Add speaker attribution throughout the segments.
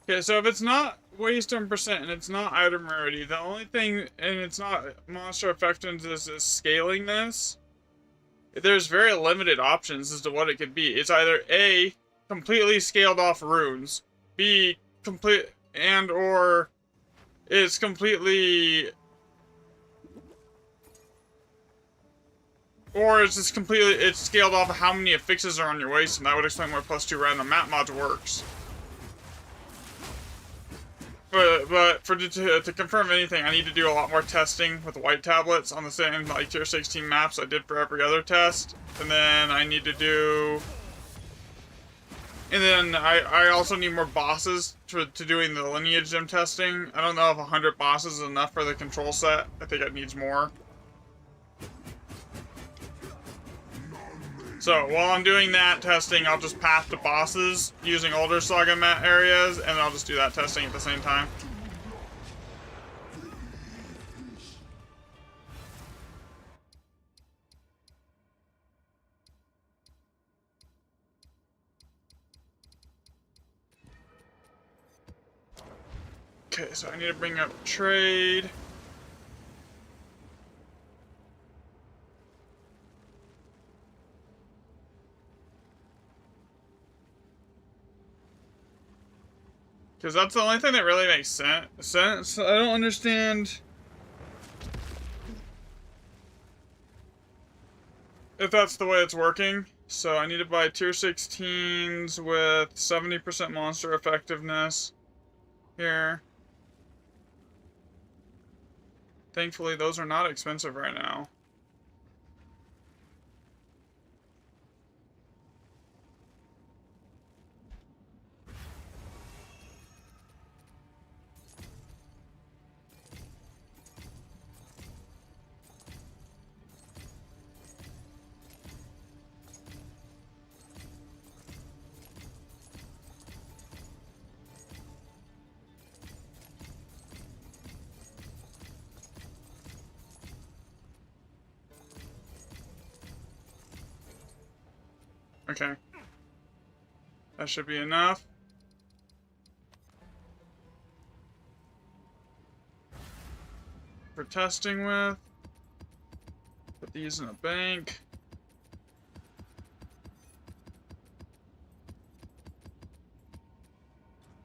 Speaker 1: Okay, so if it's not waste and percent and it's not item rarity, the only thing, and it's not monster effectiveness, is scaling this. There's very limited options as to what it could be. It's either A, completely scaled off runes, B, complete, and or it's completely, or it's just completely, it's scaled off of how many affixes are on your waist, and that would explain why +2 random map mods works. But to confirm anything, I need to do a lot more testing with white tablets on the same like tier 16 maps I did for every other test, and then I need to do, and then I also need more bosses to doing the lineage gem testing. I don't know if 100 bosses is enough for the control set. I think it needs more. So while I'm doing that testing, I'll just path to bosses using older Saga map areas, and I'll just do that testing at the same time. Okay, so I need to bring up trade. Because that's the only thing that really makes sense. I don't understand if that's the way it's working. So I need to buy tier 16s with 70% monster effectiveness here. Thankfully, those are not expensive right now. Okay. That should be enough. For testing with. Put these in a bank.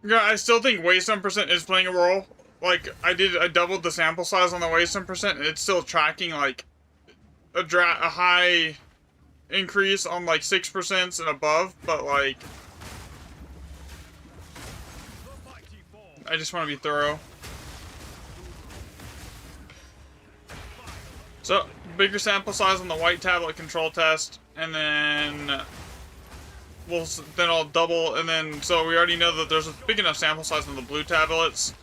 Speaker 1: Yeah, I still think waste 1% is playing a role. Like, I doubled the sample size on the waste 1%, and it's still tracking, like, a high increase on, like, 6% and above, but, like, I just want to be thorough. So, bigger sample size on the white tablet control test, and then I'll double, and then, so we already know that there's a big enough sample size on the blue tablets.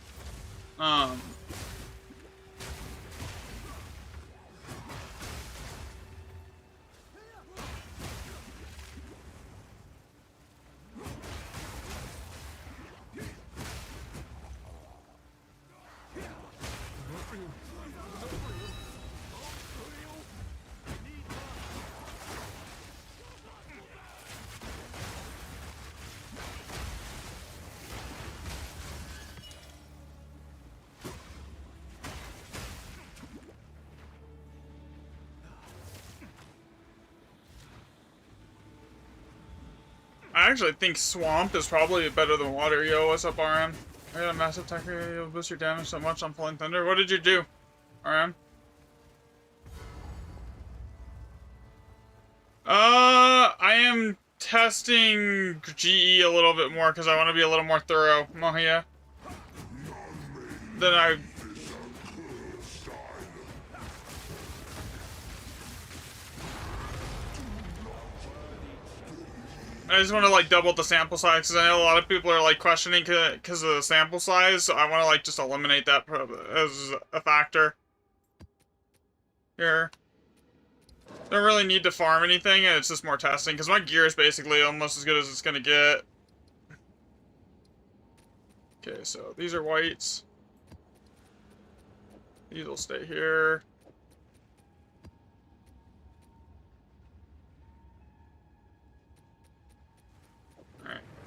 Speaker 1: I actually think Swamp is probably better than Water. Yo, what's up, RM? I got a massive attacker. You'll boost your damage so much on Falling Thunder. What did you do, RM? I am testing GE a little bit more because I want to be a little more thorough, Mahia. Then I just want to like double the sample size because I know a lot of people are like questioning because of the sample size. So I want to like just eliminate that as a factor here. Don't really need to farm anything, and it's just more testing because my gear is basically almost as good as it's gonna get. Okay, so these are whites. These will stay here.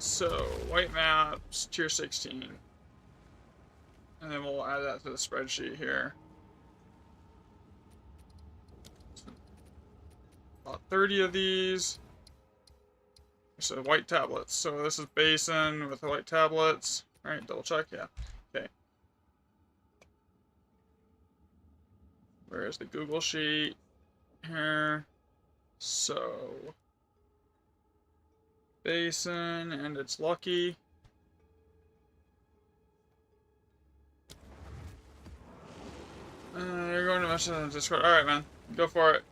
Speaker 1: So, white maps, tier 16. And then we'll add that to the spreadsheet here. About 30 of these. So white tablets. So this is basin with the white tablets. Alright, double check, yeah. Okay. Where's the Google Sheet? Here. So basin, and it's lucky. You're going to message on Discord. Alright, man. Go for it.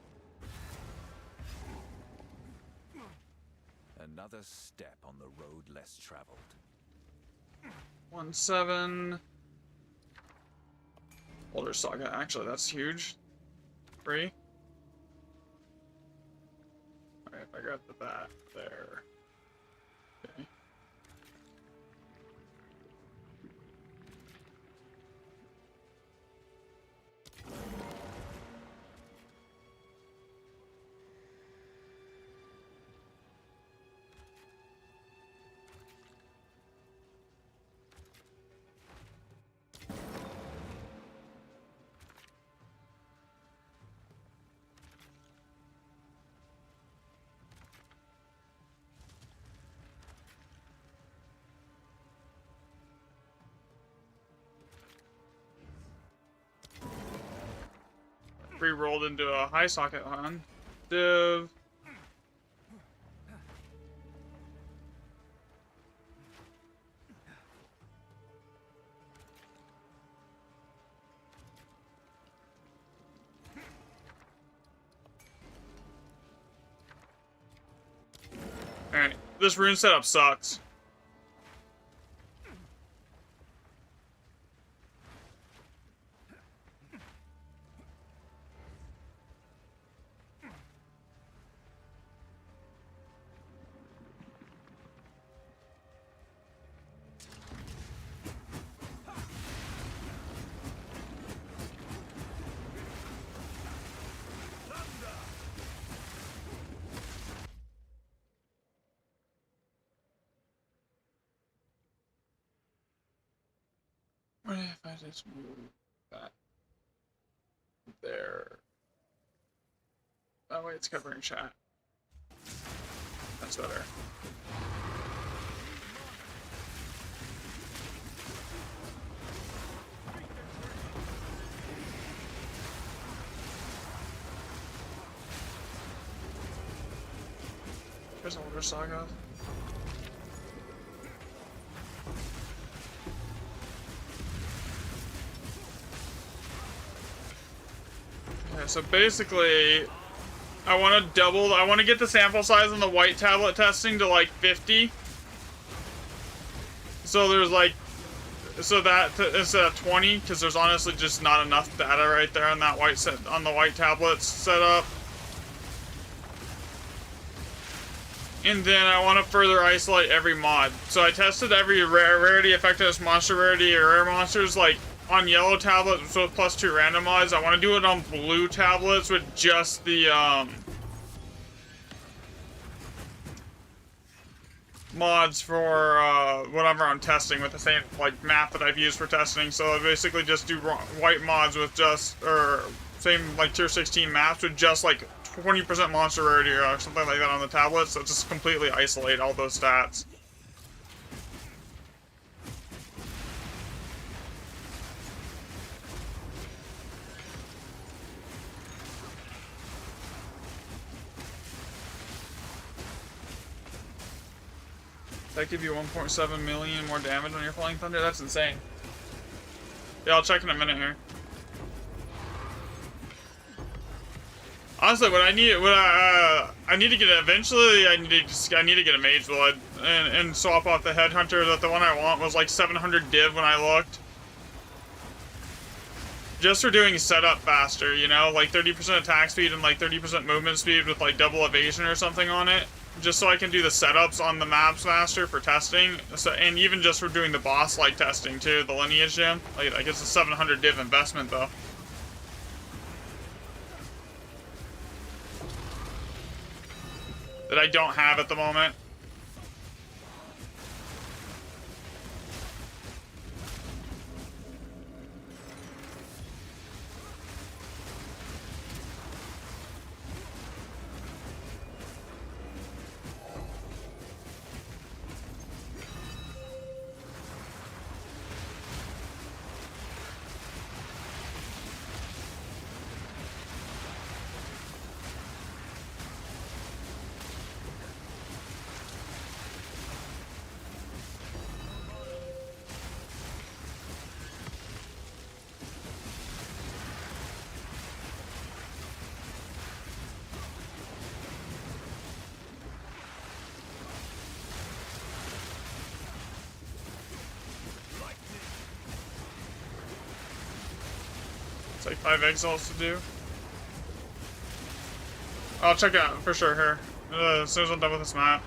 Speaker 2: Another step on the road less traveled.
Speaker 1: 1-7. Older Saga. Actually, that's huge. 3. Alright, I got that there. Okay. Re-rolled into a high socket one. Div. Alright, this rune setup sucks. What if I just move that there? That way it's covering chat. That's better. There's Older Saga. Okay, so basically, I want to get the sample size on the white tablet testing to like 50. So there's like, instead of 20, because there's honestly just not enough data right there on that on the white tablets setup. And then I want to further isolate every mod. So I tested every rarity, effectiveness, monster rarity, or rare monsters like on yellow tablets with +2 random mods. I want to do it on blue tablets with just the mods for whatever I'm testing with the same like map that I've used for testing. So I basically just do white mods with just same like tier 16 maps with just like 20% monster rarity or something like that on the tablet, so just completely isolate all those stats. That give you 1.7 million more damage when you're Flying Thunder? That's insane. Yeah, I'll check in a minute here. Honestly, what I need to get eventually, I need to get a Mage Blood and swap off the Headhunter. That the one I want was like 700 div when I looked. Just for doing setup faster, you know, like 30% attack speed and like 30% movement speed with like double evasion or something on it. Just so I can do the setups on the maps faster for testing. So, and even just for doing the boss like testing too, the Lineage Gem. Like, I guess a 700 div investment though. That I don't have at the moment. It's like 5 exiles to do. I'll check it out for sure here. As soon as I'm done with this map.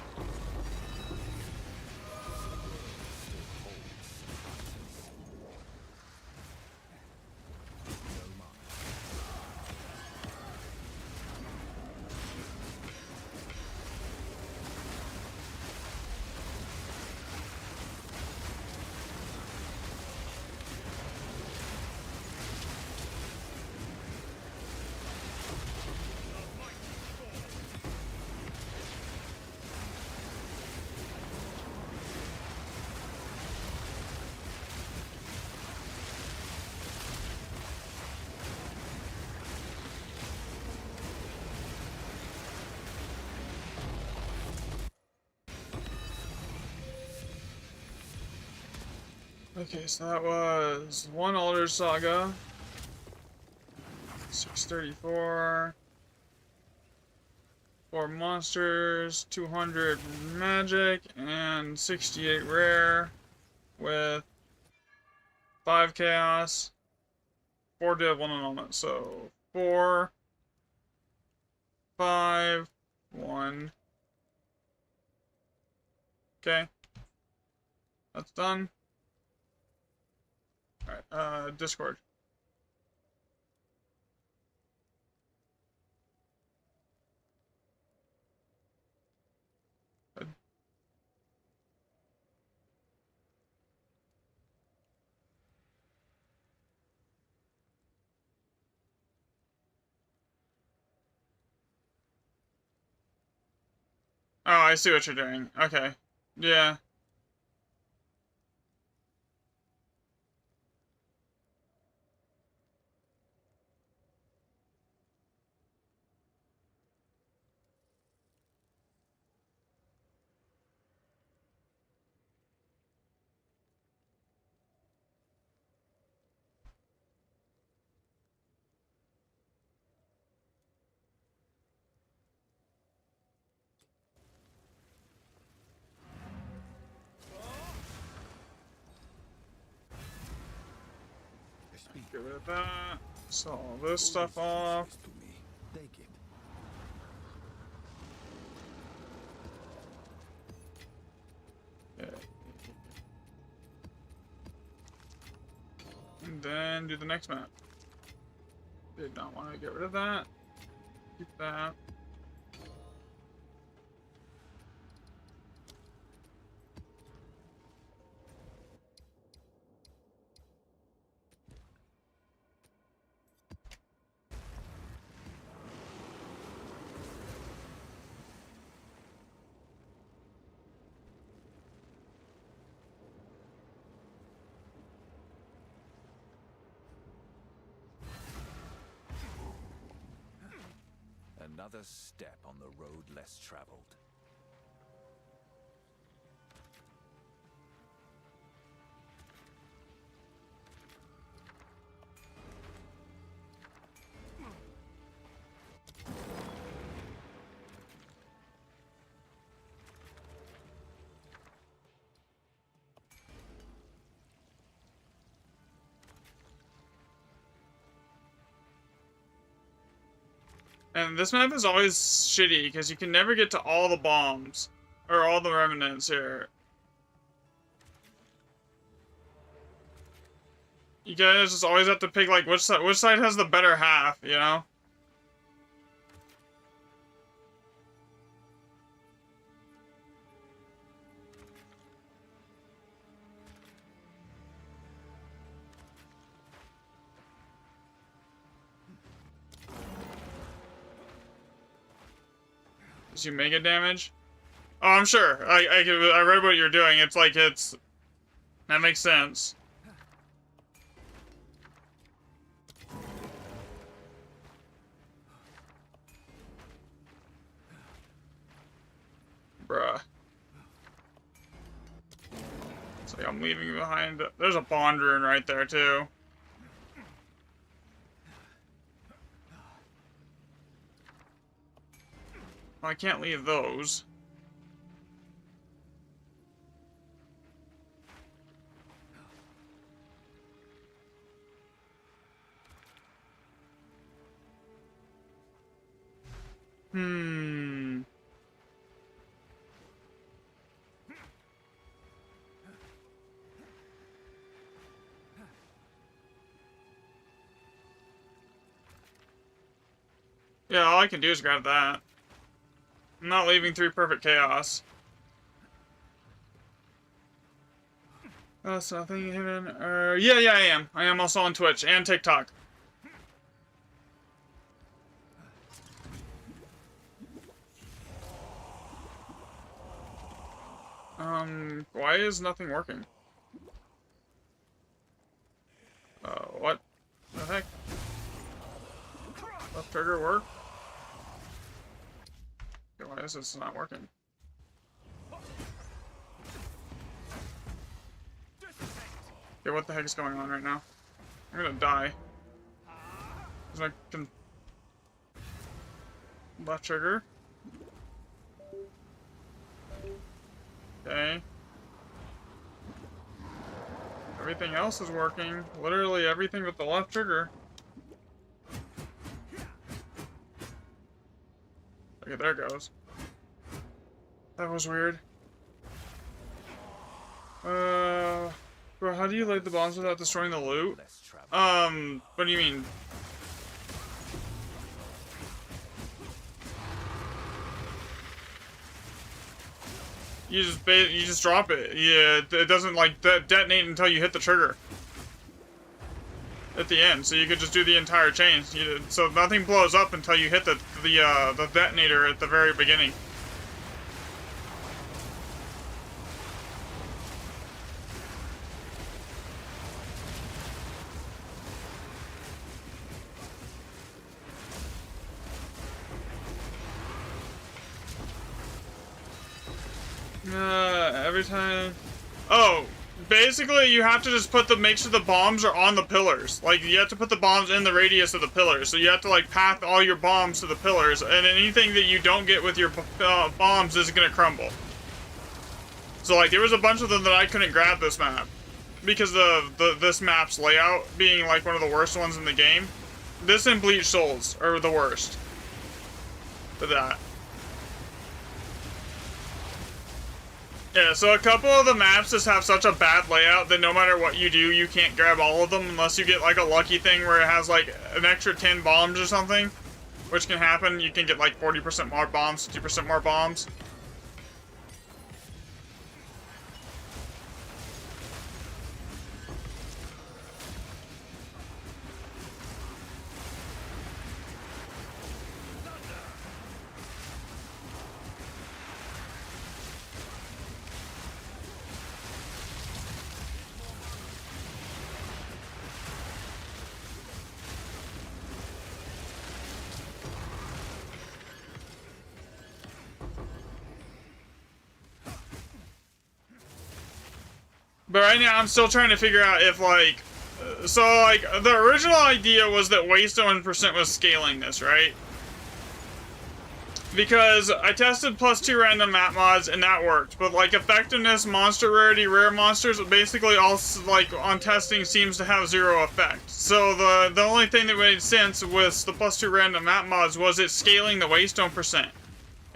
Speaker 1: Okay, so that was 1 Alder Saga, 634, 4 monsters, 200 magic, and 68 rare, with 5 chaos, 4 div, 1 annulment. So 4, 5, 1. Okay, that's done. Alright, Discord. Oh, I see what you're doing. Okay. Yeah. Get rid of that. Sell all this stuff off.
Speaker 2: To me. Take it.
Speaker 1: Okay. And then do the next map. Did not want to get rid of that. Keep that.
Speaker 2: Another step on the road less traveled.
Speaker 1: And this map is always shitty because you can never get to all the bombs or all the remnants here. You guys just always have to pick like which side has the better half, you know? Does you mega damage? Oh, I'm sure. I read what you're doing. It's like that makes sense. Bruh. It's like I'm leaving behind. There's a bond rune right there too. Well, I can't leave those. Hmm. Yeah, all I can do is grab that. I'm not leaving 3 perfect chaos. That's nothing hidden. Yeah, I am. I am also on Twitch and TikTok. Why is nothing working? What the heck? Left trigger work? Okay, why is this not working? Okay, what the heck is going on right now? I'm gonna die. I can... Left trigger. Okay. Everything else is working. Literally everything but the left trigger. Okay, there it goes. That was weird. Bro, how do you light the bombs without destroying the loot?
Speaker 2: Less travel.
Speaker 1: What do you mean? You just drop it. Yeah, it doesn't like detonate until you hit the trigger at the end. So you could just do the entire chain. So nothing blows up until you hit the detonator at the very beginning. Every time. Oh, basically you have to just make sure the bombs are on the pillars. Like, you have to put the bombs in the radius of the pillars. So you have to, like, path all your bombs to the pillars. And anything that you don't get with your bombs is gonna crumble. So, like, there was a bunch of them that I couldn't grab this map. Because of this map's layout being, like, one of the worst ones in the game. This and Bleach Souls are the worst. For that. Yeah, so a couple of the maps just have such a bad layout that no matter what you do, you can't grab all of them unless you get like a lucky thing where it has like an extra 10 bombs or something, which can happen. You can get like 40% more bombs, 50% more bombs. But right now, I'm still trying to figure out if, like... So, like, the original idea was that Waystone % was scaling this, right? Because I tested +2 random map mods, and that worked. But, like, effectiveness, monster rarity, rare monsters, basically all, like, on testing seems to have 0 effect. So, the only thing that made sense with the +2 random map mods was it scaling the Waystone %.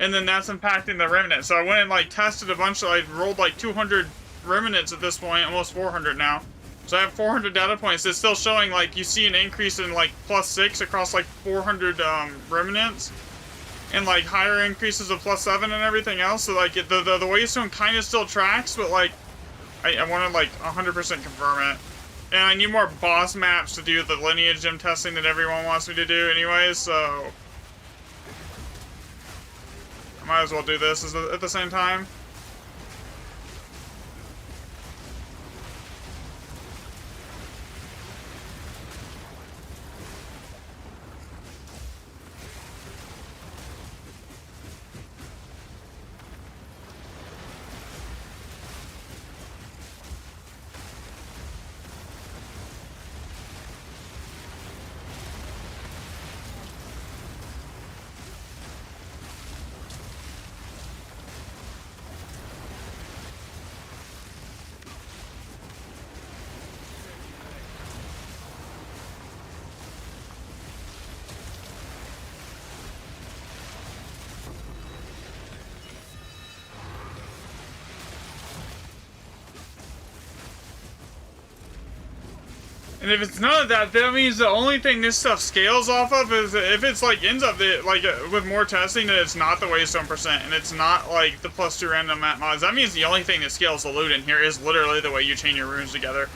Speaker 1: And then that's impacting the remnant. So I went and, like, tested a bunch of... I rolled, like, 200... remnants at this point, almost 400 now. So I have 400 data points. It's still showing like you see an increase in like +6 across like 400 remnants, and like higher increases of +7 and everything else. So like the Waystone kind of still tracks, but like I want to like 100% confirm it. And I need more boss maps to do the lineage gym testing that everyone wants me to do anyways. So I might as well do this at the same time. And if it's none of that, that means the only thing this stuff scales off of is if it's like ends up like with more testing that it's not the Waystone percent and it's not like the +2 random map mods. That means the only thing that scales the loot in here is literally the way you chain your runes together.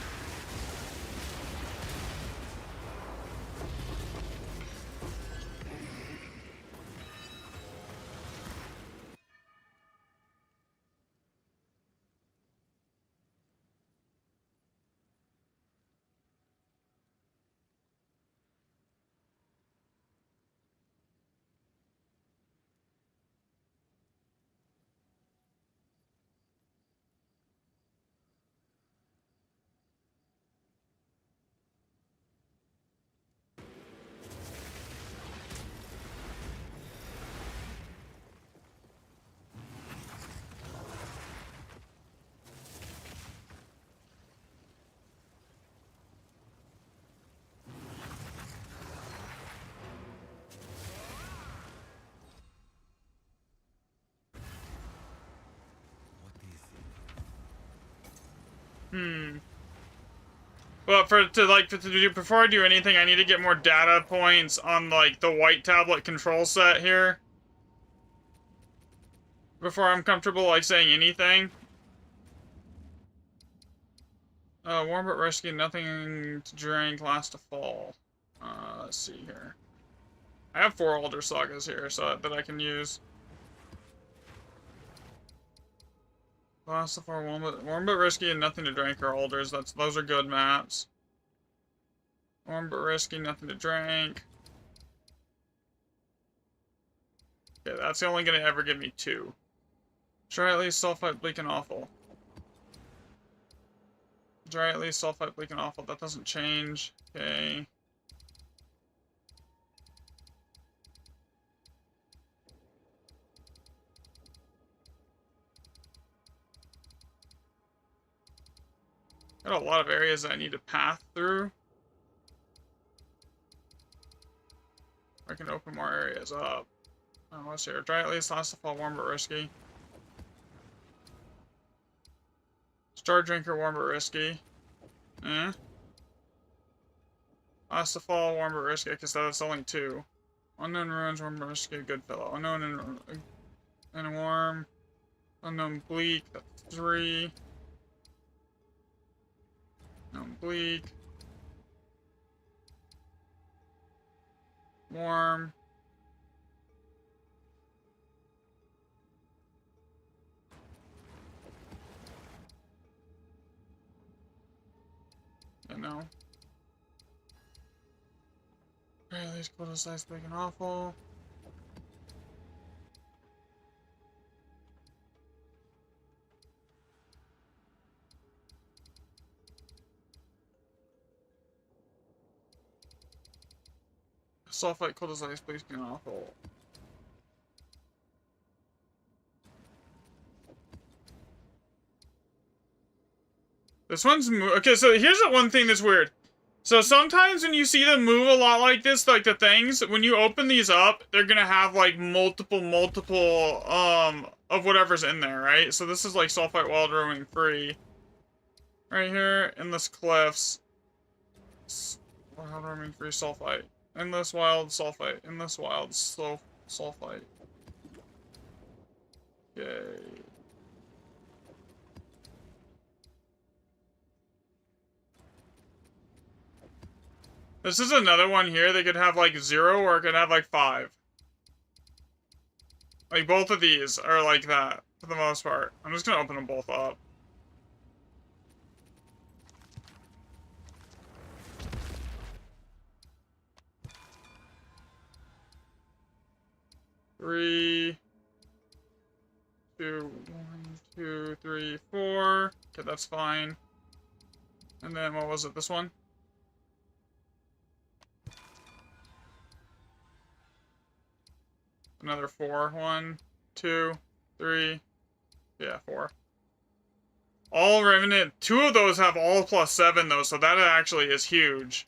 Speaker 1: But before I do anything, I need to get more data points on like the white tablet control set here. Before I'm comfortable like saying anything. Warm but risky, nothing to drink, last to fall. Let's see here. I have 4 Alder Sagas here, so that I can use. Last to fall, warm but risky, and nothing to drink are Alders. Those are good maps. Warm but risky, nothing to drink. Okay, that's only gonna ever give me 2. Try at least Sulfite, Bleak, and Awful. Try at least Sulfite, Bleak, and Awful. That doesn't change. Okay. Got a lot of areas that I need to path through. I can open more areas up. Oh, let's hear. Try at least last to fall, warm but risky. Star Drinker, warm but risky. Last to fall, warm but risky, because that's only 2. Unknown Ruins, warm but risky, good fellow. Unknown and warm. Unknown Bleak, that's 3. Unknown Bleak. Warm. I know. Okay, at least cool to size big and awful. Sulfite, cold as ice, please be awful. This one's okay, so here's the one thing that's weird. So sometimes when you see them move a lot like this, like the things, when you open these up, they're gonna have like multiple, of whatever's in there, right? So this is like Sulfite Wild Roaming Free. Right here, Endless Cliffs. Wild Roaming Free Sulfite. Endless Wild Sulfite. Endless Wild Sulfite. Yay. This is another one here. They could have like 0 or it could have like 5. Like both of these are like that for the most part. I'm just gonna open them both up. Three, 2, 1, 2, 3, 4. Okay, that's fine. And then what was it? This one? Another 4. 1, 2, 3. Yeah, 4. All Revenant. 2 of those have all +7 though, so that actually is huge.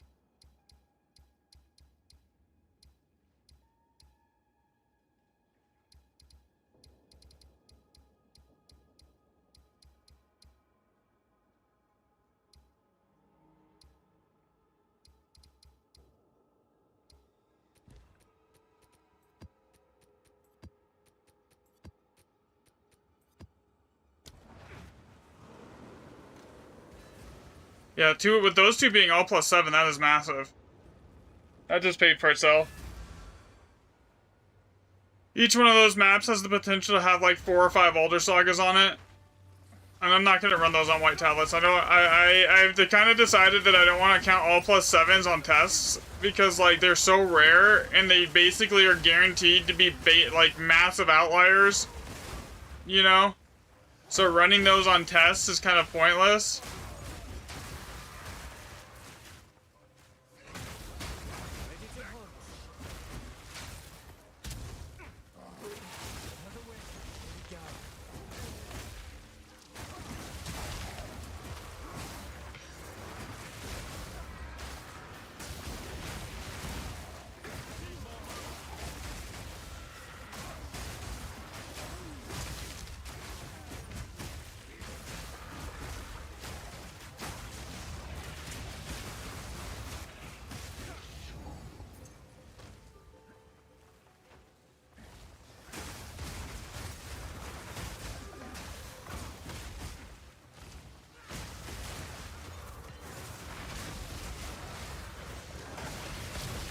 Speaker 1: Yeah, two with those two being all +7, that is massive. That just paid for itself. Each one of those maps has the potential to have like 4 or 5 Alder Sagas on it. And I'm not gonna run those on white tablets. I've kind of decided that I don't want to count all +7s on tests because like they're so rare and they basically are guaranteed to be like massive outliers, you know. So running those on tests is kind of pointless.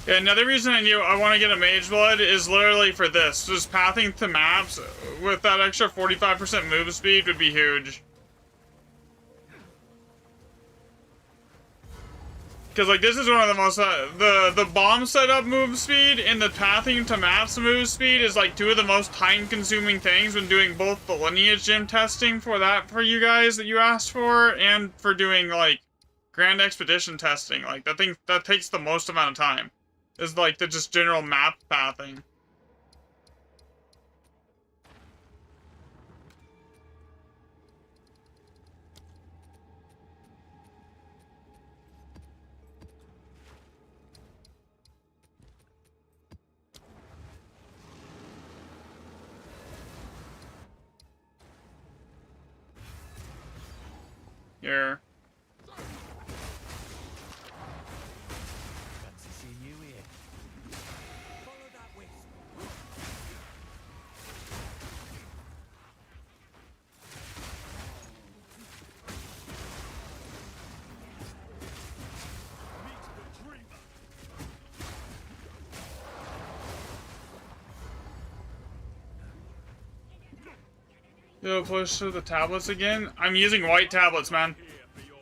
Speaker 1: Yeah, another reason I want to get a Mage Blood is literally for this. Just pathing to maps with that extra 45% move speed would be huge. Because like this is one of the most the bomb setup move speed and the pathing to maps move speed is like two of the most time-consuming things when doing both the Lineage Gym testing for you guys that you asked for and for doing like Grand Expedition testing. Like that takes the most amount of time. Is like the just general map pathing. Here. Yo, push to the tablets again? I'm using white tablets, man.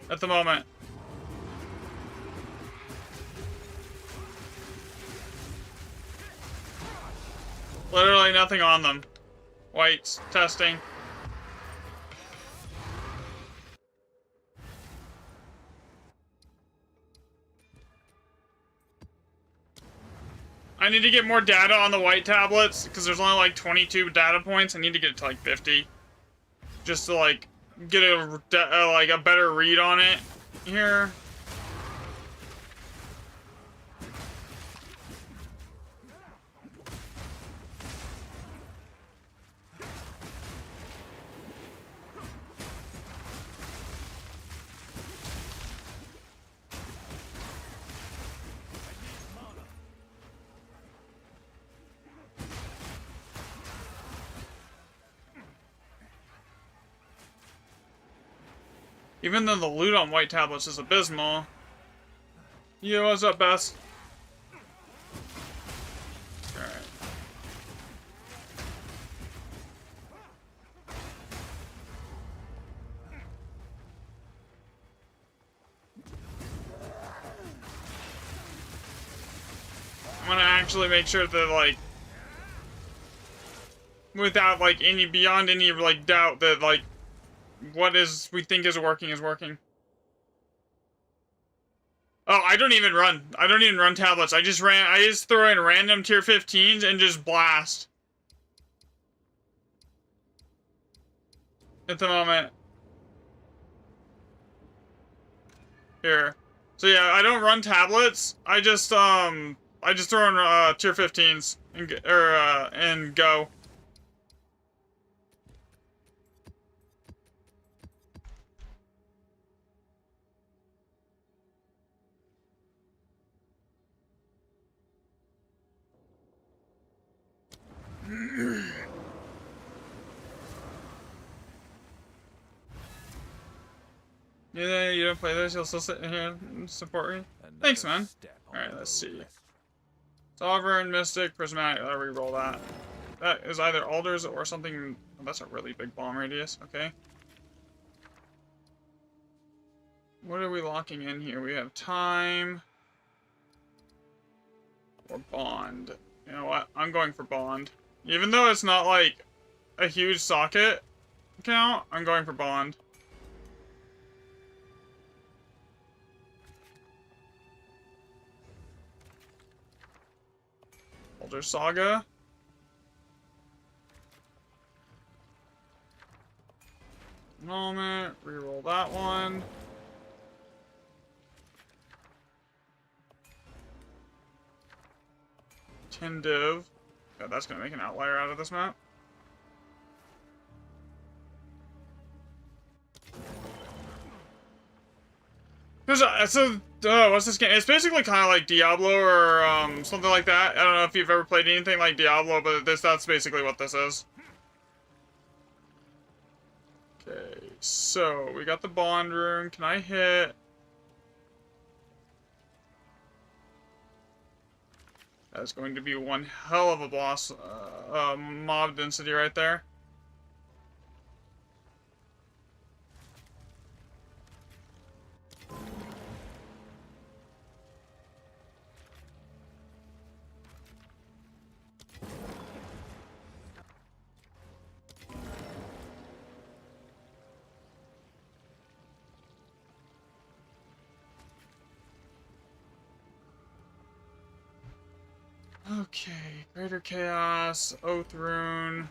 Speaker 1: At the moment. Literally nothing on them. Whites, testing. I need to get more data on the white tablets, because there's only like 22 data points. I need to get it to like 50. Just to like, get a better read on it here. Even though the loot on white tablets is abysmal. Yo, what's up, Bess? Alright. I'm gonna actually make sure that, like, without, like, beyond any, like, doubt that, like, what we think is working is working. Oh, I don't even run tablets. I just throw in random tier 15s and just blast. At the moment. Here. So yeah, I don't run tablets. I just throw in tier 15s and go. Yeah, you don't play this, you'll still sit here and support me. Thanks, man. Alright, let's see. Sovereign, Mystic, Prismatic, I'll reroll that. That is either Alders or something. Oh, that's a really big bomb radius, okay. What are we locking in here? We have time. Or bond. You know what? I'm going for bond. Even though it's not like a huge socket count, I'm going for bond. Elder Saga. Moment. Reroll that one. Div. God, that's gonna make an outlier out of this map. What's this game? It's basically kind of like Diablo or something like that. I don't know if you've ever played anything like Diablo, but that's basically what this is. Okay, so we got the bond rune. Can I hit? That's going to be one hell of a boss mob density right there. Okay, Greater Chaos, Oath Rune.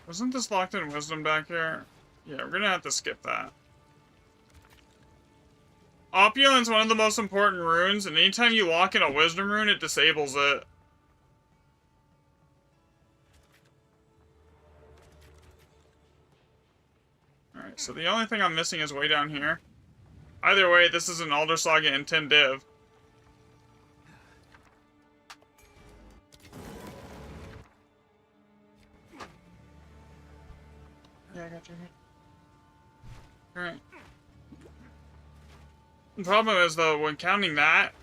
Speaker 1: Wasn't this locked in Wisdom back here? Yeah, we're gonna have to skip that. Opulence, one of the most important runes, and anytime you lock in a Wisdom rune, it disables it. Alright, so the only thing I'm missing is way down here. Either way, this is an Alder Saga and 10 div. Yeah, I got you here. Alright. The problem is, though, when counting that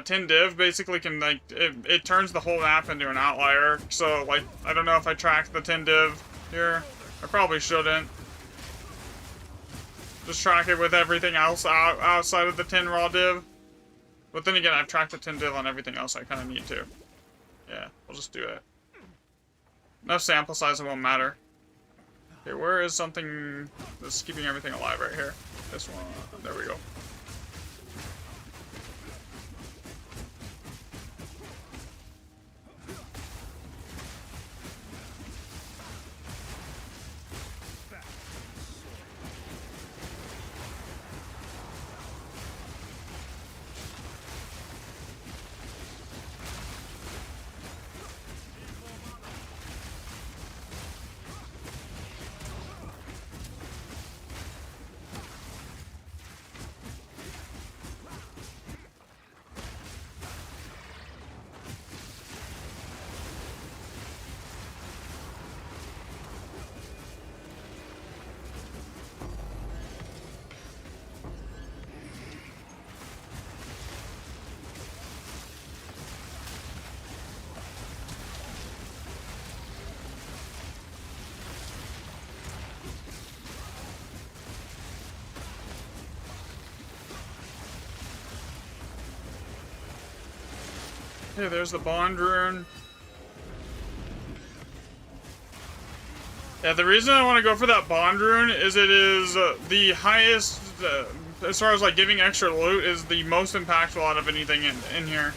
Speaker 1: 10 div basically can, like, it turns the whole map into an outlier. So, like, I don't know if I tracked the 10 div here. I probably shouldn't. Just track it with everything else outside of the 10 raw div. But then again, I've tracked the 10 div on everything else I kind of need to. Yeah, we'll just do it. Enough sample size, it won't matter. Okay, where is something that's keeping everything alive right here? This one. There we go. Okay, there's the bond rune. Yeah, the reason I want to go for that bond rune is it is the highest, as far as like giving extra loot, is the most impactful out of anything in here.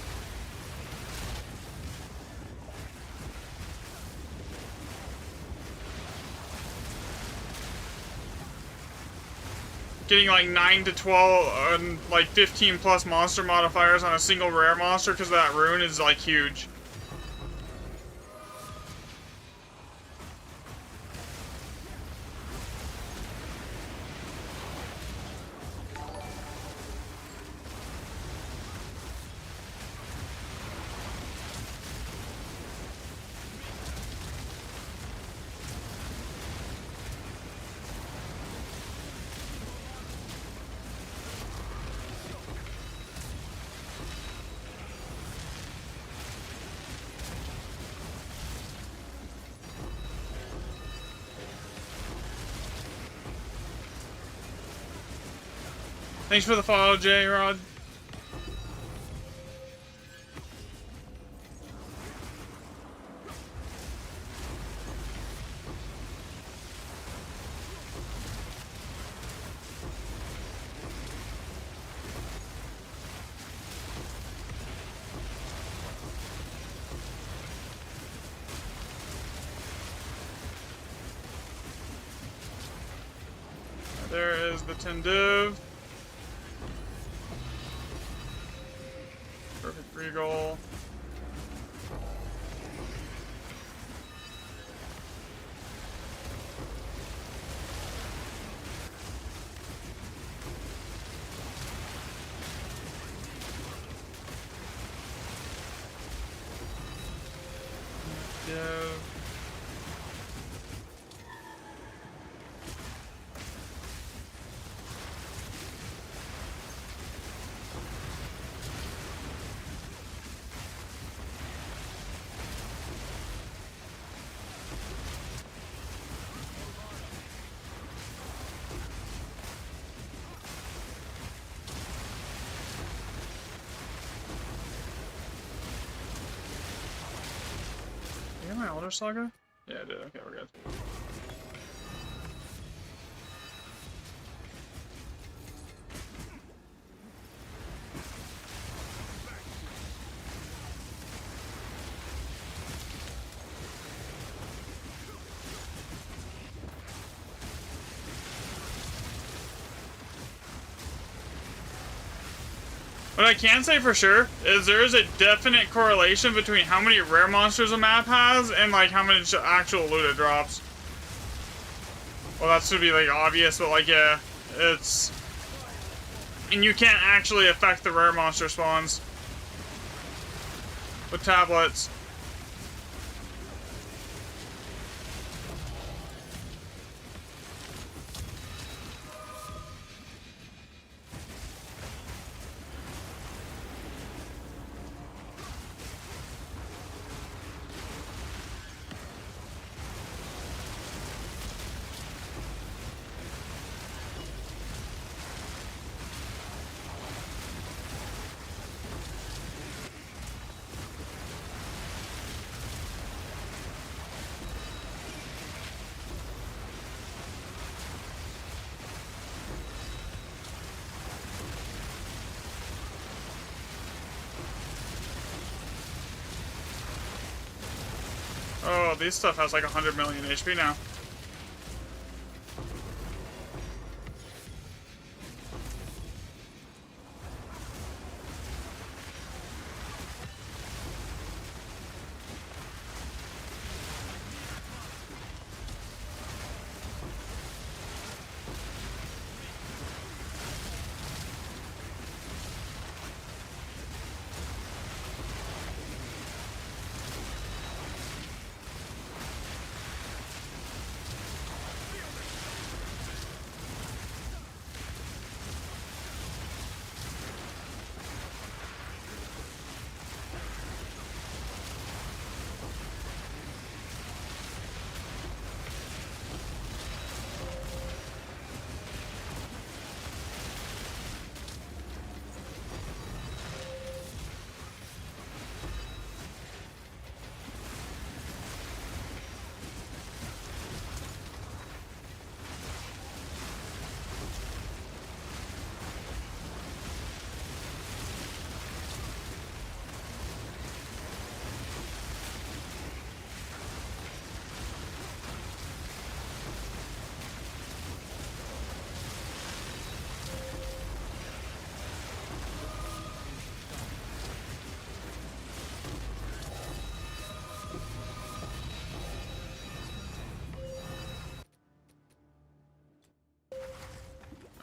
Speaker 1: Getting like 9 to 12 and like 15 plus monster modifiers on a single rare monster because of that rune is like huge. Thanks for the follow, J-Rod. There is the 10 div. Perfect regal. Div. You got my Elder Saga? Yeah, I did. Okay, we're good. What I can say for sure is there is a definite correlation between how many rare monsters a map has and like how much actual loot it drops. Well, that should be like obvious, but like yeah, it's, and you can't actually affect the rare monster spawns with tablets. Oh, this stuff has like 100 million HP now.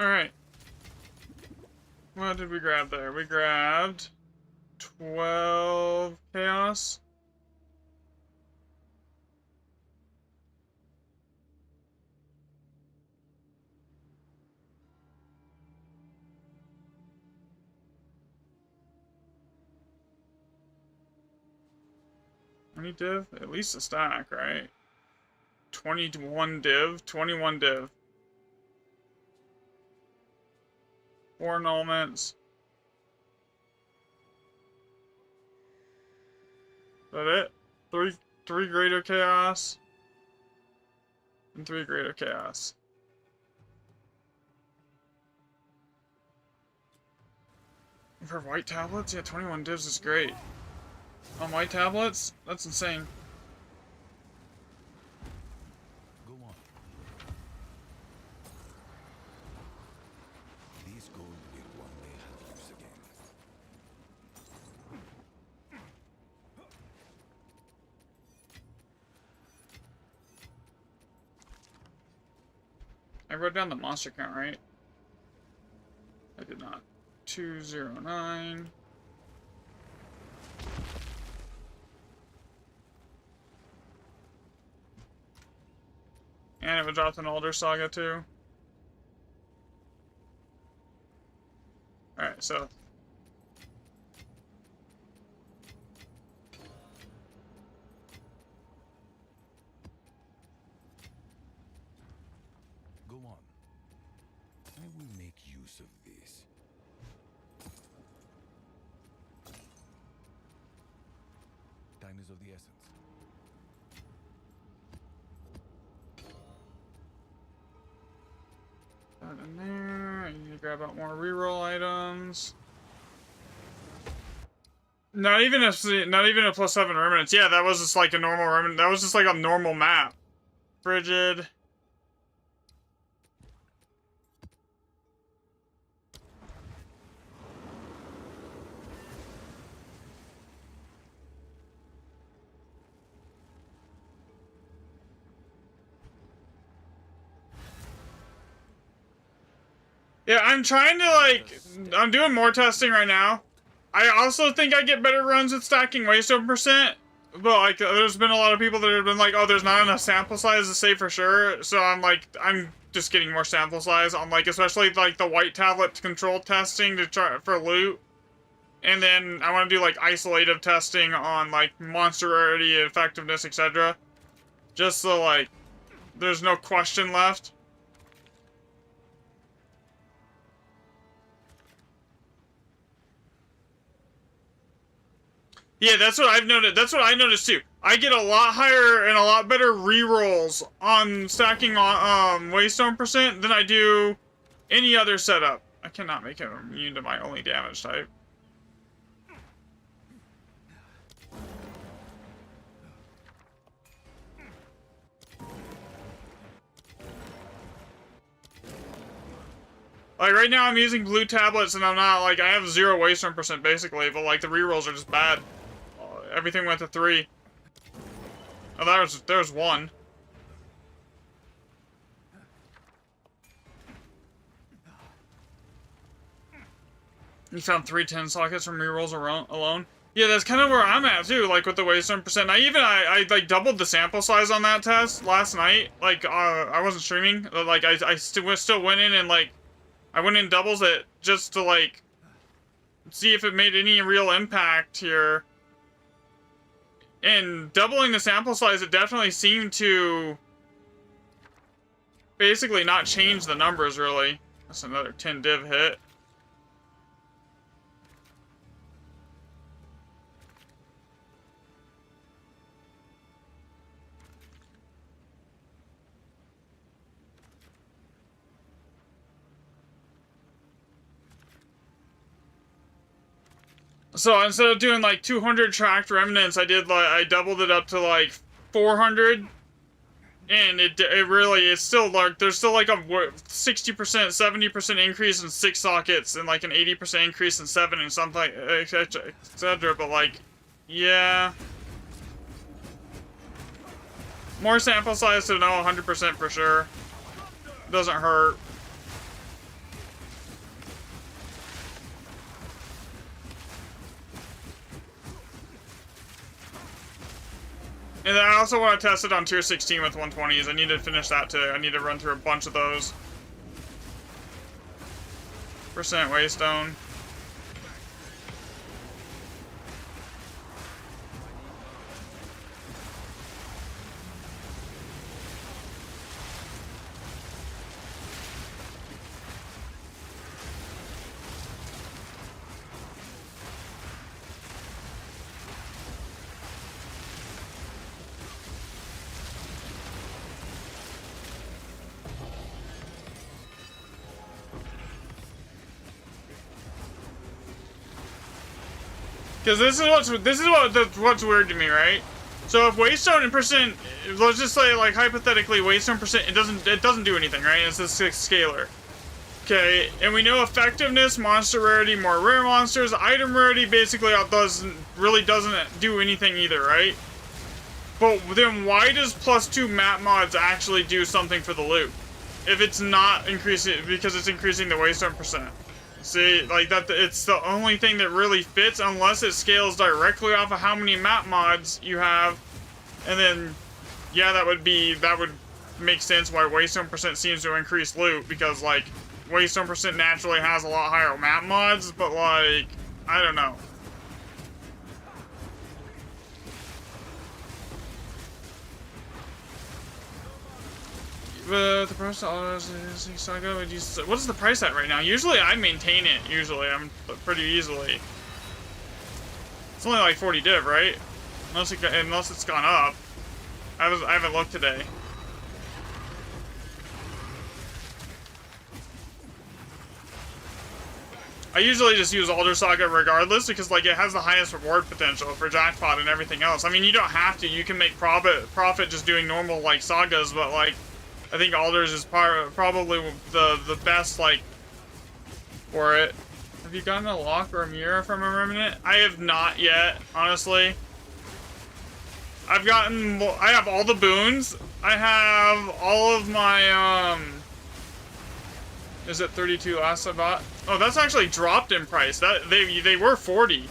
Speaker 1: Alright. What did we grab there? We grabbed 12 chaos. Any div? At least a stack, right? 21 div? 21 div. 4 annulments. Is that it? Three greater chaos. And 3 greater chaos. For white tablets? Yeah, 21 divs is great. On white tablets? That's insane.
Speaker 2: Go on. These gold will one day have use again.
Speaker 1: I wrote down the monster count, right? I did not. 209. And it would drop an Alder Saga too. Alright, so.
Speaker 2: Go on. I will make use of this. Time is of the essence.
Speaker 1: That in there. I need to grab out more reroll items. Not even a +7 remnants. Yeah, that was just like a normal remnant. That was just like a normal map. Frigid. Yeah, I'm trying to, like, I'm doing more testing right now. I also think I get better runs at stacking waystone %, but, like, there's been a lot of people that have been like, oh, there's not enough sample size to say for sure, so I'm, like, I'm just getting more sample size on, like, especially, like, the white tablet control testing to try for loot, and then I want to do, like, isolative testing on, like, monster rarity, effectiveness, etc. Just so, like, there's no question left. Yeah, that's what I've noticed. That's what I noticed too. I get a lot higher and a lot better rerolls on stacking on waystone % than I do any other setup. I cannot make him immune to my only damage type. Like right now I'm using blue tablets and I'm not like I have 0 waystone % basically, but like the rerolls are just bad. Everything went to 3. Oh, there's 1. You found 3 10 sockets from rerolls alone? Yeah, that's kind of where I'm at too, like with the waystone %. I like doubled the sample size on that test last night. Like, I wasn't streaming. Like, I still went in and like, I went in doubles it just to like, see if it made any real impact here. And doubling the sample size, it definitely seemed to basically not change the numbers, really. That's another 10 div hit. So instead of doing like 200 tracked remnants, I doubled it up to like 400, and it's still like there's still like a 60%, 70% increase in 6 sockets and like an 80% increase in 7 and something, etc. But like, yeah, more sample size to know 100% for sure. Doesn't hurt. And then I also want to test it on tier 16 with 120s. I need to finish that too. I need to run through a bunch of those. % waystone. Because what's weird to me, right? So if Waystone in percent, let's just say like hypothetically Waystone percent, it doesn't do anything, right? It's a 6 scalar. Okay, and we know effectiveness, monster rarity, more rare monsters, item rarity basically really doesn't do anything either, right? But then why does +2 map mods actually do something for the loot? If it's not increasing, because it's increasing the Waystone percent. See, like that, it's the only thing that really fits unless it scales directly off of how many map mods you have. And then, yeah, that would make sense why Waystone percent seems to increase loot, because like, Waystone percent naturally has a lot higher map mods, but like, I don't know. But the price what is the price at right now? Usually I maintain it, I'm pretty easily. It's only like 40 div, right? Unless it's gone up. I haven't looked today. I usually just use Alder Saga regardless because like it has the highest reward potential for jackpot and everything else. I mean, you don't have to. You can make profit just doing normal like sagas, but like I think Alders is probably the best like for it. Have you gotten a lock or a mirror from a remnant? I have not yet, honestly. I have all the boons. I have all of my is it 32 last I bought? Oh, that's actually dropped in price. That they were 40.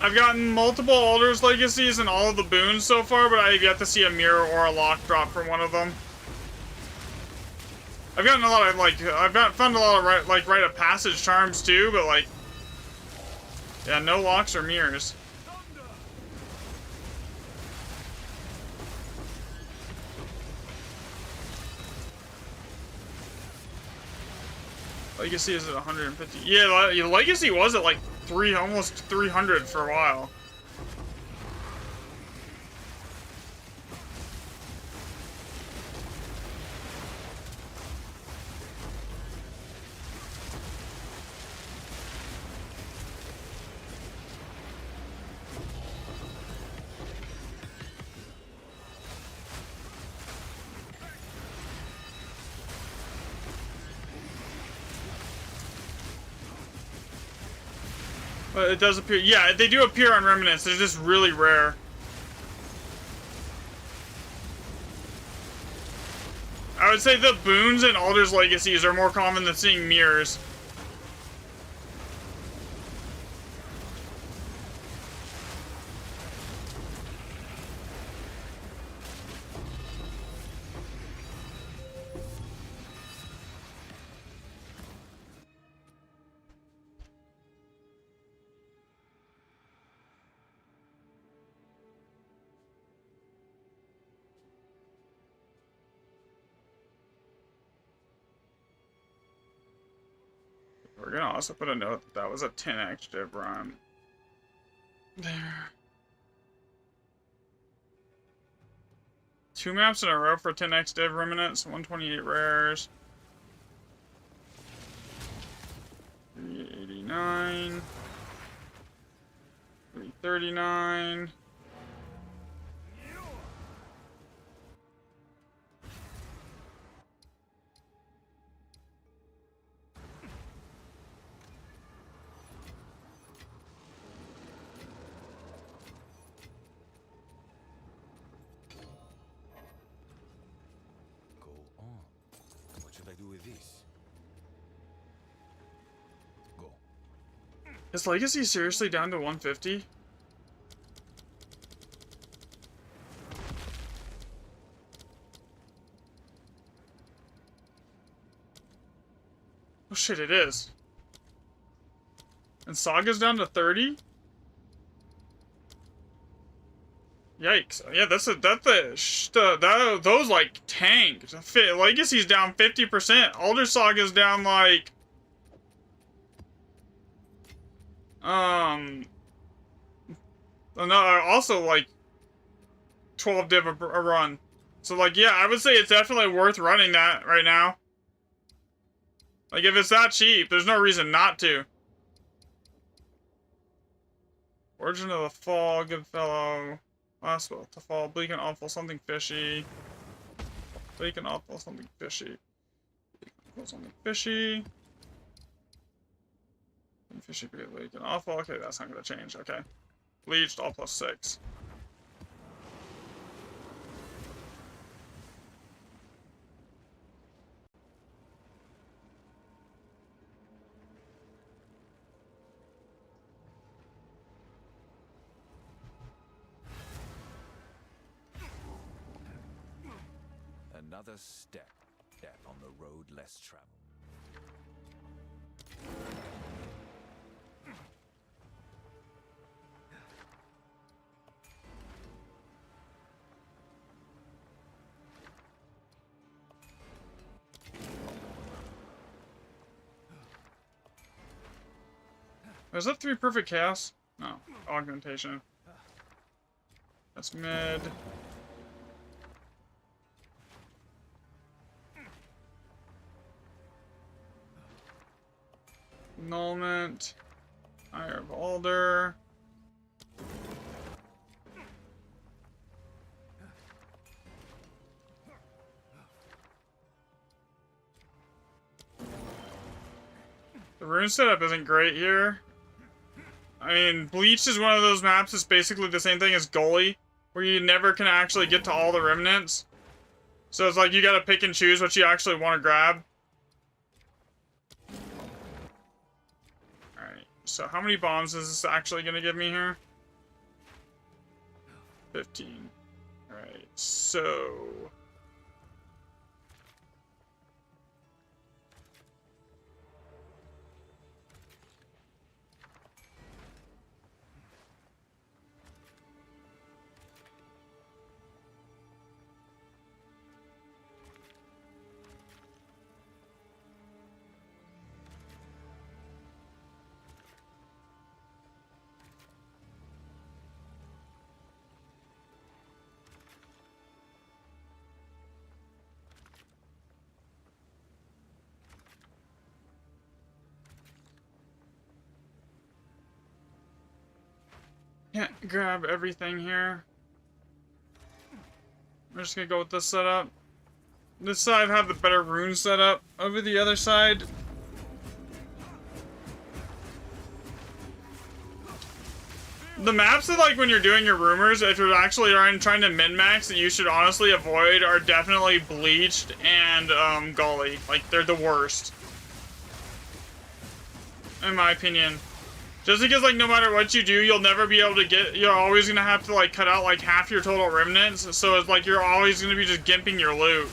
Speaker 1: I've gotten multiple Alder's Legacies and all of the boons so far, but I've yet to see a mirror or a lock drop from one of them. I've gotten a lot of, like, found a lot of, rite of passage charms too, but, like, yeah, no locks or mirrors. Legacy is at 150. Yeah, Legacy was at, like, almost 300 for a while. But it does appear, yeah, they do appear on Remnants. They're just really rare. I would say the boons and Alder's Legacies are more common than seeing mirrors. We're gonna also put a note that was a 10x div run. There. 2 maps in a row for 10x div remnants, 128 rares. 389. 339. Is Legacy seriously down to 150? Oh shit, it is. And Saga's down to 30? Yikes. Yeah, those like tanked. Legacy's down 50%. Elder Saga's down like also like 12 div a run. So like yeah, I would say it's definitely worth running that right now. Like if it's that cheap, there's no reason not to. Origin of the Fall, Goodfellow. Last will to fall, bleak and awful, something fishy. Bleak and awful, something fishy. Bleak and awful, something fishy. Fishy, bleak and awful. Okay, that's not gonna change. Okay. Bleached, all +6.
Speaker 2: Another step on the road less traveled.
Speaker 1: Is that 3 perfect chaos? No. Augmentation. That's mid. Annulment. Ire of Alder. The rune setup isn't great here. I mean, Bleach is one of those maps that's basically the same thing as Gully, where you never can actually get to all the remnants. So it's like you gotta pick and choose what you actually want to grab. Alright, so how many bombs is this actually gonna give me here? 15. Alright, so... Can't grab everything here. I'm just gonna go with this setup. This side have the better rune setup over the other side. The maps that, like, when you're doing your rumors, if you're actually trying to min-max, that you should honestly avoid are definitely Bleached and Gully. Like, they're the worst. In my opinion. Just because, like, no matter what you do, you'll never be able to get... You're always gonna have to, like, cut out, like, half your total remnants. So it's like you're always gonna be just gimping your loot.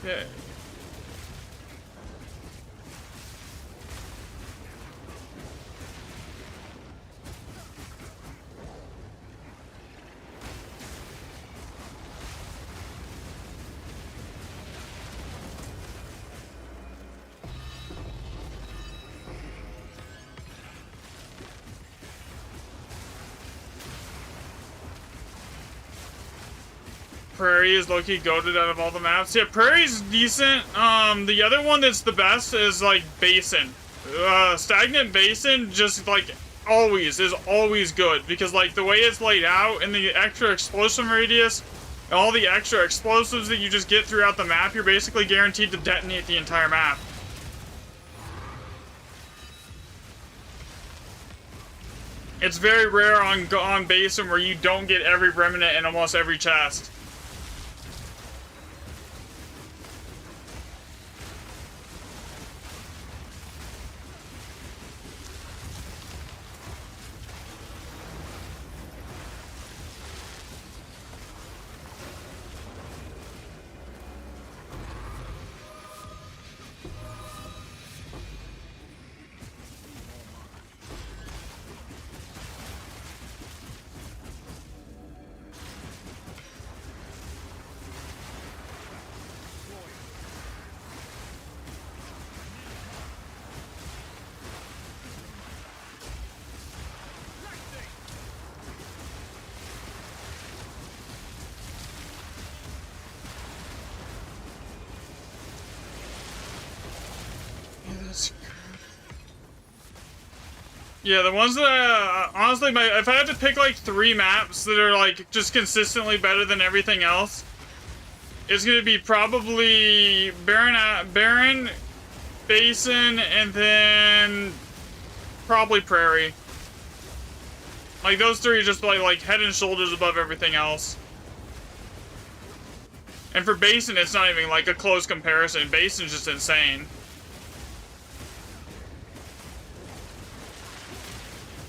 Speaker 1: Okay. Prairie is low-key goated out of all the maps. Yeah, Prairie's decent. The other one that's the best is, like, Basin. Stagnant Basin just, like, is always good. Because, like, the way it's laid out and the extra explosion radius and all the extra explosives that you just get throughout the map, you're basically guaranteed to detonate the entire map. It's very rare on Basin where you don't get every remnant in almost every chest. Yeah, the ones that honestly, if I had to pick like 3 maps that are like just consistently better than everything else, it's gonna be probably Baron, Basin, and then probably Prairie. Like those 3 are just like head and shoulders above everything else. And for Basin, it's not even like a close comparison. Basin's just insane.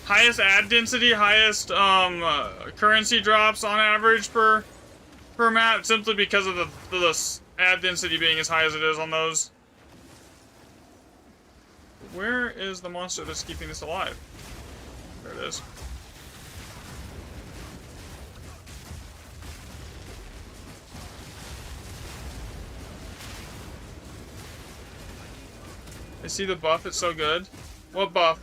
Speaker 1: Highest ad density, highest currency drops on average per map, simply because of the ad density being as high as it is on those. Where is the monster that's keeping this alive? There it is. I see the buff, it's so good. What buff?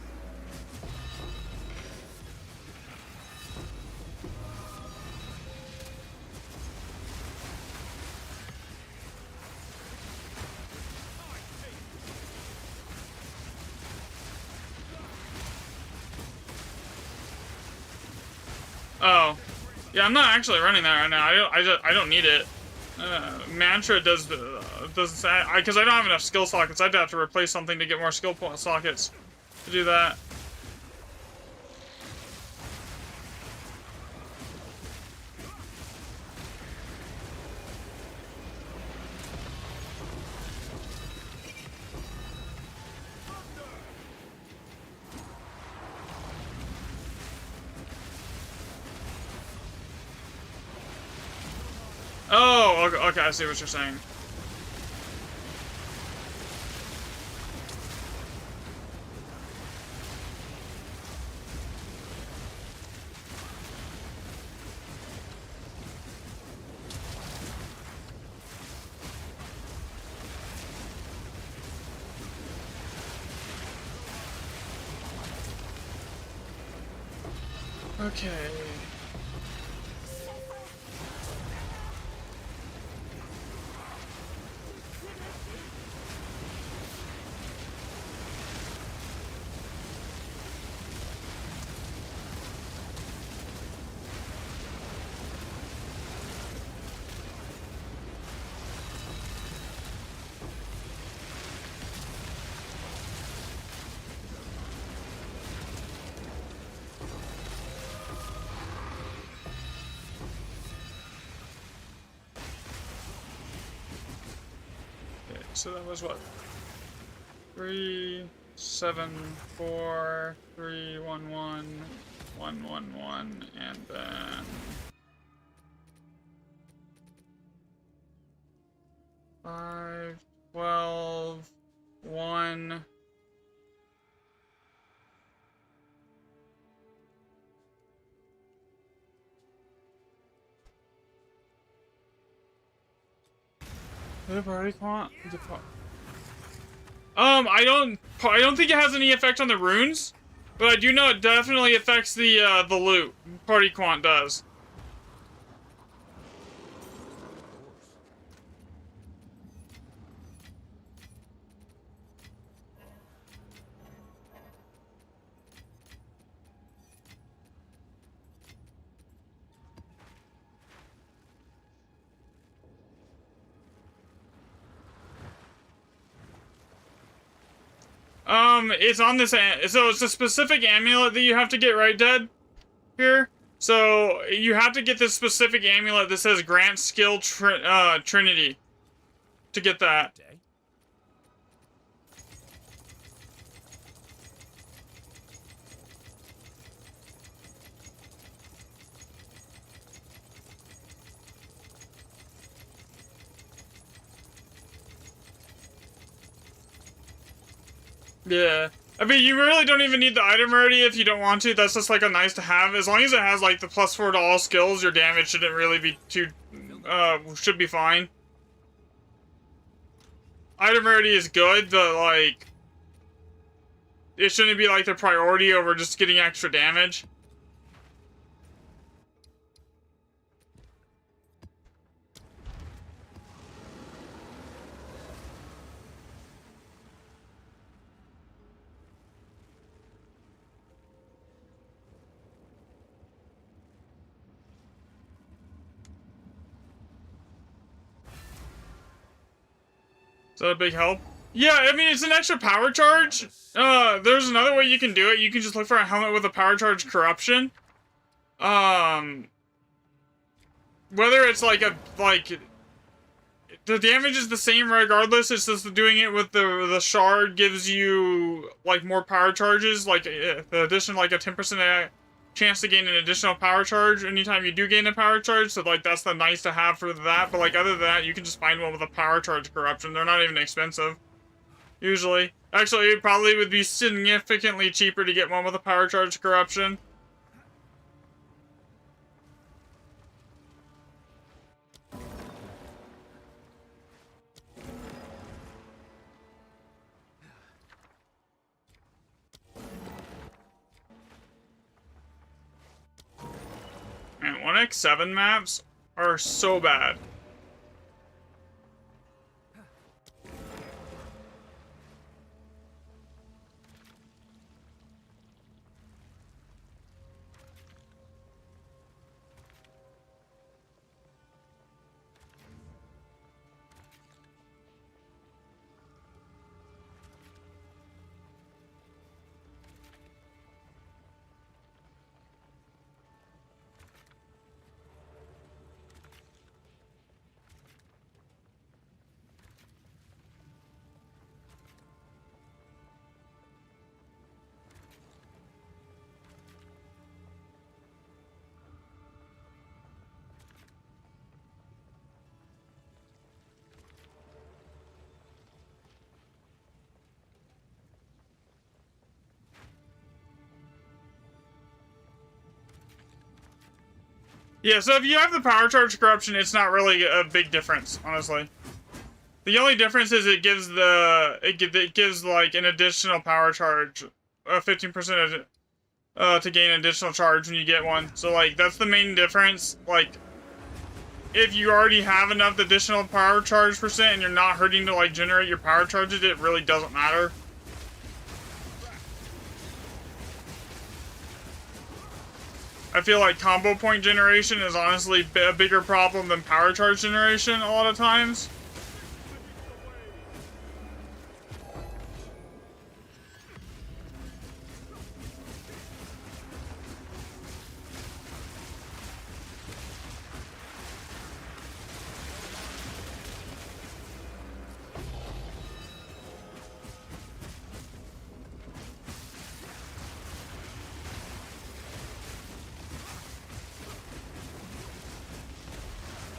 Speaker 1: Oh, yeah. I'm not actually running that right now. I don't need it. Mantra does because I don't have enough skill sockets. I'd have to replace something to get more skill point sockets to do that. Oh, okay, I see what you're saying. Okay. So that was what? 3, 7, 4, 3, 1, 1, 1, 1, 1, and then 5, 12, 1. The party quant? I don't think it has any effect on the runes, but I do know it definitely affects the loot. Party quant does. It's on this, so it's a specific amulet that you have to get, right, Dead? Here? So, you have to get this specific amulet that says Grant Skill Trinity to get that.
Speaker 2: Day?
Speaker 1: Yeah. I mean, you really don't even need the item rarity if you don't want to. That's just like a nice to have. As long as it has like the +4 to all skills, your damage shouldn't really be too, should be fine. Item rarity is good, but like, it shouldn't be like the priority over just getting extra damage. Is that a big help? Yeah, I mean, it's an extra power charge. There's another way you can do it. You can just look for a helmet with a power charge corruption. Whether it's like the damage is the same regardless. It's just doing it with the shard gives you like more power charges. Like the addition, like a 10% chance to gain an additional power charge anytime you do gain a power charge. So like that's the nice to have for that. But like other than that, you can just find one with a power charge corruption. They're not even expensive. Usually. Actually, it probably would be significantly cheaper to get one with a power charge corruption. Man, 1x7 maps are so bad. Yeah, so if you have the power charge corruption, it's not really a big difference, honestly. The only difference is it gives it gives like an additional power charge, 15% to gain additional charge when you get one. So like that's the main difference. Like if you already have enough additional power charge percent and you're not hurting to like generate your power charges, it really doesn't matter. I feel like combo point generation is honestly a bigger problem than power charge generation a lot of times.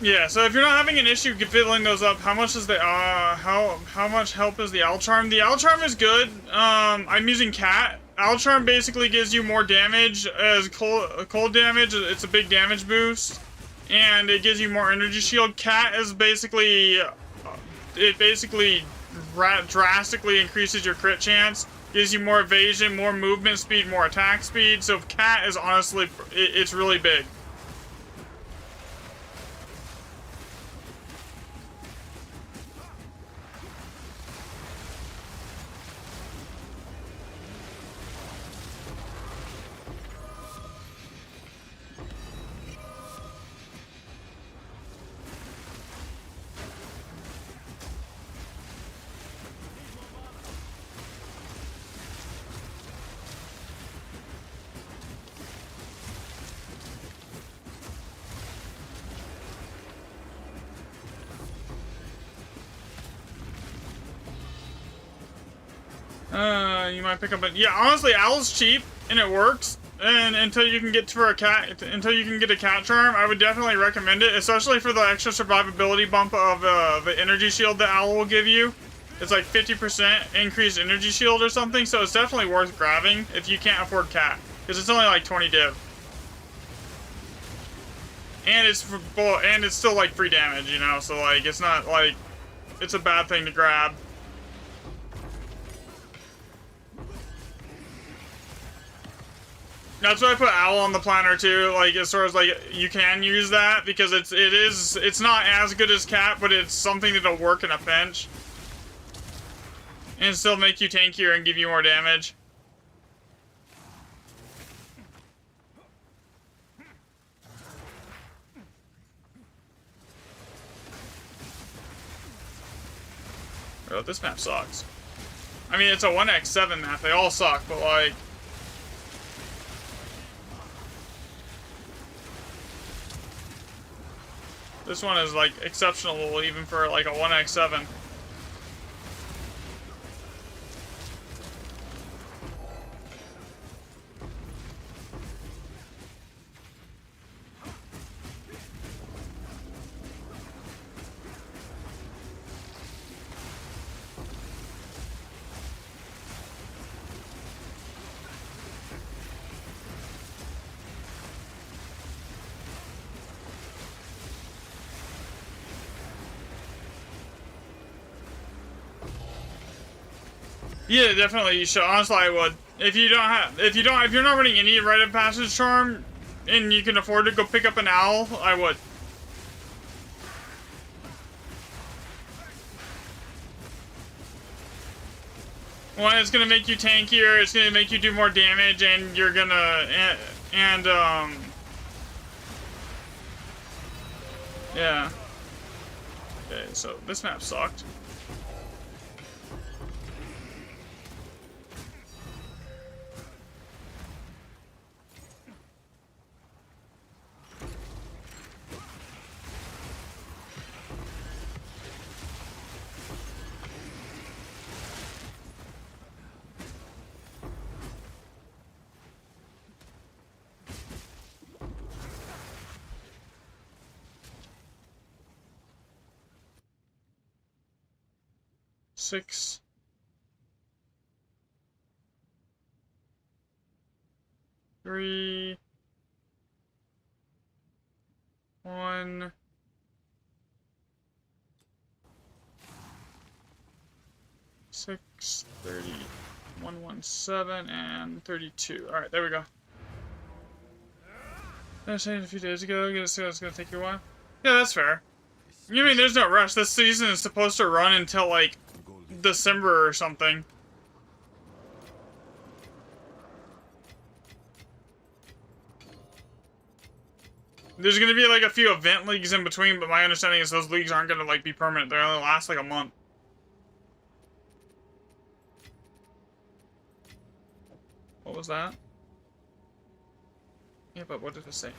Speaker 1: Yeah, so if you're not having an issue filling those up, how much is the how much help is the Owl Charm? The Owl Charm is good. I'm using Cat. Owl Charm basically gives you more damage as cold damage. It's a big damage boost, and it gives you more energy shield. Cat is basically it basically drastically increases your crit chance, gives you more evasion, more movement speed, more attack speed. So Cat is honestly it's really big. You might pick up a... Yeah, honestly, Owl's cheap, and it works. And until you can get a cat charm, I would definitely recommend it, especially for the extra survivability bump of the energy shield that Owl will give you. It's like 50% increased energy shield or something, so it's definitely worth grabbing if you can't afford cat, because it's only like 20 div. And it's still like free damage, you know, so like it's not like it's a bad thing to grab. That's why I put Owl on the planner too, like as far as like you can use that, because it's not as good as cat, but it's something that'll work in a pinch. And still make you tankier and give you more damage. Bro, this map sucks. I mean, it's a 1x7 map, they all suck, but like... This one is like exceptional even for like a 1x7. Yeah, definitely you should. Honestly, I would. If you're not running any rite of passage charm, and you can afford to go pick up an Owl, I would. One, it's gonna make you tankier. It's gonna make you do more damage, and you're gonna yeah. Okay, so this map sucked. Six. Three. 1. Six, 30, 117, and 32. Alright, there we go. I was saying a few days ago, it's gonna take you a while. Yeah, that's fair. You mean there's no rush? This season is supposed to run until like December or something. There's gonna be like a few event leagues in between, but my understanding is those leagues aren't gonna like be permanent. They only last like a month. What was that? Yeah, but what did it say?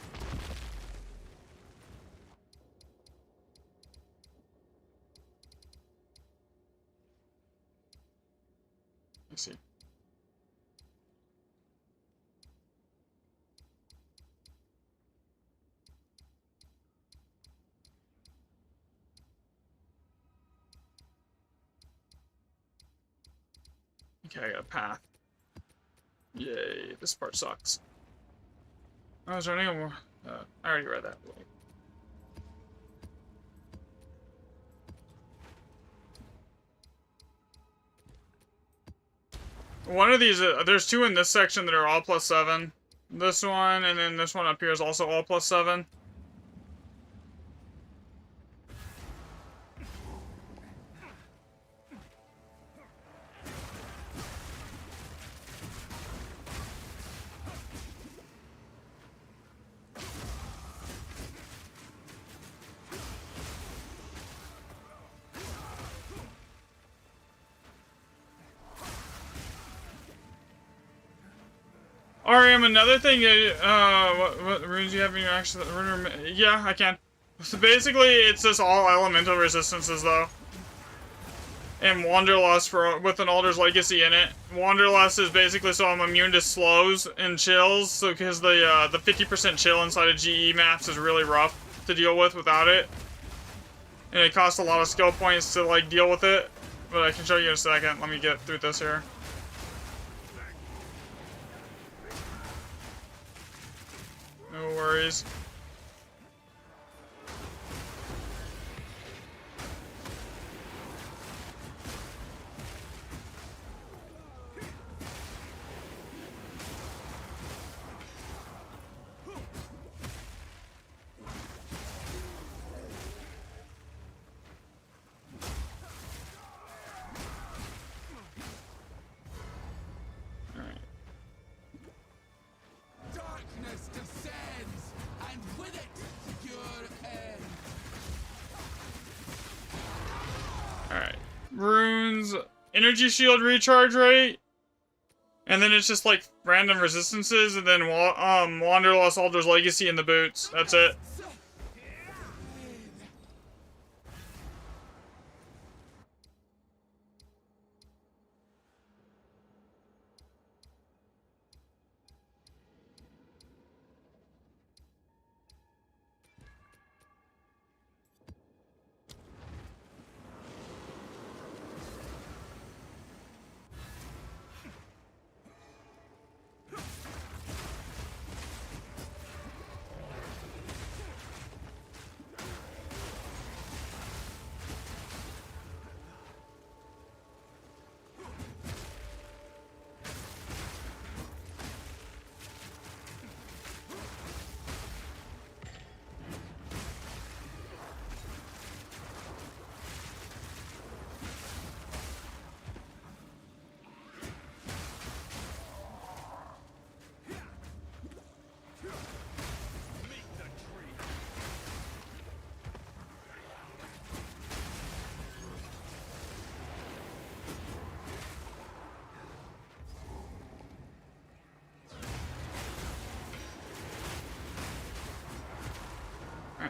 Speaker 1: Let's see. Okay, I got a path. Yay, this part sucks. I was running more. I already read that. One of these, there's two in this section that are all +7. This one, and then this one up here is also all +7. RM, another thing, what runes do you have in your action? Yeah, I can. So basically, it's just all elemental resistances, though. and Wanderlust with an Alder's Legacy in it. Wanderlust is basically so I'm immune to slows and chills, so because the 50% chill inside of GE maps is really rough to deal with without it. And it costs a lot of skill points to like deal with it. But I can show you in a second. Let me get through this here. No worries.
Speaker 2: Darkness descends, and with it, your end.
Speaker 1: Alright. Runes, energy shield recharge rate. And then it's just like random resistances, and then Wanderlust, Alder's Legacy, and the boots. That's it.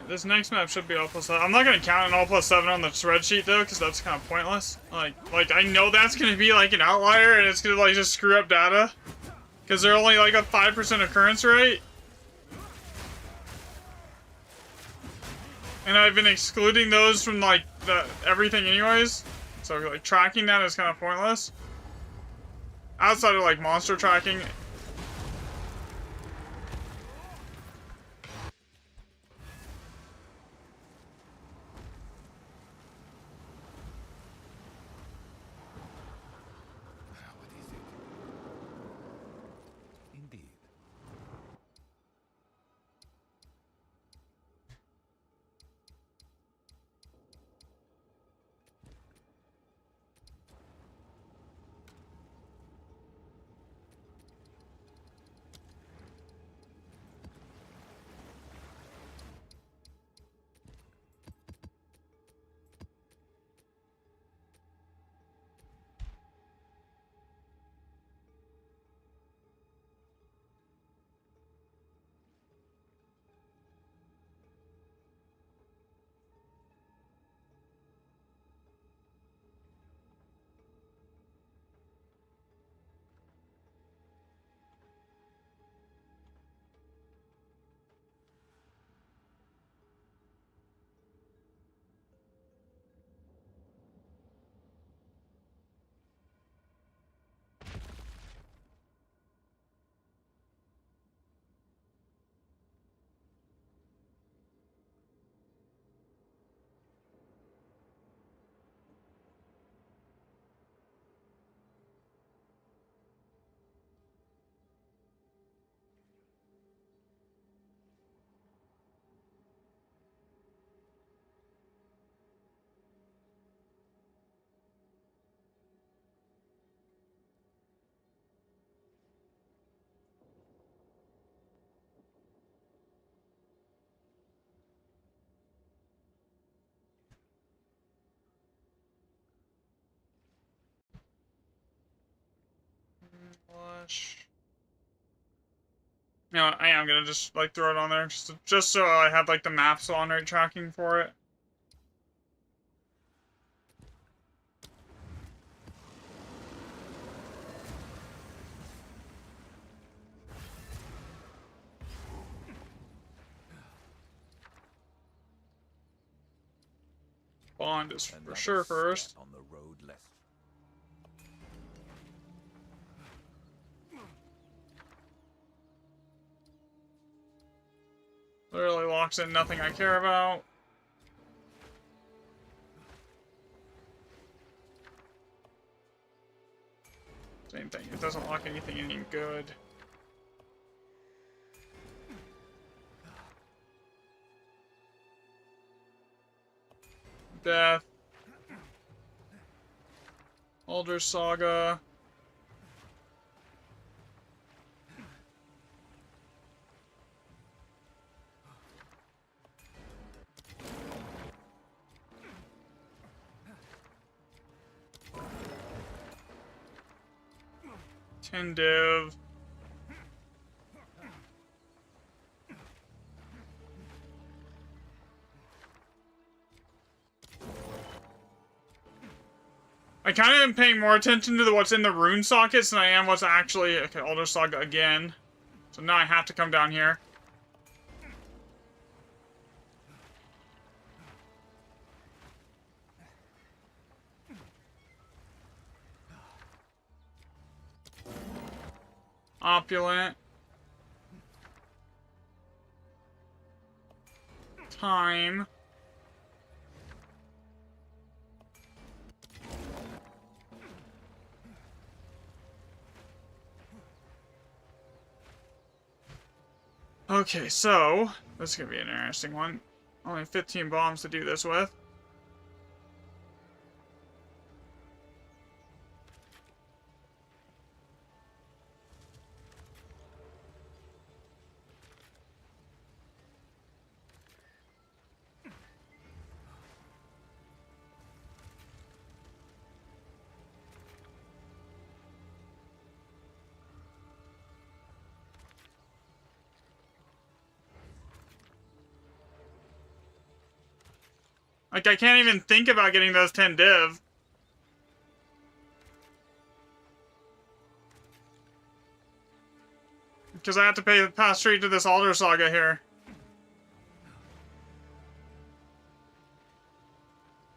Speaker 1: This next map should be all +7. I'm not gonna count an all +7 on the spreadsheet though, because that's kind of pointless. Like I know that's gonna be like an outlier, and it's gonna like just screw up data, because they're only like a 5% occurrence rate. And I've been excluding those from like everything anyways, so like tracking that is kind of pointless. Outside of like monster tracking. You know, I am gonna just like throw it on there just so I have like the map spawn rate tracking for it. Bond is for
Speaker 2: Another
Speaker 1: sure first.
Speaker 2: step on the road less.
Speaker 1: Literally locks in nothing I care about. Same thing. It doesn't lock anything any good. Death. Alder Saga. Tendiv. I kind of am paying more attention to what's in the rune sockets than I am what's actually... Okay, Alder Saga again. So now I have to come down here. Opulent. Time. Okay, so this is gonna be an interesting one. Only 15 bombs to do this with. Like, I can't even think about getting those 10 div. Because I have to pass straight to this Alder Saga here.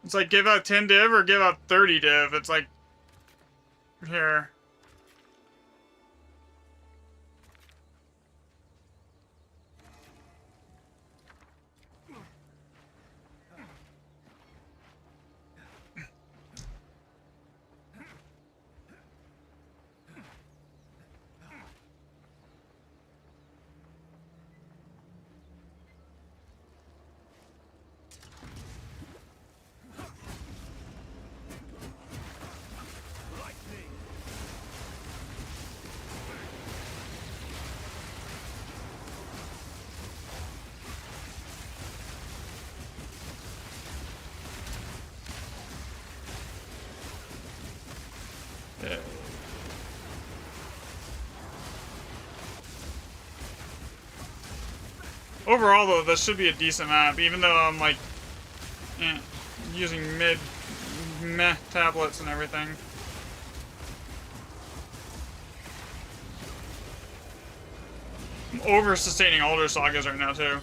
Speaker 1: It's like, give up 10 div or give up 30 div. It's like, here. Yeah. Overall, though, this should be a decent map, even though I'm, like, using meh tablets and everything. I'm over-sustaining Alder Sagas right now, too.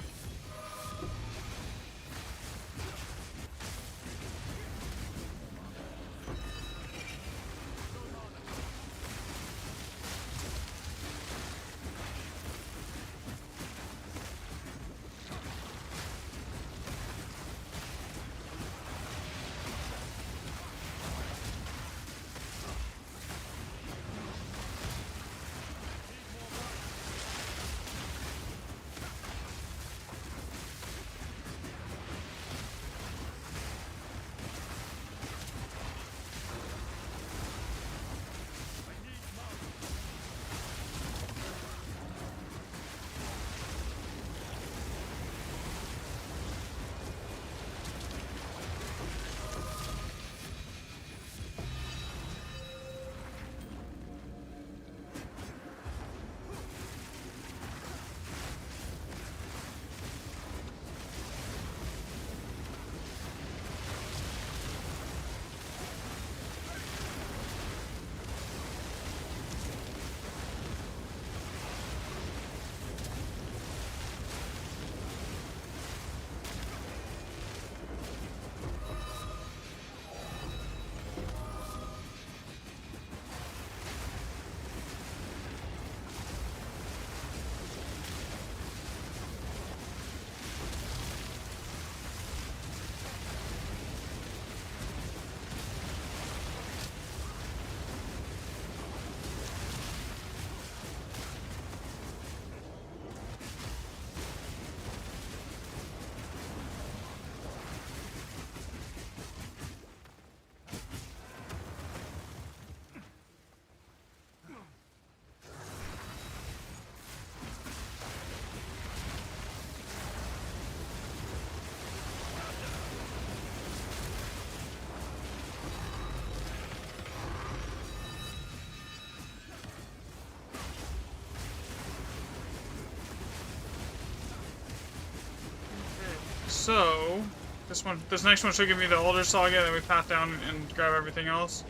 Speaker 1: So, this next one should give me the Elder Saga, then we pat down and grab everything else.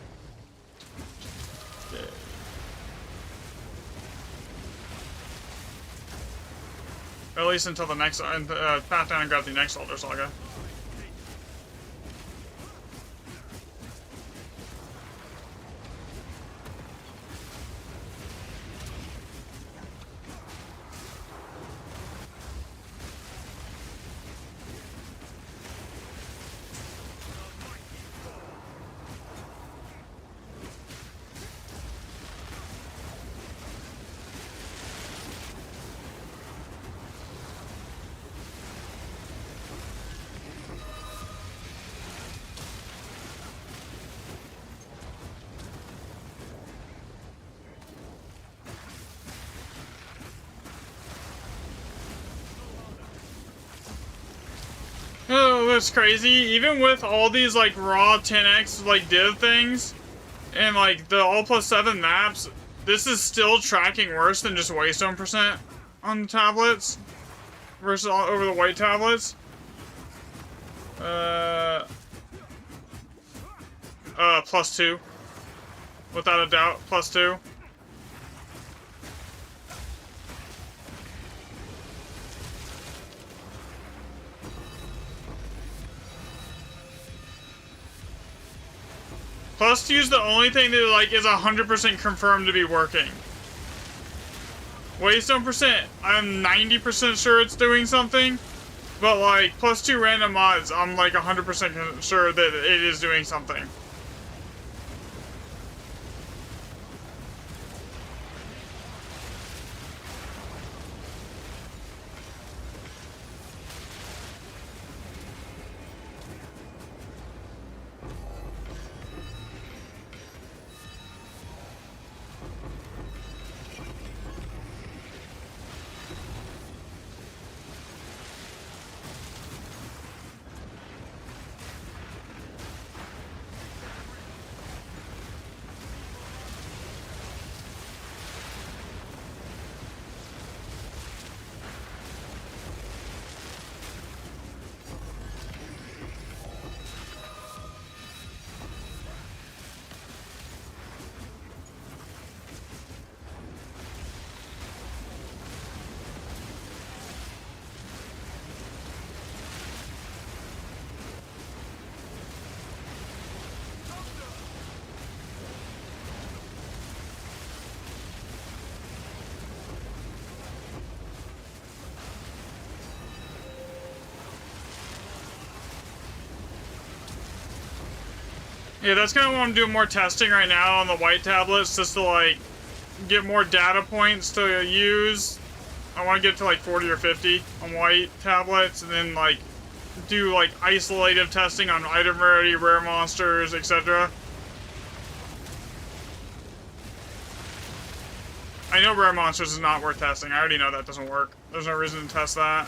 Speaker 1: Okay. Or at least until the next, pat down and grab the next Elder Saga. Oh, that's crazy. Even with all these like raw 10x like div things and like the all +7 maps, this is still tracking worse than just Waystone percent on the tablets versus over the white tablets. +2. Without a doubt, +2. +2 is the only thing that like is 100% confirmed to be working. Waystone percent, I'm 90% sure it's doing something, but like +2 random mods, I'm like 100% sure that it is doing something. Yeah, that's kind of what I'm doing more testing right now on the white tablets, just to like get more data points to use. I want to get to like 40 or 50 on white tablets, and then like do like isolative testing on item rarity, rare monsters, etc. I know rare monsters is not worth testing. I already know that doesn't work. There's no reason to test that.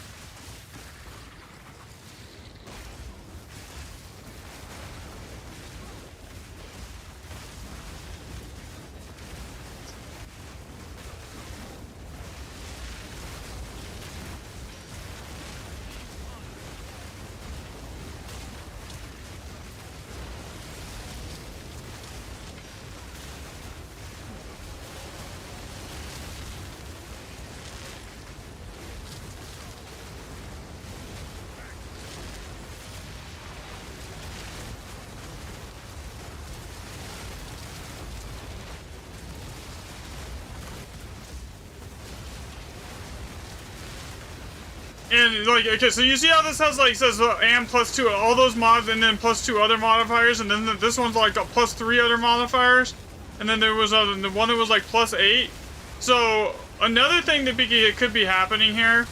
Speaker 1: And like, okay, so you see how this has like says and +2 all those mods, and then +2 other modifiers, and then this one's like got +3 other modifiers, and then there was the one that was like +8. So another thing that could be happening here,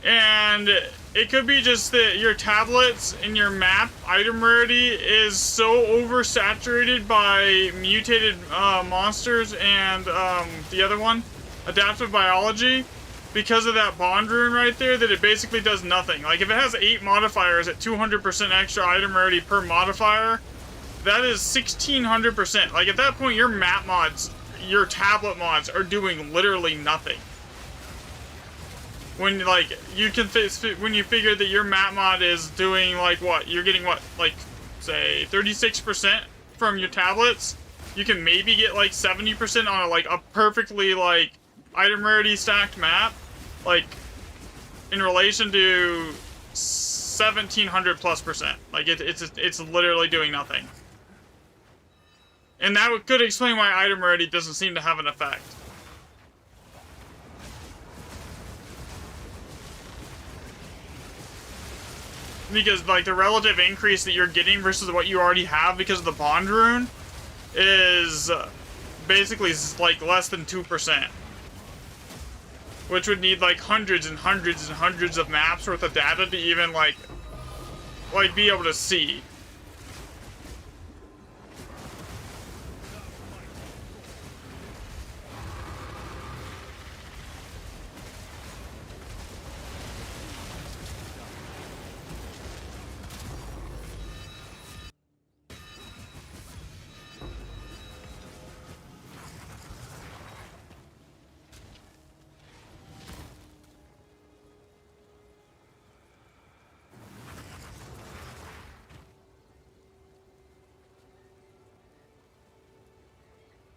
Speaker 1: and it could be just that your tablets and your map item rarity is so oversaturated by mutated monsters and the other one, adaptive biology, because of that bond rune right there, that it basically does nothing. Like if it has 8 modifiers at 200% extra item rarity per modifier, that is 1600%. Like at that point, your map mods, your tablet mods are doing literally nothing. when like you can when you figure that your map mod is doing like what you're getting what like say 36% from your tablets, you can maybe get like 70% on a perfectly like item rarity stacked map, like in relation to 1700 plus percent. Like it's literally doing nothing, and that could explain why item rarity doesn't seem to have an effect. Because, like, the relative increase that you're getting versus what you already have because of the Bond Rune is basically, like, less than 2%. Which would need, like, hundreds and hundreds and hundreds of maps worth of data to even, like be able to see.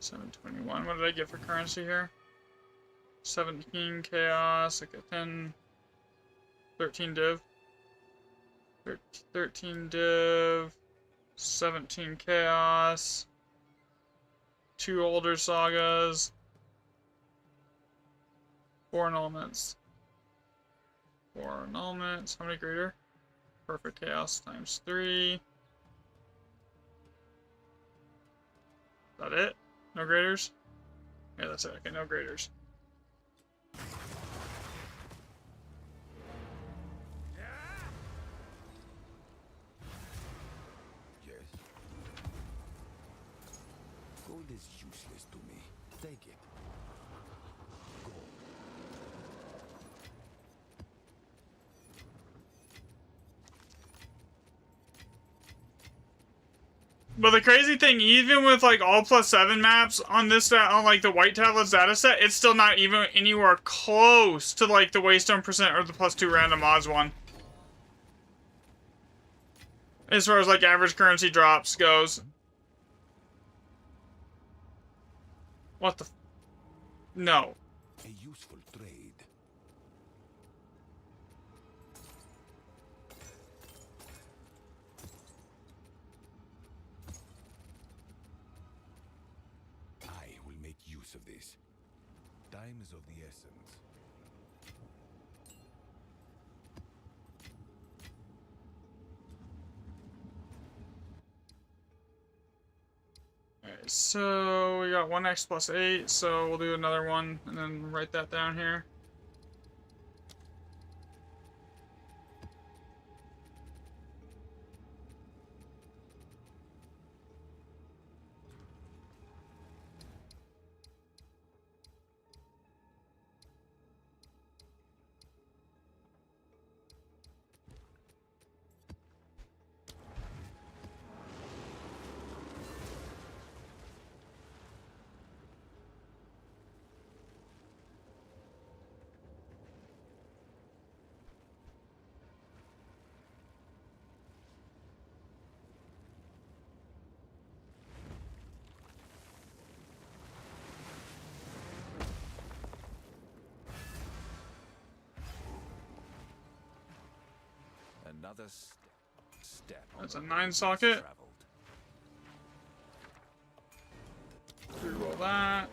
Speaker 1: $721. What did I get for currency here? 17 chaos. Okay, 10, 13 div. 13 div. 17 chaos. 2 older sagas. 4 annulments. 4 annulments. How many greater? Perfect chaos times 3. Is that it? No graders? Yeah, that's it. Okay, no graders.
Speaker 2: Yes. Gold is useless to me. Take it. Go.
Speaker 1: But the crazy thing, even with like all +7 maps on this on like the White Tablets dataset, it's still not even anywhere close to like the Waystone percent or the +2 random odds one. As far as like average currency drops goes. What the? No.
Speaker 2: A useful trade. I will make use of this. Time is of the essence.
Speaker 1: Alright, so we got 1x + 8, so we'll do another one and then write that down here.
Speaker 2: Another step.
Speaker 1: That's a 9 socket. Reroll that.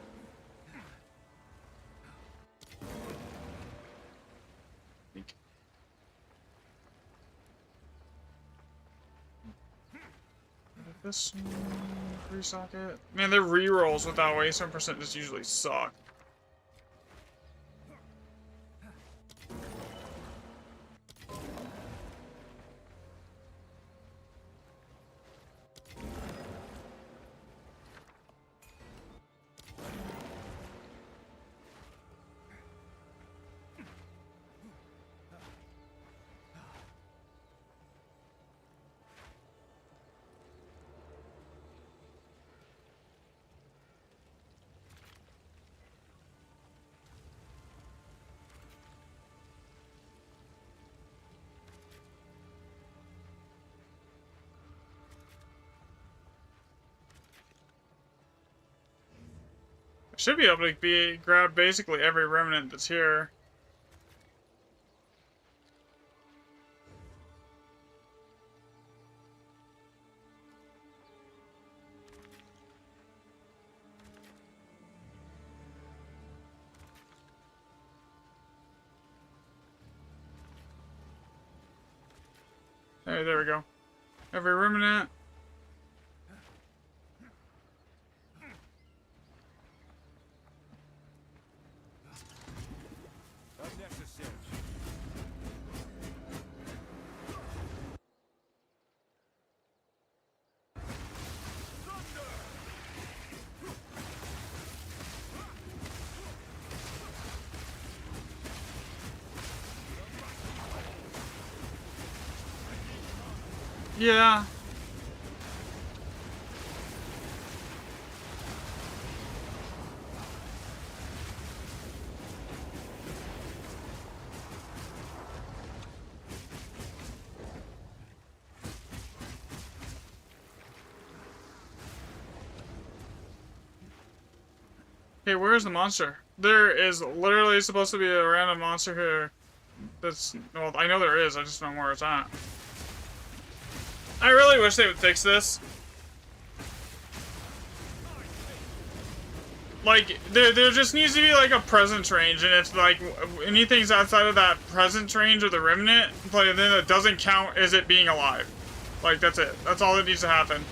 Speaker 1: This 3 socket. Man, their rerolls without Waystone percent just usually suck. should be able to grab basically every remnant that's here. Hey, there we go. Every remnant.
Speaker 2: Unnecessary.
Speaker 1: Yeah. Hey, where's the monster? There is literally supposed to be a random monster here. That's, well, I know there is, I just don't know where it's at. I really wish they would fix this. Like, there just needs to be, like, a presence range, and it's, like, anything's outside of that presence range or the remnant, but then it doesn't count as it being alive. Like, that's it. That's all that needs to happen.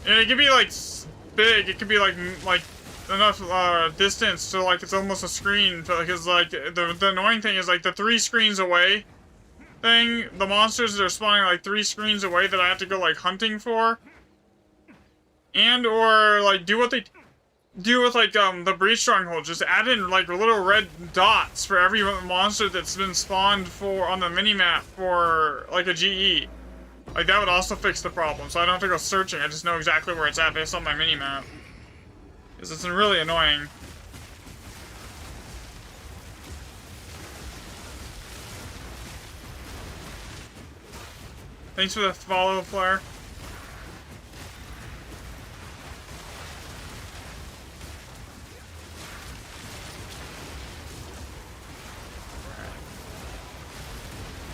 Speaker 1: And it could be, like, big. It could be, like enough distance so, like, it's almost a screen. Because, like, the annoying thing is, like, the 3 screens away thing, the monsters that are spawning, like, 3 screens away that I have to go, like, hunting for. And, or, like, do what they do with, like, the Breach Stronghold. Just add in, like, little red dots for every monster that's been spawned on the minimap for, like, a GE. Like, that would also fix the problem, so I don't have to go searching. I just know exactly where it's at based on my minimap. Because it's really annoying. Thanks for the follow, Flare.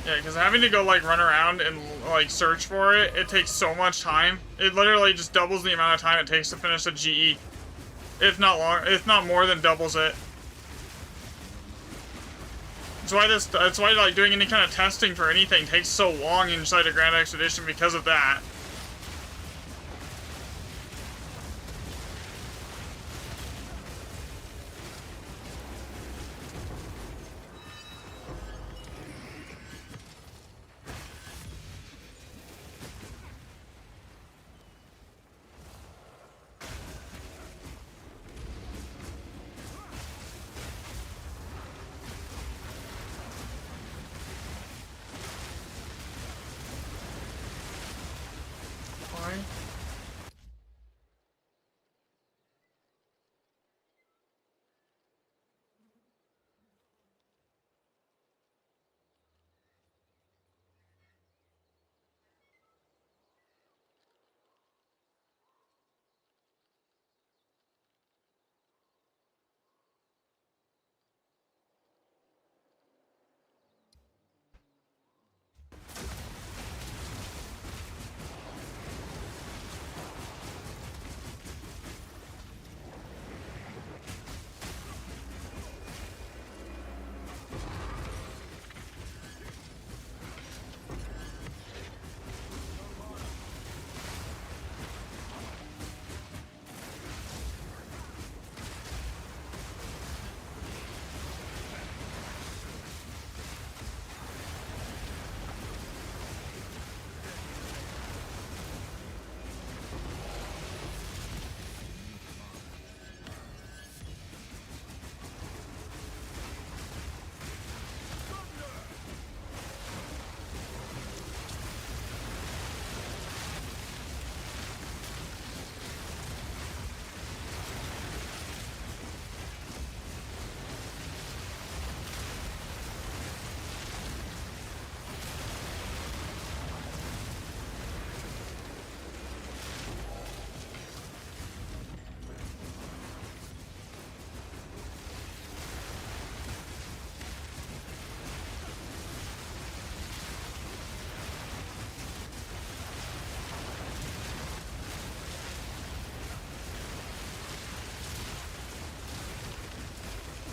Speaker 1: Yeah, because having to go, like, run around and, like, search for it, it takes so much time. It literally just doubles the amount of time it takes to finish a GE. If not more than doubles it. That's why, like, doing any kind of testing for anything takes so long inside a Grand Expedition because of that.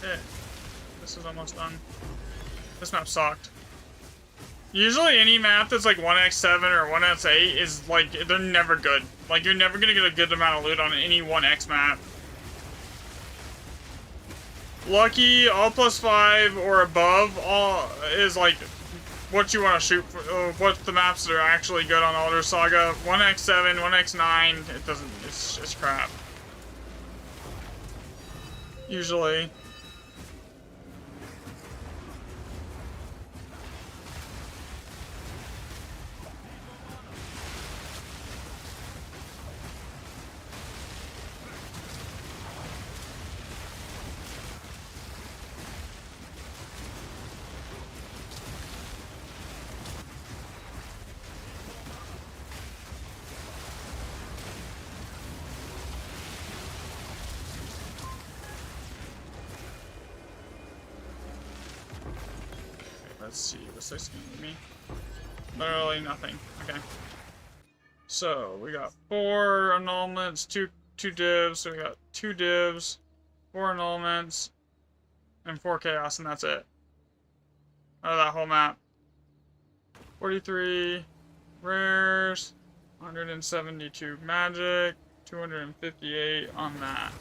Speaker 1: Okay. This is almost done. This map sucked. Usually any map that's like 1x7 or 1x8 is like, they're never good. Like, you're never gonna get a good amount of loot on any 1x map. Lucky, all +5 or above, all is like what you want to shoot for, what the maps that are actually good on Elder Saga. 1x7, 1x9, it doesn't, it's just crap. Usually. Let's see, what's this gonna give me? Literally nothing. Okay. So we got 4 annulments, two divs, so we got 2 divs, 4 annulments, and 4 chaos, and that's it. Out of that whole map. 43 rares, 172 magic, 258 on that.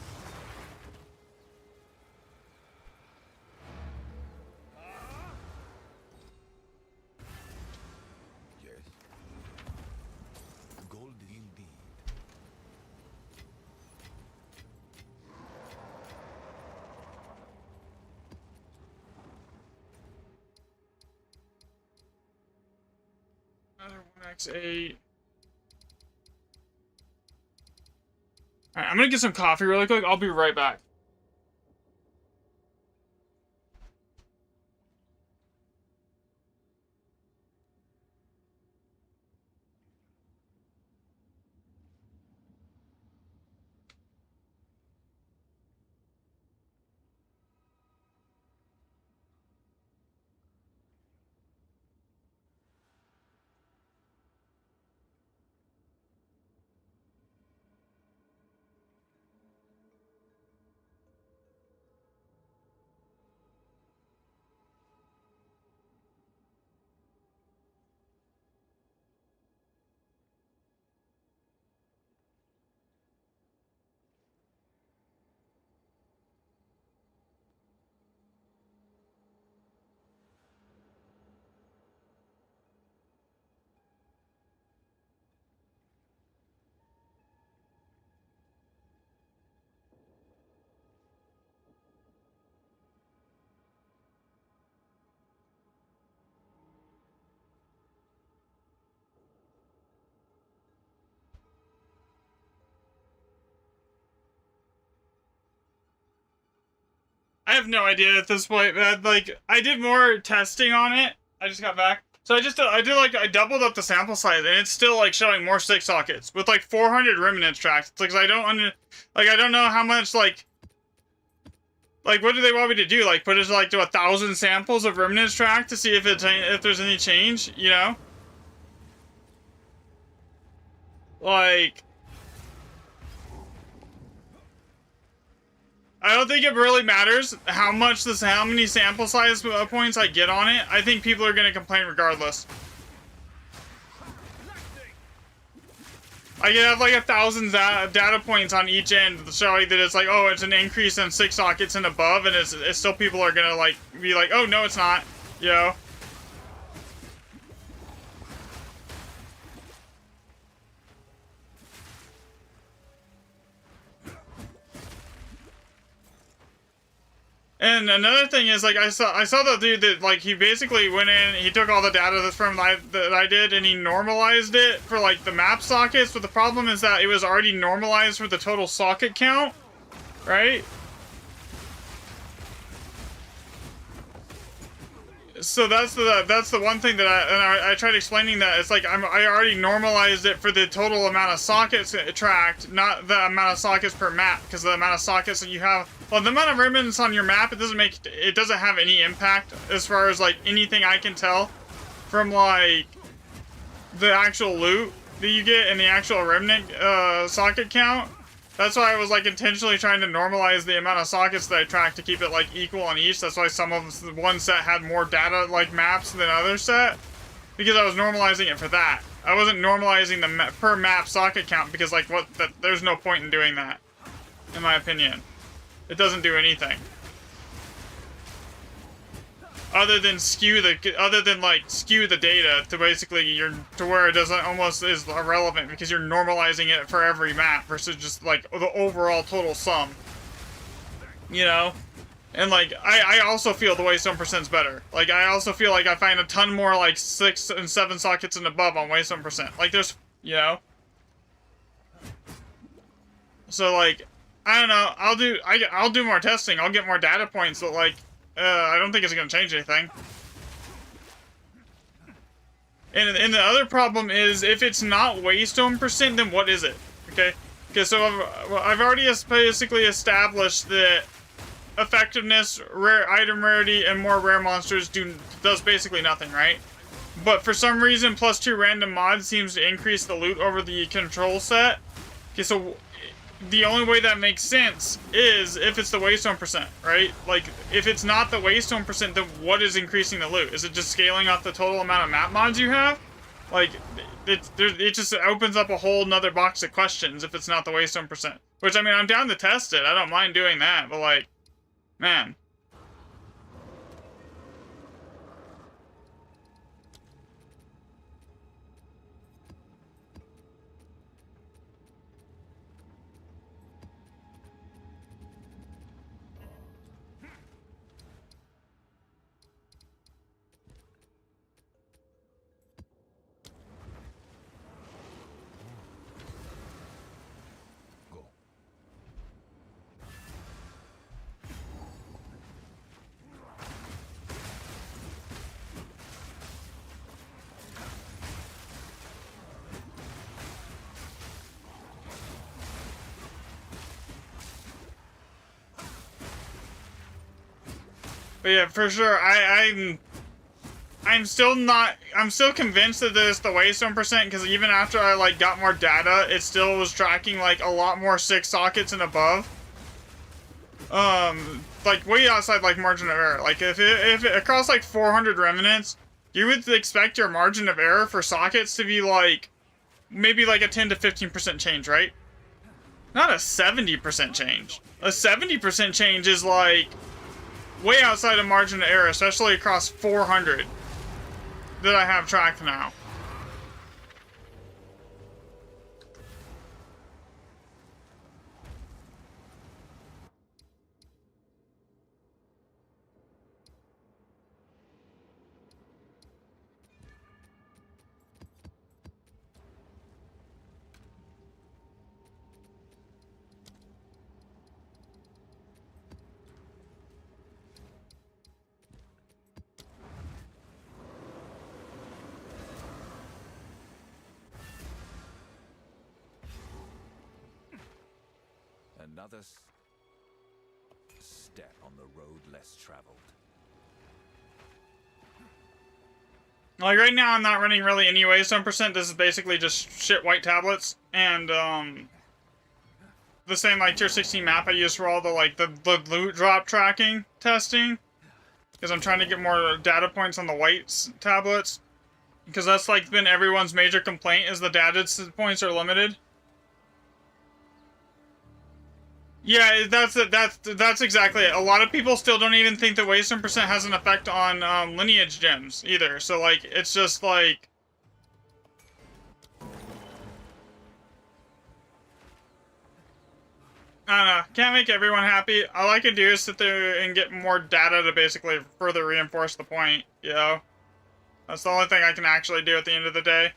Speaker 1: Another 1x8. Alright, I'm gonna get some coffee really quick. I'll be right back. I have no idea at this point, man. Like, I did more testing on it. I just got back. So I doubled up the sample size, and it's still, like, showing more 6 sockets with, like, 400 remnants tracked. It's like, I don't know how much, like, what do they want me to do? Like, put it, like, to 1,000 samples of remnants tracked to see if there's any change, you know? Like, I don't think it really matters how many sample size points I get on it. I think people are gonna complain regardless. I can have like 1,000 data points on each end showing that it's like, oh, it's an increase in 6 sockets and above, and it's still people are gonna like be like, oh no, it's not, you know. And another thing is, like, I saw the dude that, like, he basically went in, he took all the data that I did, and he normalized it for, like, the map sockets, but the problem is that it was already normalized for the total socket count, right? So that's the one thing that I tried explaining that it's like I already normalized it for the total amount of sockets tracked, not the amount of sockets per map, because the amount of sockets that you have, well, the amount of ribbons on your map, it doesn't have any impact as far as like anything I can tell from like the actual loot that you get and the actual remnant socket count. That's why I was like intentionally trying to normalize the amount of sockets that I track to keep it like equal on each. That's why some of the one set had more data like maps than other set, because I was normalizing it for that. I wasn't normalizing the per map socket count because like there's no point in doing that, in my opinion. It doesn't do anything other than skew the data to basically to where it doesn't almost is irrelevant because you're normalizing it for every map versus just like the overall total sum, you know. And like I also feel the Waystone percent's better. Like I also feel like I find a ton more like 6 and 7 sockets and above on Waystone percent. Like there's, you know. So like I don't know. I'll do more testing. I'll get more data points, but like I don't think it's gonna change anything. And the other problem is if it's not Waystone percent, then what is it? Okay. Okay. So I've already basically established that effectiveness, rare item rarity, and more rare monsters does basically nothing, right? But for some reason, +2 random mod seems to increase the loot over the control set. Okay, so the only way that makes sense is if it's the Waystone percent, right? Like, if it's not the Waystone percent, then what is increasing the loot? Is it just scaling off the total amount of map mods you have? Like, it just opens up a whole nother box of questions if it's not the Waystone percent. Which, I mean, I'm down to test it. I don't mind doing that, but like, man. But yeah, for sure, I'm still convinced that it's the Waystone percent, because even after I like got more data, it still was tracking like a lot more 6 sockets and above. Like way outside like margin of error. Like if it across like 400 remnants, you would expect your margin of error for sockets to be like maybe like a 10 to 15% change, right? Not a 70% change. A 70% change is like way outside of margin of error, especially across 400 that I have tracked now.
Speaker 2: Another step on the road less traveled.
Speaker 1: Like right now, I'm not running really any Waystone percent. This is basically just shit white tablets and the same like tier 16 map I use for all the like the loot drop tracking testing, because I'm trying to get more data points on the white tablets, because that's like been everyone's major complaint is the data points are limited. Yeah, that's exactly it. A lot of people still don't even think that Waystone percent has an effect on lineage gems either. So like, it's just like, I don't know. Can't make everyone happy. All I can do is sit there and get more data to basically further reinforce the point. You know, that's the only thing I can actually do at the end of the day.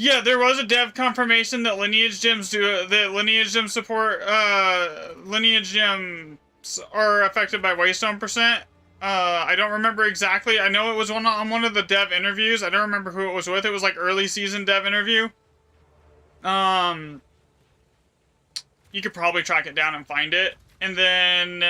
Speaker 1: Yeah, there was a dev confirmation that lineage gems support lineage gems are affected by Waystone percent. I don't remember exactly. I know it was on one of the dev interviews. I don't remember who it was with. It was like early season dev interview. You could probably track it down and find it. And then,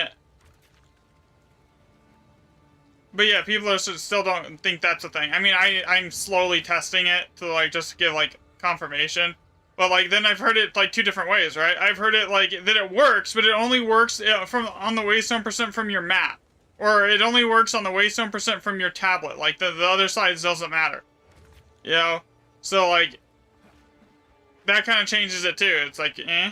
Speaker 1: but yeah, people are still don't think that's a thing. I mean, I'm slowly testing it to like just give like confirmation. But like then I've heard it like two different ways, right? I've heard it like that it works, but it only works from on the waystone percent from your map, or it only works on the waystone percent from your tablet. Like the other sides doesn't matter, you know. So like that kind of changes it too. It's like eh.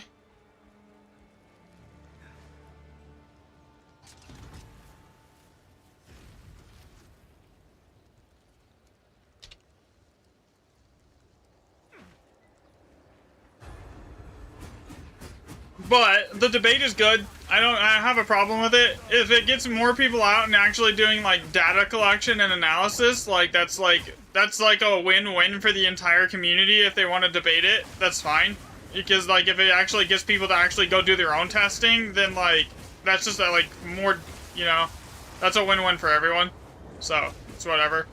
Speaker 1: But the debate is good. I have a problem with it. If it gets more people out and actually doing like data collection and analysis, like that's like a win-win for the entire community. If they want to debate it, that's fine. Because like if it actually gets people to actually go do their own testing, then like that's just like more, you know, that's a win-win for everyone. So it's whatever.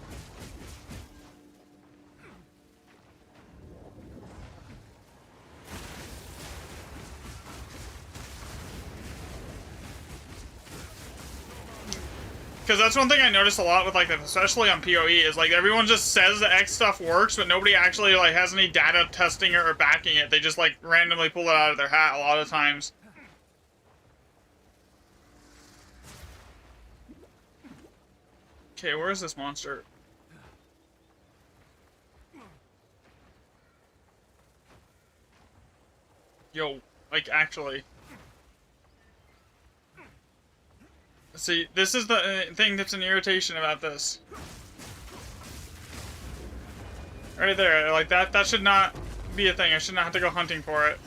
Speaker 1: Because that's one thing I noticed a lot with, like, especially on PoE, is, like, everyone just says the X stuff works, but nobody actually, like, has any data testing or backing it. They just, like, randomly pull it out of their hat a lot of times. Okay, where is this monster? Yo, like, actually... See, this is the thing that's an irritation about this. Right there, like that should not be a thing. I should not have to go hunting for it.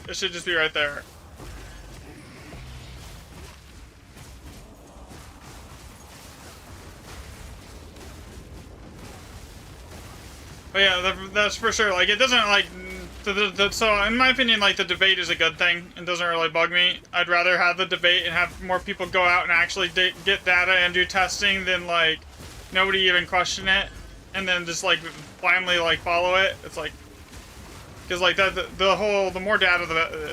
Speaker 1: It should just be right there. But yeah, that's for sure. Like, it doesn't, like... So, in my opinion, like, the debate is a good thing. It doesn't really bug me. I'd rather have the debate and have more people go out and actually get data and do testing than, like, nobody even question it. And then just, like, blindly, like, follow it. It's like... Because, like, the more data,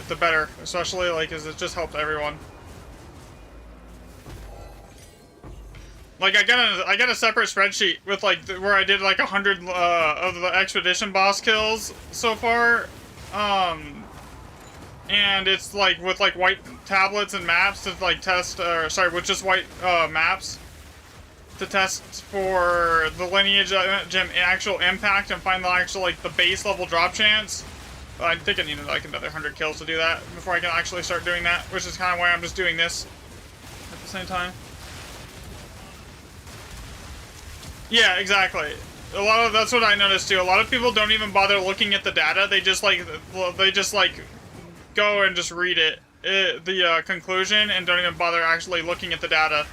Speaker 1: the better. Especially, like, because it just helps everyone. Like, I got a separate spreadsheet with, like, where I did, like, 100 of the expedition boss kills so far. And it's, like, with, like, white tablets and maps to, like, test, sorry, with just white, maps to test for the lineage gem actual impact and find the actual, like, the base level drop chance. I think I need, like, another 100 kills to do that before I can actually start doing that, which is kind of why I'm just doing this at the same time. Yeah, exactly. That's what I noticed too. A lot of people don't even bother looking at the data. They just like go and just read the conclusion, and don't even bother actually looking at the data.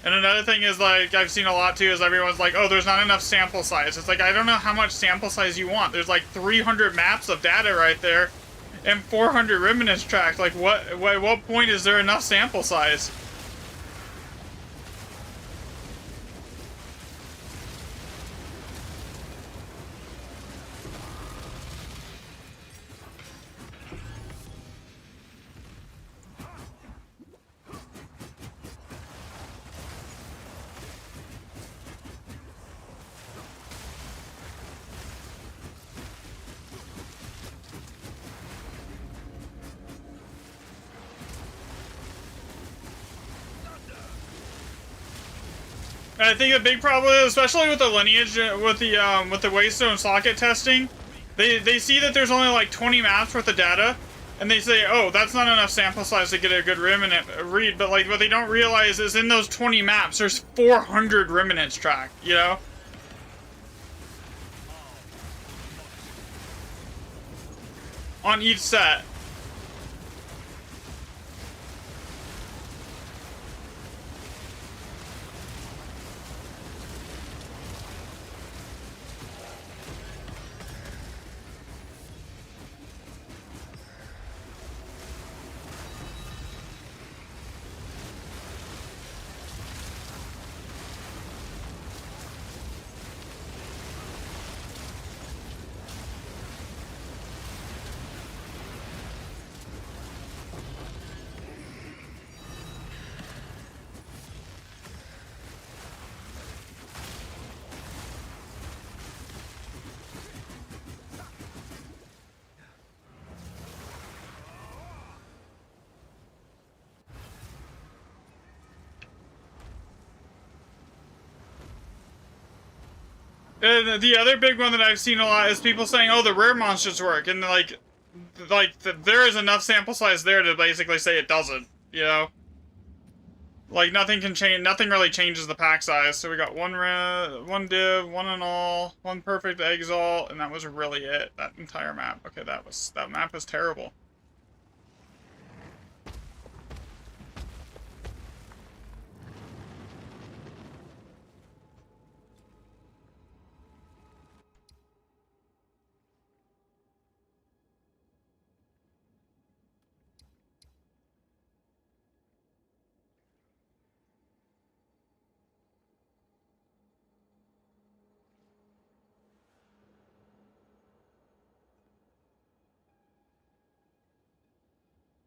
Speaker 1: And another thing is, like, I've seen a lot too, is everyone's like, oh, there's not enough sample size. It's like, I don't know how much sample size you want. There's like 300 maps of data right there, and 400 remnants tracked. Like, what point is there enough sample size? I think the big problem, especially with the lineage, with the waystone socket testing, they see that there's only like 20 maps worth of data, and they say, oh, that's not enough sample size to get a good remnant read. But like, what they don't realize is in those 20 maps, there's 400 remnants tracked. You know. On each set. And the other big one that I've seen a lot is people saying, "Oh, the rare monsters work," and there is enough sample size there to basically say it doesn't. You know, like nothing can change. Nothing really changes the pack size. So we got one one div, one and all, one perfect exalt, and that was really it. That entire map. Okay, that map was terrible.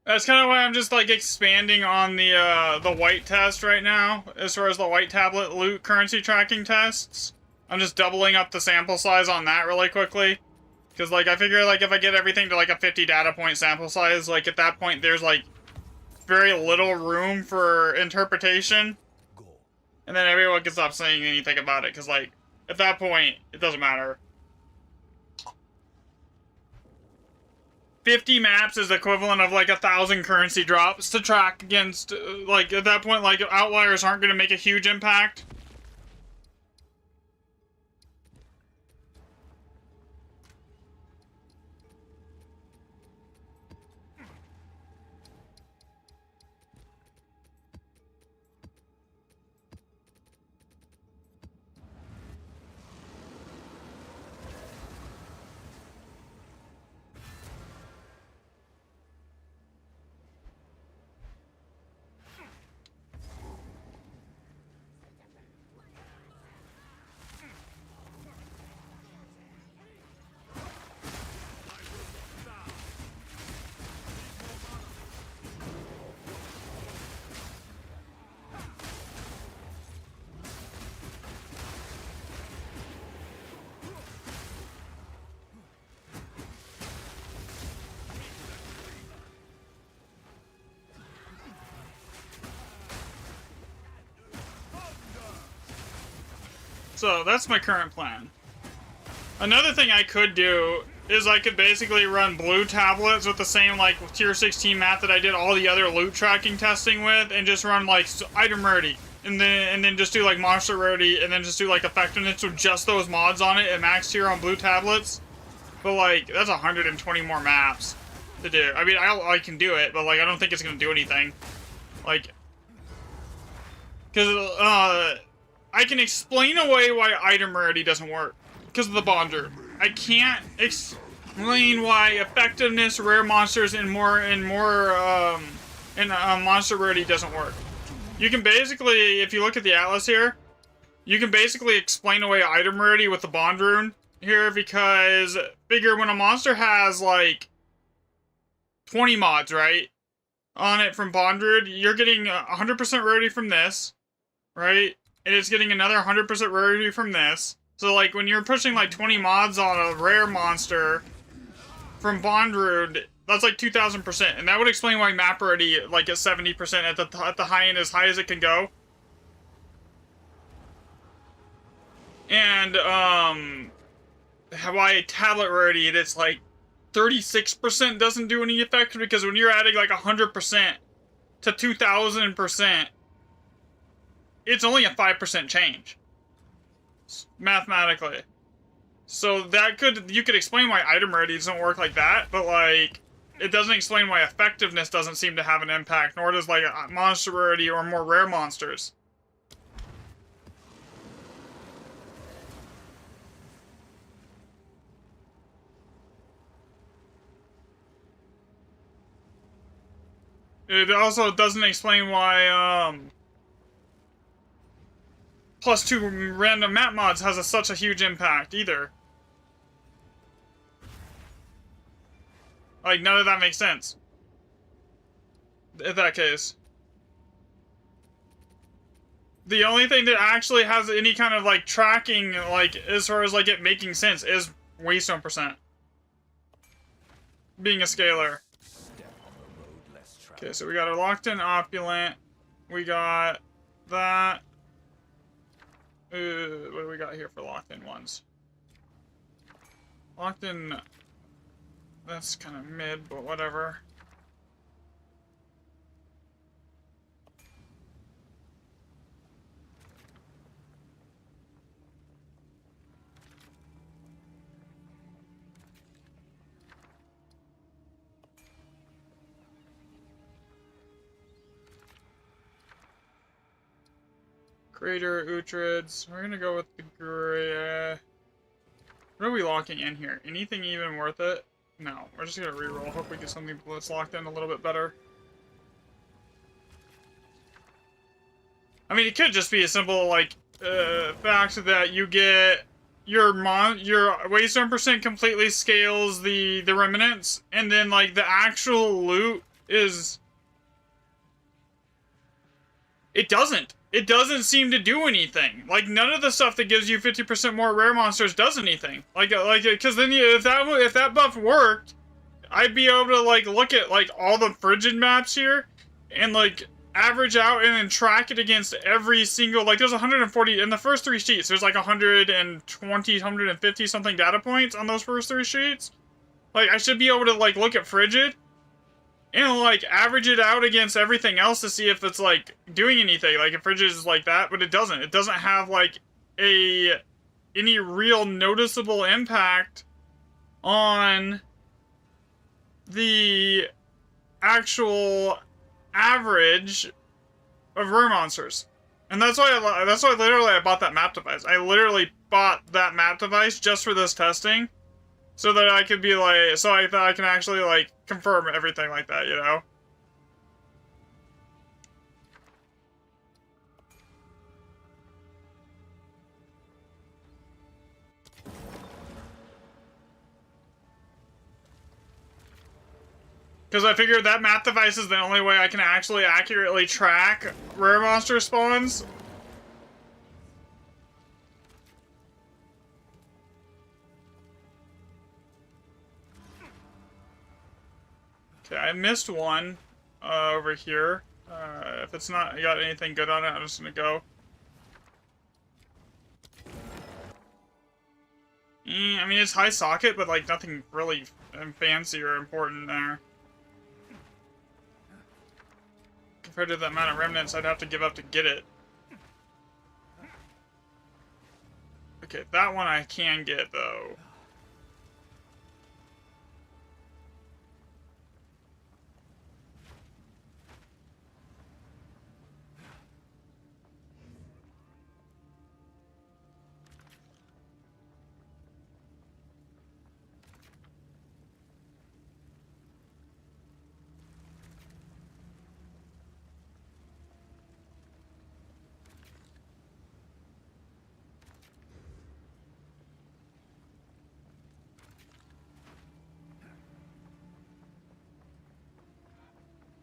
Speaker 1: That's kind of why I'm just like expanding on the white test right now, as far as the white tablet loot currency tracking tests. I'm just doubling up the sample size on that really quickly, because like I figure like if I get everything to like a 50 data point sample size, like at that point there's like very little room for interpretation, and then everyone can stop saying anything about it, because like at that point it doesn't matter. 50 maps is equivalent of like 1,000 currency drops to track against, like, at that point, like, outliers aren't going to make a huge impact. So that's my current plan. Another thing I could do is I could basically run blue tablets with the same like tier 16 map that I did all the other loot tracking testing with, and just run like item rarity, and then just do like monster rarity, and then just do like effectiveness with just those mods on it at max tier on blue tablets. But like that's 120 more maps to do. I mean, I can do it, but like I don't think it's gonna do anything. Like, because I can explain away why item rarity doesn't work because of the bonder. I can't explain why effectiveness, rare monsters, and monster rarity doesn't work. You can basically, if you look at the atlas here, you can basically explain away item rarity with the bond rune here, because figure when a monster has like 20 mods, right, on it from bond rune, you're getting 100% rarity from this, right? And it's getting another 100% rarity from this. So, like, when you're pushing, like, 20 mods on a rare monster from Bond Rune, that's, like, 2,000%. And that would explain why map rarity, like, is 70% at the high end, as high as it can go. And, why tablet rarity, it's, like, 36% doesn't do any effect, because when you're adding, like, 100% to 2,000%, it's only a 5% change, mathematically. So you could explain why item rarity doesn't work like that, but like, it doesn't explain why effectiveness doesn't seem to have an impact, nor does like monster rarity or more rare monsters. It also doesn't explain why, +2 random map mods has such a huge impact either. Like, none of that makes sense in that case. The only thing that actually has any kind of like tracking, like as far as like it making sense, is Waystone percent being a scalar. Okay, so we got our locked in opulent, we got that. What do we got here for locked in ones? Locked in. That's kind of mid, but whatever. Greater Uhtred. We're gonna go with the gray. What are we locking in here? Anything even worth it? No. We're just gonna reroll. Hope we get something that's locked in a little bit better. I mean, it could just be a simple, like, fact that you get your Waystone percent completely scales the remnants, and then, like, the actual loot is... It doesn't. It doesn't seem to do anything. Like, none of the stuff that gives you 50% more rare monsters does anything. Like, because then if that buff worked, I'd be able to, like, look at, like, all the frigid maps here, and, like, average out and then track it against every single, like, there's 140, in the first 3 sheets, there's, like, 120, 150 something data points on those first 3 sheets. Like, I should be able to, like, look at frigid, and, like, average it out against everything else to see if it's, like, doing anything. Like, if Frigid is like that, but it doesn't. It doesn't have, like, any real noticeable impact on the actual average of rare monsters. And that's why I bought that map device. I literally bought that map device just for this testing. So that I could be like, so I thought I can actually, like, confirm everything like that, you know? Because I figured that map device is the only way I can actually accurately track rare monster spawns. Okay, I missed one over here. If it's not got anything good on it, I'm just gonna go. I mean, it's high socket, but like nothing really fancy or important there. Compared to the amount of remnants I'd have to give up to get it. Okay, that one I can get though.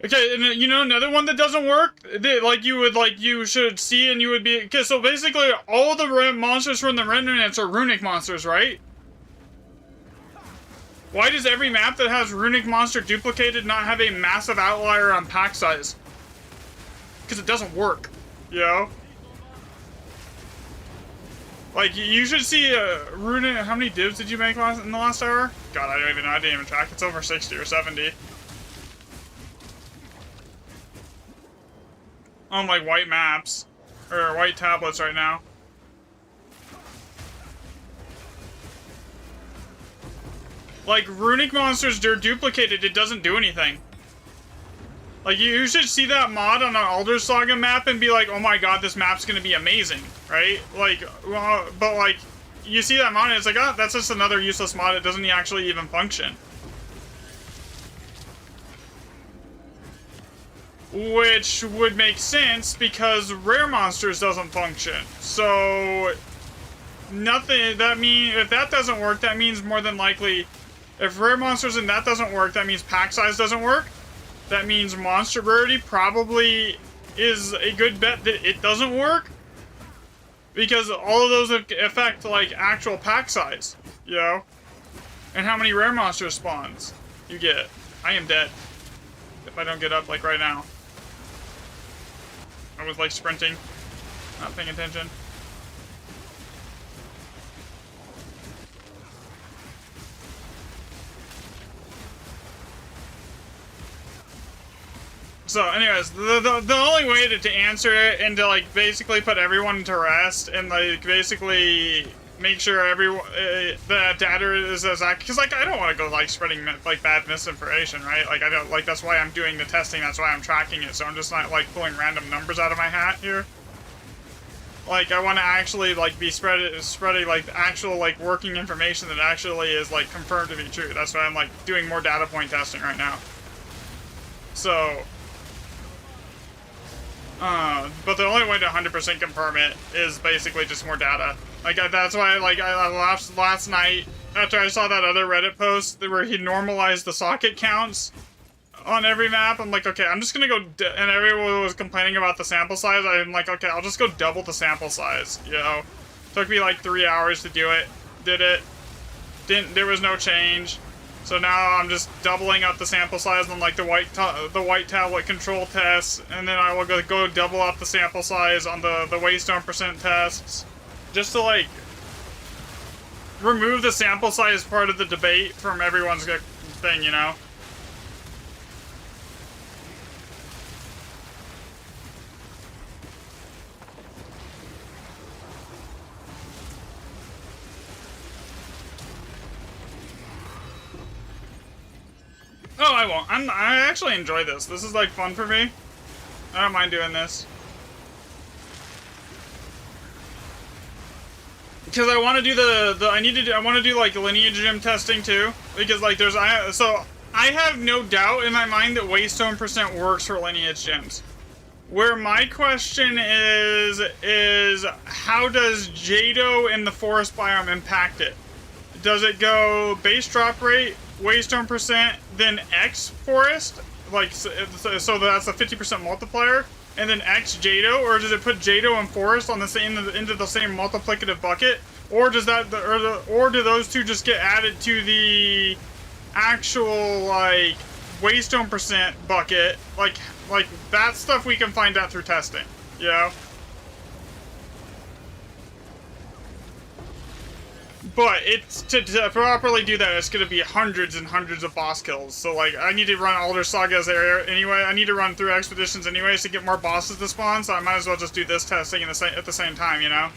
Speaker 1: Okay, and you know another one that doesn't work? You should see and you would be... Okay, so basically all the monsters from the Remnants are runic monsters, right? Why does every map that has runic monster duplicated not have a massive outlier on pack size? Because it doesn't work, you know? Like, you should see runic... How many divs did you make in the last hour? God, I don't even know. I didn't even track. It's over 60 or 70. On like white maps or white tablets right now. Like runic monsters, they're duplicated, it doesn't do anything. Like you should see that mod on an Alder Saga map and be like, oh my god, this map's gonna be amazing, right? Like, well, but like you see that mod and it's like, oh, that's just another useless mod, it doesn't actually even function. Which would make sense because rare monsters doesn't function. So nothing if that doesn't work, that means more than likely if rare monsters and that doesn't work, that means pack size doesn't work. That means monster rarity probably is a good bet that it doesn't work. Because all of those affect like actual pack size, you know? And how many rare monster spawns you get. I am dead if I don't get up like right now. I was like sprinting, not paying attention. So, anyways, the only way to answer it and to, like, basically put everyone to rest and, like, basically make sure everyone, the data is as accurate, because, like, I don't want to go, like, spreading, like, bad misinformation, right? Like, I don't, like, that's why I'm doing the testing, that's why I'm tracking it, so I'm just not, like, pulling random numbers out of my hat here. Like, I want to actually, like, be spreading, like, actual, like, working information that actually is, like, confirmed to be true. That's why I'm, like, doing more data point testing right now. So... but the only way to 100% confirm it is basically just more data. Like, that's why, like, I last night, after I saw that other Reddit post where he normalized the socket counts on every map, I'm like, okay, I'm just gonna go, and everyone was complaining about the sample size, I'm like, okay, I'll just go double the sample size, you know? Took me like 3 hours to do it, did it, there was no change. So now I'm just doubling up the sample size on like the white tablet control tests, and then I will go double up the sample size on the waystone percent tests, just to like remove the sample size part of the debate from everyone's thing, you know? Oh, I won't. I actually enjoy this. This is like fun for me. I don't mind doing this. Because I want to do I want to do like lineage gem testing too. Because like so I have no doubt in my mind that waystone percent works for lineage gems. Where my question is how does Jado in the forest biome impact it? Does it go base drop rate, waystone percent, then X forest, like so that's a 50% multiplier, and then X Jado, or does it put Jado and forest on the same into the same multiplicative bucket, or does that or do those two just get added to the actual like waystone percent bucket? Like that stuff we can find out through testing, you know? But it's to properly do that, it's gonna be hundreds and hundreds of boss kills. So like, I need to run Alder Saga's area anyway. I need to run through expeditions anyways to get more bosses to spawn. So I might as well just do this testing at the same time, you know.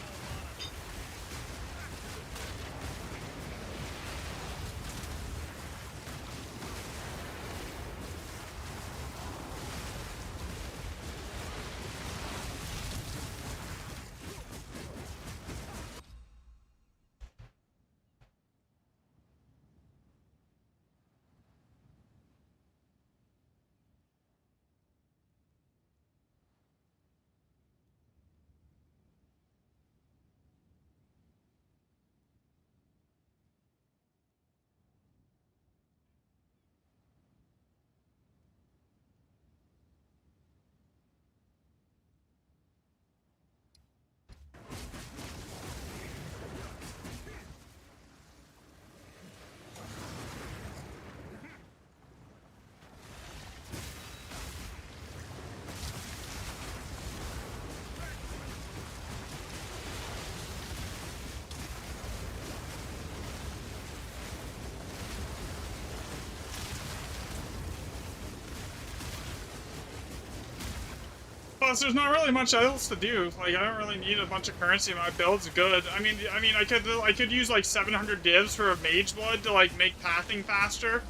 Speaker 1: Plus, there's not really much else to do. Like, I don't really need a bunch of currency. My build's good. I mean, I could use like 700 divs for a mage blood to like make pathing faster.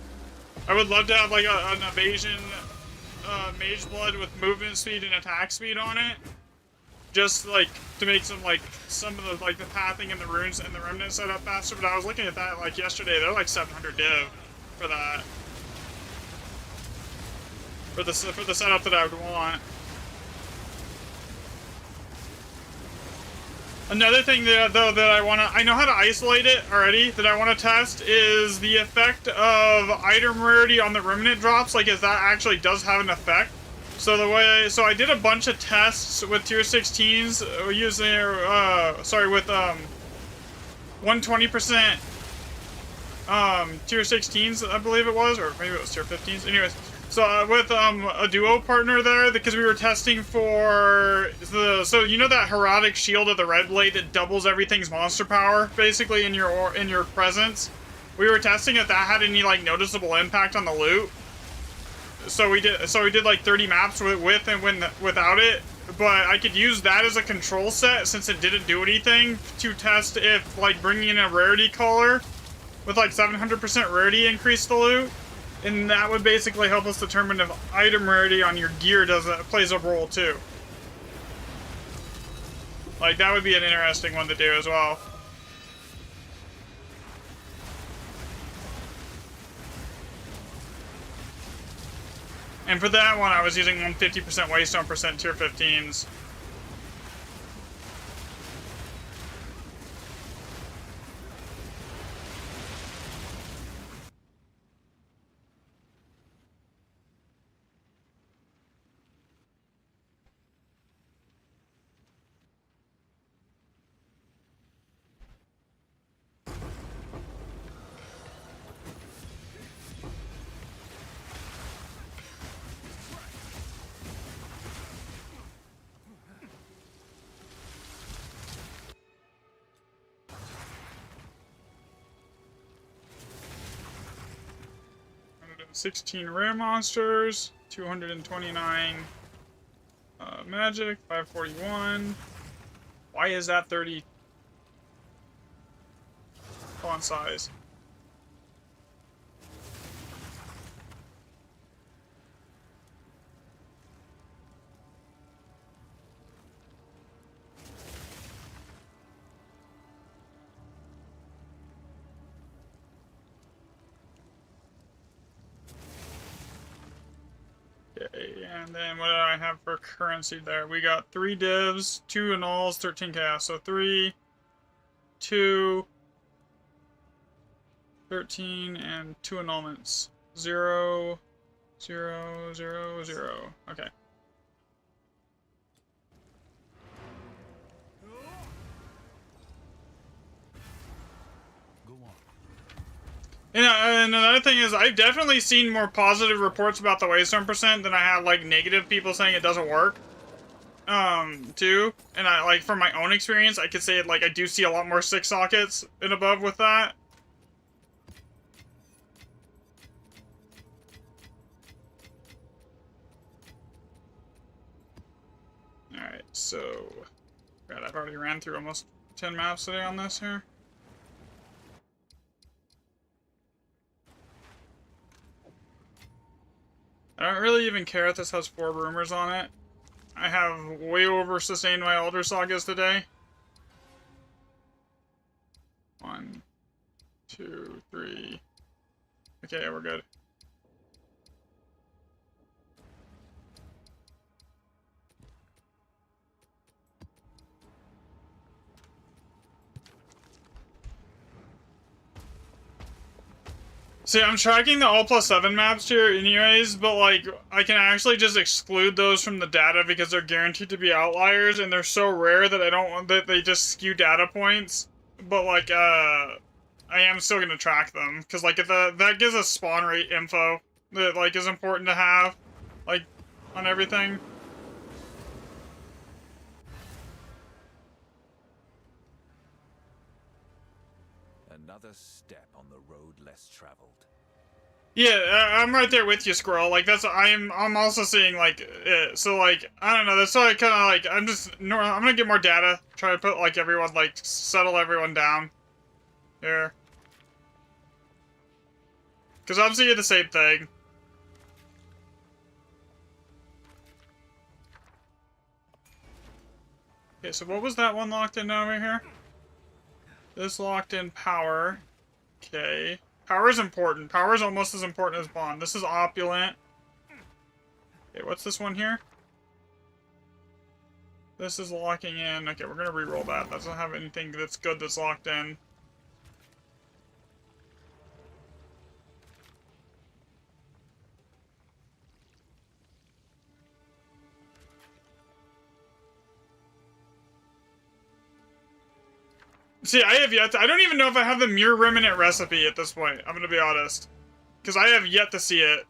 Speaker 1: I would love to have like an evasion mage blood with movement speed and attack speed on it, just like to make some of the like the pathing and the runes and the remnant setup faster. But I was looking at that like yesterday. They're like 700 div for that, for the setup that I would want. Another thing that I know how to isolate it already, that I want to test, is the effect of item rarity on the remnant drops, like if that actually does have an effect. So so I did a bunch of tests with tier 16s using, with 120% tier 16s, I believe it was, or maybe it was tier 15s. Anyways, so with a duo partner there, because we were testing for so you know that Herodic Shield of the Red Blade that doubles everything's monster power basically in your presence. We were testing if that had any like noticeable impact on the loot. So we did like 30 maps with and without it, but I could use that as a control set since it didn't do anything to test if like bringing in a rarity collar with like 700% rarity increased the loot, and that would basically help us determine if item rarity on your gear plays a role too. Like that would be an interesting one to do as well. And for that one, I was using 150% Waystone percent tier 15s. $16 rare monsters, 229 magic, 541. Why is that 30 font size? Okay, and then what do I have for currency there? We got 3 divs, 2 annuls, 13 chaos. So 3, 2, 13, and 2 annulments. 0, 0, 0, 0. Okay. And another thing is, I've definitely seen more positive reports about the Waystone percent than I have, like, negative people saying it doesn't work. Too. And I, like, from my own experience, I could say, like, I do see a lot more 6 sockets and above with that. Alright, so... God, I've already ran through almost 10 maps today on this here. I don't really even care if this has 4 rumors on it. I have way over sustained my Elder Sagas today. 1, 2, 3. Okay, we're good. See, I'm tracking the all +7 maps here anyways, but like, I can actually just exclude those from the data because they're guaranteed to be outliers, and they're so rare that I don't want that they just skew data points. But like, I am still gonna track them, because like, if that gives us spawn rate info that like is important to have, like, on everything.
Speaker 2: Another step on the road less traveled.
Speaker 1: Yeah, I'm right there with you, Squirrel. Like, that's, I'm also seeing, like, it. So, like, I don't know, that's why I kind of, like, I'm gonna get more data, try to put, like, everyone, like, settle everyone down here. Because I'm seeing the same thing. Okay, so what was that one locked in over here? This locked in power. Okay. Power is important. Power is almost as important as bond. This is opulent. Okay, what's this one here? This is locking in. Okay, we're gonna re-roll that. That doesn't have anything that's good that's locked in. See, I have yet to, I don't even know if I have the Muir Remnant recipe at this point. I'm gonna be honest. Because I have yet to see it.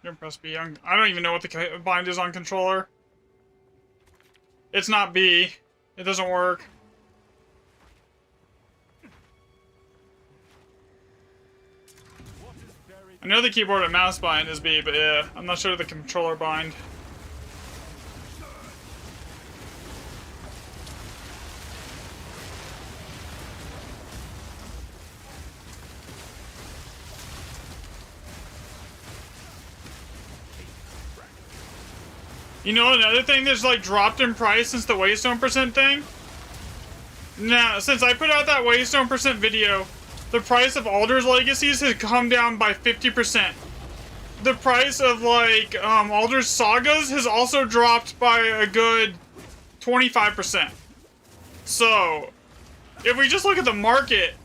Speaker 1: Don't press B. I don't even know what the bind is on controller. It's not B. It doesn't work. I know the keyboard and mouse bind is B, but yeah, I'm not sure the controller bind. You know, another thing that's like dropped in price since the Waystone percent thing? Now, since I put out that Waystone percent video, the price of Alder's Legacies has come down by 50%. The price of like Alder's Sagas has also dropped by a good 25%. So, if we just look at the market,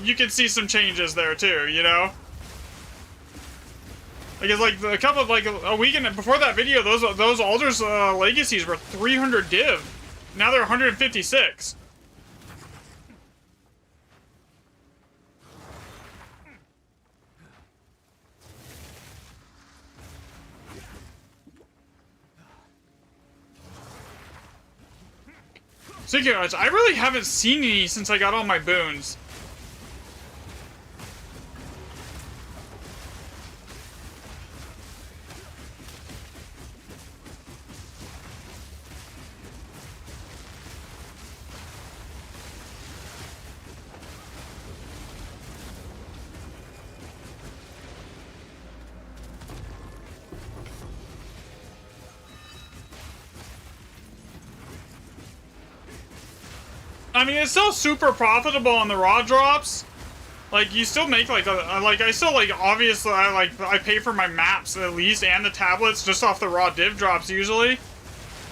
Speaker 1: you can see some changes there too, you know? Like it's like a couple of like a weekend before that video, those Alder's Legacies were 300 div. Now they're 156. Speaking of which, I really haven't seen any since I got all my boons. I mean, it's still super profitable on the raw drops. Like, you still make like I still like obviously I pay for my maps at least and the tablets just off the raw div drops usually.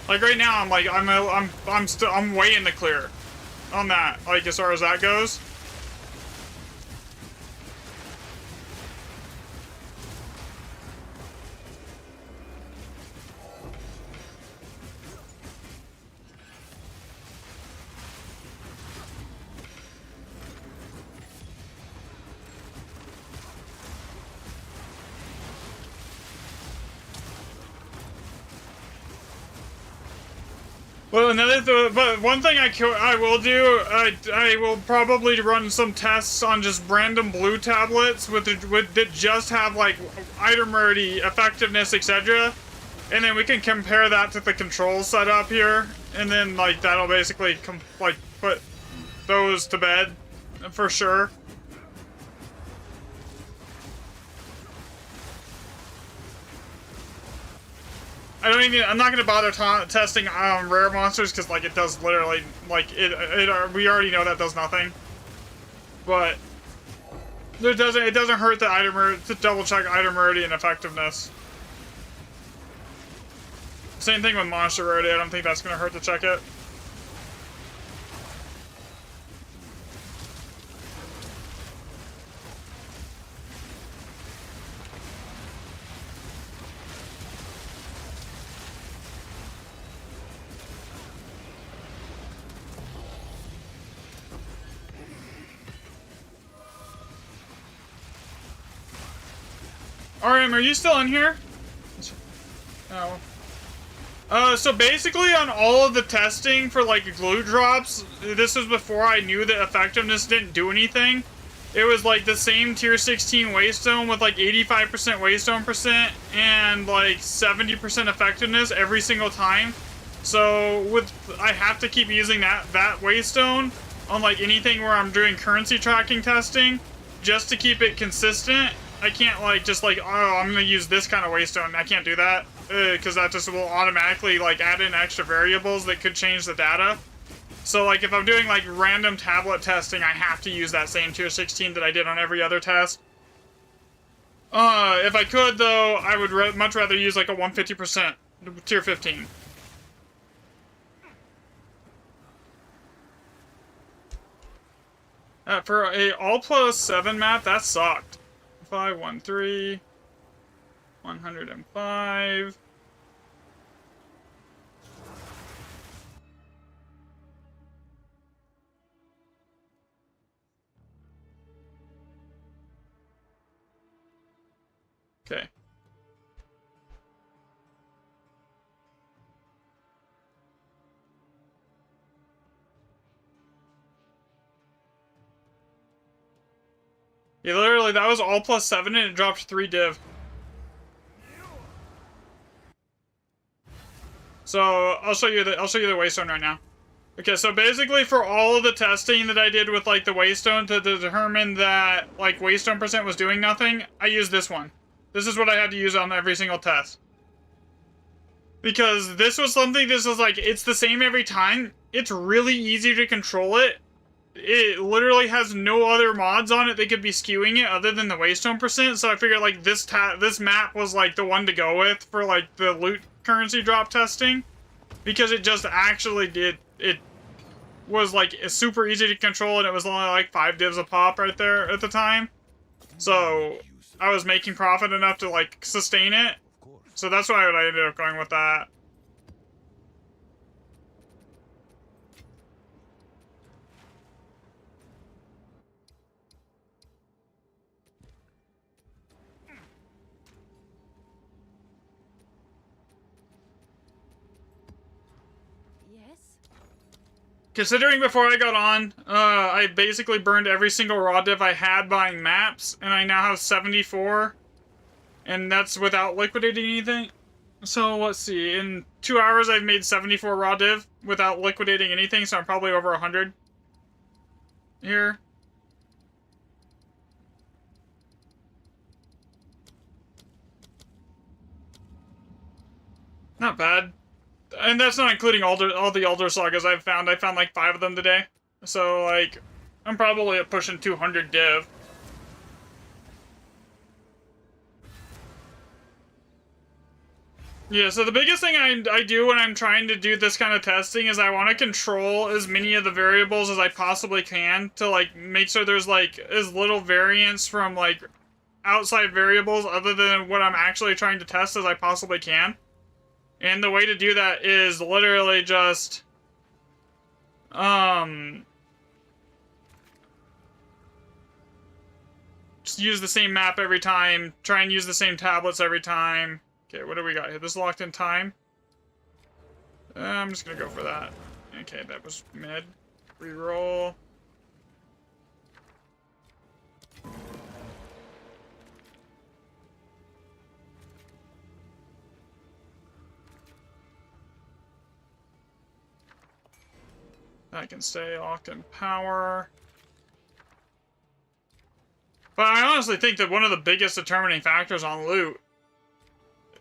Speaker 1: Like right now, I'm like I'm way in the clear on that. Like as far as that goes. Well, but one thing I will do, I will probably run some tests on just random blue tablets that just have like item rarity, effectiveness, etc. And then we can compare that to the control setup here, and then like that'll basically put those to bed for sure. I'm not gonna bother testing rare monsters because like it does literally like we already know that does nothing. But it doesn't hurt the item to double check item rarity and effectiveness. Same thing with monster rarity. I don't think that's gonna hurt to check it. RM, are you still in here? Oh. So basically on all of the testing for like glue drops, this was before I knew that effectiveness didn't do anything. It was like the same tier 16 Waystone with like 85% Waystone percent and like 70% effectiveness every single time. So I have to keep using that Waystone on like anything where I'm doing currency tracking testing just to keep it consistent. I can't like just like, oh, I'm gonna use this kind of Waystone. I can't do that because that just will automatically like add in extra variables that could change the data. So like if I'm doing like random tablet testing, I have to use that same tier 16 that I did on every other test. If I could though, I would much rather use like a 150% tier 15. For a all plus 7 map, that sucked. 513 105. Okay. Yeah, literally, that was all +7 and it dropped 3 div. So I'll show you the Waystone right now. Okay, so basically for all of the testing that I did with like the Waystone to determine that like Waystone percent was doing nothing, I used this one. This is what I had to use on every single test. Because this was like, it's the same every time. It's really easy to control it. It literally has no other mods on it that could be skewing it other than the Waystone percent, so I figured like this map was like the one to go with for like the loot currency drop testing. Because it just actually did, it was like super easy to control and it was only like 5 divs a pop right there at the time. So I was making profit enough to like sustain it. So that's why I ended up going with that. Considering before I got on, I basically burned every single raw div I had buying maps, and I now have 74, and that's without liquidating anything. So let's see, in 2 hours I've made 74 raw div without liquidating anything, so I'm probably over 100 here. Not bad. And that's not including all the Elder Sagas I've found. I found like 5 of them today. So, like, I'm probably pushing 200 div. Yeah, so the biggest thing I do when I'm trying to do this kind of testing is I want to control as many of the variables as I possibly can to, like, make sure there's, like, as little variance from, like, outside variables other than what I'm actually trying to test as I possibly can. And the way to do that is literally just, just use the same map every time, try and use the same tablets every time. Okay, what do we got here? This is locked in time. I'm just gonna go for that. Okay, that was mid. Reroll. I can stay locked in power. But I honestly think that one of the biggest determining factors on loot,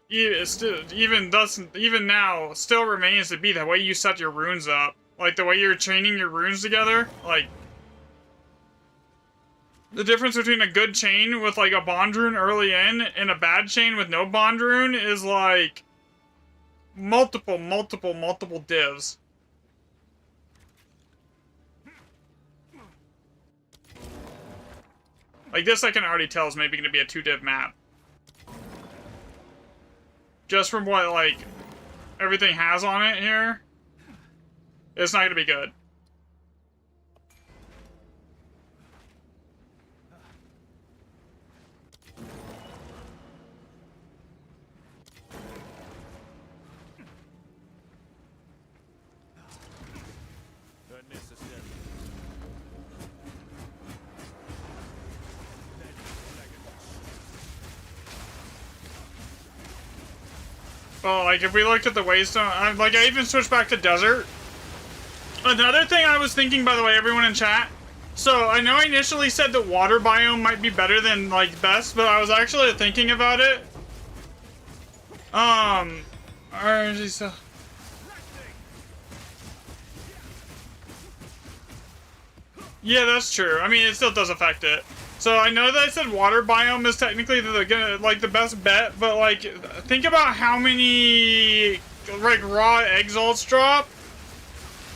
Speaker 1: even now, still remains to be the way you set your runes up. Like, the way you're chaining your runes together. Like, the difference between a good chain with, like, a bond rune early in and a bad chain with no bond rune is, like, multiple divs. Like, this I can already tell is maybe going to be a 2-div map. Just from what, like, everything has on it here, it's not going to be good. Well, like, if we looked at the Waystone, I even switched back to Desert. Another thing I was thinking, by the way, everyone in chat, so I know I initially said that water biome might be better than, like, best, but I was actually thinking about it. Yeah, that's true. I mean, it still does affect it. So I know that I said water biome is technically the best bet, but like, think about how many like raw exalts drop.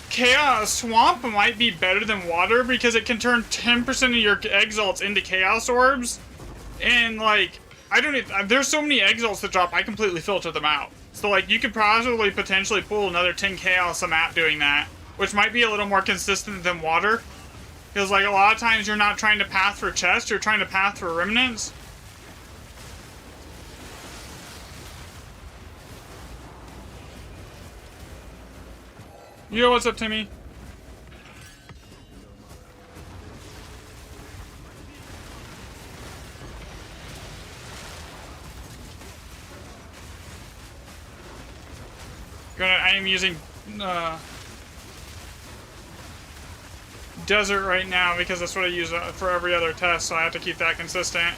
Speaker 1: Chaos Swamp might be better than water because it can turn 10% of your exalts into chaos orbs, and like, there's so many exalts that drop, I completely filter them out. So like, you could possibly potentially pull another 10 chaos a map doing that, which might be a little more consistent than water. Because, like, a lot of times you're not trying to path for chests, you're trying to path for remnants. Yo, what's up, Timmy? I am using Desert right now because that's what I use for every other test, so I have to keep that consistent.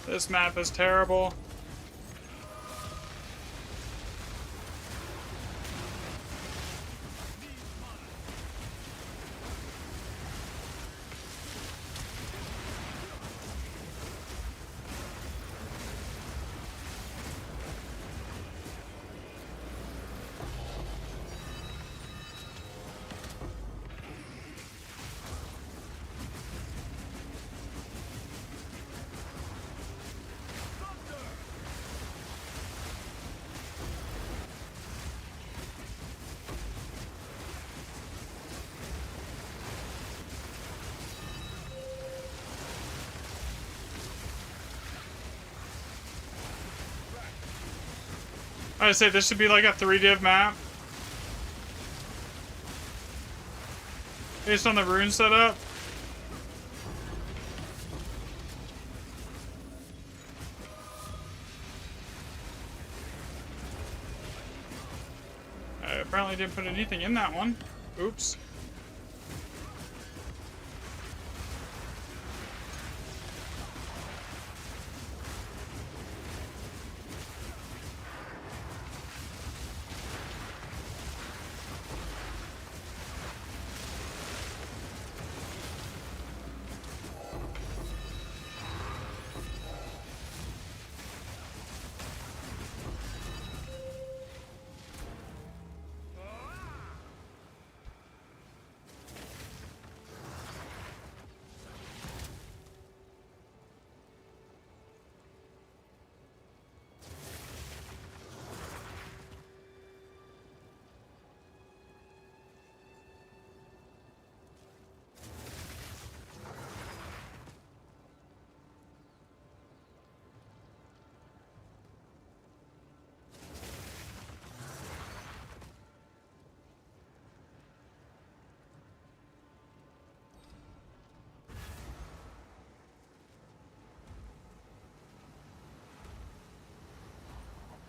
Speaker 1: This map is terrible. I say this should be like a 3-div map. Based on the rune setup. I apparently didn't put anything in that one. Oops.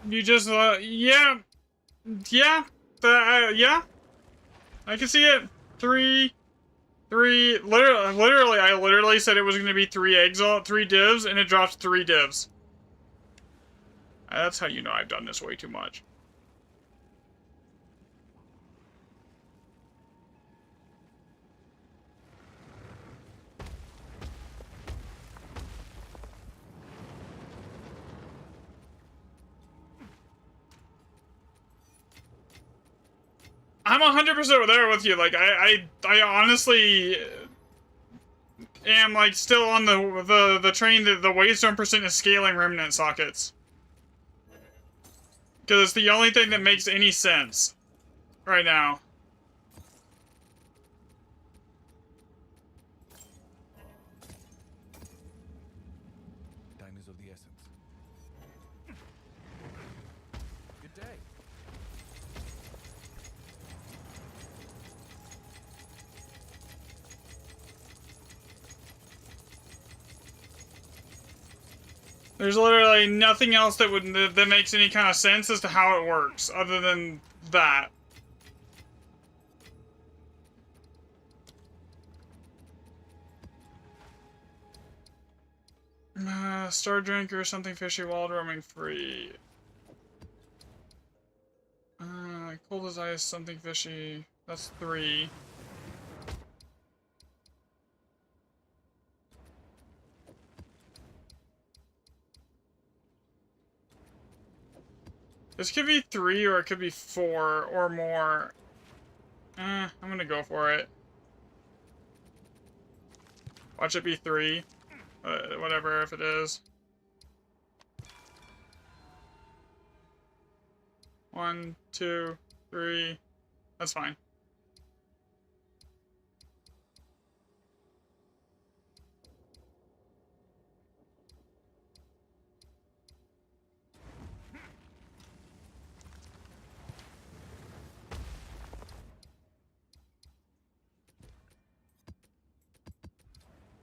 Speaker 1: You just, yeah. Yeah. Yeah. I can see it. Three. Literally, I literally said it was going to be 3 divs, and it dropped 3 divs. That's how you know I've done this way too much. I'm 100% there with you. Like, I honestly am, like, still on the train that the Waystone percent is scaling remnant sockets. Because it's the only thing that makes any sense right now.
Speaker 2: Time is of the essence. Good day.
Speaker 1: There's literally nothing else that makes any kind of sense as to how it works, other than that. Star Drinker, something fishy, wild roaming free. Cold as ice, something fishy. That's 3. This could be 3 or it could be 4 or more. I'm gonna go for it. Watch it be 3. Whatever, if it is. 1, 2, 3. That's fine.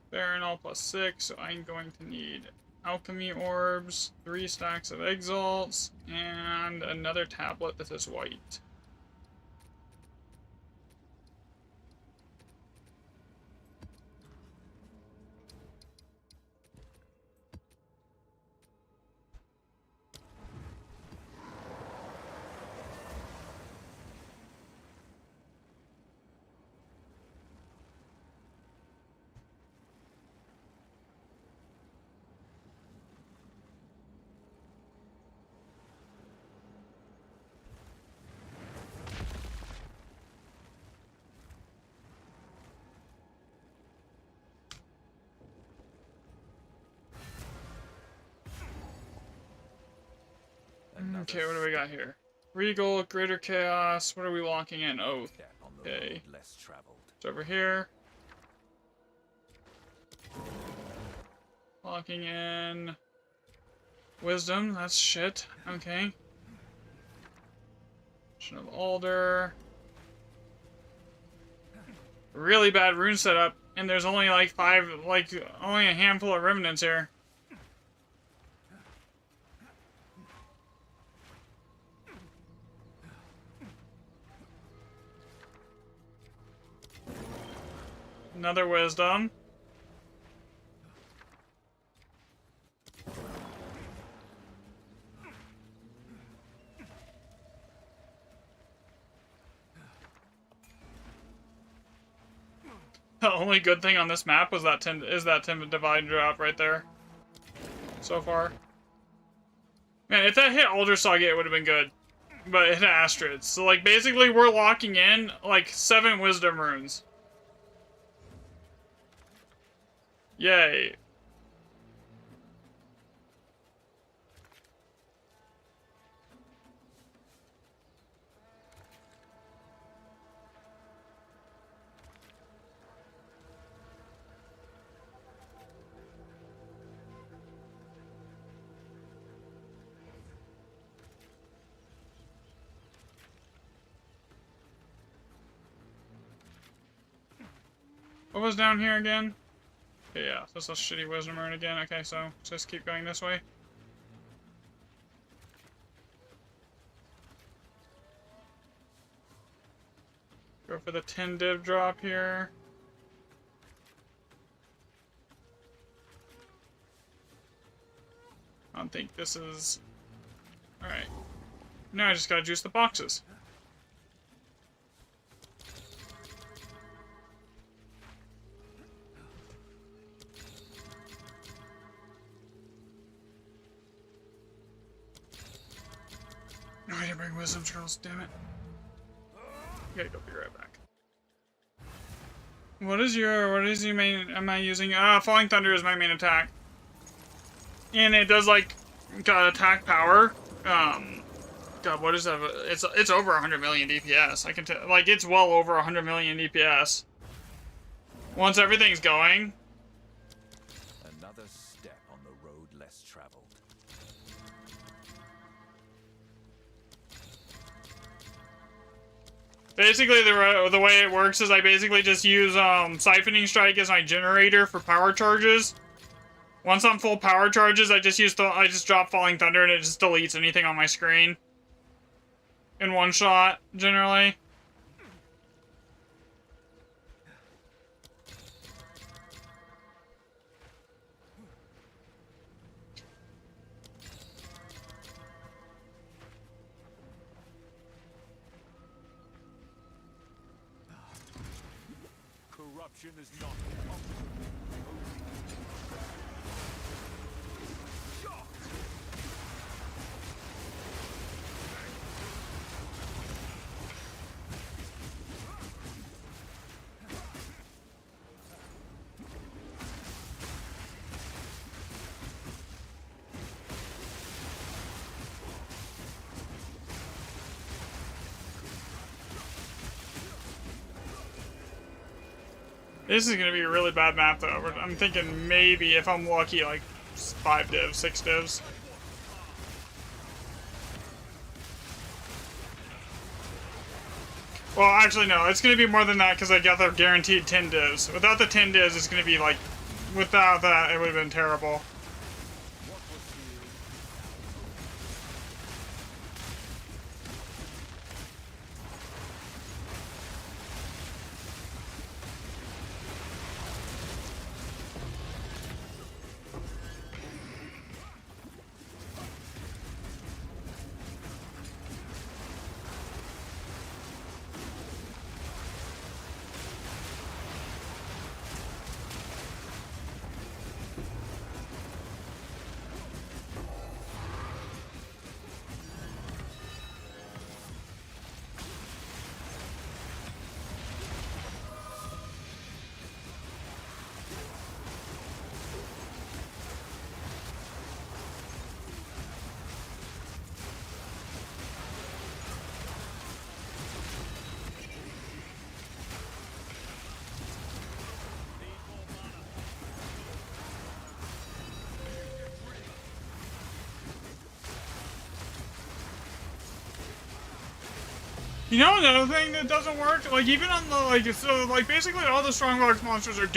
Speaker 1: Baronol +6, so I'm going to need alchemy orbs, 3 stacks of exalts, and another tablet that is white. Okay, what do we got here? Regal, Greater Chaos. What are we locking in? Oath. Okay. It's over here. Locking in Wisdom. That's shit. Okay. Potion of Alder. Really bad rune setup, and there's only like 5, only a handful of remnants here. Another Wisdom. The only good thing on this map was that Tim Divide drop right there. So far. Man, if that hit Aldersaw Gate, it would have been good. But it hit Astrids. So, like, basically we're locking in, like, 7 Wisdom runes. Yay. What was down here again? Okay, yeah, that's a shitty Wisdom rune again. Okay, so just keep going this way. Go for the 10 div drop here. I don't think this is... Alright. Now I just gotta juice the boxes. No, I didn't bring Wisdom Scrolls, damn it. You gotta go be right back. What is your main, am I using? Falling Thunder is my main attack. And it does, like, attack power. God, what is that? It's over 100 million DPS. I can tell, like, it's well over 100 million DPS. Once everything's going.
Speaker 2: Another step on the road less traveled.
Speaker 1: Basically, the way it works is I basically just use Siphoning Strike as my generator for power charges. Once on full power charges, I just drop Falling Thunder and it just deletes anything on my screen. In one shot, generally.
Speaker 2: Corruption is not.
Speaker 1: This is gonna be a really bad map though. I'm thinking maybe, if I'm lucky, like 5 divs, 6 divs. Well, actually no, it's gonna be more than that because I got the guaranteed 10 divs. Without the 10 divs, it's gonna be like, without that, it would have been terrible. You know another thing that doesn't work? Like, even on the, so, basically all the Strongbox monsters are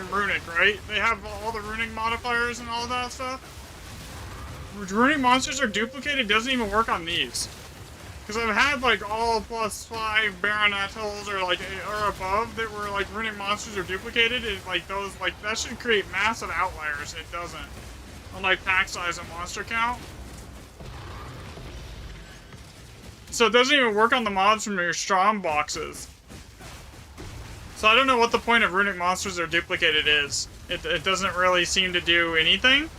Speaker 1: runic, right? They have all the runic modifiers and all that stuff. Runic monsters are duplicated, doesn't even work on these. Because I've had, all +5 Baronatals or above that were, runic monsters are duplicated, and, that should create massive outliers, and it doesn't. On, pack size and monster count. So it doesn't even work on the mobs from your strong boxes. So I don't know what the point of runic monsters are duplicated is. It doesn't really seem to do anything.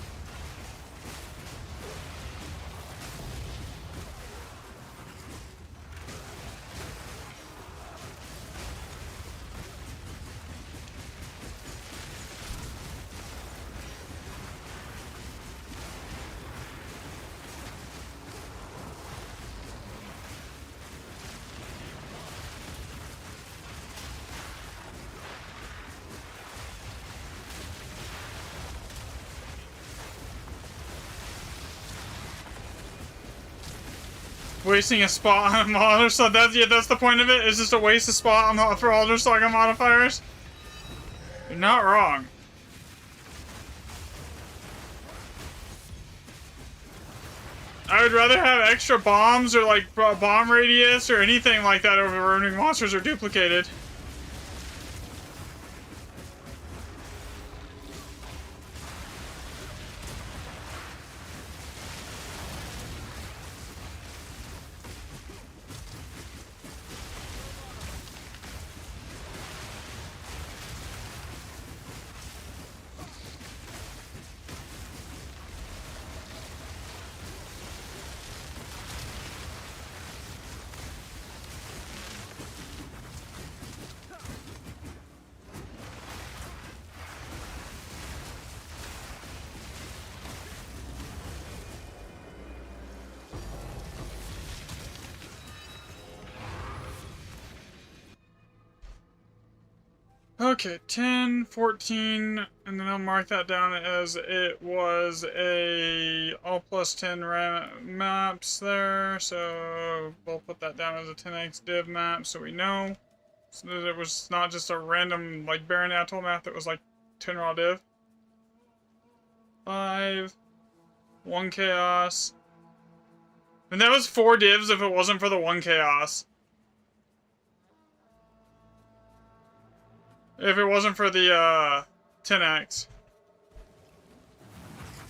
Speaker 1: Wasting a spot on Alder Saga. That's the point of it. It's just a waste of spot for Alder Saga modifiers. You're not wrong. I would rather have extra bombs or bomb radius or anything like that over runic monsters are duplicated. Okay, 10, 14, and then I'll mark that down as it was a all plus 10 maps there, so we'll put that down as a 10x div map so we know. So that it was not just a random, Baron Atoll map that was 10 raw div. 5, 1 chaos. And that was 4 divs if it wasn't for the 1 chaos. If it wasn't for the 10x.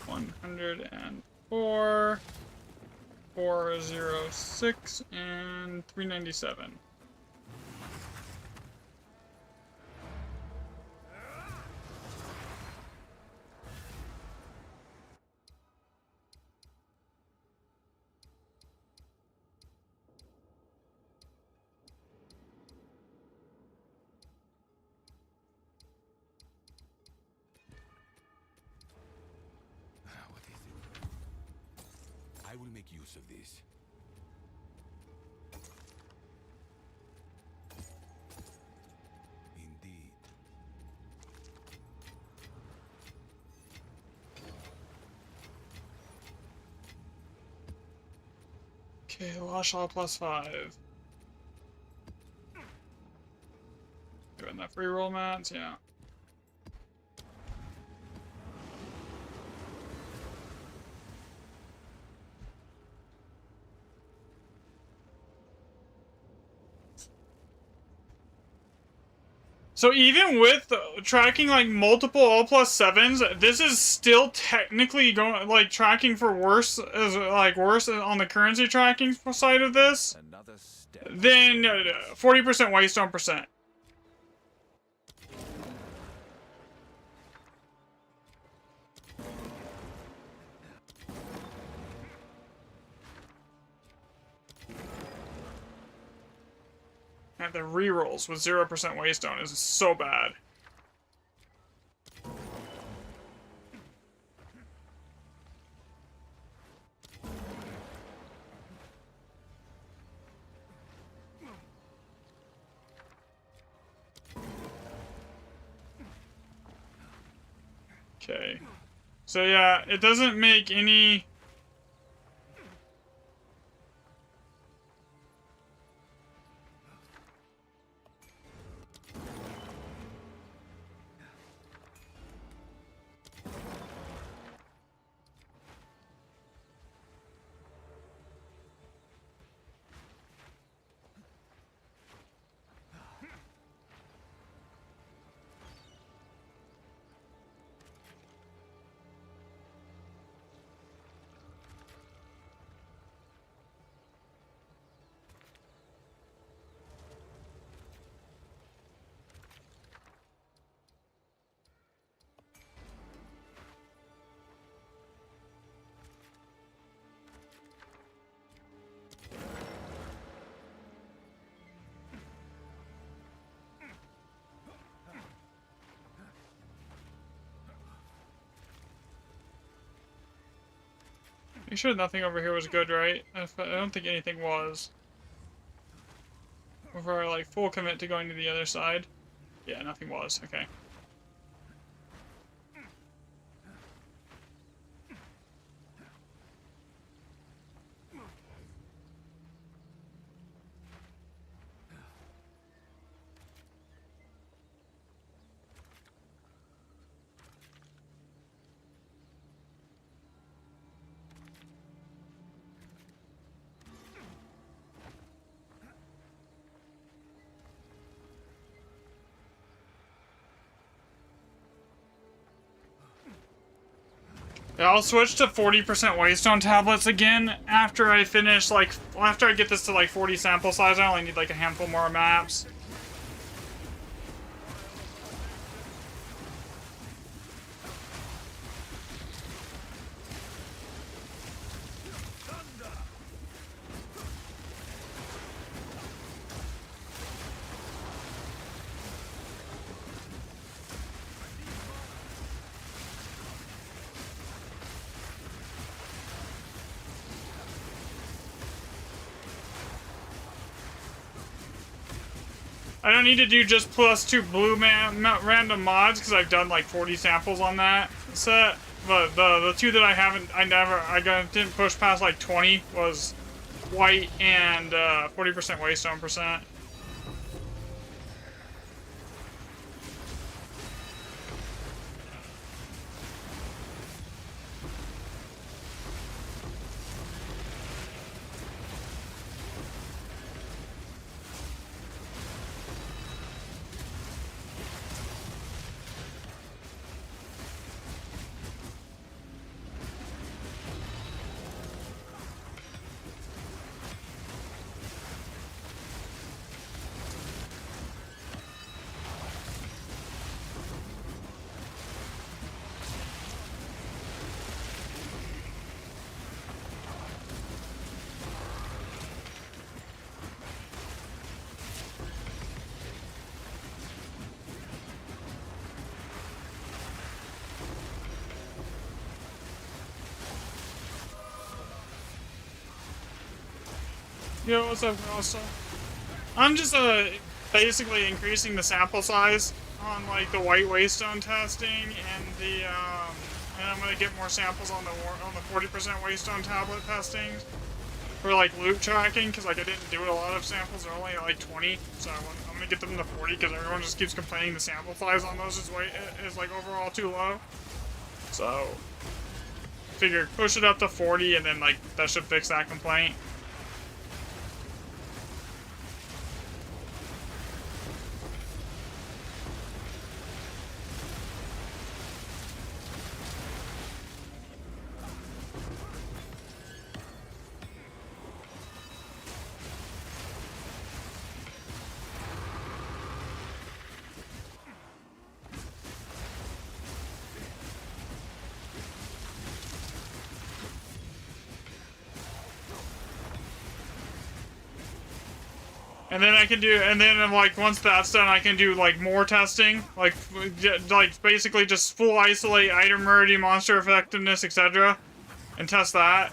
Speaker 1: 104, 406, and 397.
Speaker 2: What is it? I will make use of this. Indeed.
Speaker 1: Okay, Lashlaw +5. Doing that free roll mats, yeah. So even with tracking like multiple O+7s, this is still technically going like tracking for worse as like worse on the currency tracking side of this
Speaker 2: Another step.
Speaker 1: than 40% waystone percent. And the rerolls with 0% waystone is so bad. Okay. So yeah, it doesn't make any... You sure nothing over here was good, right? I don't think anything was. Before I like full commit to going to the other side. Yeah, nothing was. Okay. Yeah, I'll switch to 40% waystone tablets again after I finish, like, after I get this to, like, 40 sample size. I only need, like, a handful more maps. I don't need to do just +2 blue random mods because I've done like 40 samples on that set. But the two that I didn't push past like 20 was white and 40% waystone percent. Yo, what's up, Rossa? I'm just basically increasing the sample size on like the white waystone testing and the and I'm gonna get more samples on the 40% waystone tablet testing for like loot tracking, because like I didn't do a lot of samples, they're only like 20, so I'm gonna get them to 40 because everyone just keeps complaining the sample size on those is like overall too low. So figured push it up to 40 and then like that should fix that complaint. And then I can do, and then like once that's done, I can do like more testing, like basically just full isolate item rarity, monster effectiveness, etc., and test that.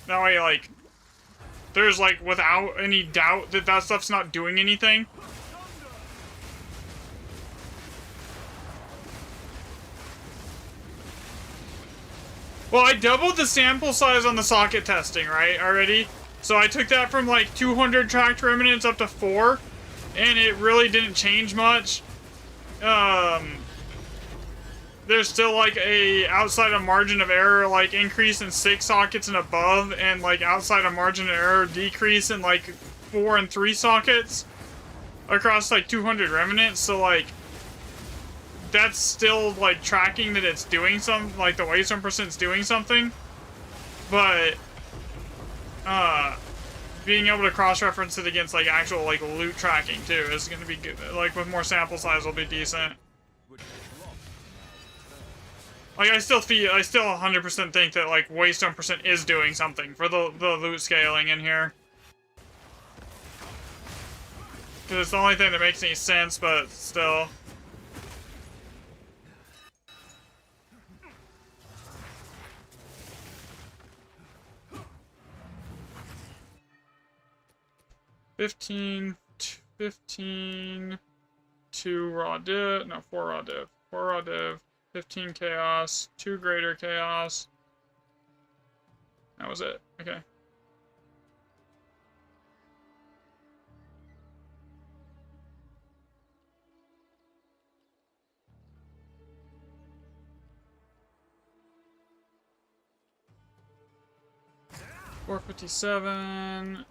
Speaker 1: That way, like, there's like without any doubt that that stuff's not doing anything. Well, I doubled the sample size on the socket testing, right, already? So I took that from like 200 tracked remnants up to 4, and it really didn't change much. There's still like a outside of margin of error like increase in 6 sockets and above, and like outside of margin of error decrease in like 4 and 3 sockets across like 200 remnants. So like that's still like tracking that it's doing some, like the waystone percent's doing something, but being able to cross-reference it against like actual like loot tracking too is going to be good. Like with more sample size will be decent. Like I still 100% think that like waystone percent is doing something for the loot scaling in here. Cause it's the only thing that makes any sense, but still. $15, 2 raw div, no, 4 raw div, 4 raw div, 15 chaos, 2 greater chaos. That was it, okay. $457.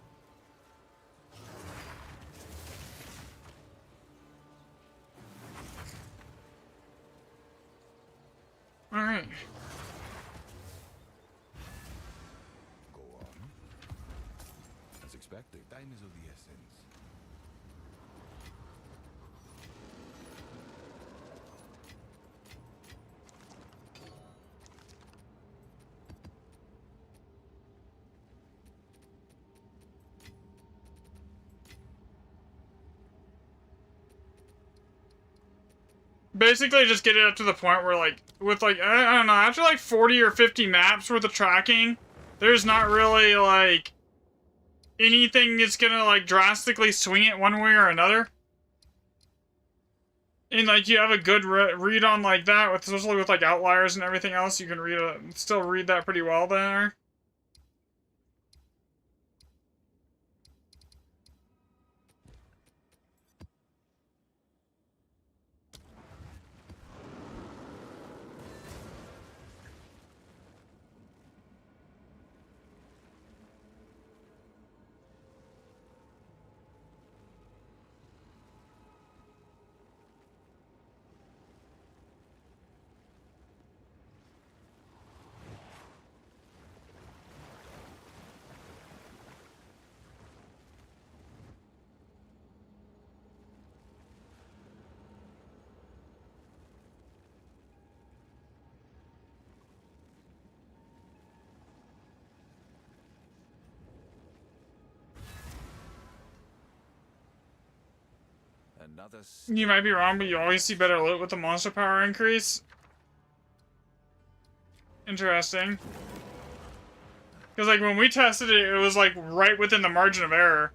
Speaker 1: Alright.
Speaker 2: Go on. As expected, time is of the essence.
Speaker 1: Basically, just get it up to the point where, like, with, like, I don't know, after, like, 40 or 50 maps worth of tracking, there's not really, like, anything that's gonna, like, drastically swing it one way or another. And, like, you have a good read on, like, that, with, especially with, like, outliers and everything else, you can still read that pretty well there.
Speaker 2: Another
Speaker 1: You might be wrong, but you always see better loot with the monster power increase. Interesting. Because, like, when we tested it, it was, like, right within the margin of error.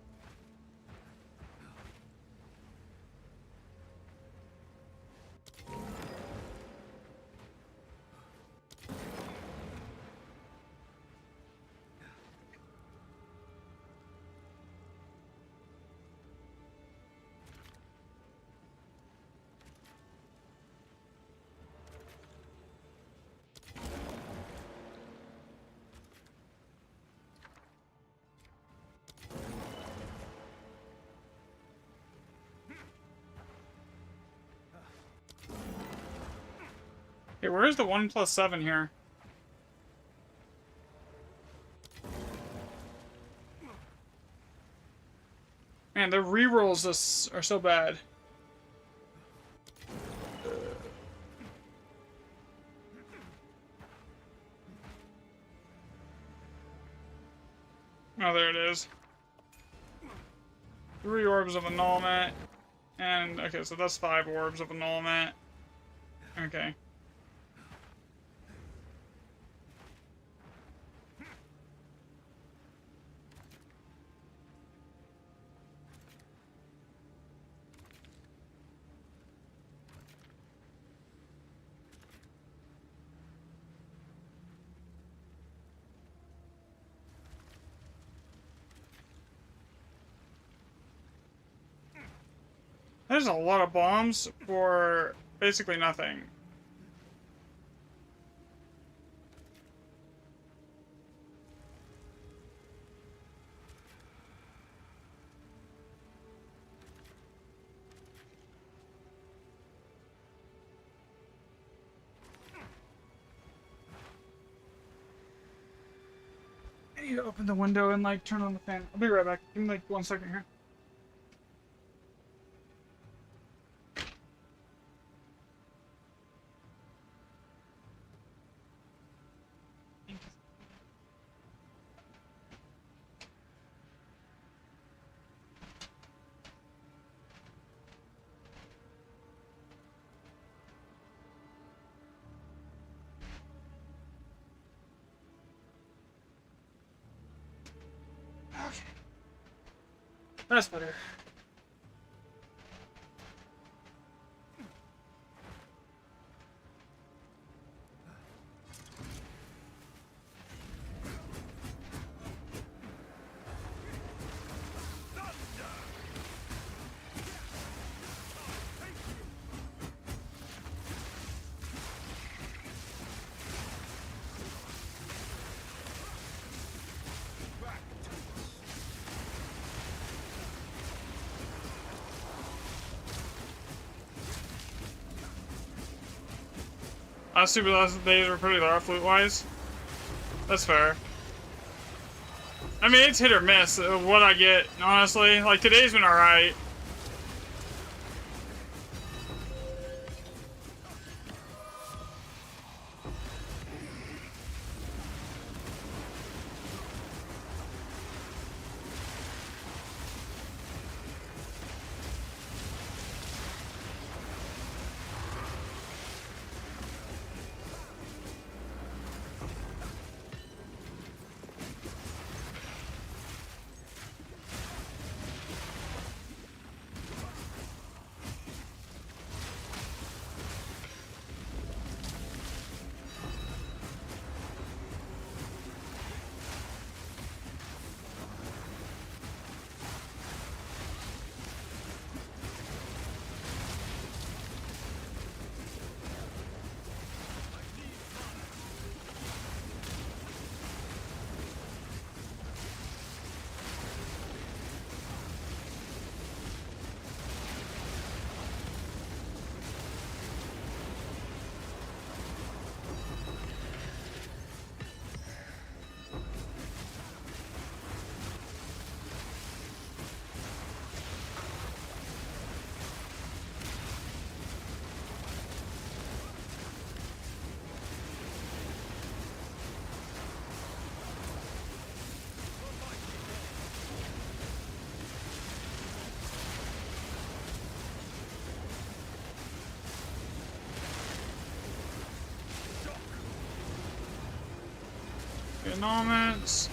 Speaker 1: Okay, where's the 1+7 here? Man, the rerolls are so bad. Oh, there it is. 3 orbs of annulment. And, okay, so that's 5 orbs of annulment. Okay. There's a lot of bombs for basically nothing. I need to open the window and, like, turn on the fan. I'll be right back. Give me, like, 1 second here. Okay. That's better. Super last days were pretty rough loot-wise. That's fair. I mean, it's hit or miss what I get, honestly. Like, today's been alright. Economics.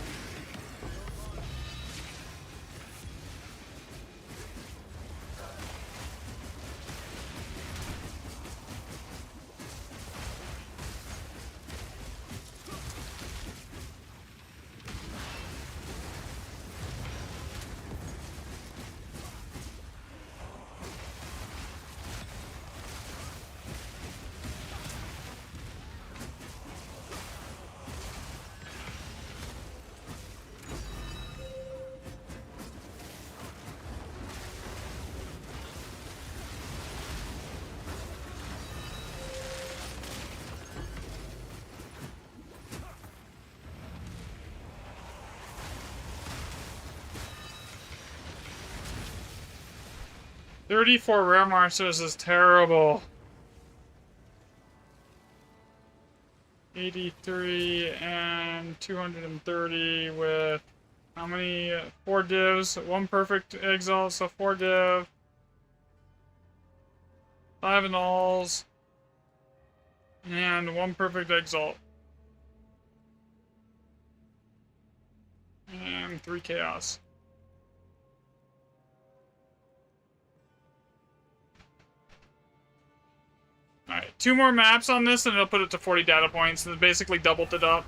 Speaker 1: $34 rare monsters is terrible. 83 and 230 with how many? 4 divs, 1 perfect exalt, so 4 div, 5 annuls, and 1 perfect exalt. And 3 chaos. Alright, 2 more maps on this and it'll put it to 40 data points, and basically doubled it up.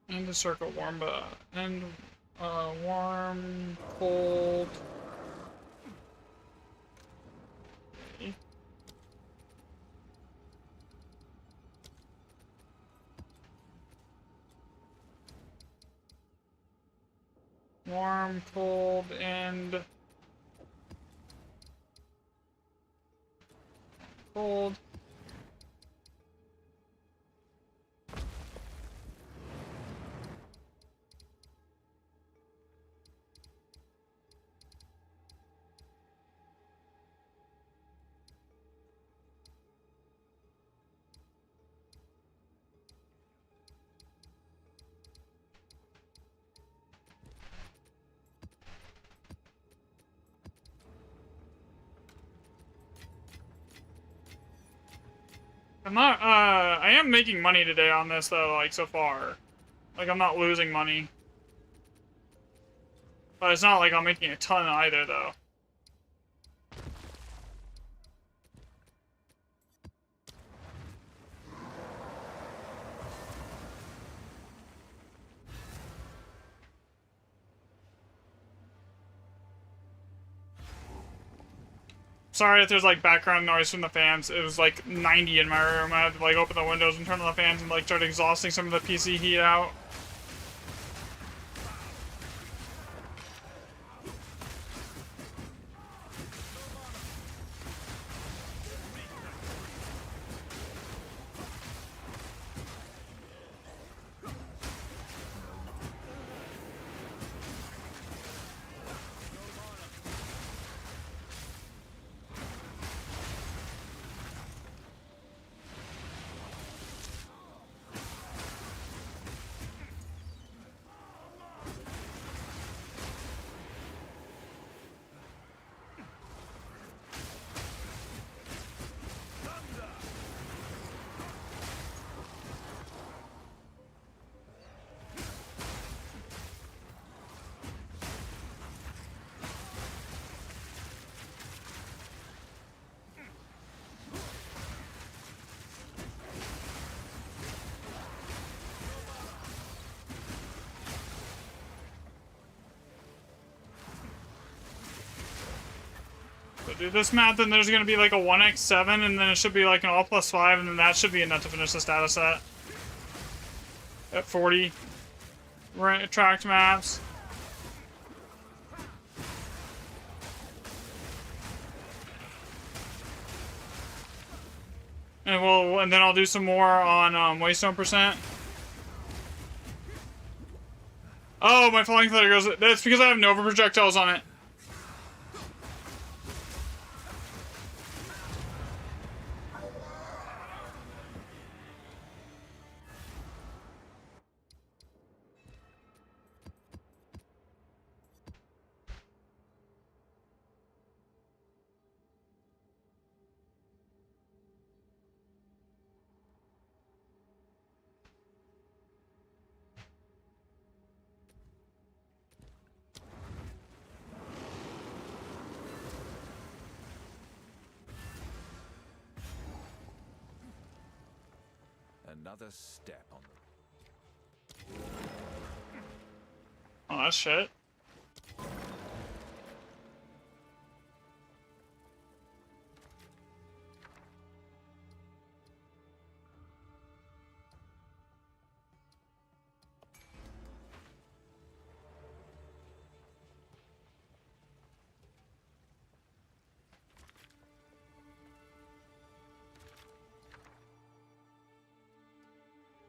Speaker 1: And the circle warm, and warm, cold. Okay. Warm, cold, and cold. I am making money today on this though, like so far. Like I'm not losing money. But it's not like I'm making a ton either though. Sorry if there's like background noise from the fans. It was like 90 in my room. I had to like open the windows and turn on the fans and like start exhausting some of the PC heat out. So do this map, then there's gonna be like a 1x7, and then it should be like an all +5, and then that should be enough to finish the status set. At 40. Tracked maps. And then I'll do some more on Waystone percent. Oh, my falling feather goes. That's because I have Nova projectiles on it.
Speaker 2: another step on the...
Speaker 1: Oh, that's shit.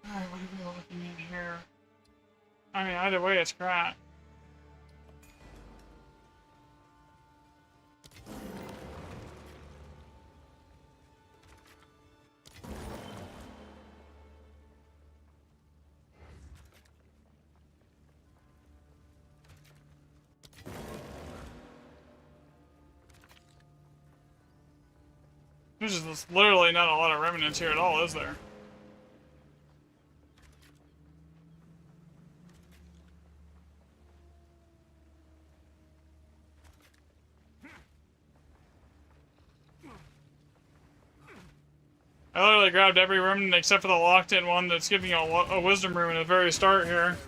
Speaker 1: Alright, what are we looking at here? I mean, either way, it's crap. There's just literally not a lot of remnants here at all, is there? I literally grabbed every remnant except for the locked-in one that's giving you a wisdom room at the very start here.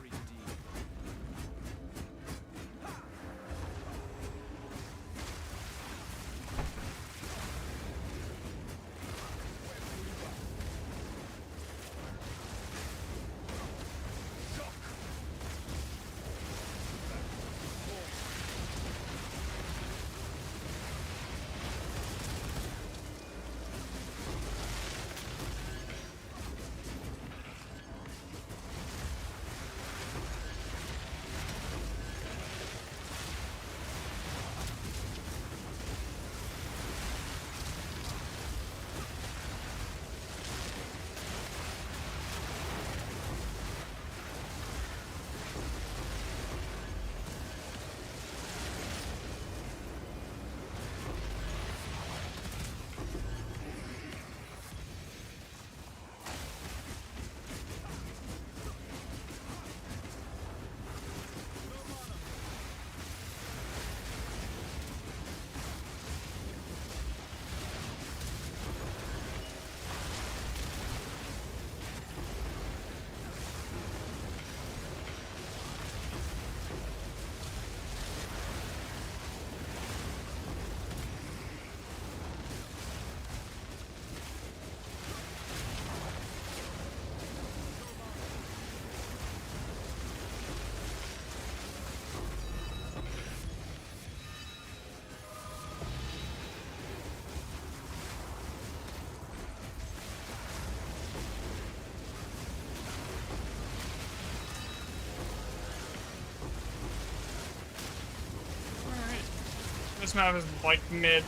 Speaker 1: This map is like mid.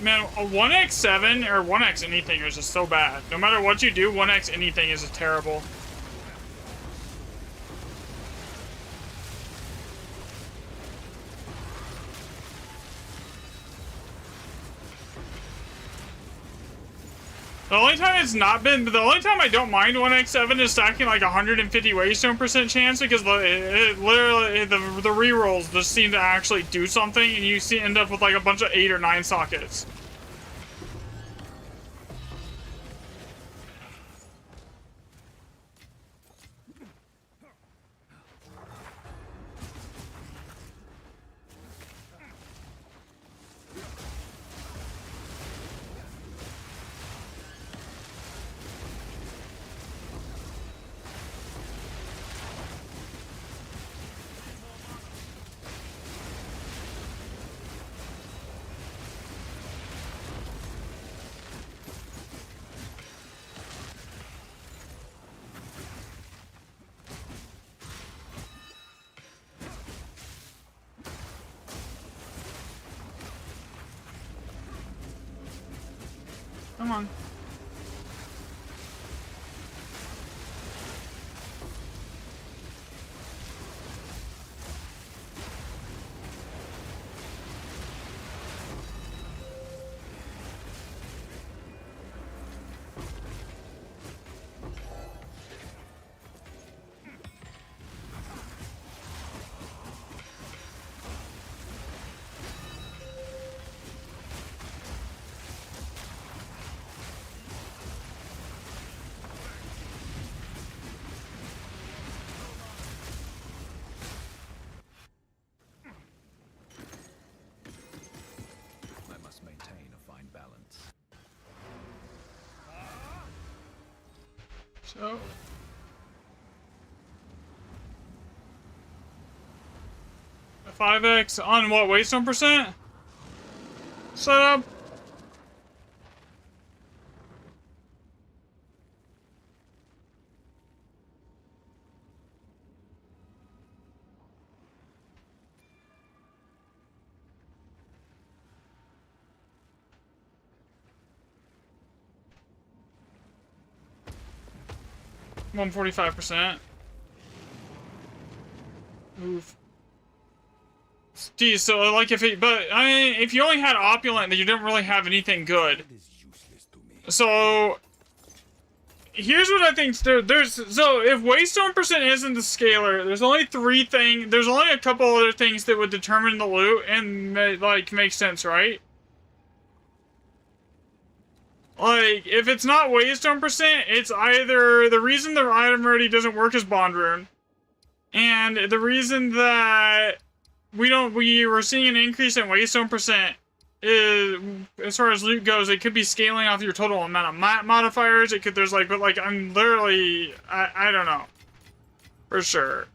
Speaker 1: Man, a 1x7 or 1x anything is just so bad. No matter what you do, 1x anything is just terrible. The only time it's not been, the only time I don't mind 1x7 is stacking like 150 waystone % chance because it literally, the rerolls just seem to actually do something and you end up with like a bunch of 8 or 9 sockets. Come on. So. A 5x on what, waystone percent? Setup? $145%. Oof. Geez, so like if it, but I mean, if you only had opulent, then you didn't really have anything good.
Speaker 2: It is useless to me.
Speaker 1: So here's what I think. There's so if waystone percent isn't the scaler, there's only there's only a couple other things that would determine the loot and like make sense, right? Like, if it's not waystone percent, it's either the reason the item already doesn't work is bond rune, and the reason that we were seeing an increase in waystone percent is, as far as loot goes, it could be scaling off your total amount of modifiers. It could, there's like, but like, I'm literally, I don't know for sure.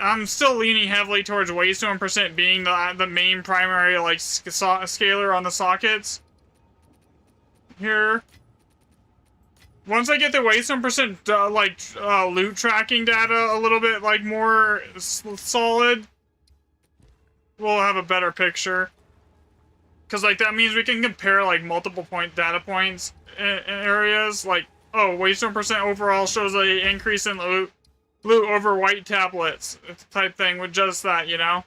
Speaker 1: I'm still leaning heavily towards waystone percent being the main primary like scaler on the sockets here. Once I get the waystone percent loot tracking data a little bit like more solid, we'll have a better picture. Cause like that means we can compare like multiple data points in areas. Like, oh, waystone percent overall shows a increase in loot over white tablets type thing with just that, you know.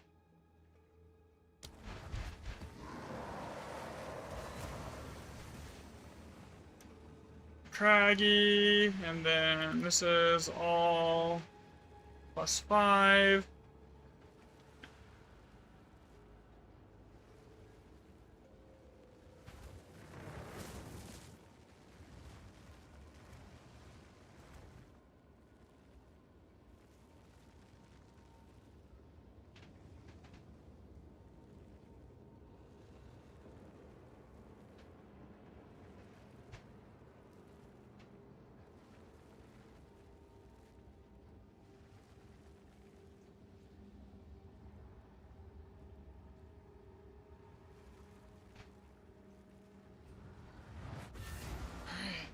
Speaker 1: Craggy, and then this is all +5.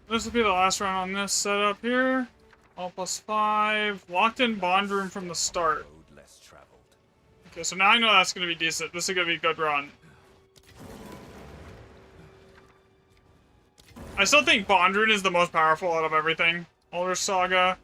Speaker 1: This will be the last round on this setup here. All +5. Locked in bond room from the start.
Speaker 2: Road less traveled.
Speaker 1: Okay, so now I know that's gonna be decent. This is gonna be a good run. I still think bond rune is the most powerful out of everything. Alder Saga.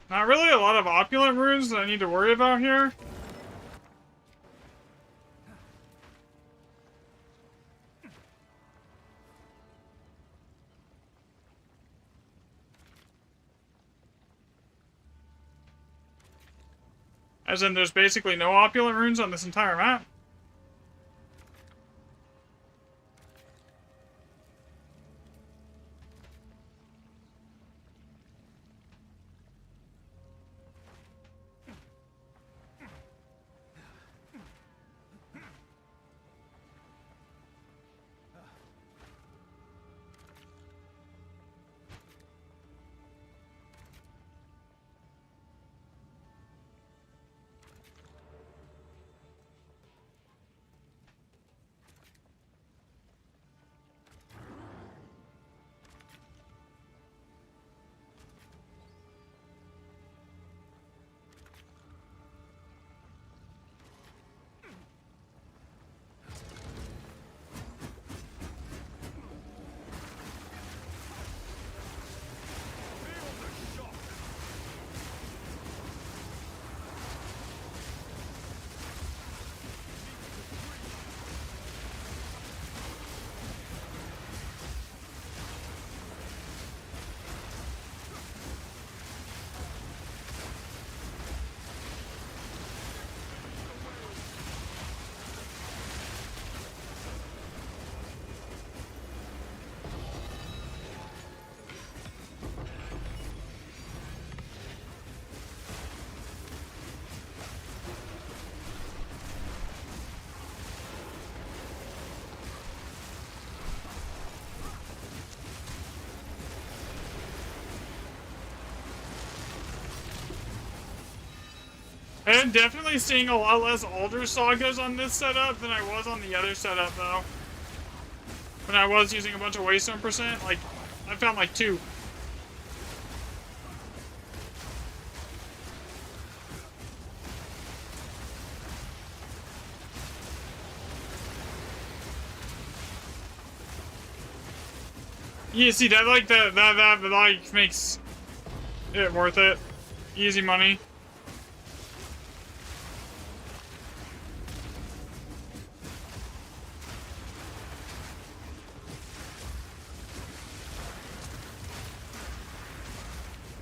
Speaker 1: Not really a lot of opulent runes that I need to worry about here. As in, there's basically no opulent runes on this entire map. I'm definitely seeing a lot less Alder Sagas on this setup than I was on the other setup, though. When I was using a bunch of Waystone percent, like, I found like 2. Yeah, see, that like that like makes it worth it. Easy money.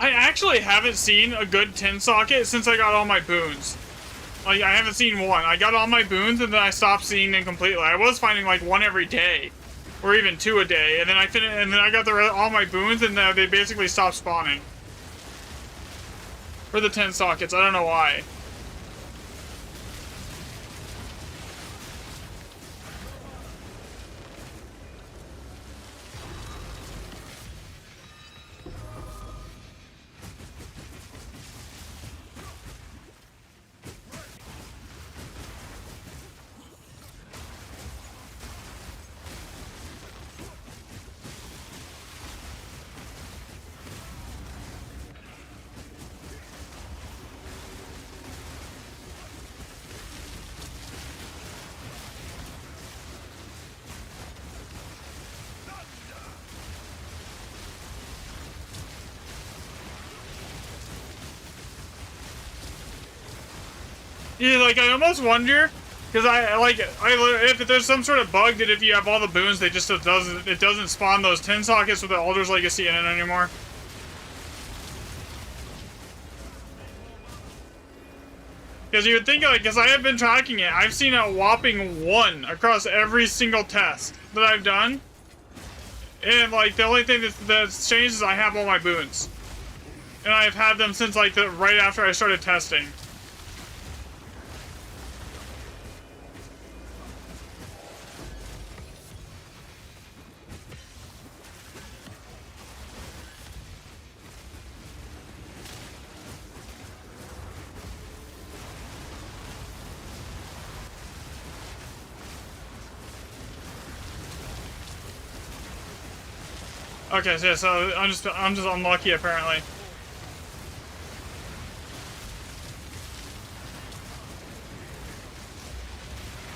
Speaker 1: I actually haven't seen a good 10 socket since I got all my boons. Like, I haven't seen one. I got all my boons and then I stopped seeing them completely. I was finding like 1 every day, or even 2 a day, and then I got all my boons and they basically stopped spawning. For the 10 sockets, I don't know why. Yeah, like, I almost wonder, because if there's some sort of bug that if you have all the boons, it doesn't spawn those 10 sockets with the Alder's Legacy in it anymore. Because you would think, like, because I have been tracking it, I've seen a whopping 1 across every single test that I've done. And, like, the only thing that's changed is I have all my boons. And I've had them since, like, right after I started testing. Okay, so I'm just unlucky apparently.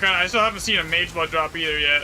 Speaker 1: God, I still haven't seen a Mage Blood drop either yet.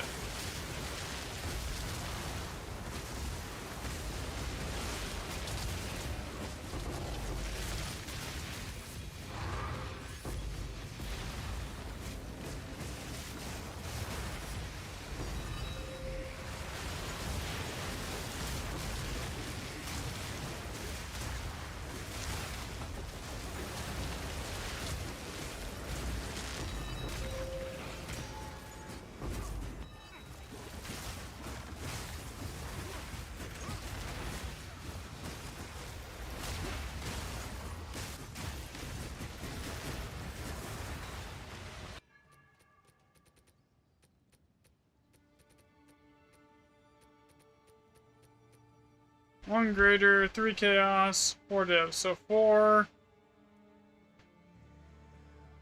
Speaker 1: One greater, 3 chaos, 4 div. So 4,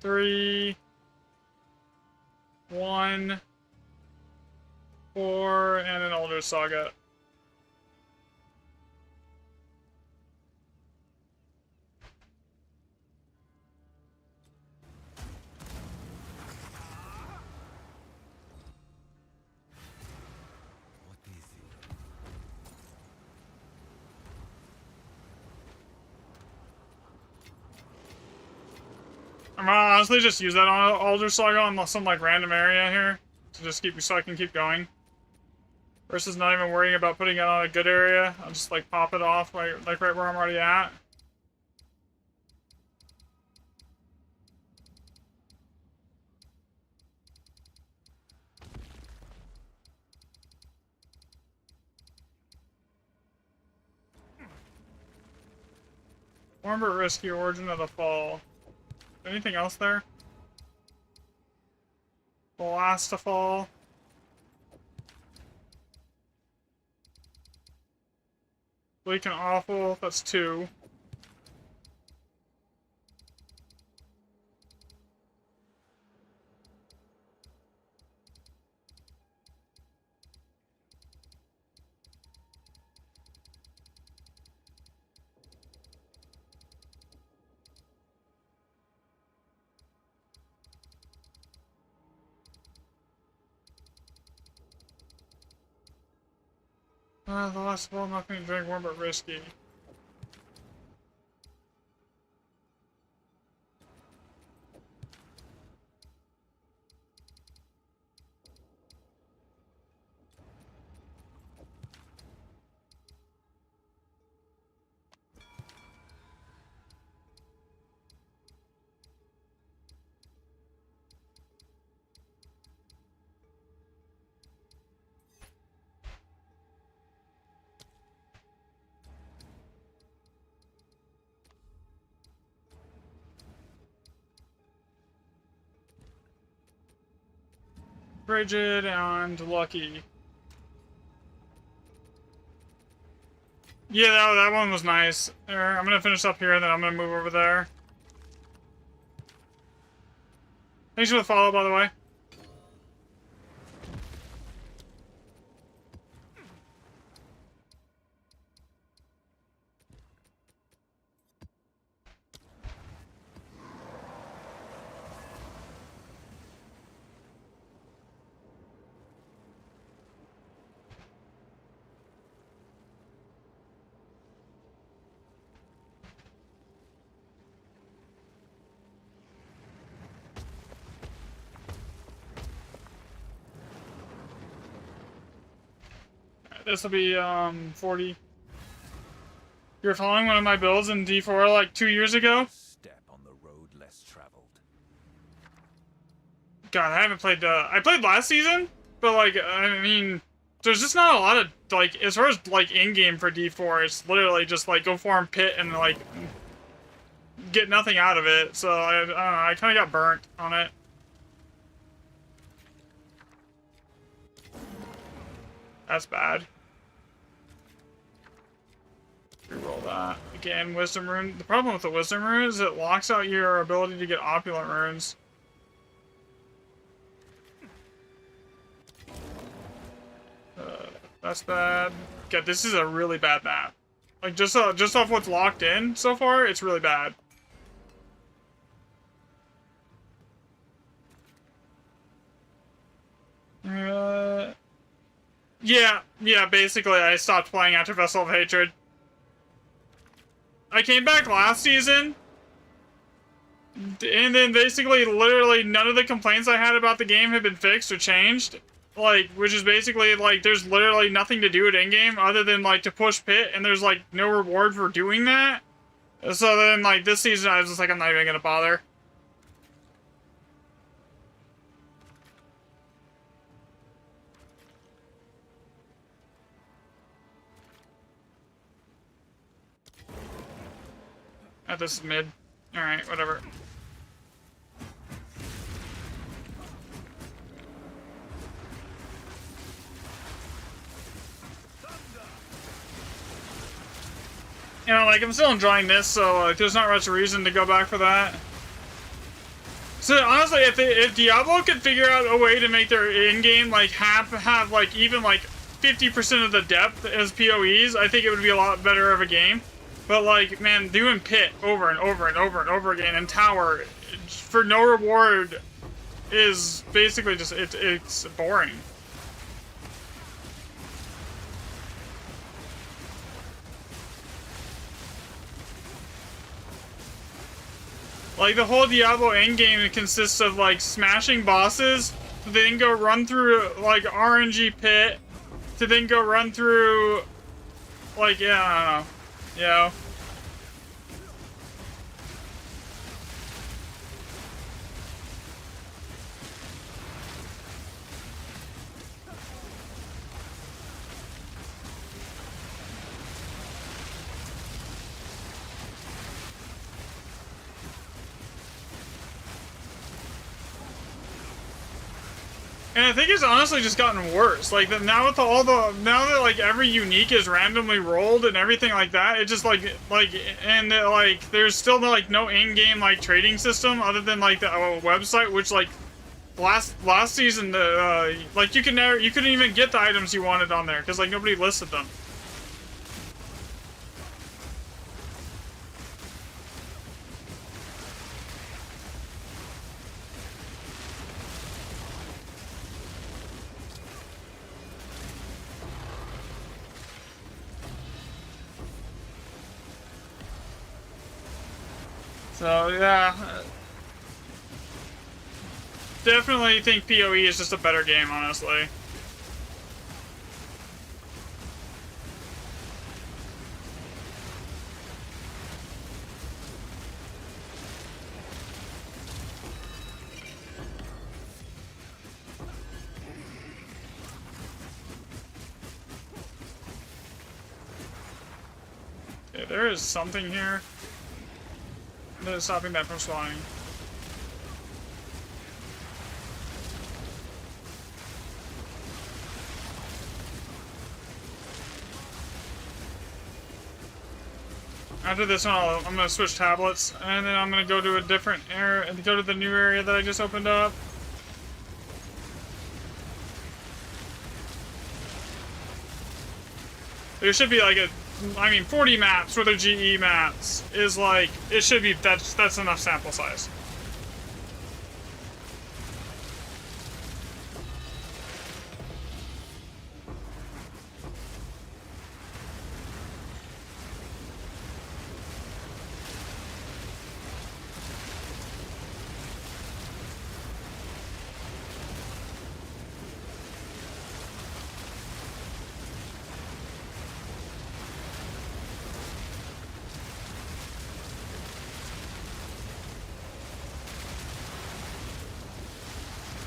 Speaker 1: 3, 1, 4, and an Elder Saga. I'm gonna honestly just use that on Elder Saga on some like random area here to just so I can keep going. Versus not even worrying about putting it on a good area. I'll just like pop it off right where I'm already at. Warm but risky Origin of the Fall. Anything else there? Blastafall. Bleak and Awful, that's 2. The last of all, nothing to drink warm but risky. Frigid and Lucky. Yeah, that one was nice. I'm gonna finish up here, and then I'm gonna move over there. Thanks for the follow, by the way. This will be 40. You were following one of my builds in D4 like 2 years ago?
Speaker 2: Step on the road less traveled.
Speaker 1: God, I haven't played. I played last season, but like, I mean, there's just not a lot of like, as far as like in-game for D4, it's literally just like go farm pit and like get nothing out of it. So I don't know. I kind of got burnt on it. That's bad. Reroll that. Again, Wisdom Rune. The problem with the Wisdom Rune is it locks out your ability to get Opulent Runes. That's bad. God, this is a really bad map. Like, just off what's locked in so far, it's really bad. Yeah, basically I stopped playing after Vessel of Hatred. I came back last season, and then basically literally none of the complaints I had about the game have been fixed or changed. Like, which is basically, like, there's literally nothing to do at in-game other than, like, to push pit, and there's, like, no reward for doing that. So then, like, this season I was just like, I'm not even gonna bother. This is mid. Alright, whatever. You know, like, I'm still enjoying this, so like, there's not much reason to go back for that. So honestly, if Diablo could figure out a way to make their in-game like have like even like 50% of the depth as PoEs, I think it would be a lot better of a game. But like, man, doing pit over and over and over and over again and tower for no reward is basically just it's boring. Like, the whole Diablo endgame consists of, like, smashing bosses, to then go run through, like, RNG pit, to then go run through, like, yeah, I don't know, you know? And I think it's honestly just gotten worse. Like, now with now that like every unique is randomly rolled and everything like that, it just like there's still like no in-game like trading system other than like the website, which like last season like you couldn't even get the items you wanted on there because like nobody listed them. So yeah, definitely think PoE is just a better game, honestly. Okay, there is something here that is stopping that from spawning. After this one, I'm gonna switch tablets, and then I'm gonna go to a different area, and go to the new area that I just opened up. There should be like 40 maps for the GE maps is like, it should be, that's enough sample size.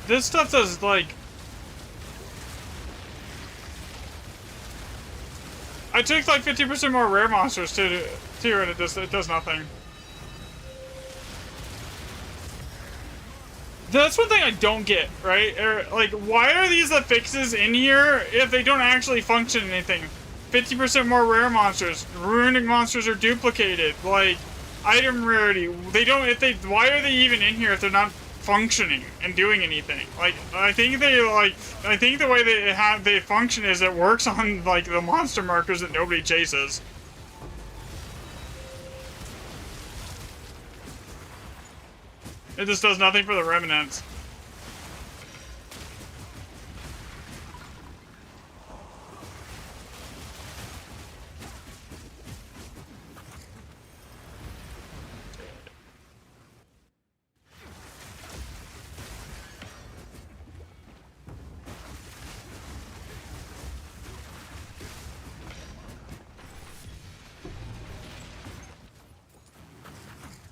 Speaker 1: This stuff does, like... I took, like, 50% more rare monsters too, and it does nothing. That's one thing I don't get, right? Like, why are these the fixes in here if they don't actually function anything? 50% more rare monsters. Runic monsters are duplicated. Like, item rarity. Why are they even in here if they're not functioning and doing anything? Like, I think the way they function is it works on, like, the monster markers that nobody chases. It just does nothing for the remnants.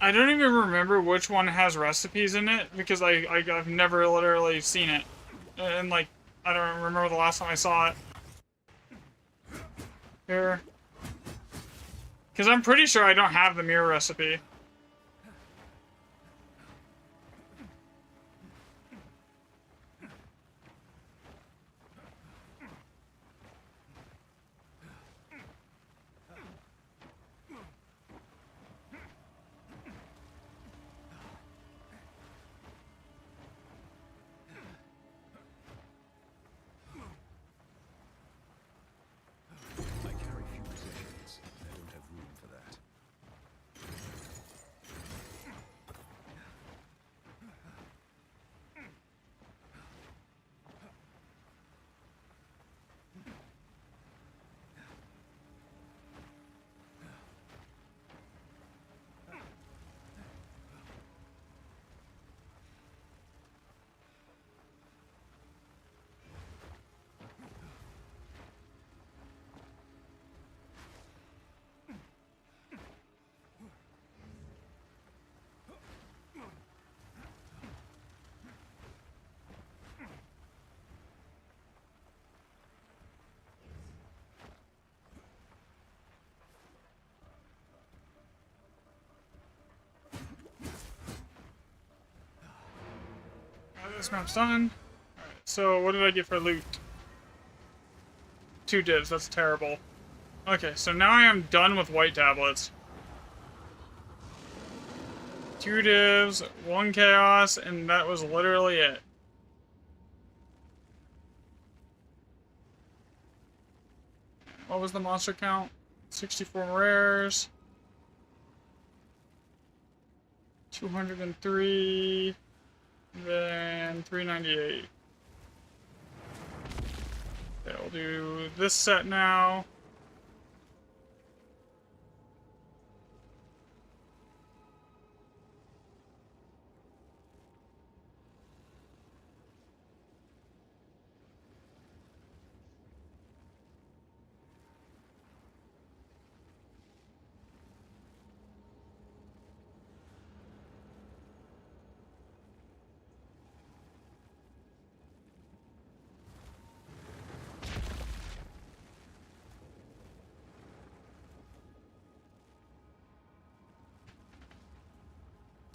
Speaker 1: I don't even remember which one has recipes in it because I've never literally seen it, and like I don't remember the last time I saw it. Here, because I'm pretty sure I don't have the mirror recipe. This map's done. Alright, so what did I get for loot? 2 divs, that's terrible. Okay, so now I am done with white tablets. 2 divs, 1 chaos, and that was literally it. What was the monster count? 64 rares. 203. Then 398. Okay, we'll do this set now.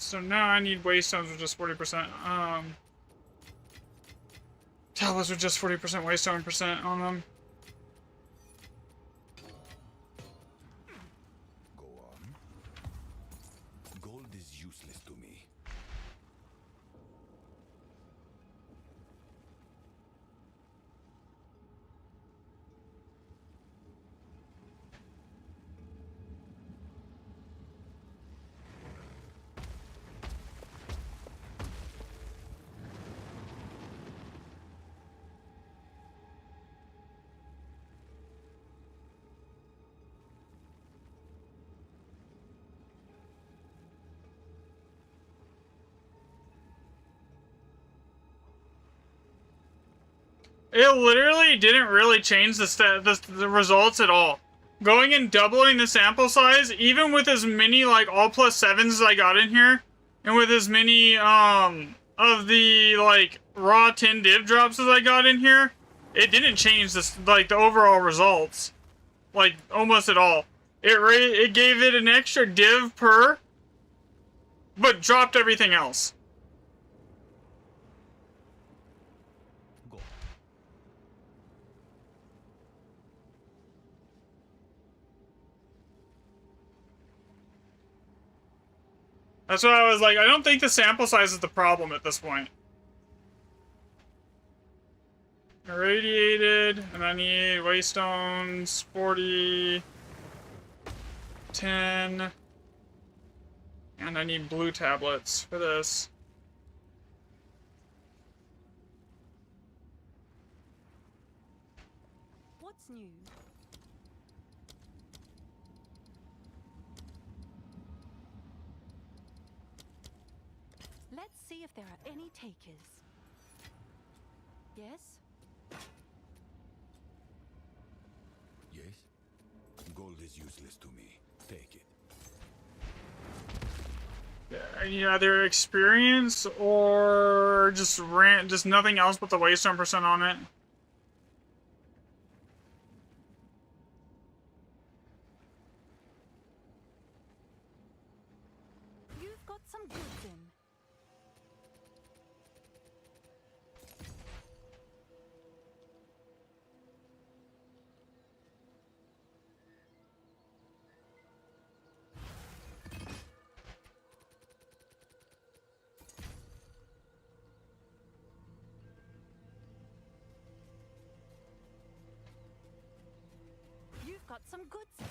Speaker 1: So now I need waystones with just 40%. Tablets with just 40% waystone percent on them.
Speaker 2: Go on. Gold is useless to me.
Speaker 1: It literally didn't really change the results at all. Going and doubling the sample size, even with as many like all plus 7s as I got in here, and with as many of the like raw 10 div drops as I got in here, it didn't change this like the overall results, like almost at all. It gave it an extra div per, but dropped everything else. That's why I was like, I don't think the sample size is the problem at this point. Irradiated, and I need waystones, 40, 10, and I need blue tablets for this.
Speaker 3: What's new? Let's see if there are any takers. Yes?
Speaker 2: Yes? Gold is useless to me. Take it.
Speaker 1: Yeah, I need either experience or just nothing else but the waystone percent on it.
Speaker 3: You've got some goods in. You've got some goods in.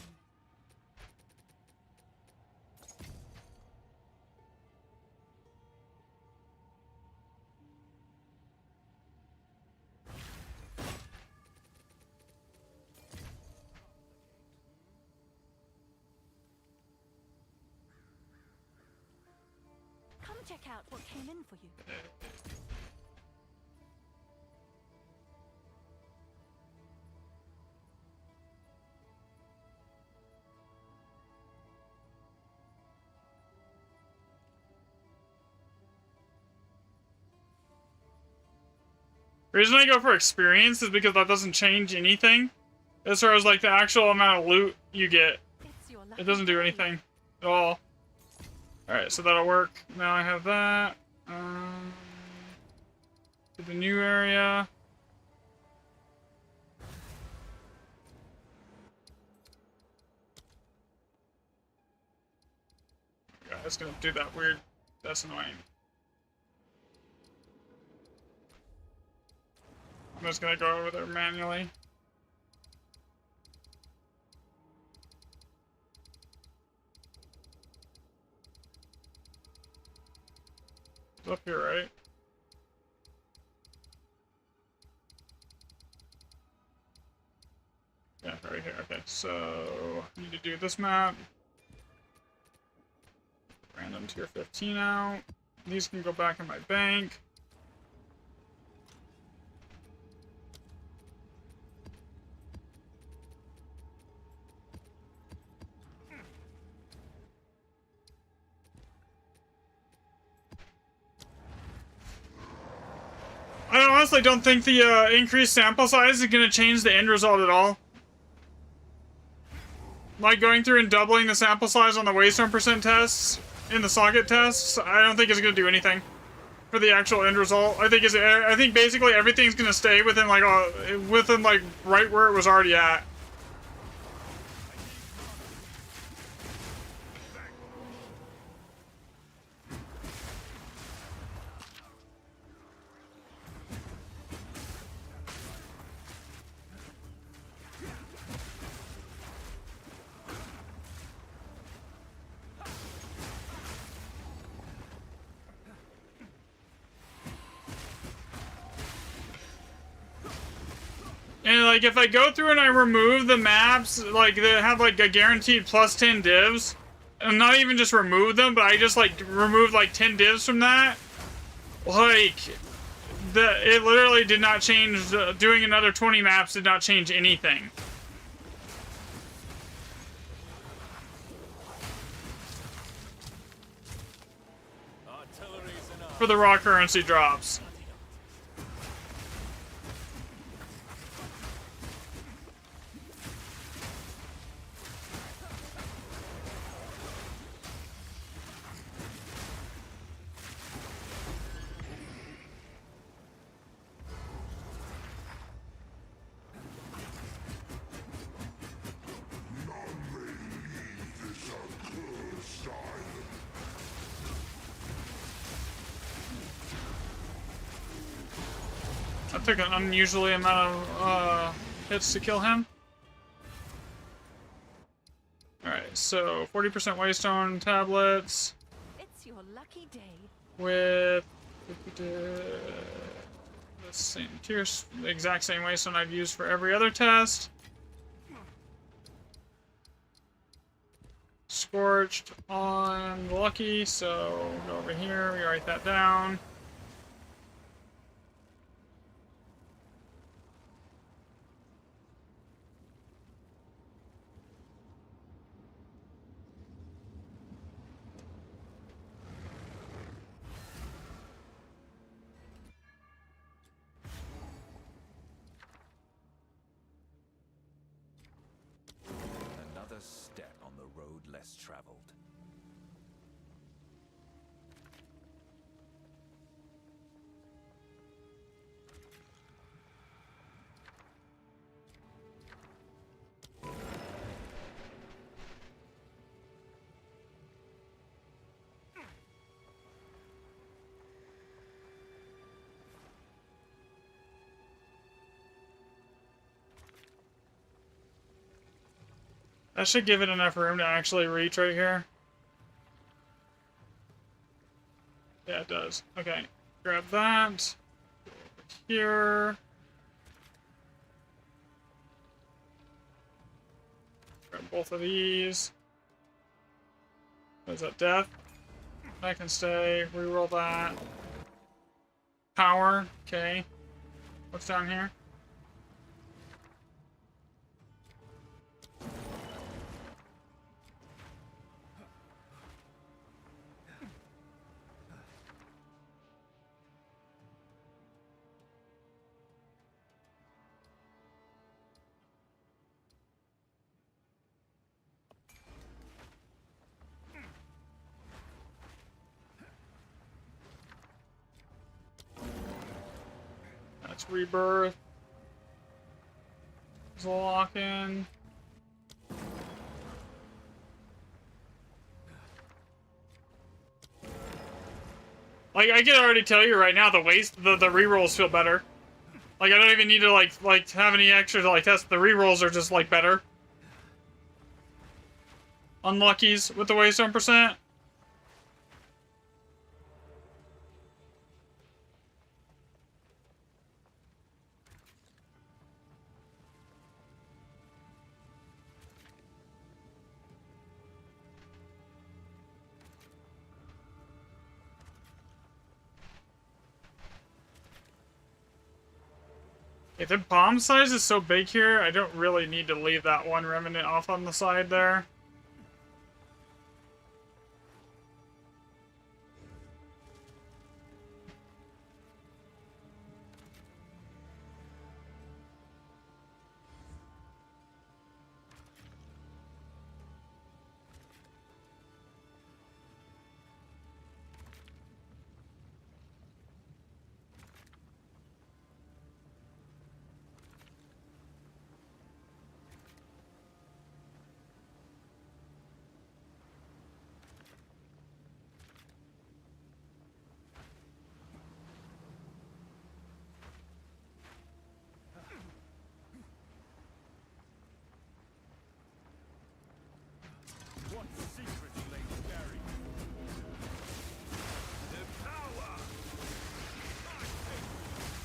Speaker 3: Come check out what came in for you.
Speaker 1: The reason I go for experience is because that doesn't change anything as far as like the actual amount of loot you get.
Speaker 3: It's your lucky
Speaker 1: It doesn't do
Speaker 3: day.
Speaker 1: anything at all. Alright, so that'll work. Now I have that. To the new area. God, it's gonna do that weird. That's annoying. I'm just gonna go over there manually. It's up here, right? Yeah, right here. Okay, so I need to do this map. Random tier 15 out. These can go back in my bank. I honestly don't think the increased sample size is going to change the end result at all. Like going through and doubling the sample size on the waystone percent tests in the socket tests, I don't think it's gonna do anything for the actual end result. I think basically everything's gonna stay within like right where it was already at. And like if I go through and I remove the maps like that have like a guaranteed plus 10 divs, and not even just remove them, but I just like remove like 10 divs from that, like it literally did not change. Doing another 20 maps did not change anything. For the raw currency drops. I took an unusually amount of hits to kill him. Alright, so 40% Waystone tablets.
Speaker 3: It's your lucky day.
Speaker 1: With the same tiers, the exact same Waystone I've used for every other test. Scorched on Lucky, so go over here, we write that down.
Speaker 2: Another step on the road less traveled.
Speaker 1: That should give it enough room to actually reach right here. Yeah, it does. Okay, grab that. Go over here. Grab both of these. What is that, death? That can stay. Reroll that. Power. Okay. What's down here? That's rebirth. There's a lock-in. Like, I can already tell you right now, the rerolls feel better. Like, I don't even need to, like have any extra to, like, test. The rerolls are just, like, better. Unluckies with the Waystone percent. If the bomb size is so big here, I don't really need to leave that one remnant off on the side there.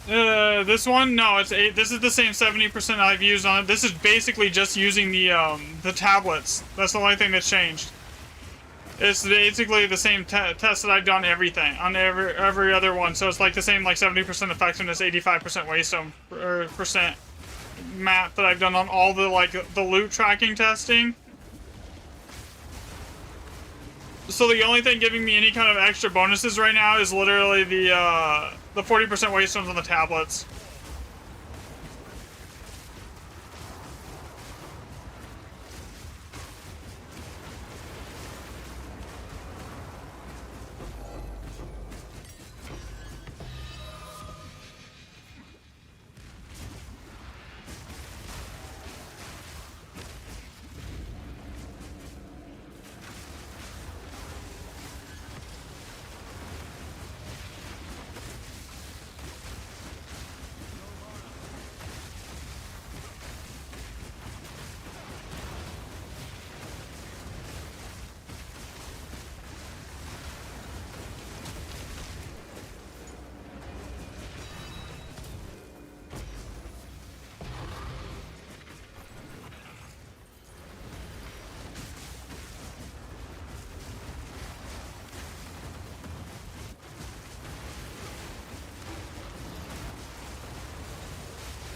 Speaker 1: This one, no, it's 8. This is the same 70% I've used on it. This is basically just using the tablets. That's the only thing that's changed. It's basically the same test that I've done everything on every other one. So it's like the same, like 70% effectiveness, 85% waste or percent map that I've done on all the like the loot tracking testing. So the only thing giving me any kind of extra bonuses right now is literally the 40% waste stones on the tablets.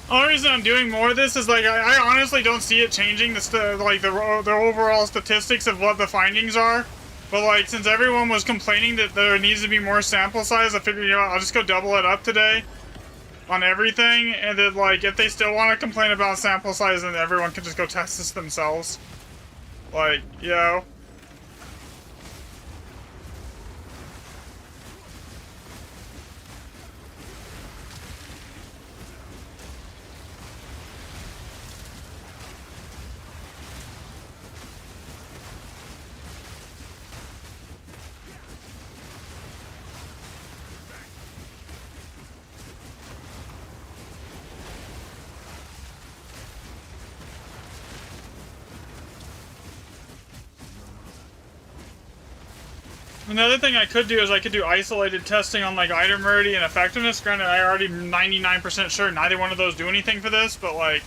Speaker 1: The only reason I'm doing more of this is like I honestly don't see it changing the overall statistics of what the findings are. But like since everyone was complaining that there needs to be more sample size, I figured, you know what, I'll just go double it up today on everything, and then like if they still want to complain about sample size, then everyone can just go test this themselves. Like, you know. Another thing I could do is I could do isolated testing on like item rarity and effectiveness. Granted, I already 99% sure neither one of those do anything for this, but like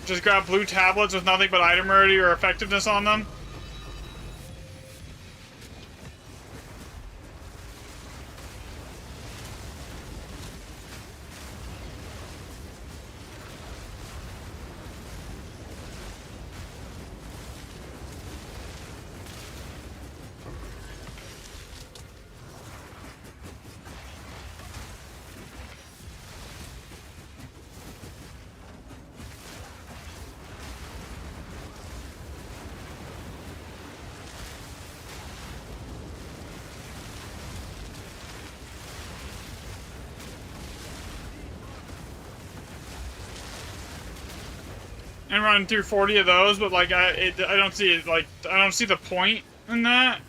Speaker 1: just grab blue tablets with nothing but item rarity or effectiveness on them. And run through 40 of those, but like I don't see it, like I don't see the point in that.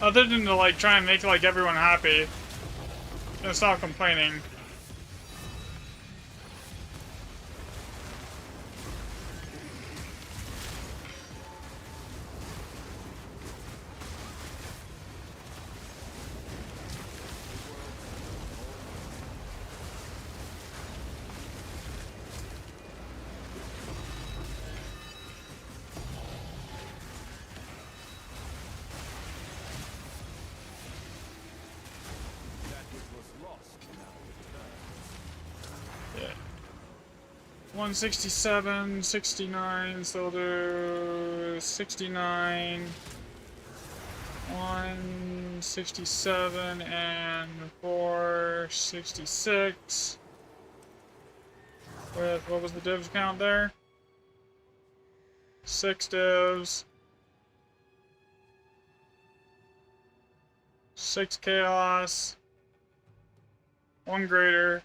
Speaker 1: Other than to like try and make like everyone happy and stop complaining. Yeah. 167, 69, so we'll do 69, 167, and 466. with, what was the divs count there? 6 divs. 6 chaos. 1 greater.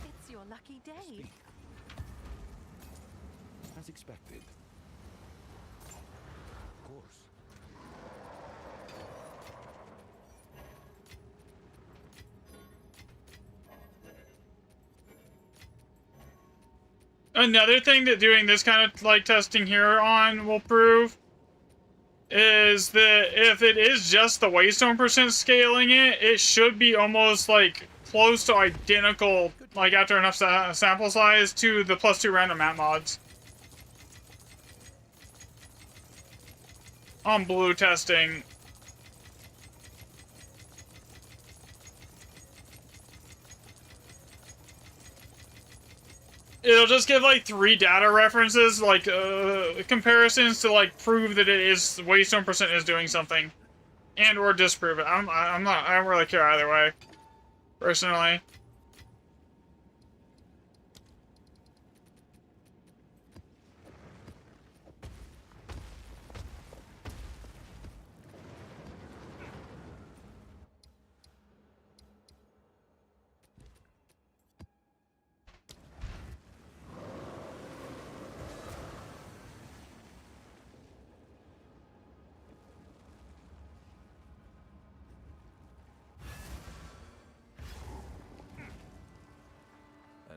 Speaker 3: It's your lucky day.
Speaker 2: As expected. Of course.
Speaker 1: Another thing that doing this kind of like testing here on will prove is that if it is just the Waystone percent scaling it, it should be almost like close to identical, like after enough sample size, to the +2 random map mods. On blue testing. It'll just give like 3 data references, like comparisons to like prove that it is Waystone percent is doing something, and or disprove it. I don't really care either way, personally.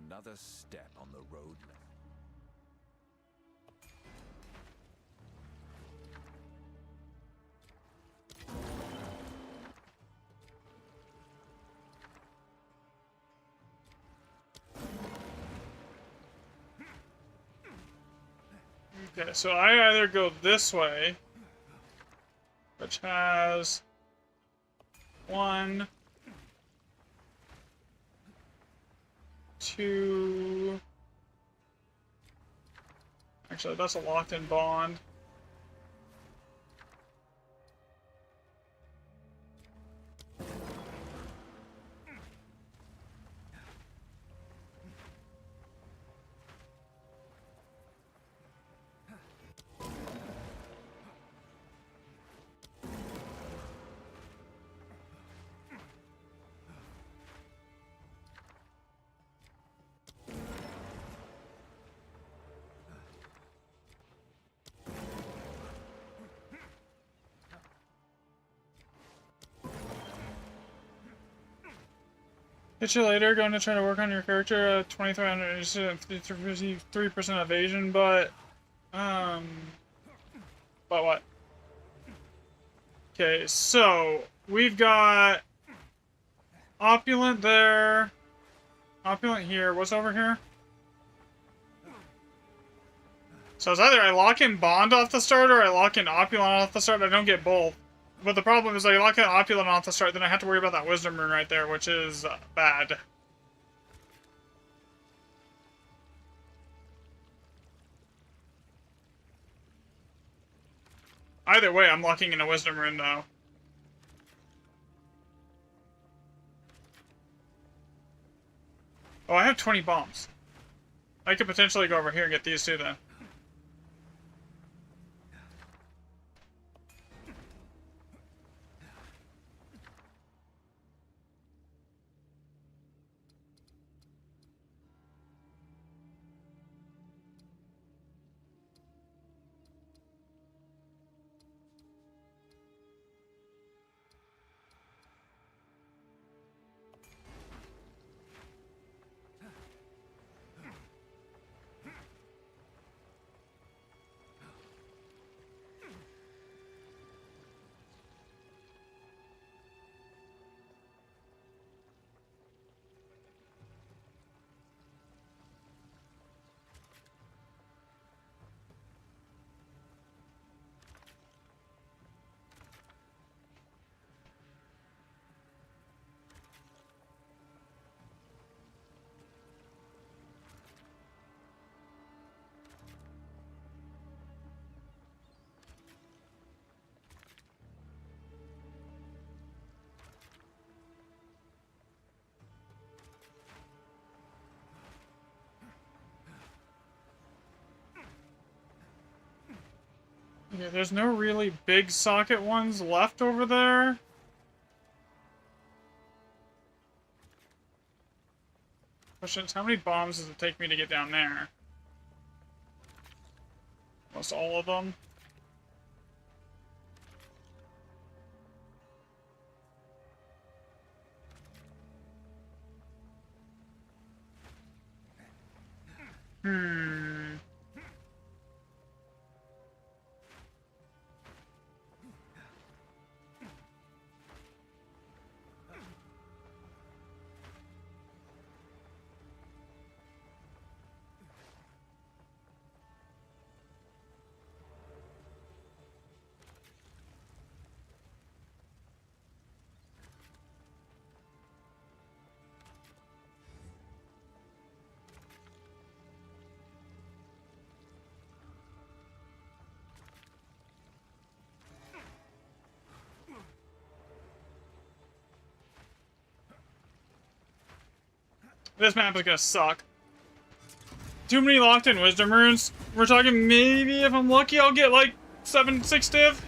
Speaker 2: Another step on the road.
Speaker 1: Okay, so I either go this way, which has 1, 2. Actually, that's a locked-in bond. Hit you later, going to try to work on your character, 2300, 3% evasion, but what? Okay, so, we've got Opulent there, Opulent here, what's over here? So it's either I lock in Bond off the start or I lock in Opulent off the start, I don't get both. But the problem is I lock in Opulent off the start, then I have to worry about that Wisdom Rune right there, which is bad. Either way, I'm locking in a Wisdom Rune, though. Oh, I have 20 bombs. I could potentially go over here and get these two, then. Yeah, there's no really big socket ones left over there. Question is, how many bombs does it take me to get down there? Almost all of them. Hmm. This map is gonna suck. Too many locked-in wisdom runes. We're talking maybe, if I'm lucky, I'll get like 6 div.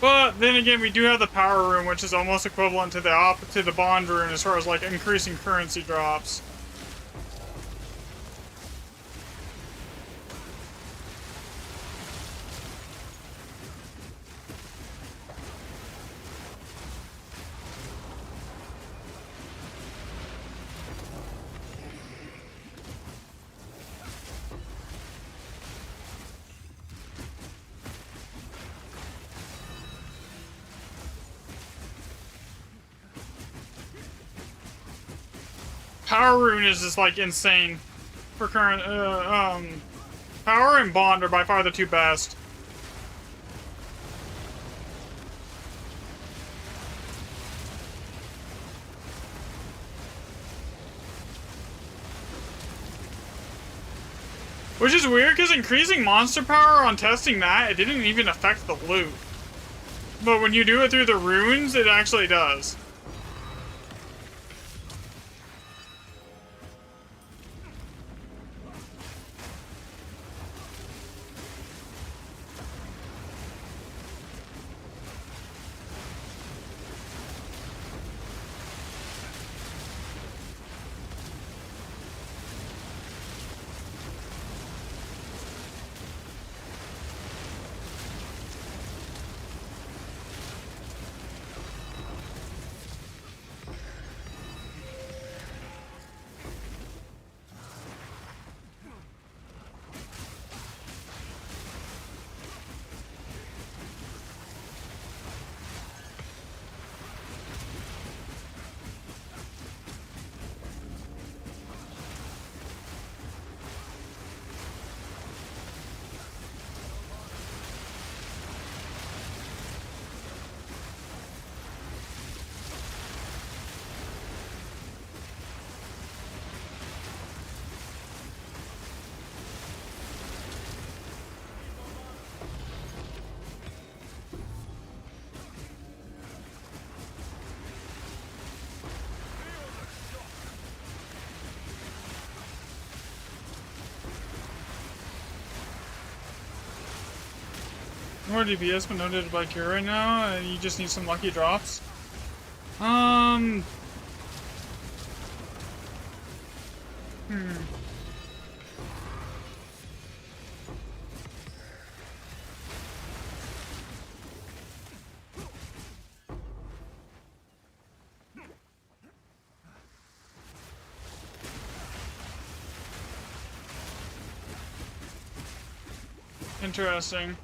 Speaker 1: But then again, we do have the power rune, which is almost equivalent to the bond rune as far as like increasing currency drops. Power rune is just like insane for current. Power and bond are by far the two best. Which is weird because increasing monster power on testing that, it didn't even affect the loot. But when you do it through the runes, it actually does. More DPS, but no data by cure right now, and you just need some lucky drops. Hmm. Interesting.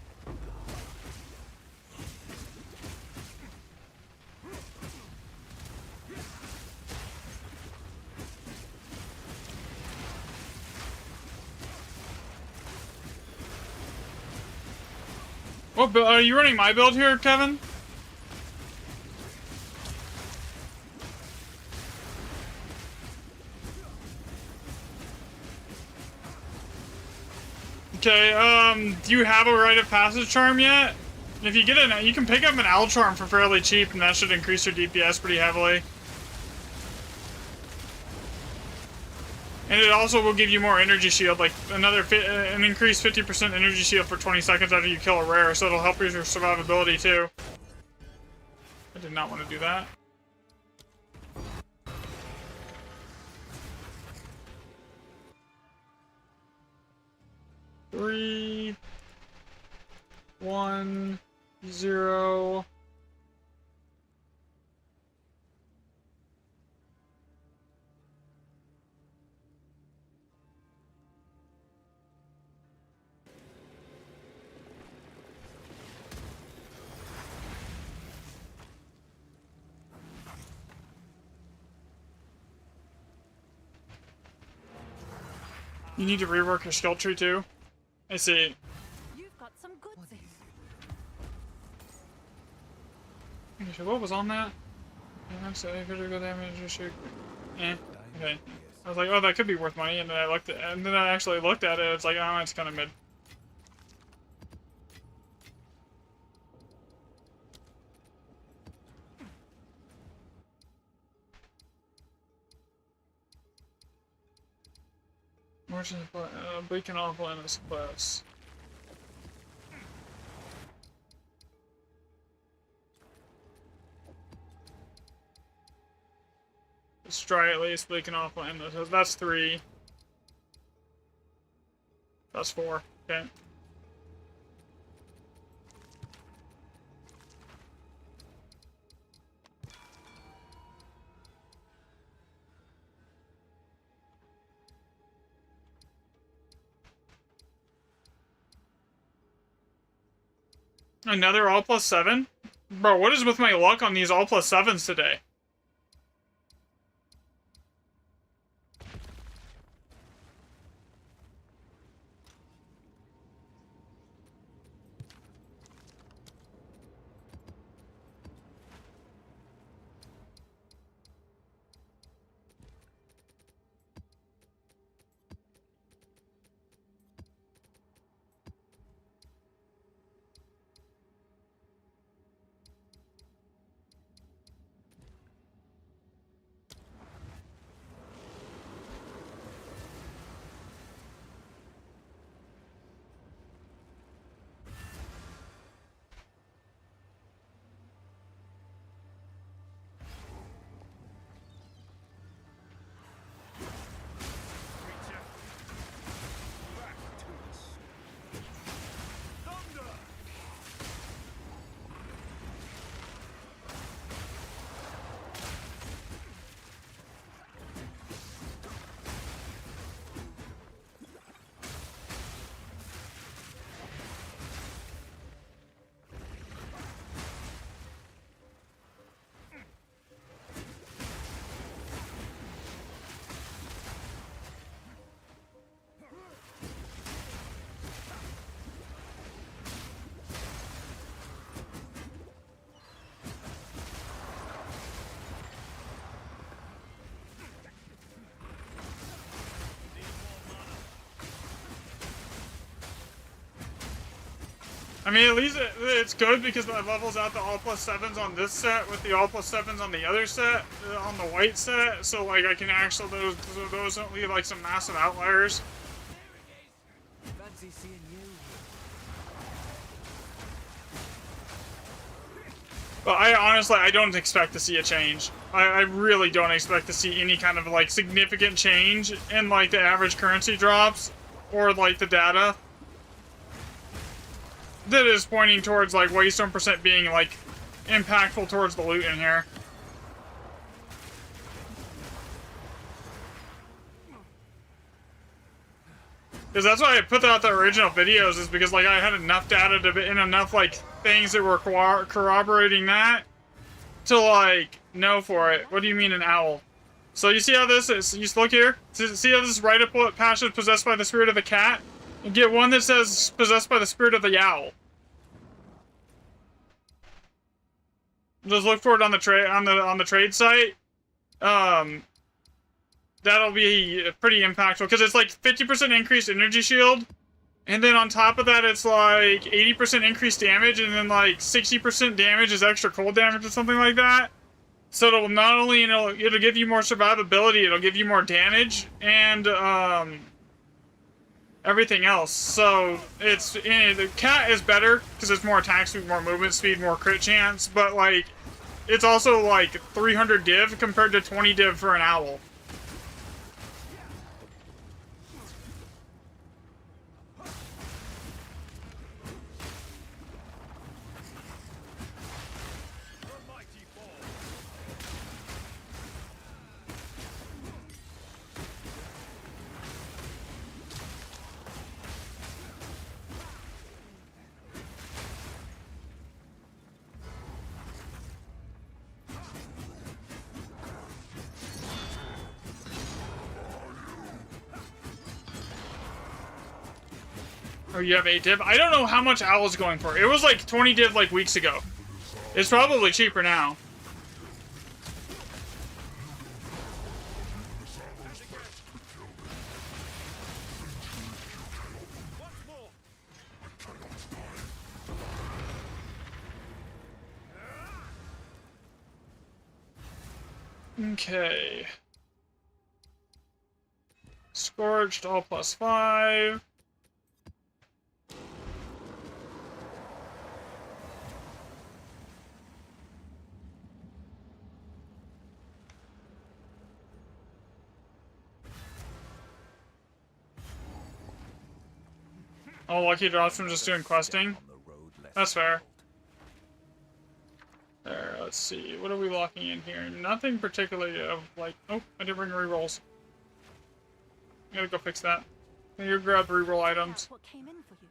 Speaker 1: What build, are you running my build here, Kevin? Okay, do you have a rite of passage charm yet? If you get an, you can pick up an owl charm for fairly cheap, and that should increase your DPS pretty heavily. And it also will give you more energy shield, like an increased 50% energy shield for 20 seconds after you kill a rare, so it'll help your survivability too. I did not want to do that. Three, 1, 0. You need to rework your skill tree too? I see.
Speaker 3: You've got some good things.
Speaker 1: Okay, what was on that? Critical damage issue. Eh. Okay. I was like, oh, that could be worth money, and then I actually looked at it. It's like, oh, it's kind of mid. Merchant, Beacon Awful in this class. Let's try at least Beacon Awful in this. That's 3. That's 4. Okay. Another all plus 7? Bro, what is with my luck on these all plus 7s today? I mean, at least it's good because it levels out the all plus 7s on this set with the all plus 7s on the other set, on the white set. So, like, I can actually, those don't leave, like, some massive outliers.
Speaker 4: Fancy seeing you.
Speaker 1: But I don't expect to see a change. I really don't expect to see any kind of, like, significant change in, like, the average currency drops or, like, the data. That is pointing towards, like, Waystone percent being, like, impactful towards the loot in here. Because that's why I put out the original videos, is because, like, I had enough data to, and enough, like, things that were corroborating that to, like, know for it. What do you mean an owl? So you see how this is? You just look here. See how this right up passion is possessed by the spirit of the cat? And get one that says possessed by the spirit of the owl. Just look for it on the trade on the trade site. That'll be pretty impactful because it's like 50% increased energy shield And then on top of that, it's like 80% increased damage, and then like 60% damage is extra cold damage or something like that. So it'll not only, it'll give you more survivability, it'll give you more damage, and everything else. So it's, the cat is better because it's more attack speed, more movement speed, more crit chance, but like it's also like 300 div compared to 20 div for an owl. Oh, you have 8 div? I don't know how much Owl's going for. It was like 20 div like weeks ago. It's probably cheaper now. Okay. Scorched, all +5. Oh, lucky drops from just doing questing. That's fair. There, let's see. What are we locking in here? Nothing particularly of like... Oh, I didn't bring rerolls. I gotta go fix that. You grab reroll items.
Speaker 3: That's what came in for you.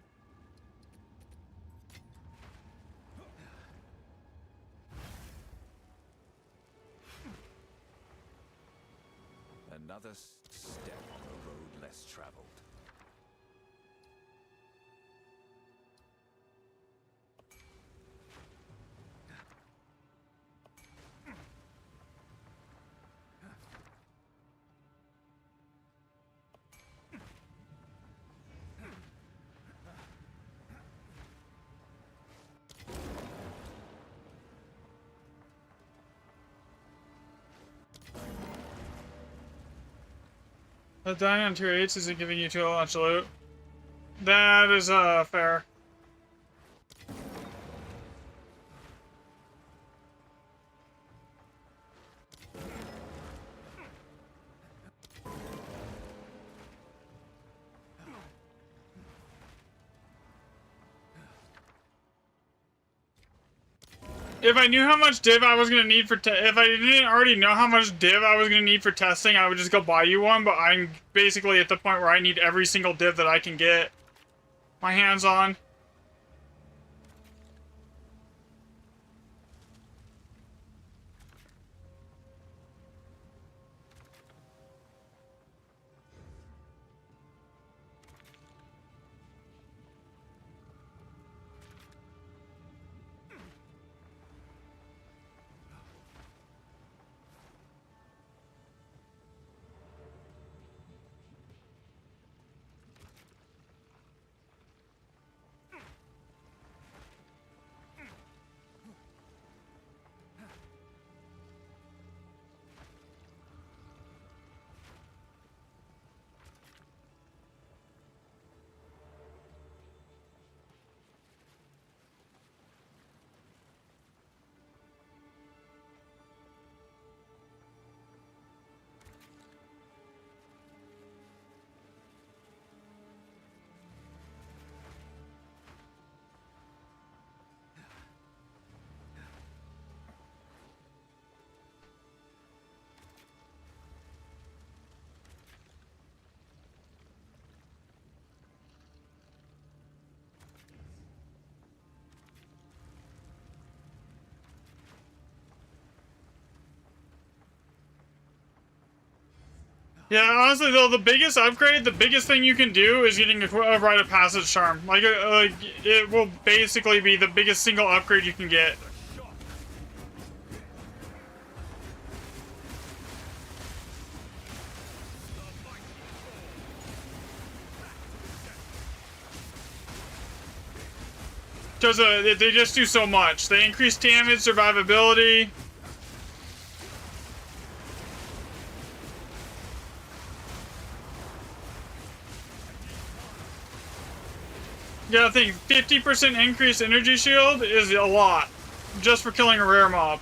Speaker 2: Another step on the road less traveled.
Speaker 1: The dying on tier 8s isn't giving you too much loot. That is, fair. If I knew how much div I was gonna need for if I didn't already know how much div I was gonna need for testing, I would just go buy you one, but I'm basically at the point where I need every single div that I can get my hands on. Yeah, honestly though, the biggest upgrade, the biggest thing you can do is getting a rite of passage charm. Like, it will basically be the biggest single upgrade you can get. Because they just do so much. They increase damage, survivability. You gotta think, 50% increased energy shield is a lot. Just for killing a rare mob.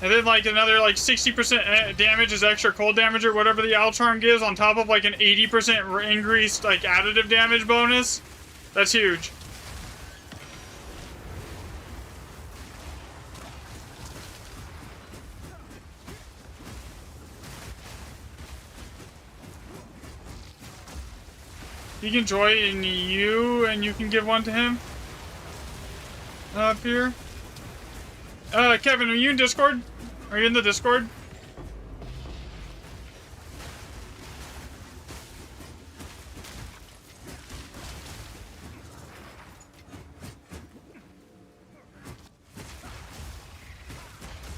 Speaker 1: And then like another like 60% damage is extra cold damage or whatever the Owl Charm gives on top of like an 80% increased like additive damage bonus. That's huge. He can join you and you can give one to him. Up here. Kevin, are you in Discord? Are you in the Discord?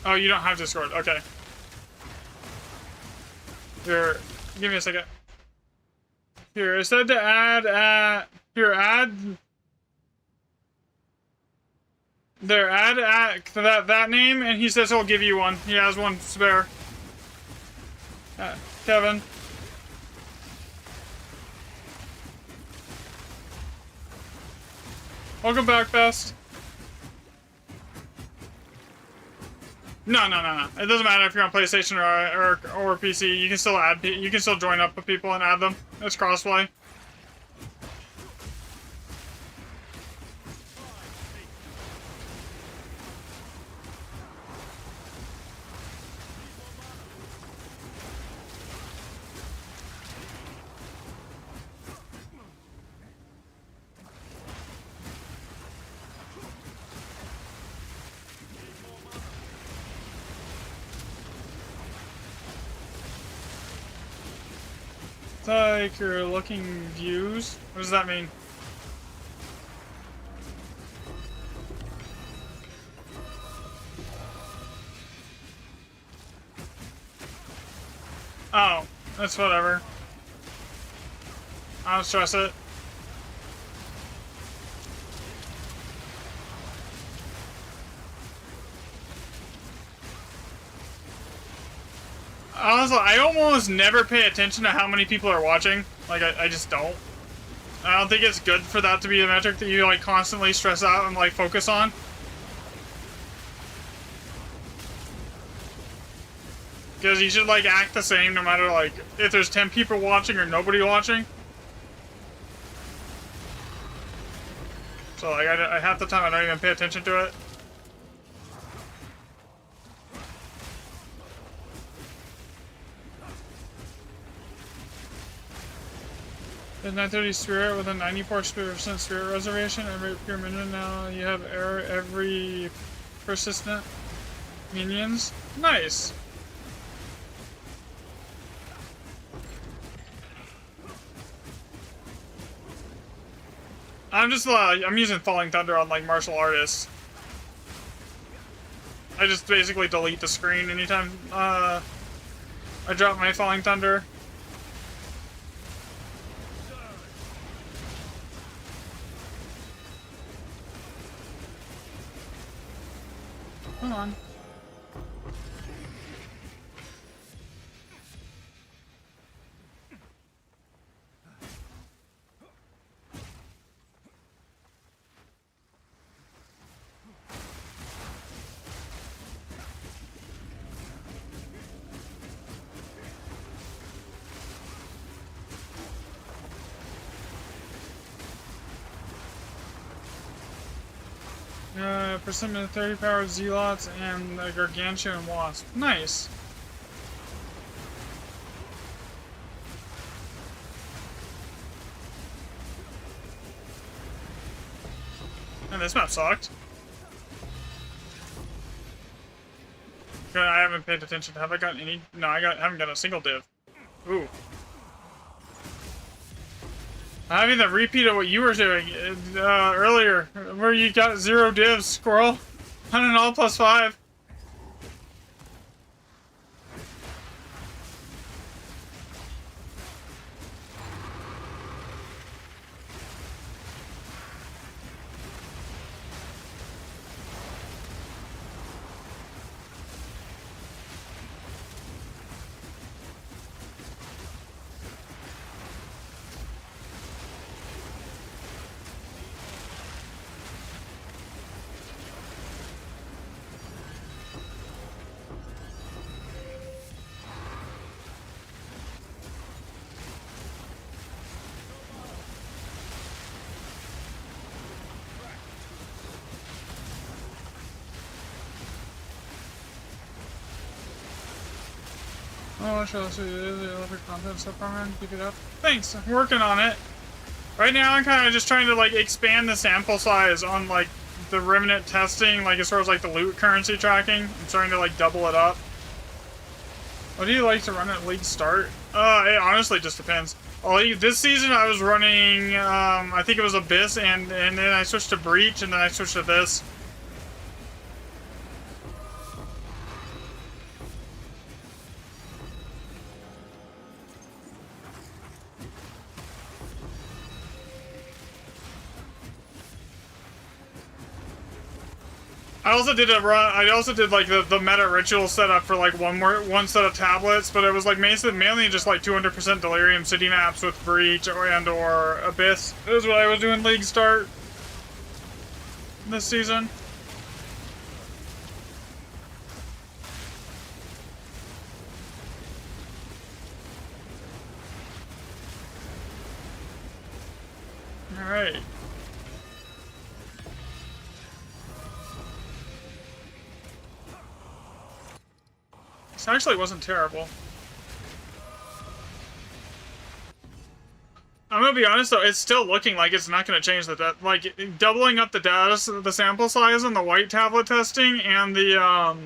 Speaker 1: Oh, you don't have Discord. Okay. Here, give me a second. Here, it said to add here, add there, add that name, and he says he'll give you one. He has one spare. Kevin. Welcome back, Best. No. It doesn't matter if you're on PlayStation or PC. You can still add. You can still join up with people and add them. It's crossplay. It's like you're looking views. What does that mean? Oh, that's whatever. I don't stress it. Honestly, I almost never pay attention to how many people are watching. Like, I just don't. I don't think it's good for that to be a metric that you, like, constantly stress out and, like, focus on. Because you should, like, act the same no matter, like, if there's 10 people watching or nobody watching. So, like, half the time I don't even pay attention to it. The 930 spirit with a 94% spirit reservation. Every pure minion now you have every persistent minions. Nice. I'm using Falling Thunder on like martial artists. I just basically delete the screen anytime I drop my Falling Thunder. Come on. For some of the 30 power Zealots and the Gargantuan Wasp. Nice. And this map sucked. I haven't paid attention. Have I gotten any? No, haven't got a single div. Ooh. I mean, the repeat of what you were doing earlier, where you got 0 divs, Squirrel. 100 all plus 5. Oh, shall I see the electric content so far, man? Keep it up. Thanks, I'm working on it. Right now, I'm kind of just trying to, like, expand the sample size on, like, the Remnant testing, like, as far as, like, the loot currency tracking. I'm starting to, like, double it up. What do you like to run at League Start? It honestly just depends. This season, I was running, I think it was Abyss, and then I switched to Breach, and then I switched to this. I also did a run. I also did like the meta ritual setup for like one set of tablets, but it was like mainly just like 200% Delirium City maps with Breach or Abyss. This is what I was doing League Start this season. All right. This actually wasn't terrible. I'm gonna be honest though, it's still looking like it's not gonna change like doubling up the sample size on the white tablet testing and the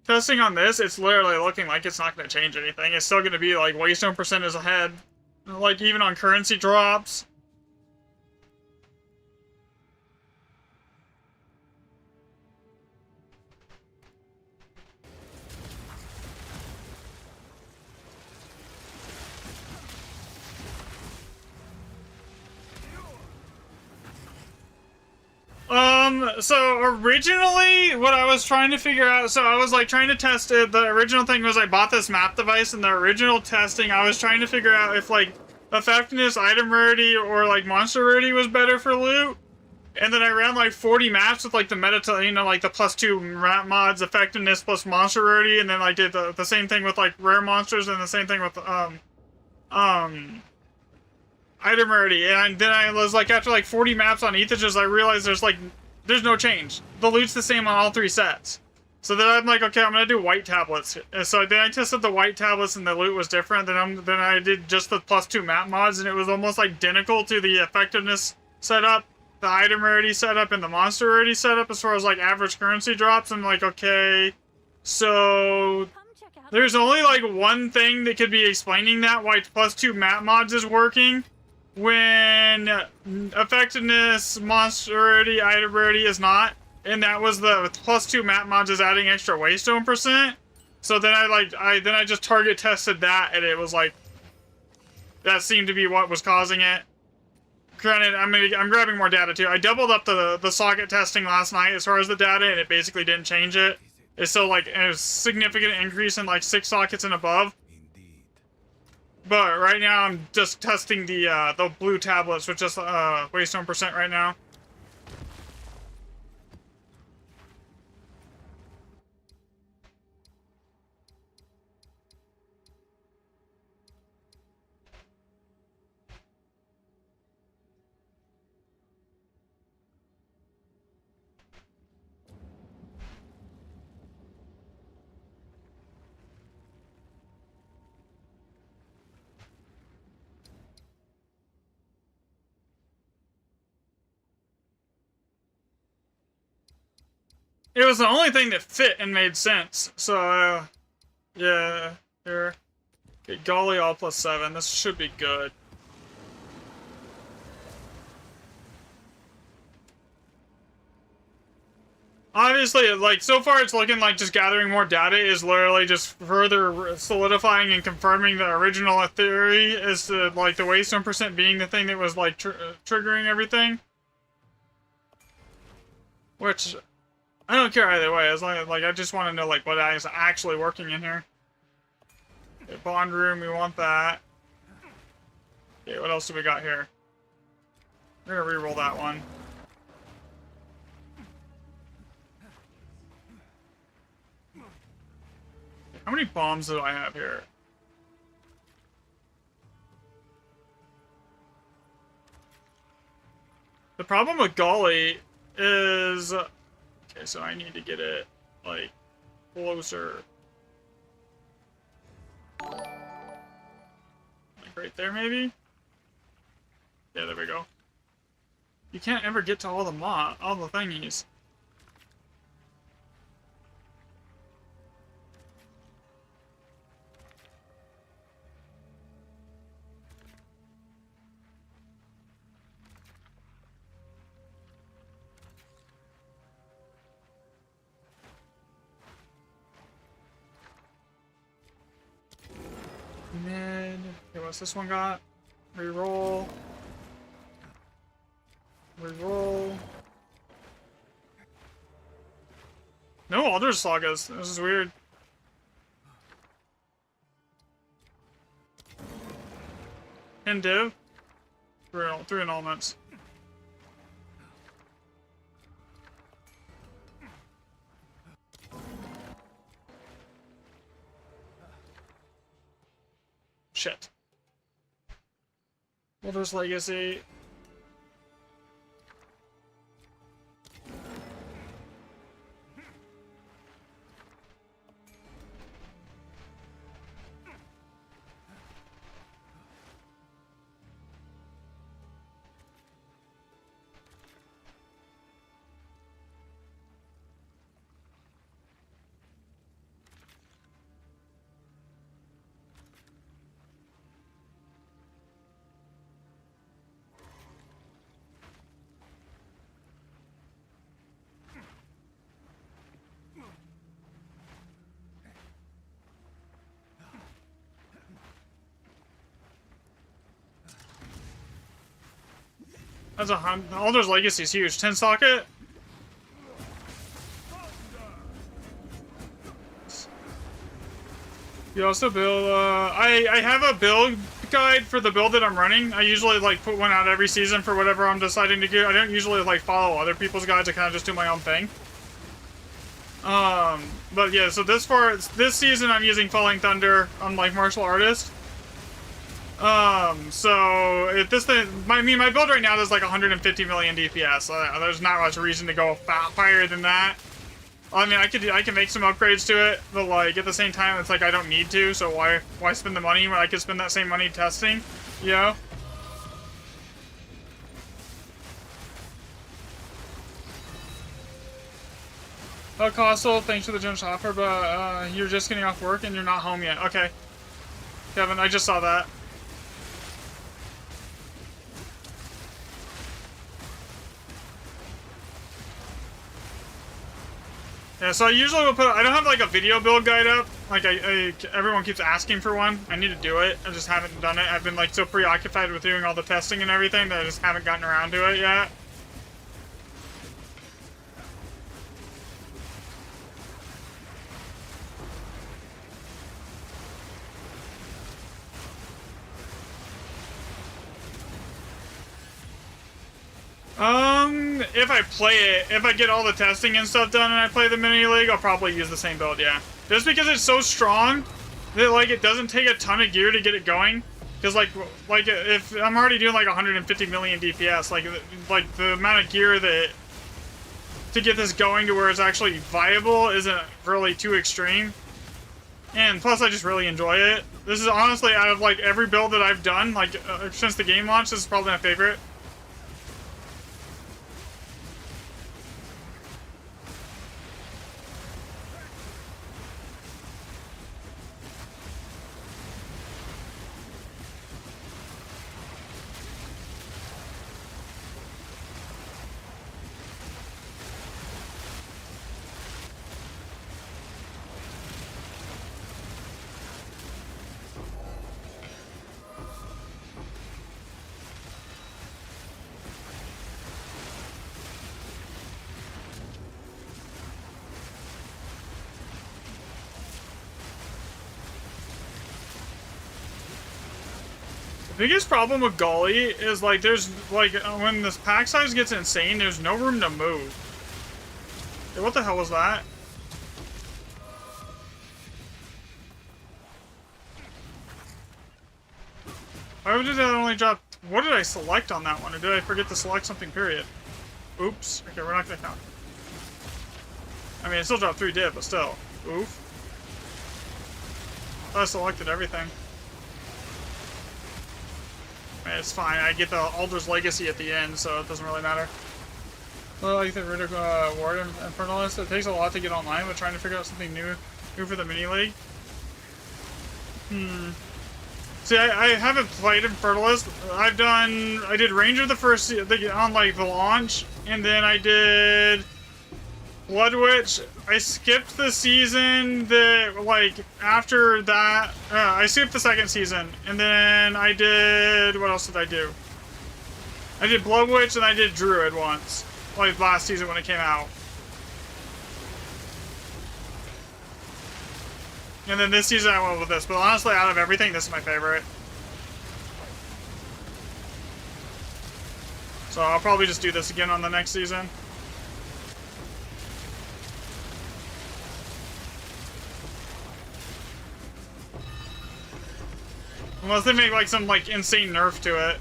Speaker 1: testing on this, it's literally looking like it's not gonna change anything. It's still gonna be like Waystone percent is ahead. Like even on currency drops. So originally, what I was trying to figure out, so I was like trying to test it. The original thing was I bought this map device, and the original testing, I was trying to figure out if like effectiveness, item rarity, or like monster rarity was better for loot. And then I ran like 40 maps with like the meta, you know, like the +2 map mods, effectiveness plus monster rarity, and then I did the same thing with like rare monsters, and the same thing with item rarity. And then I was like, after like 40 maps on Ethages, I realized there's no change. The loot's the same on all 3 sets. So then I'm like, okay, I'm gonna do white tablets. And so then I tested the white tablets and the loot was different. Then I did just the +2 map mods, and it was almost identical to the effectiveness setup, the item rarity setup, and the monster rarity setup as far as like average currency drops. I'm like, okay, so there's only like one thing that could be explaining that, why +2 map mods is working when effectiveness, monster rarity, item rarity is not. And that was the +2 map mods is adding extra Waystone percent. So then I just target tested that, and it was like, that seemed to be what was causing it. Granted, I'm grabbing more data too. I doubled up the socket testing last night as far as the data, and it basically didn't change it. It's still like a significant increase in like 6 sockets and above. But right now I'm just testing the blue tablets with just Waystone percent right now. It was the only thing that fit and made sense. So, yeah, here. Okay, Golly all +7. This should be good. Obviously, like, so far it's looking like just gathering more data is literally just further solidifying and confirming the original theory is to, like, the Waystone percent being the thing that was, like, triggering everything. Which, I don't care either way, as long as, like, I just want to know, like, what is actually working in here. Okay, bond room, we want that. Okay, what else do we got here? We're gonna re-roll that one. How many bombs do I have here? The problem with Golly is... Okay, so I need to get it, like, closer. Like right there, maybe? Yeah, there we go. You can't ever get to all the thingies. Mid. Okay, what's this one got? Reroll. Reroll. No Elder Sagas. This is weird. And div. Three annulments. Shit. Elder's Legacy. That's Elder's Legacy is huge. 10 socket. You also build, I have a build guide for the build that I'm running. I usually like put one out every season for whatever I'm deciding to do. I don't usually like follow other people's guides. I kind of just do my own thing. But yeah, so this season I'm using Falling Thunder on like Martial Artist. So if this thing, my build right now is like 150 million DPS. There's not much reason to go higher than that. I mean, I can make some upgrades to it, but like at the same time, it's like I don't need to. So why spend the money when I could spend that same money testing? You know? Costal, thanks for the generous offer, but you're just getting off work and you're not home yet. Okay, Kevin, I just saw that. Yeah, so I usually will I don't have like a video build guide up. Like everyone keeps asking for one. I need to do it. I just haven't done it. I've been like so preoccupied with doing all the testing and everything that I just haven't gotten around to it yet. If I play it, if I get all the testing and stuff done and I play the mini league, I'll probably use the same build, yeah. Just because it's so strong that like it doesn't take a ton of gear to get it going. Because like if I'm already doing like 150 million DPS, like the amount of gear that to get this going to where it's actually viable isn't really too extreme. And plus I just really enjoy it. This is honestly out of like every build that I've done, like since the game launched, this is probably my favorite. The biggest problem with Gully is like there's like when this pack size gets insane, there's no room to move. Hey, what the hell was that? Why did that only drop? What did I select on that one, or did I forget to select something? Period. Oops. Okay, we're not gonna count. I mean, it still dropped 3 div, but still. Oof. I selected everything. It's fine. I get the Alder's Legacy at the end, so it doesn't really matter. Well, like the Riddick Ward and Infernalist, it takes a lot to get online, but trying to figure out something new for the mini league. See, I haven't played Infernalist. I did Ranger the first on like the launch, and then I did Blood Witch. I skipped the season that like after that. I skipped the second season, and then I did what else did I do? I did Blood Witch and I did Druid once, like last season when it came out. And then this season I went with this, but honestly, out of everything, this is my favorite. So I'll probably just do this again on the next season. Unless they make like some like insane nerf to it.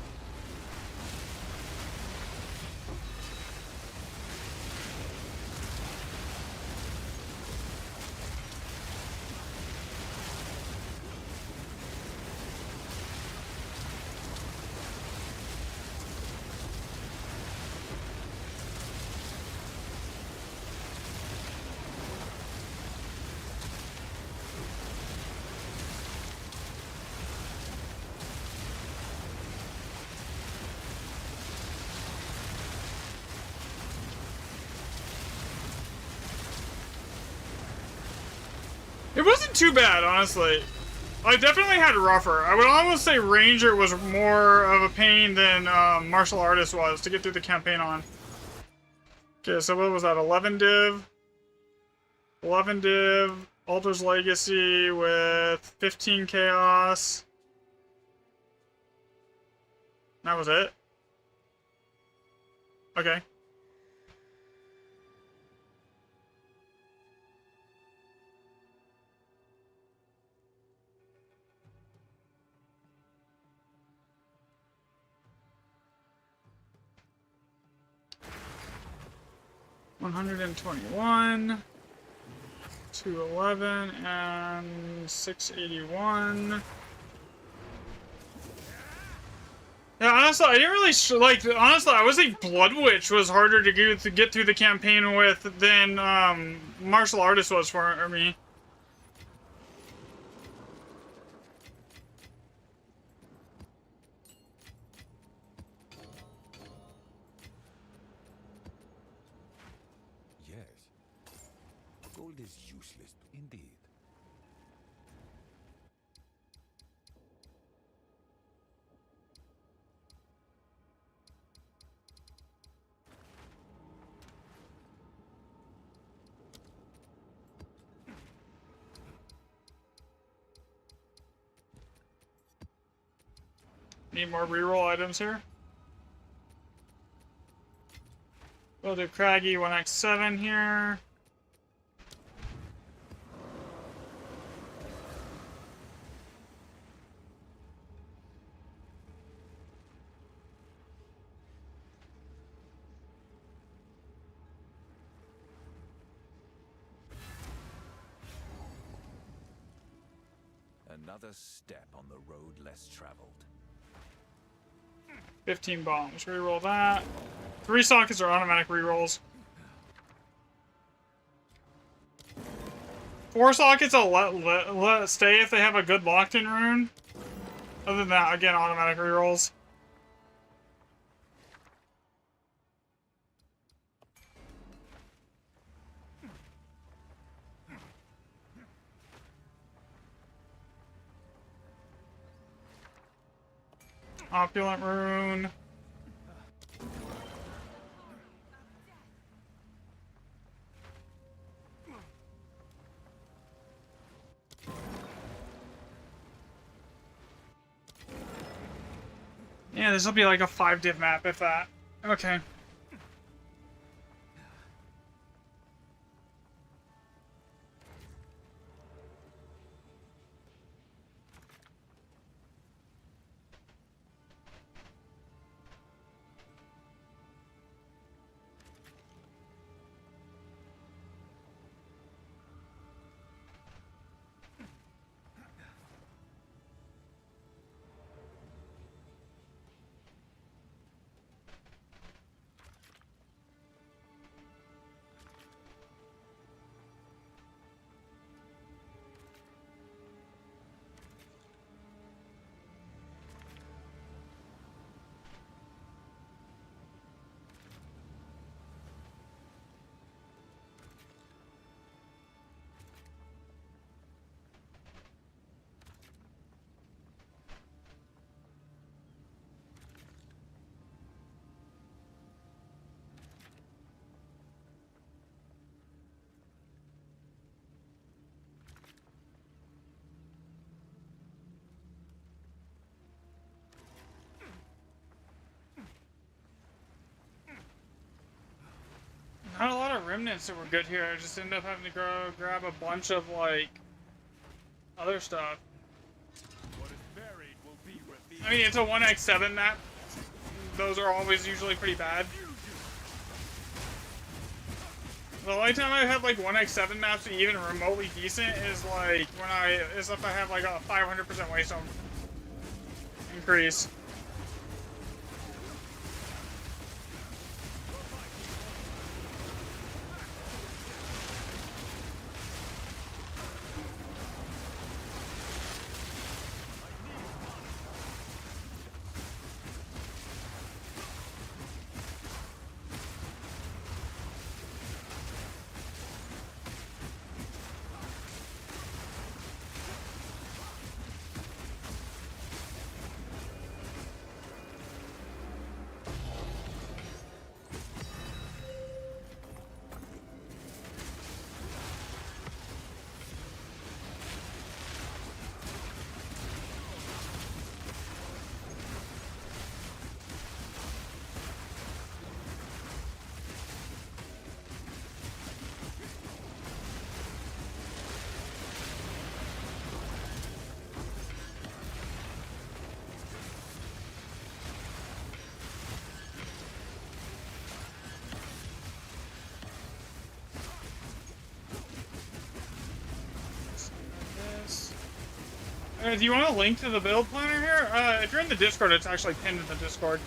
Speaker 1: It wasn't too bad, honestly. I definitely had rougher. I would almost say Ranger was more of a pain than Martial Artist was to get through the campaign on. Okay, so what was that? 11 div? 11 div, Alder's Legacy with 15 Chaos. That was it? Okay. $121, 211, and 681. Yeah, honestly, I didn't really like. Honestly, I would say Blood Witch was harder to get through the campaign with than Martial Artist was for me.
Speaker 2: Gold is useless, indeed.
Speaker 1: Need more reroll items here. We'll do Craggy 1x7 here.
Speaker 2: Another step on the road less traveled.
Speaker 1: 15 bombs. Reroll that. 3 sockets are automatic rerolls. 4 sockets I'll let stay if they have a good locked-in rune. Other than that, again, automatic rerolls. Opulent rune. Yeah, this will be like a 5 div map, if that. Okay. remnants that were good here. I just ended up having to go grab a bunch of, like, other stuff. I mean, it's a 1x7 map. Those are always usually pretty bad. The only time I have like 1x7 maps be even remotely decent is like when if I have like a 500% waste home increase. Do you want a link to the build planner here? If you're in the Discord, it's actually pinned in the Discord.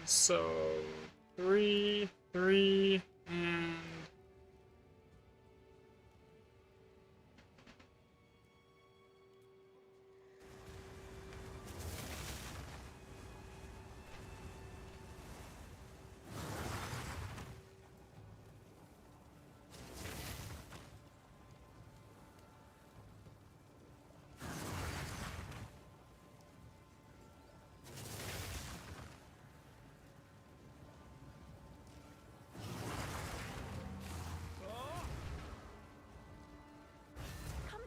Speaker 1: So 3, 3, and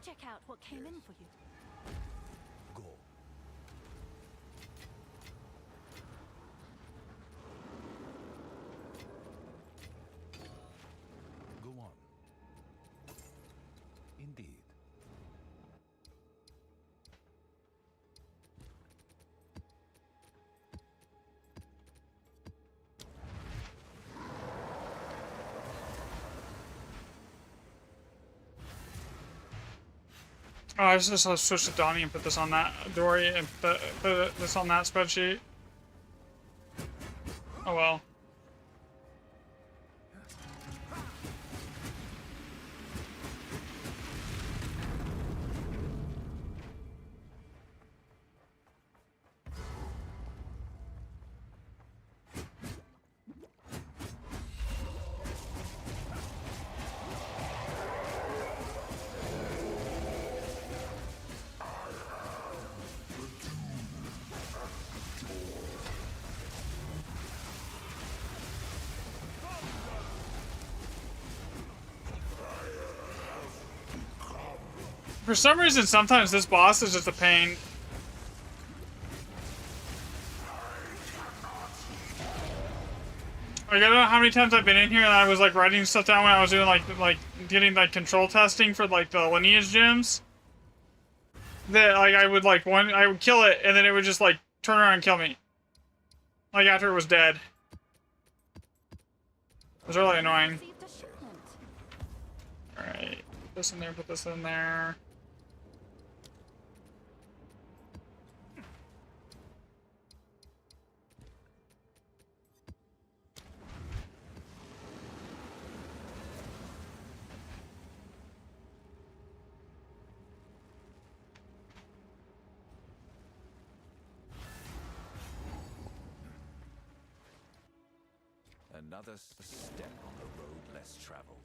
Speaker 3: check out what came in for you.
Speaker 2: Go. Go on. Indeed.
Speaker 1: oh, I just switch to Donnie and put this on that Dory and put this on that spreadsheet. Oh well. For some reason, sometimes this boss is just a pain. Like, I don't know how many times I've been in here and I was like writing stuff down when I was doing like getting like control testing for like the lineage gems. That like I would kill it and then it would just like turn around and kill me. Like after it was dead. It was really annoying.
Speaker 3: Received a shipment.
Speaker 1: Alright. Put this in there, put this in there.
Speaker 2: Another step on the road less traveled.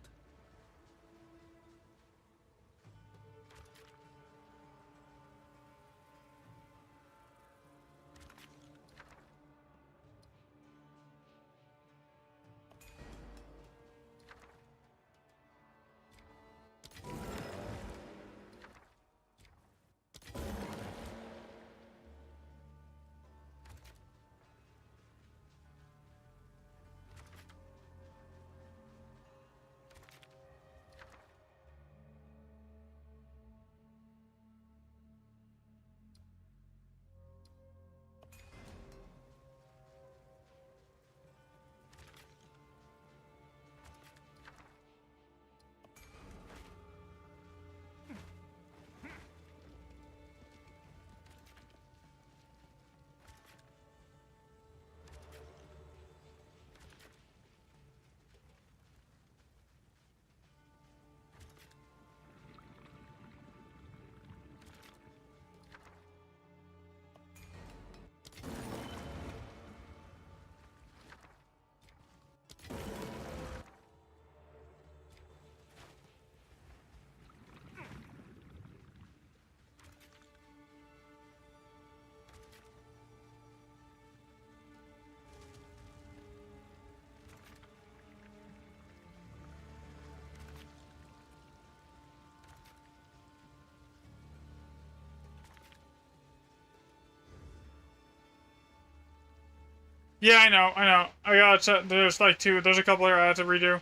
Speaker 1: Yeah, I know. I gotta there's like two, there's a couple here I have to redo.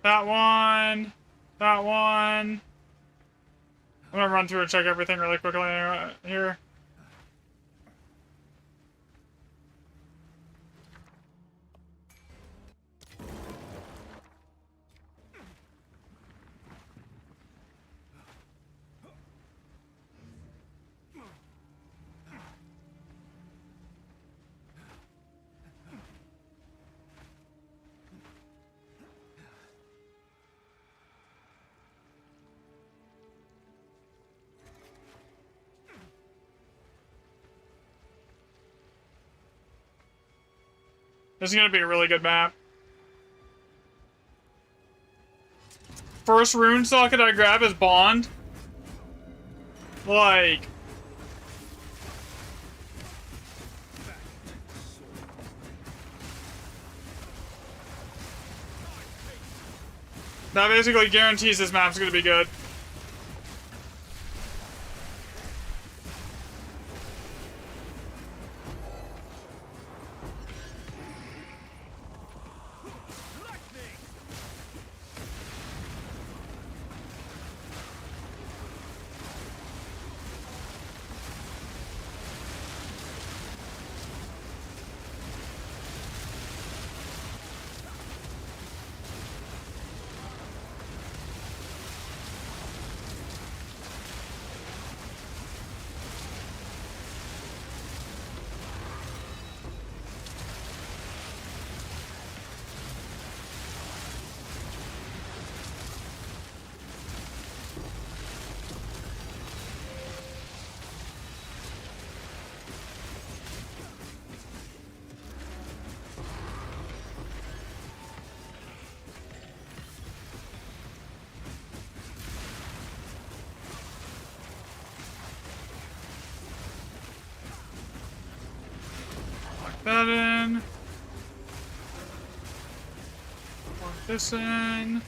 Speaker 1: That one. That one. I'm gonna run through and check everything really quickly here. This is gonna be a really good map. First rune socket I grab is Bond. Like... that basically guarantees this map's gonna be good. That in. Lock this in.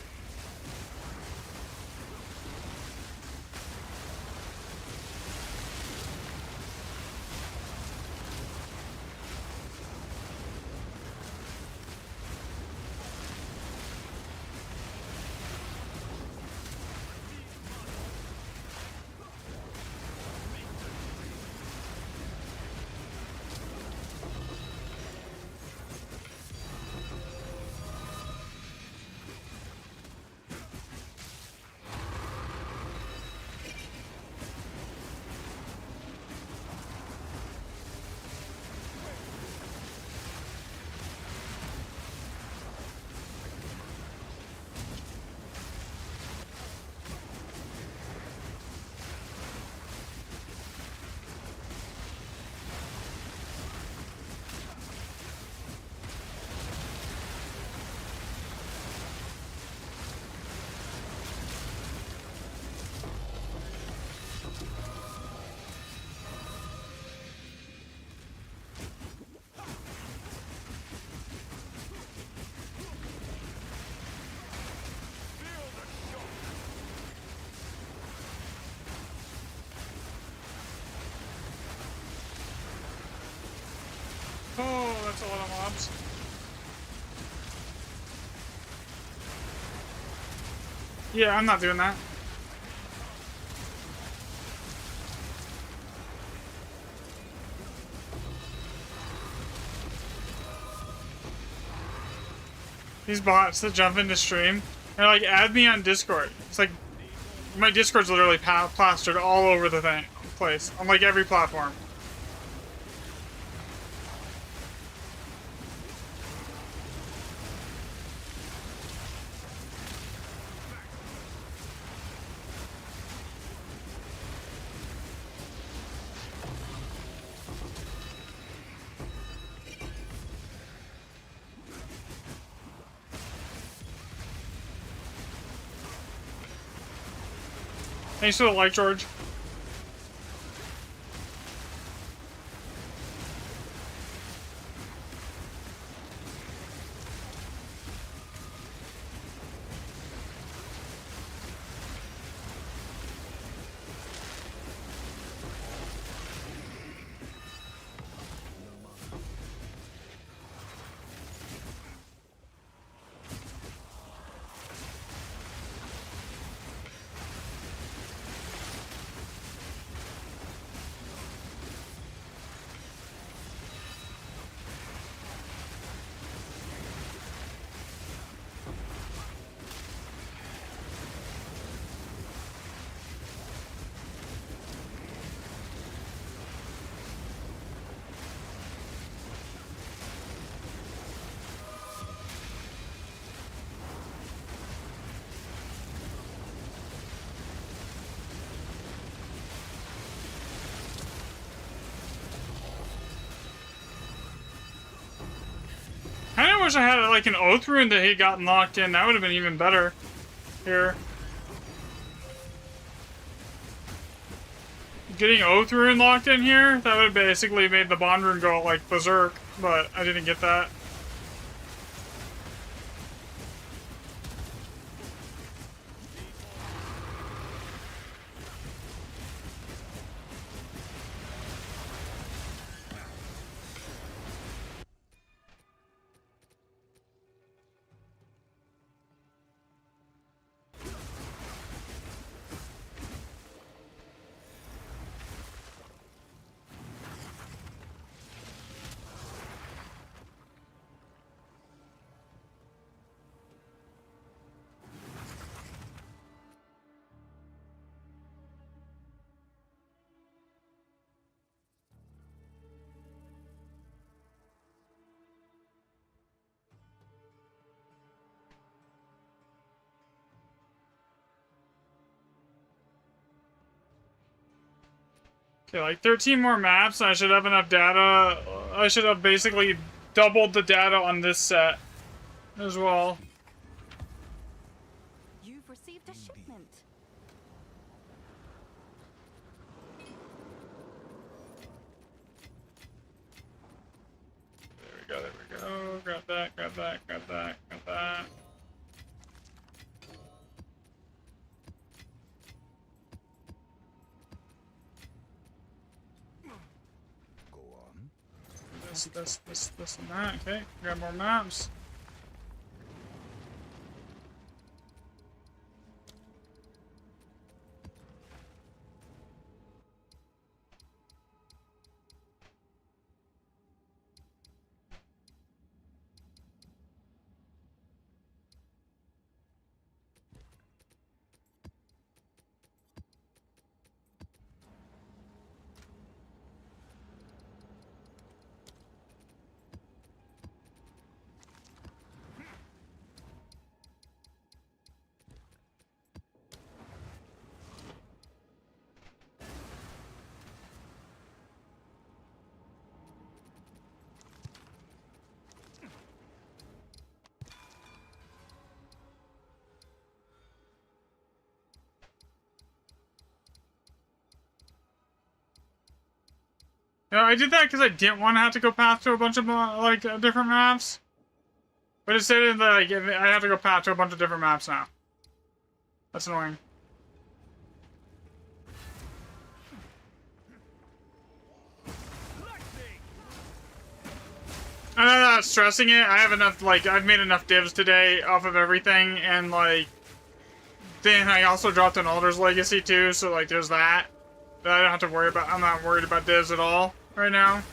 Speaker 1: Oh, that's a lot of mobs. Yeah, I'm not doing that. These bots that jump into stream, they're like, add me on Discord. It's like, my Discord's literally plastered all over the place, on like every platform. Thanks for the like, George. I wish I had like an oath rune that he got locked in. That would have been even better. Here. Getting oath rune locked in here, that would have basically made the bond rune go like berserk, but I didn't get that. Okay, like 13 more maps, I should have enough data. I should have basically doubled the data on this set as well.
Speaker 3: You've received a shipment.
Speaker 1: There we go. Grab that, grab that, grab that, grab that.
Speaker 2: Go on.
Speaker 1: This, and that. Okay, grab more maps. Yeah, I did that because I didn't want to have to go path to a bunch of like different maps. But it said that like, I have to go path to a bunch of different maps now. That's annoying. not stressing it. I have enough, like, I've made enough divs today off of everything, and, like, then I also dropped an Alder's Legacy, too, so, like, there's that. That I don't have to worry about. I'm not worried about divs at all right now.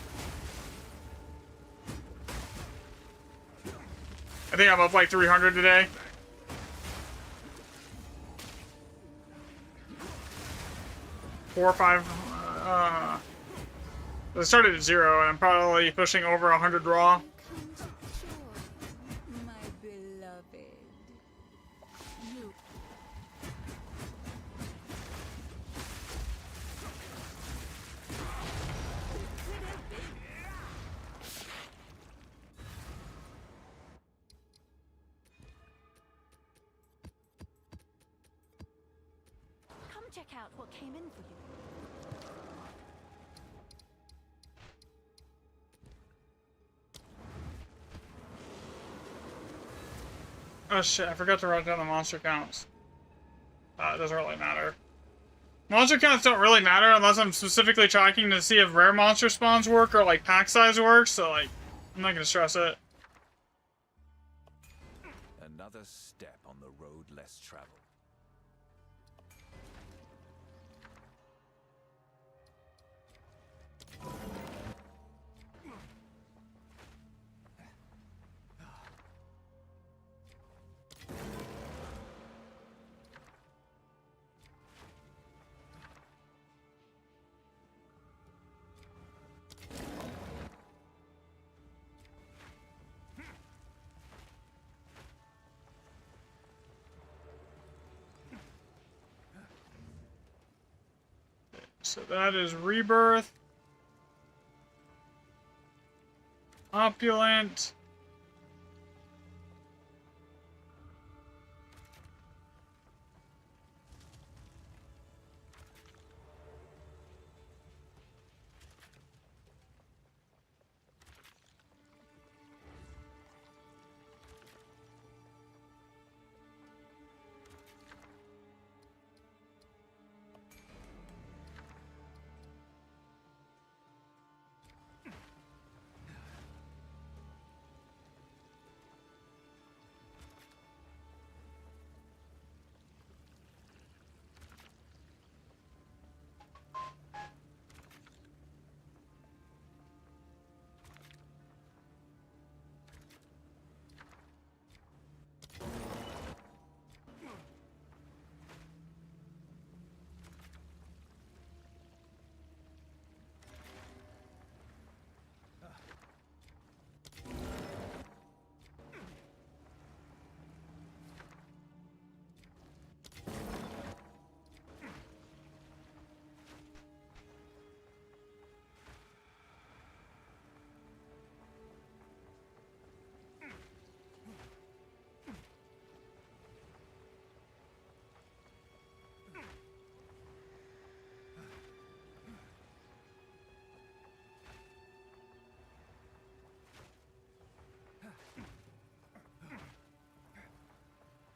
Speaker 1: I think I'm up, like, 300 today. Four or five, I started at 0, and I'm probably pushing over 100 raw.
Speaker 3: Come to shore, my beloved. You come check out what came in for you.
Speaker 1: Oh shit, I forgot to write down the monster counts. It doesn't really matter. Monster counts don't really matter unless I'm specifically tracking to see if rare monster spawns work or like pack size works, so like, I'm not gonna stress it.
Speaker 2: Another step on the road less traveled.
Speaker 1: So that is Rebirth. Opulent.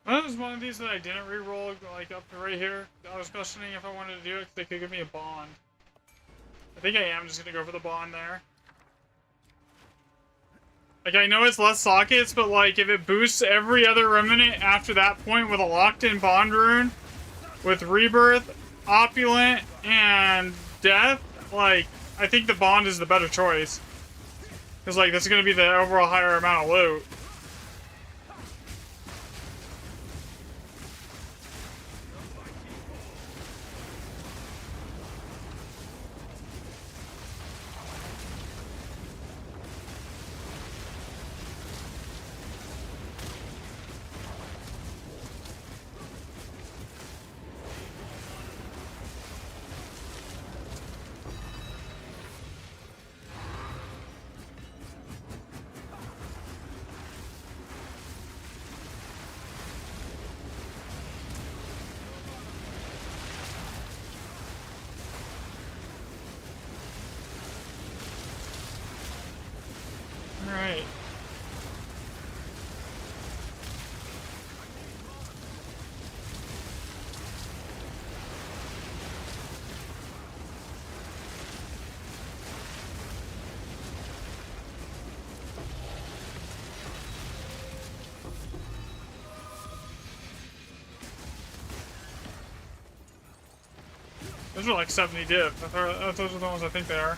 Speaker 1: That was one of these that I didn't re-roll, like, up to right here. I was questioning if I wanted to do it, because they could give me a bond. I think I am just gonna go for the bond there. Like, I know it's less sockets, but, like, if it boosts every other remnant after that point with a locked-in bond rune, with Rebirth, Opulent, and Death, like, I think the bond is the better choice. Because, like, that's gonna be the overall higher amount of loot. Alright. Those are like 70 div. Those are the ones I think they are.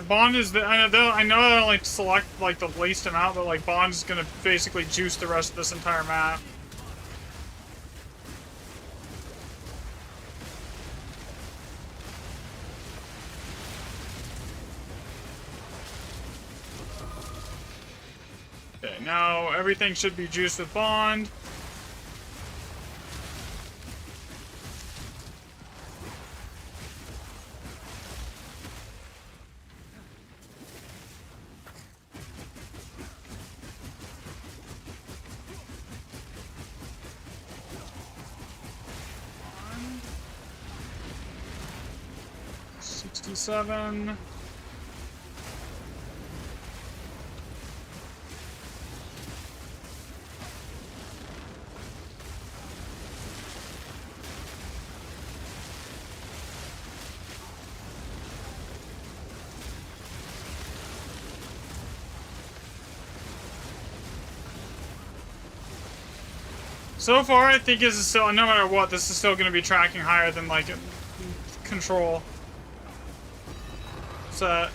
Speaker 1: Bond is the, I know I only select like the least amount, but like Bond is gonna basically juice the rest of this entire map. Okay, now everything should be juiced with Bond. Seven. So far, I think this is still, no matter what, this is still going to be tracking higher than like control. Set.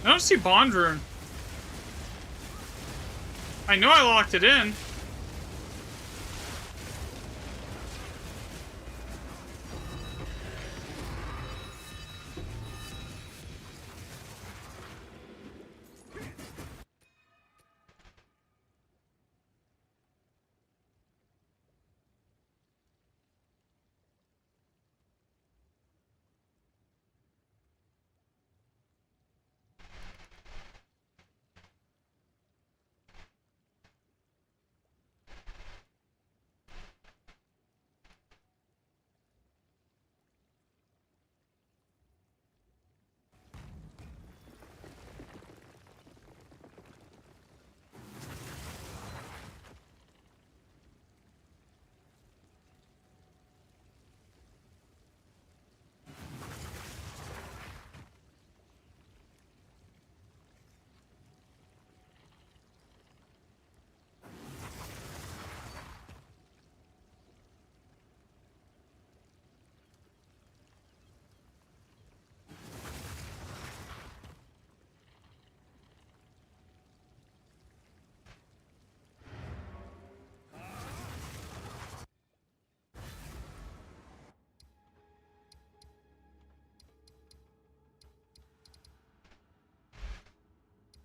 Speaker 1: I don't see Bond Rune. I know I locked it in.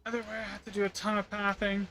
Speaker 1: Either way, I have to do a ton of pathing.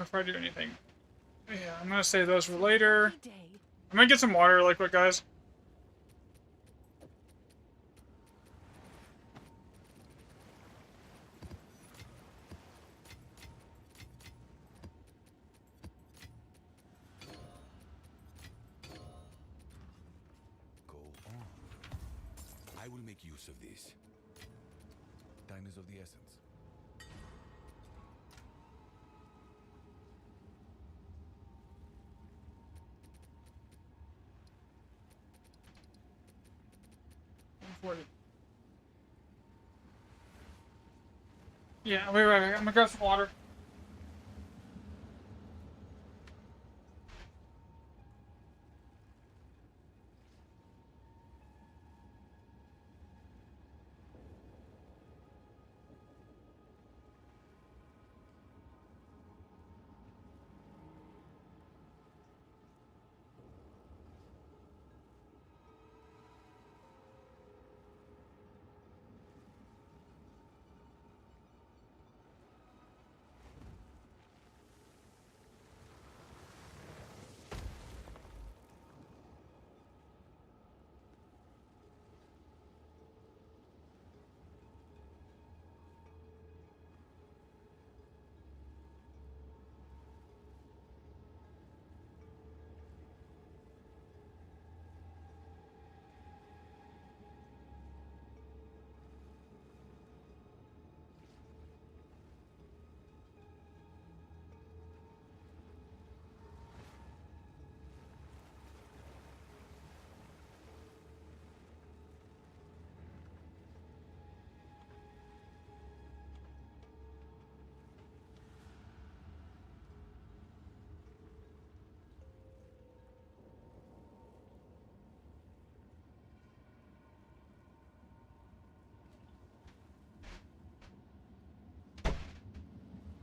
Speaker 1: before I do anything. Yeah, I'm gonna save those for later.
Speaker 3: Every day.
Speaker 1: I'm gonna get some water really quick, guys.
Speaker 2: Go on. I will make use of this. Time is of the essence.
Speaker 1: Yeah, I'll be right back. I'm gonna grab some water.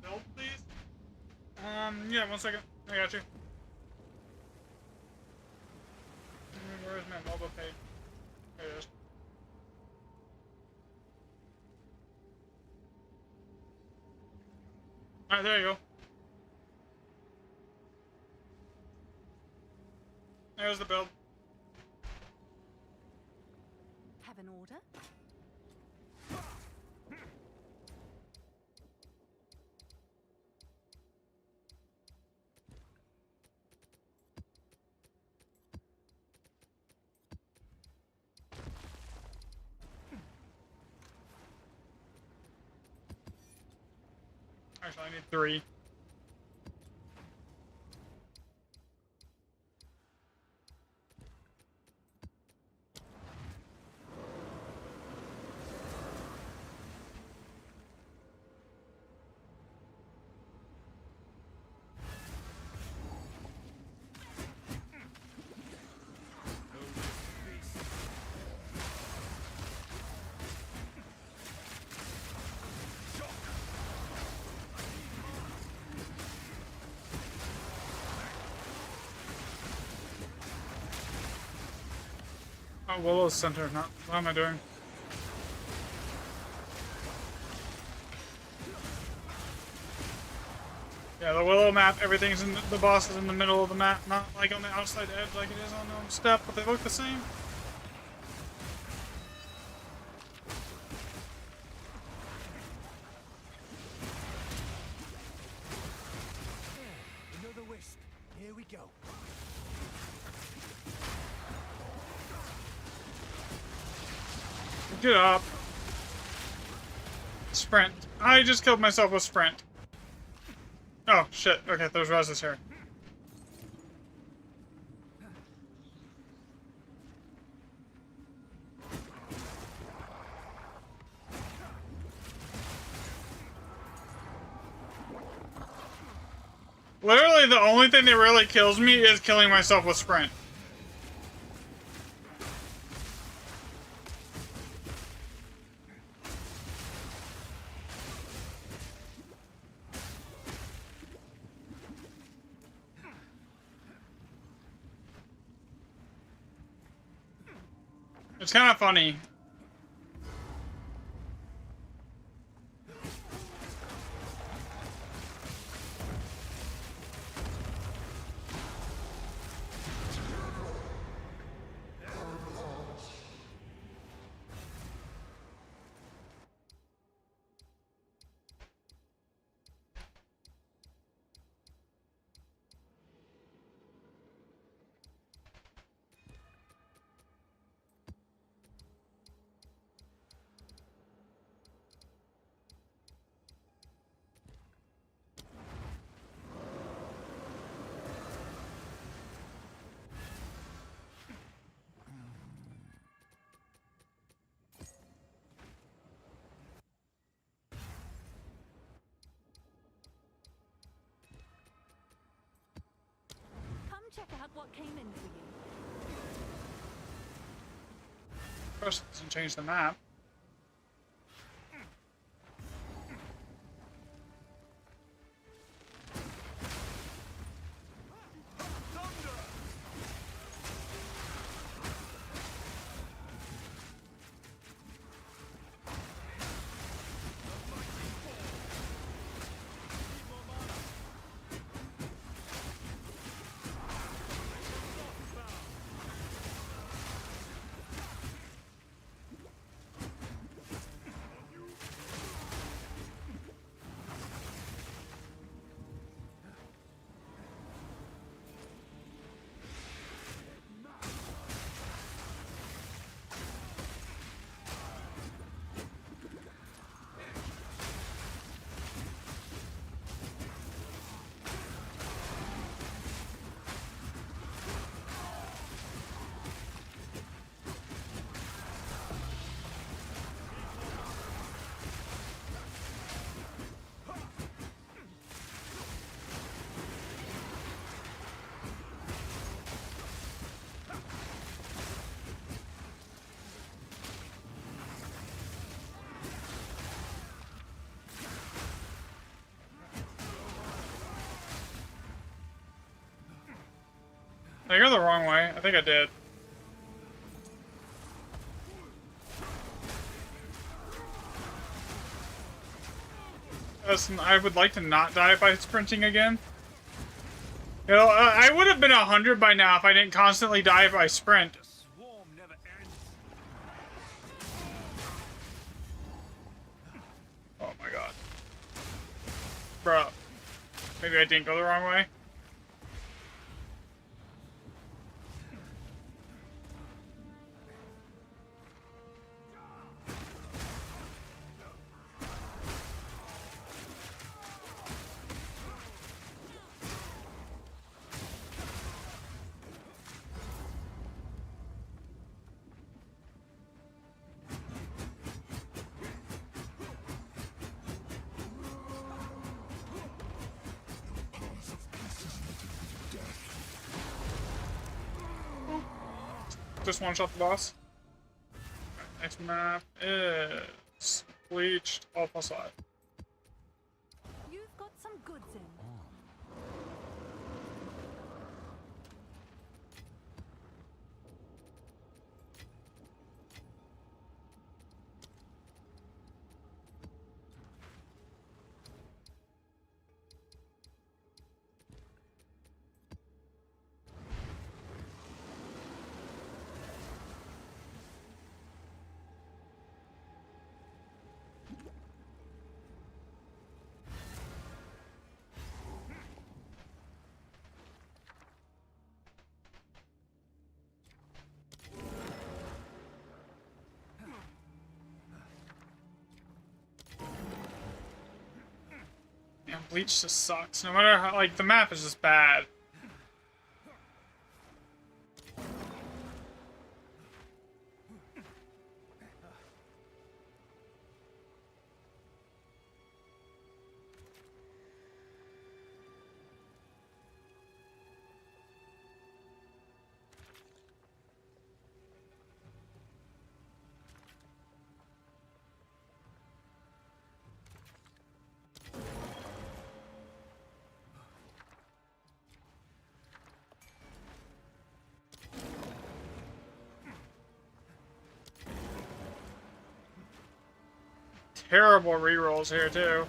Speaker 1: Milk, please? Yeah, 1 second. I got you. Where is my mobile pay? There it is. Alright, there you go. There's the build.
Speaker 3: Have an order?
Speaker 1: Actually, I need 3. Oh, Willow's center. Not. What am I doing? Yeah, the Willow map. Everything's in the boss is in the middle of the map, not like on the outside edge like it is on the step, but they look the same.
Speaker 4: Another wisp. Here we go.
Speaker 1: Get up. Sprint. I just killed myself with sprint. Oh, shit. Okay, there's Rez's here. Literally, the only thing that really kills me is killing myself with sprint. It's kind of funny.
Speaker 3: check out what came in for you.
Speaker 1: Of course, it doesn't change the map. I go the wrong way. I think I did. I would like to not die by sprinting again. You know, I would have been 100 by now if I didn't constantly die by sprint.
Speaker 4: The swarm never ends.
Speaker 1: Oh my god. Bruh. Maybe I didn't go the wrong way. Just one shot the boss. Next map is Bleached Alpha Side.
Speaker 3: You've got some goods in. Yeah, Bleach just sucks. No matter how, like, the map is just bad. Terrible rerolls here, too.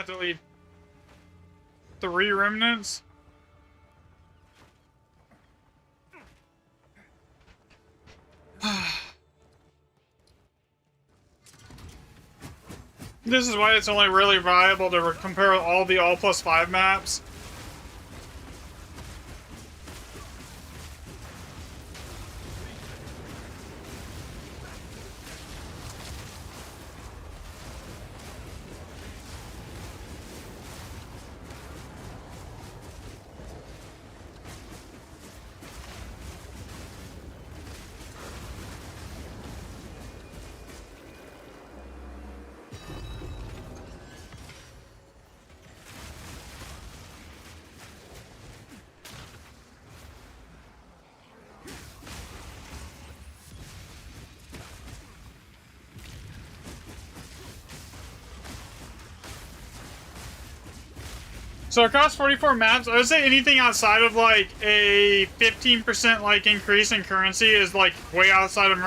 Speaker 3: have to leave 3 remnants. This is why it's only really viable to compare all the all+5 maps. So across 44 maps, I would say anything outside of like a 15% like increase in currency is like way outside of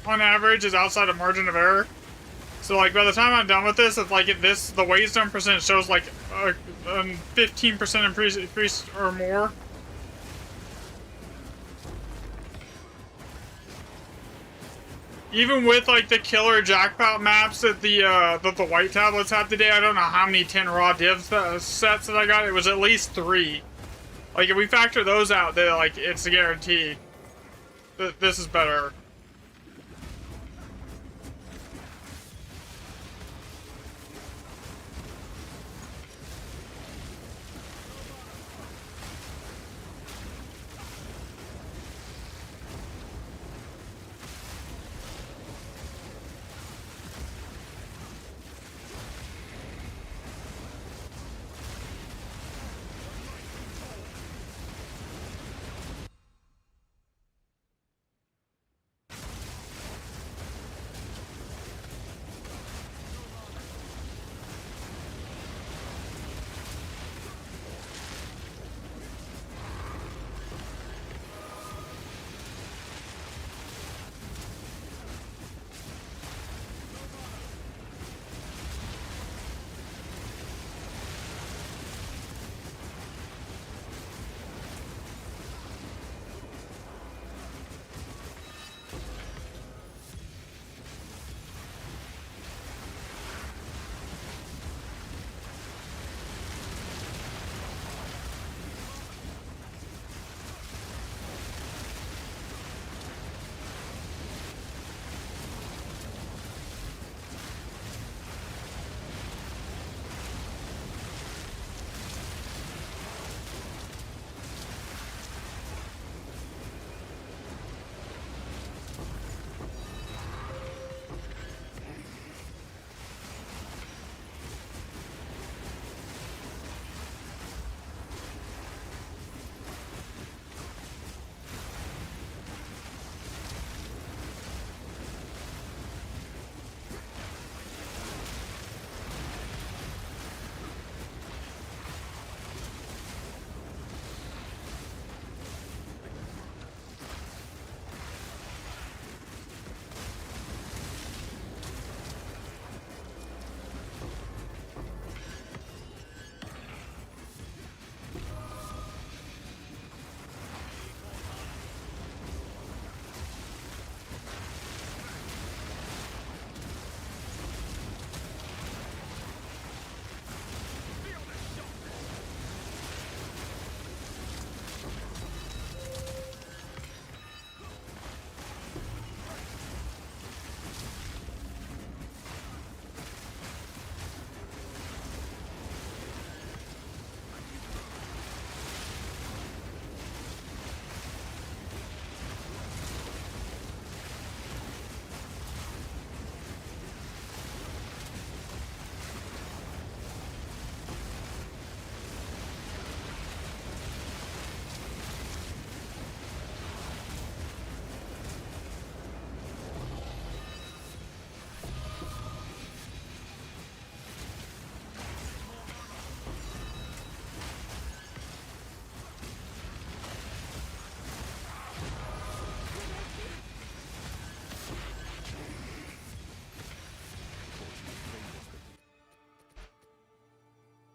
Speaker 3: on average is outside of margin of error. So like by the time I'm done with this, it's like the waste zone percent shows like a 15% increase or more. Even with like the killer jackpot maps that the white tablets have today, I don't know how many 10 raw div sets that I got. It was at least 3. Like if we factor those out, then like it's a guarantee that this is better.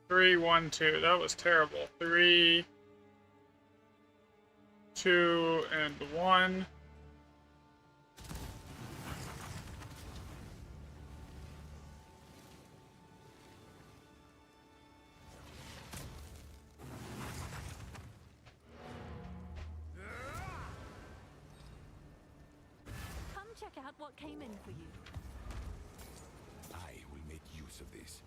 Speaker 3: 3, 1, 2. That was terrible. 3, 2, and 1.
Speaker 5: Come check out what came in for you.
Speaker 2: I will make use of this.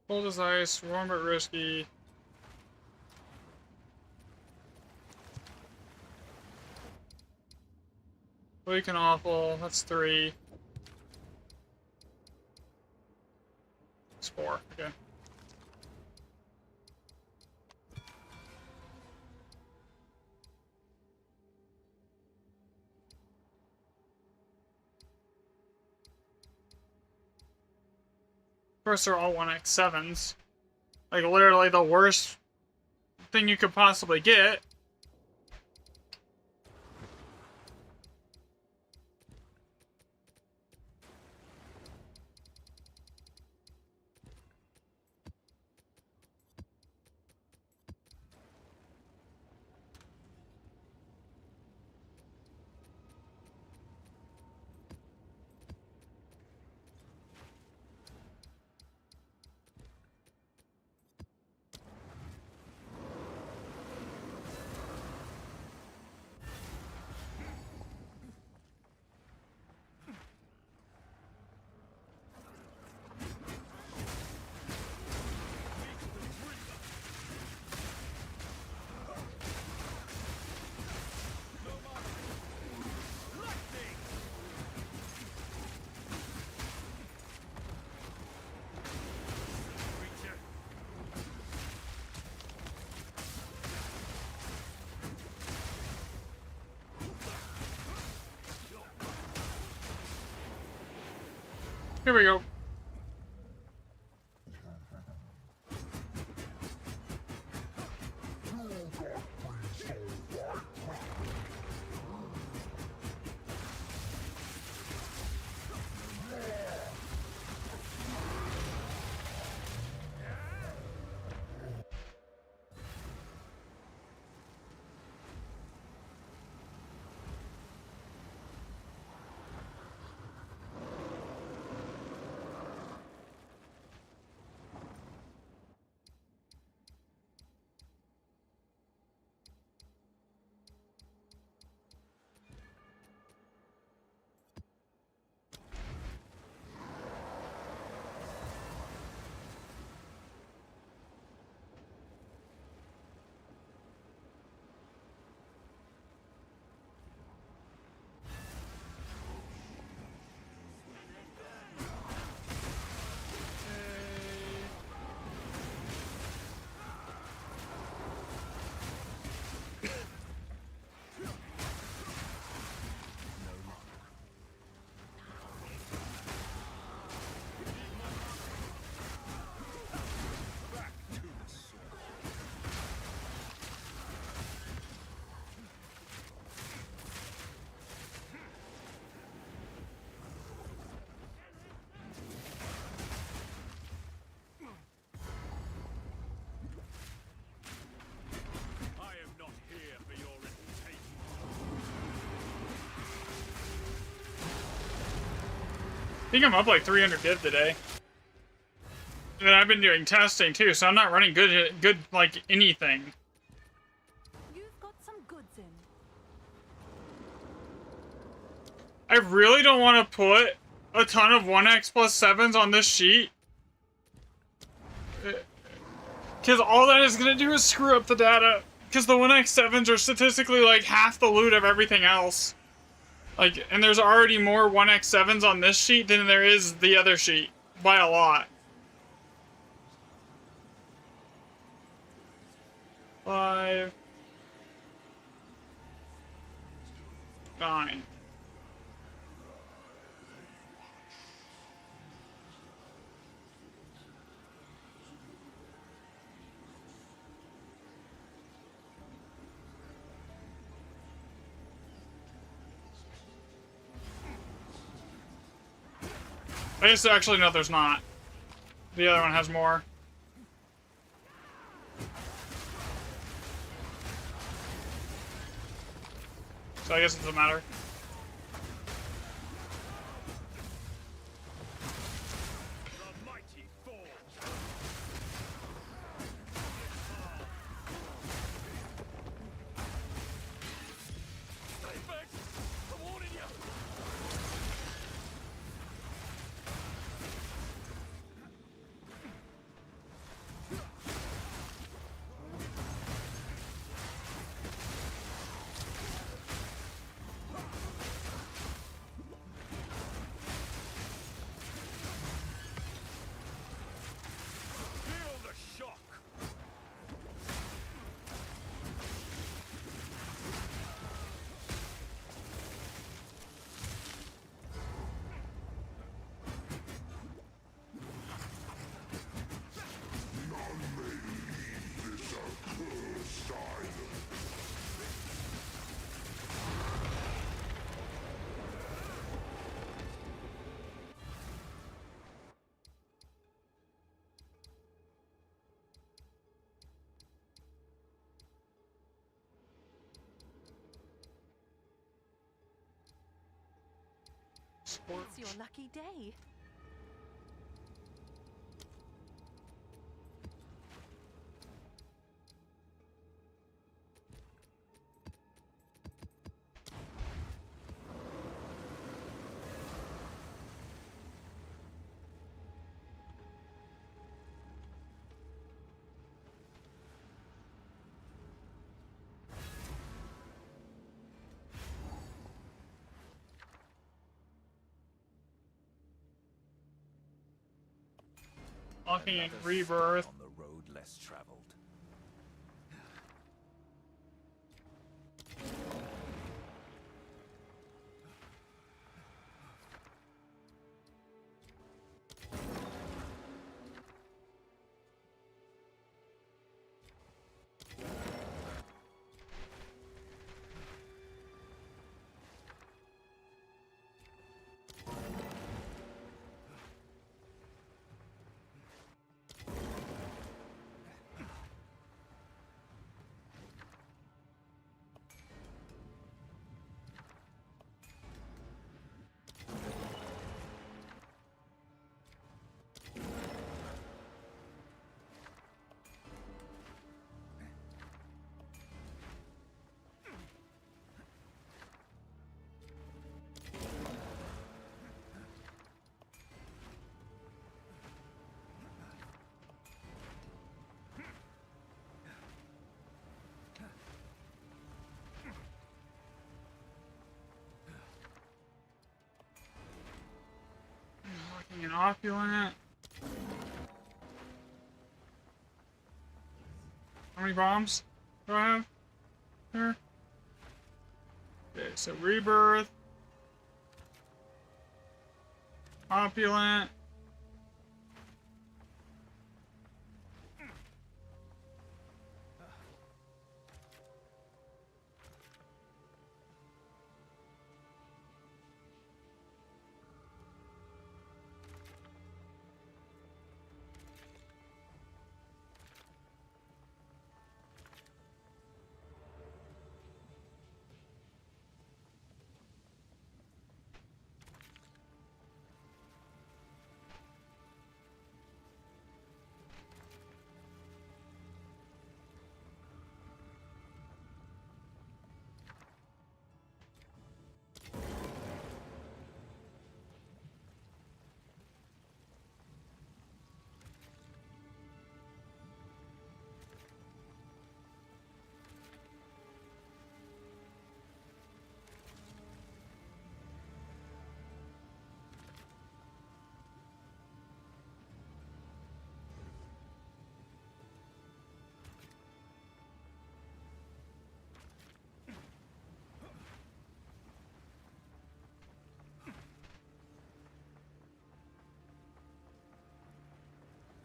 Speaker 3: Cold as ice, warm but risky. Weak and awful, that's 3. It's 4, okay. Of course, they're all 1x7s. Like, literally the worst thing you could possibly get. Here we go. I think I'm up like 300 div today. And I've been doing testing too, so I'm not running good like anything.
Speaker 5: You've got some goods in.
Speaker 3: I really don't want to put a ton of 1x plus 7s on this sheet. Because all that is going to do is screw up the data. Because the 1x7s are statistically like half the loot of everything else. Like, and there's already more 1x7s on this sheet than there is the other sheet. By a lot. 5. 9. I guess actually no, there's not. The other one has more. So I guess it doesn't matter.
Speaker 4: The mighty fall. Stay back! I'm warning you! Feel the shock!
Speaker 5: It's your lucky day.
Speaker 3: Locking in Rebirth.
Speaker 2: On the road less traveled.
Speaker 3: Locking in Opulent. How many bombs do I have here? Okay, so Rebirth. Opulent.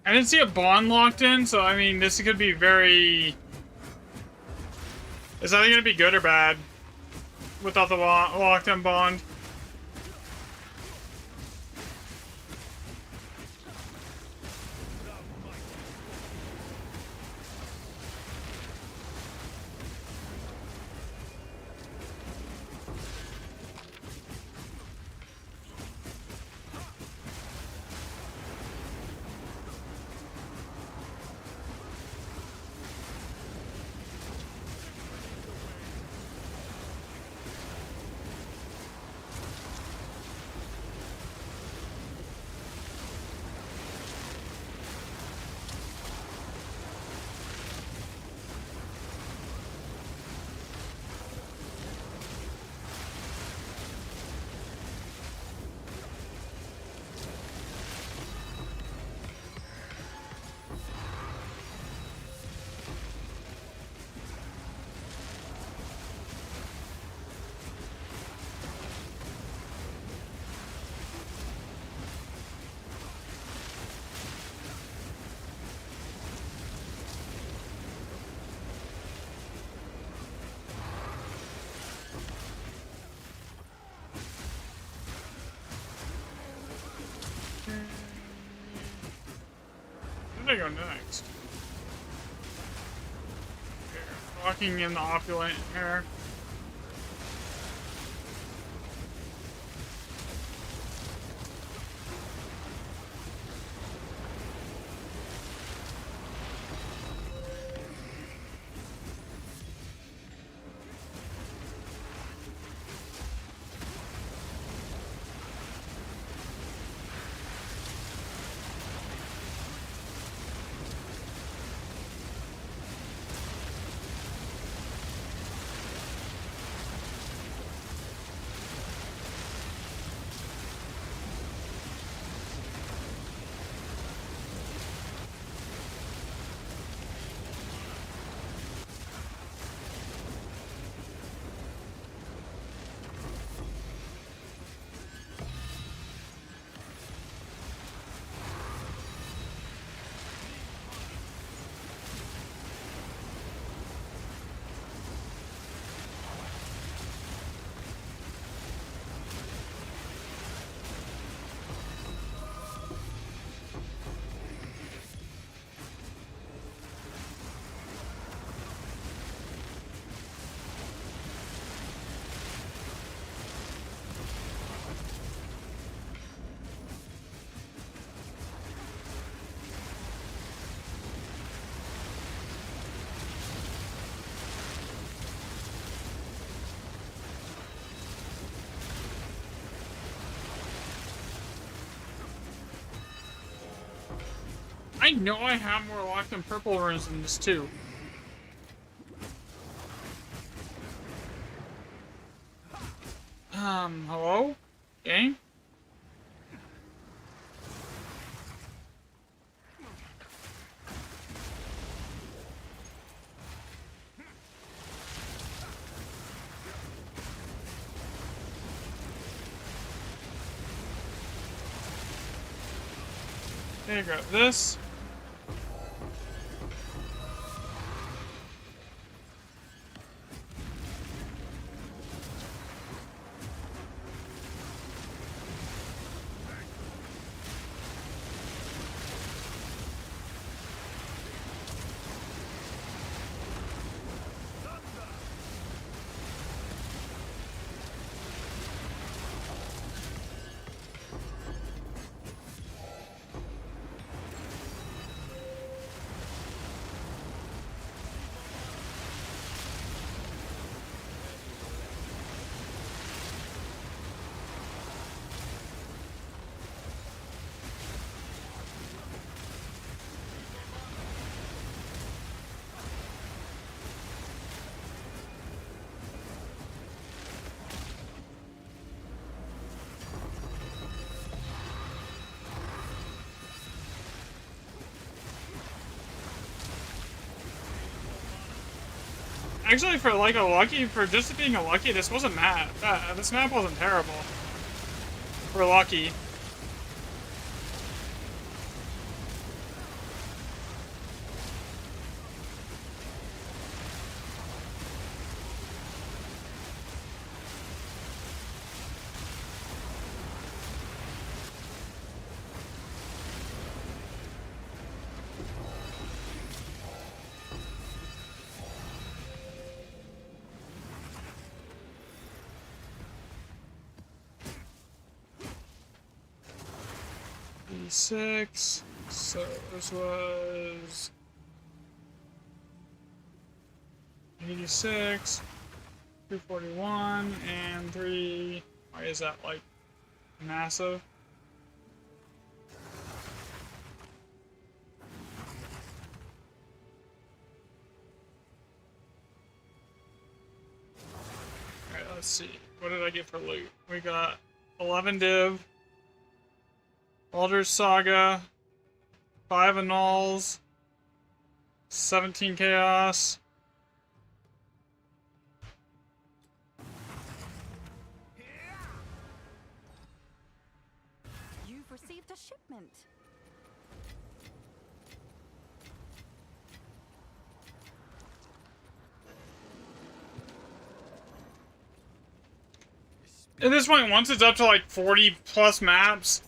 Speaker 3: I didn't see a bond locked in, so I mean, this could be very... Is that going to be good or bad? Without the locked in bond? Where do I go next? Here, walking in the opulent here. I know I have more locked and purple runes than this too. Hello? Game? Okay, grab this. Actually, for like a lucky, for just being a lucky, this wasn't bad. This map wasn't terrible. For lucky. Six. So this was 86, 241, and 3. Why is that like massive? Alright, let's see. What did I get for loot? We got 11 div. Baldur's Saga, 5 annuls, 17 chaos.
Speaker 5: You've received a shipment.
Speaker 3: At this point, once it's up to like 40 plus maps,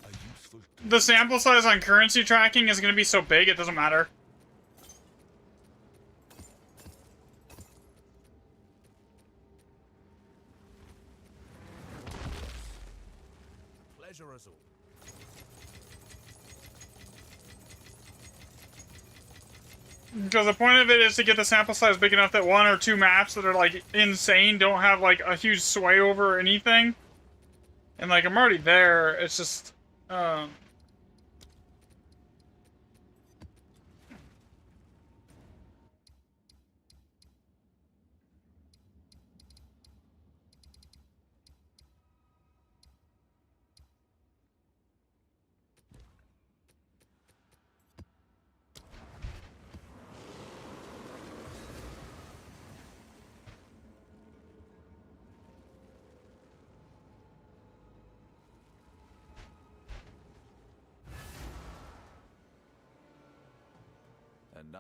Speaker 3: the sample size on currency tracking is going to be so big, it doesn't matter.
Speaker 4: Pleasure us all.
Speaker 3: Because the point of it is to get the sample size big enough that one or two maps that are, like, insane don't have, like, a huge sway over anything. And, like, I'm already there, it's just,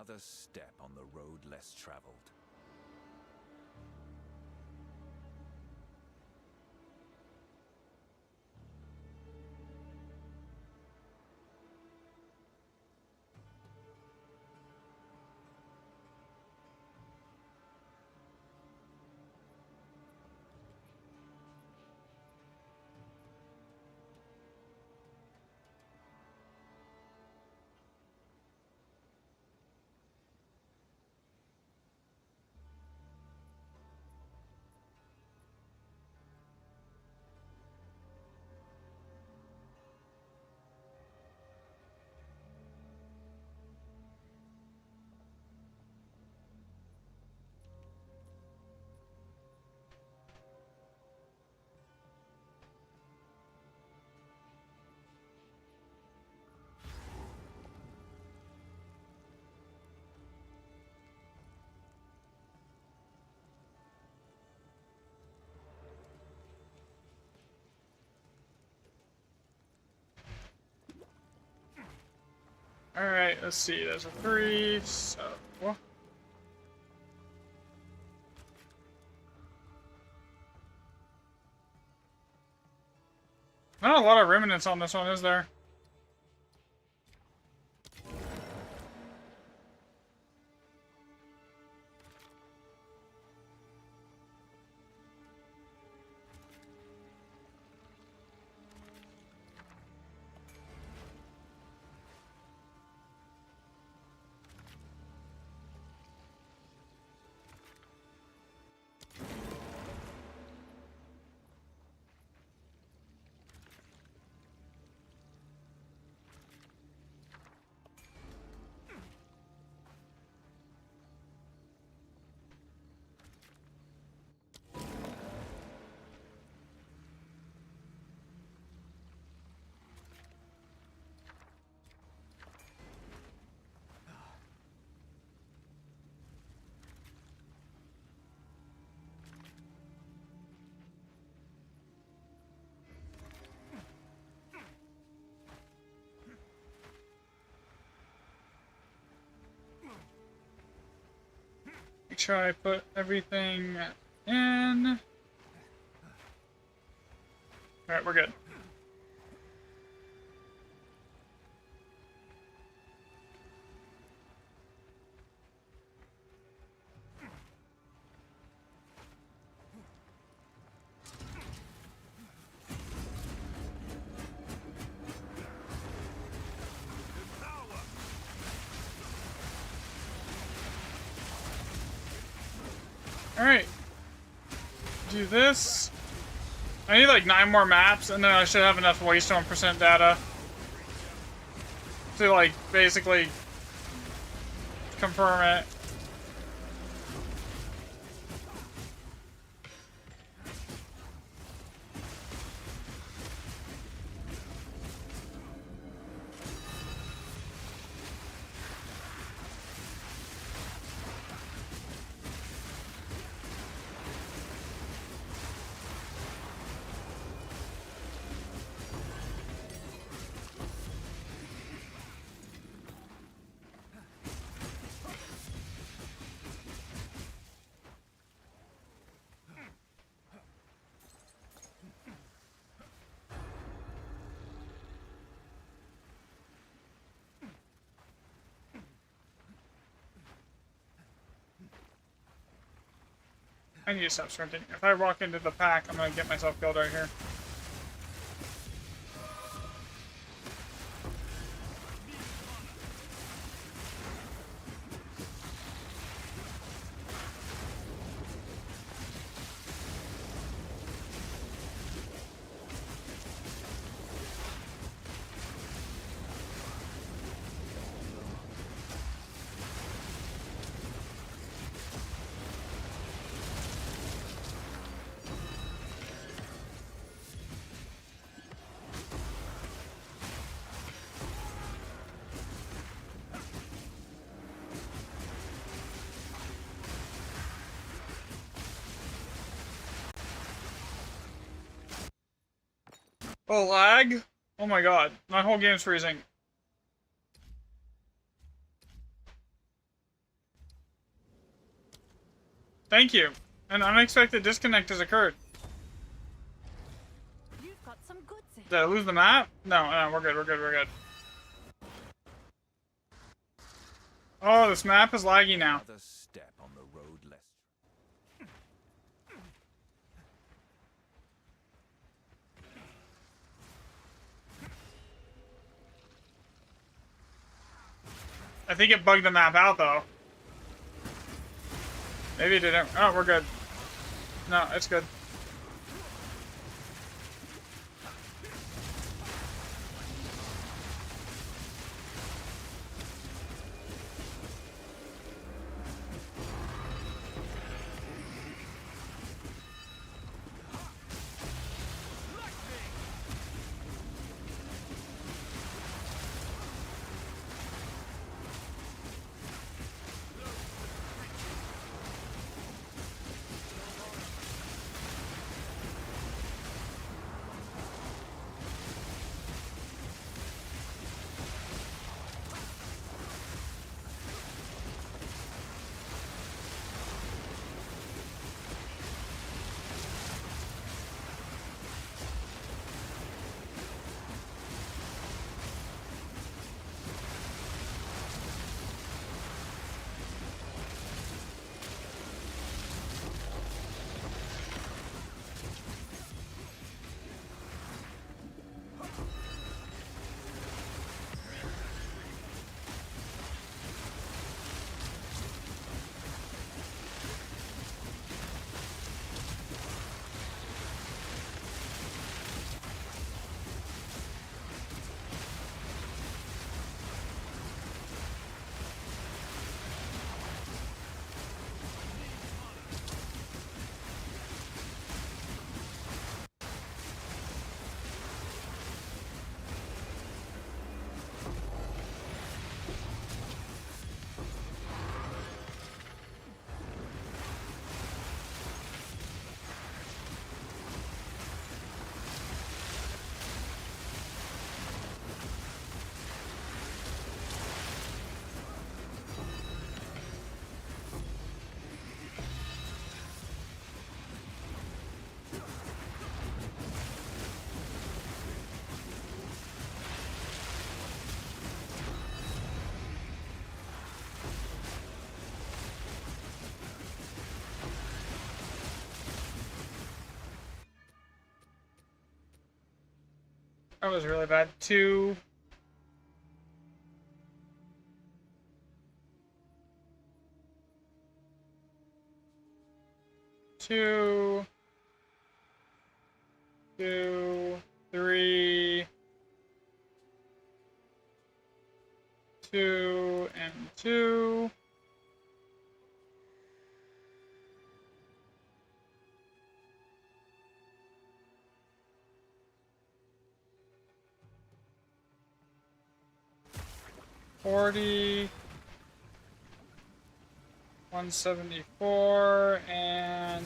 Speaker 2: Another step on the road less traveled. alright, let's see, there's a 3, so... Not a lot of remnants on this one, is there? Make sure I put everything in. Alright, we're good. Alright. Do this. I need like 9 more maps, and then I should have enough waystone percent data to like basically confirm it.
Speaker 3: I need to stop sprinting. If I walk into the pack, I'm gonna get myself killed right here. Oh, lag? Oh my god. My whole game's freezing. Thank you. An unexpected disconnect has occurred.
Speaker 5: You've got some goods in.
Speaker 3: Did I lose the map? No, no, we're good, we're good, we're good. Oh, this map is laggy now.
Speaker 2: Another step on the road less.
Speaker 3: I think it bugged the map out, though. Maybe it didn't. Oh, we're good. No, it's good. That was really bad. 2. Two, 3, 2, and 2. $40, 174, and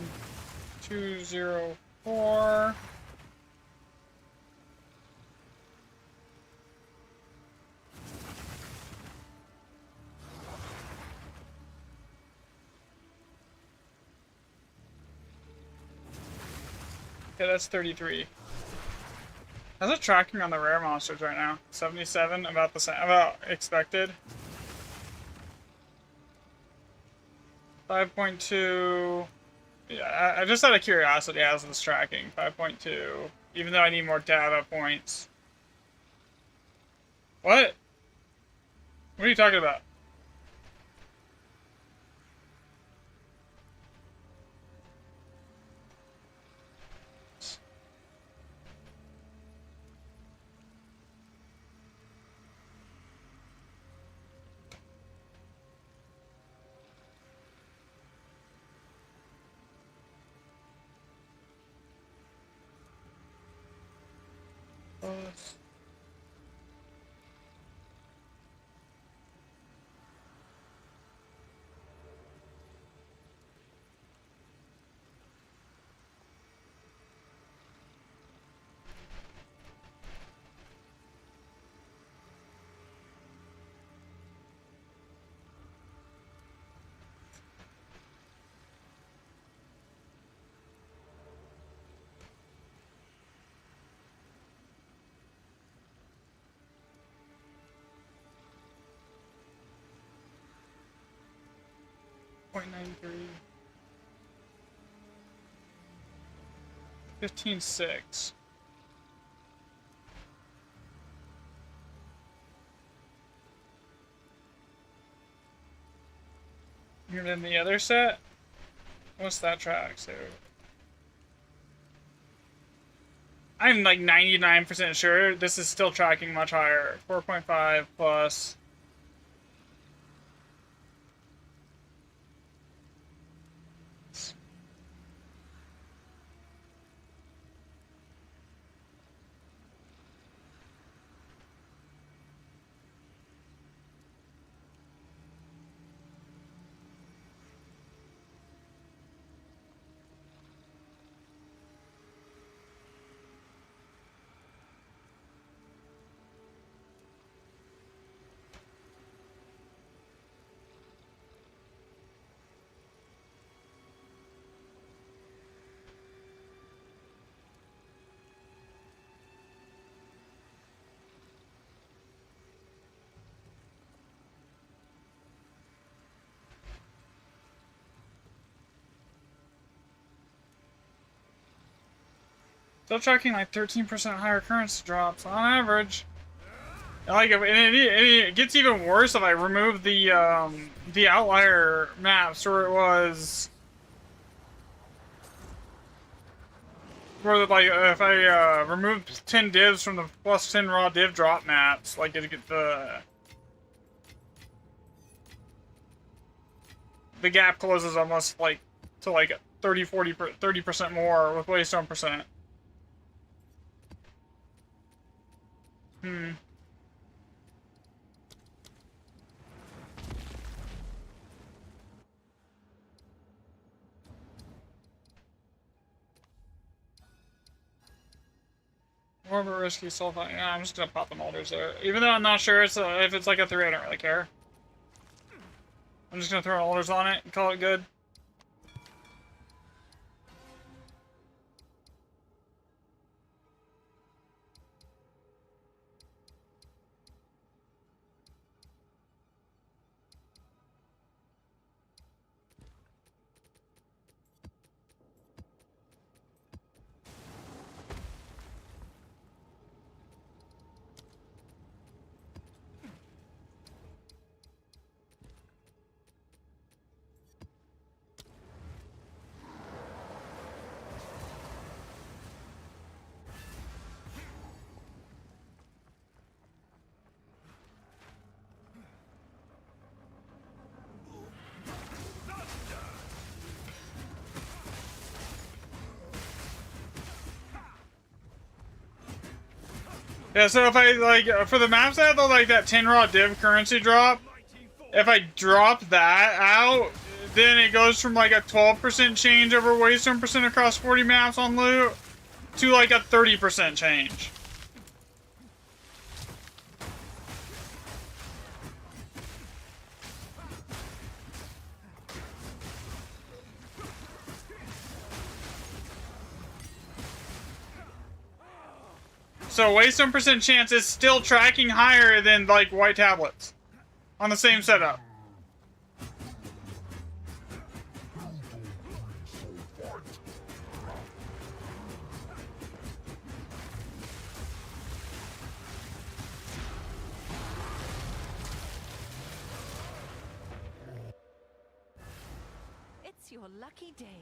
Speaker 3: 204. Okay, that's 33. How's it tracking on the rare monsters right now? 77, about the same, about expected. 5.2, Yeah, I just out of curiosity, how's this tracking? 5.2. Even though I need more data points. What? What are you talking about? Plus. .93. 15.6. And then the other set? What's that track? So I'm like 99% sure this is still tracking much higher. 4.5 plus. Still tracking like 13% higher currency drops on average. Like, and it gets even worse if I remove the outlier maps where it was, where like if I remove 10 divs from the plus 10 raw div drop maps, like it get the gap closes almost like to like 30% more with waystone percent. More of a risky sulfite. Yeah, I'm just gonna pop the molders there. Even though I'm not sure if it's like a 3, I don't really care. I'm just gonna throw molders on it and call it good. Yeah, so if I, like, for the maps that have, like, that 10 raw div currency drop, if I drop that out, then it goes from, like, a 12% change over waystone percent across 40 maps on loot to, like, a 30% change. So waystone percent chance is still tracking higher than like white tablets on the same setup.
Speaker 5: your lucky day.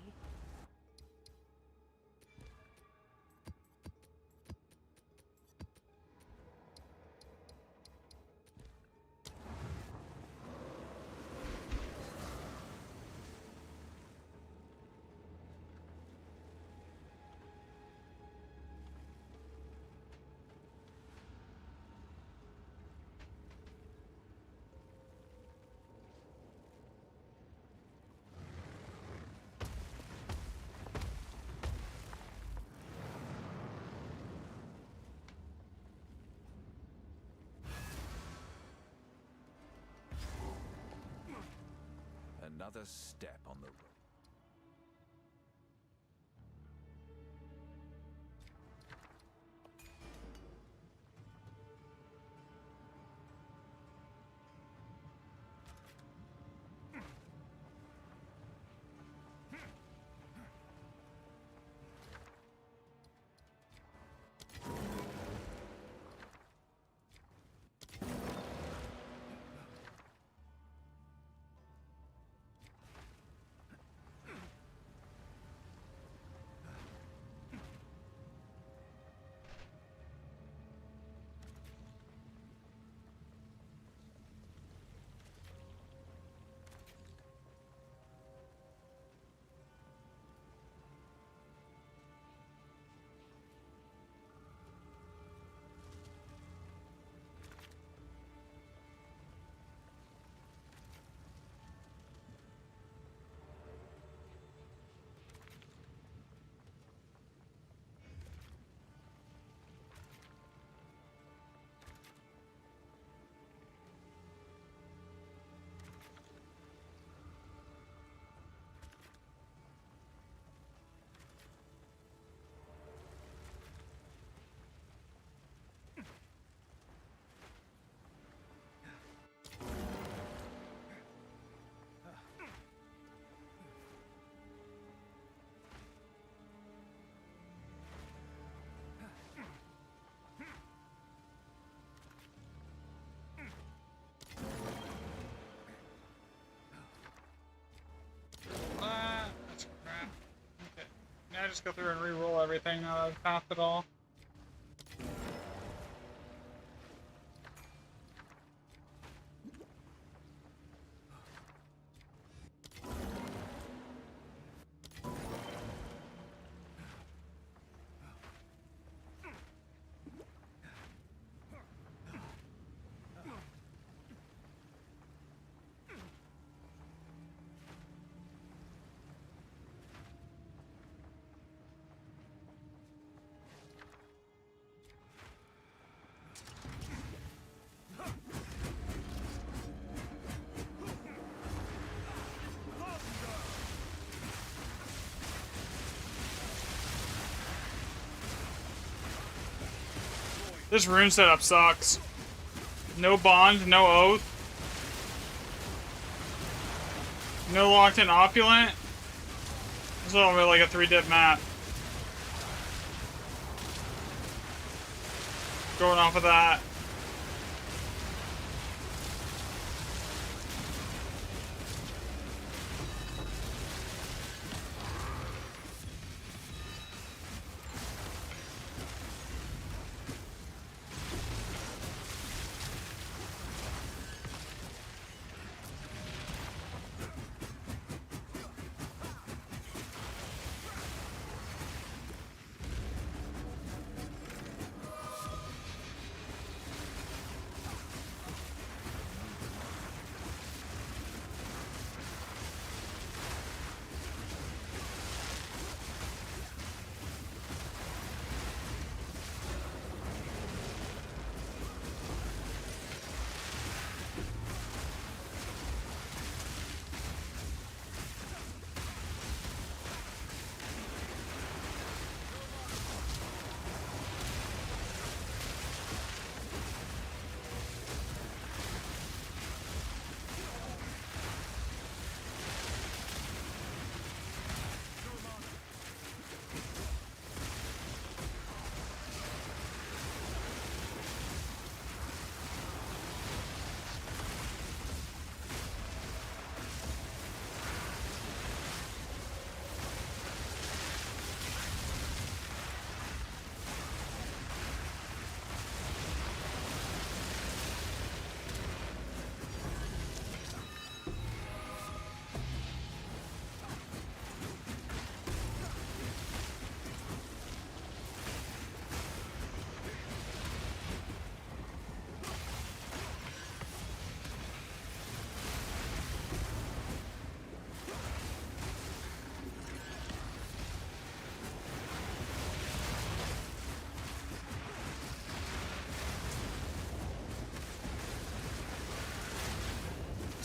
Speaker 2: Another step on the road.
Speaker 3: That's crap. Okay. Now I just go through and re-roll everything now that I've passed it all. This rune setup sucks. No bond, no oath. No locked in opulent. This is all really like a 3-dip map. Going off of that.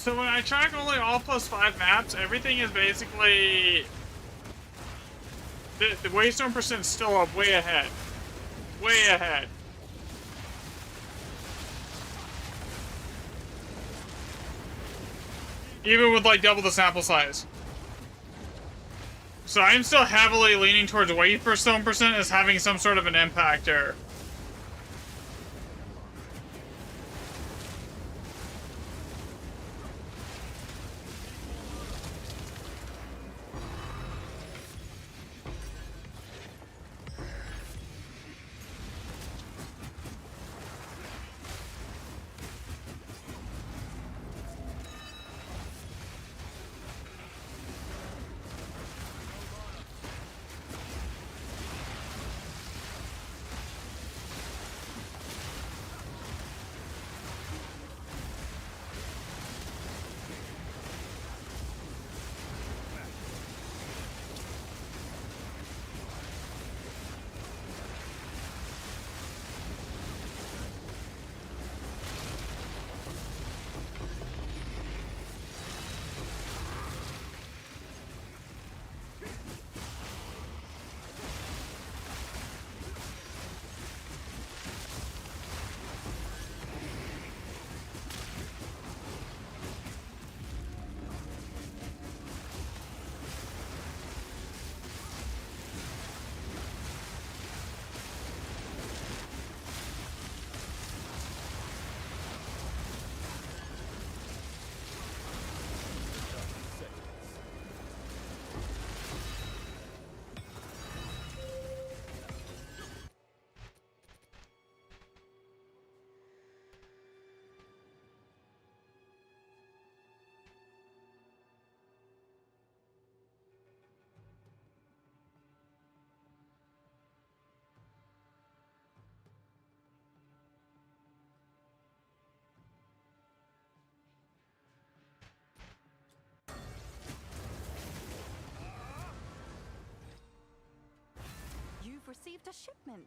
Speaker 3: So when I track only all +5 maps, everything is basically... The waystone percent's still up way ahead. Way ahead. Even with like double the sample size. So I'm still heavily leaning towards waystone percent as having some sort of an impact here.
Speaker 5: You've received a shipment.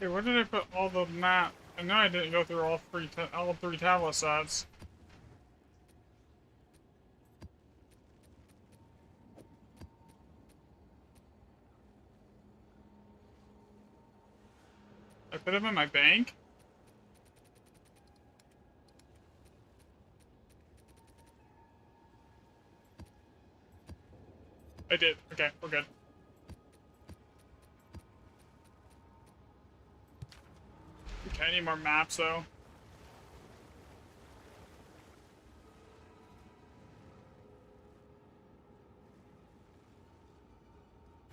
Speaker 3: Okay, where did I put all the map? I know I didn't go through all three tablet sets. I put them in my bank? I did. Okay, we're good. Okay, I need more maps though.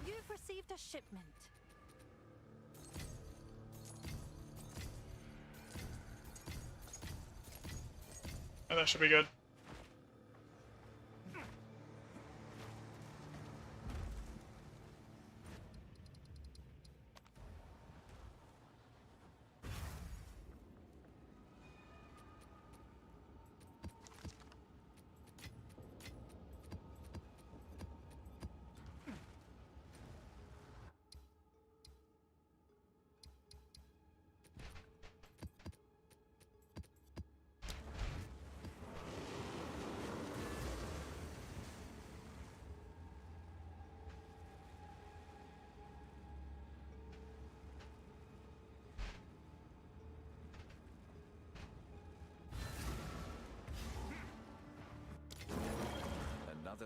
Speaker 5: You've received a shipment.
Speaker 3: Oh, that should be good.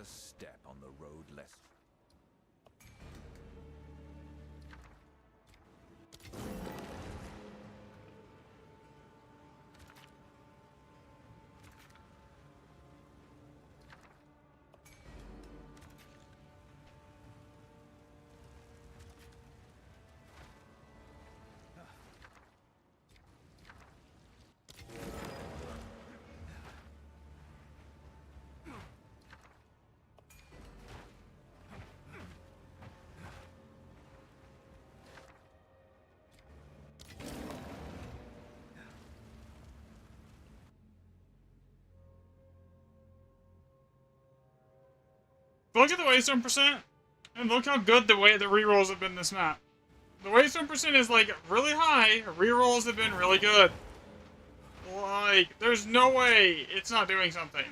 Speaker 2: another step on the road less.
Speaker 3: Look at the waystone percent, and look how good the rerolls have been this map. The waystone percent is like really high. Rerolls have been really good. Like, there's no way it's not doing something.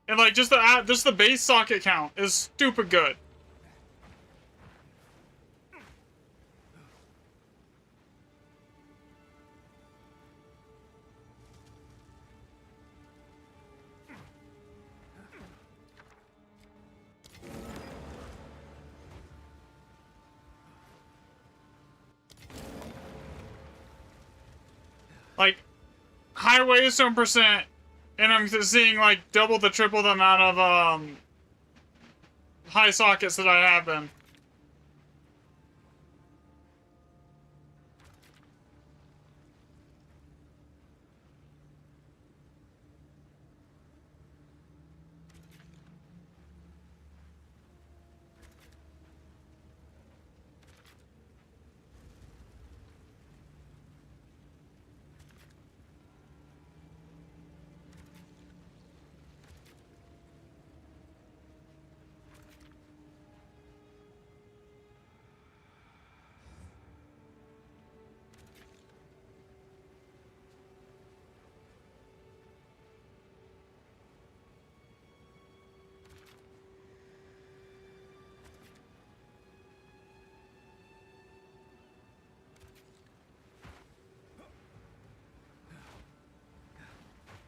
Speaker 3: And like just the base socket count is stupid good. Like high waystone percent. And I'm seeing, like, double the triple the amount of, high sockets that I have been.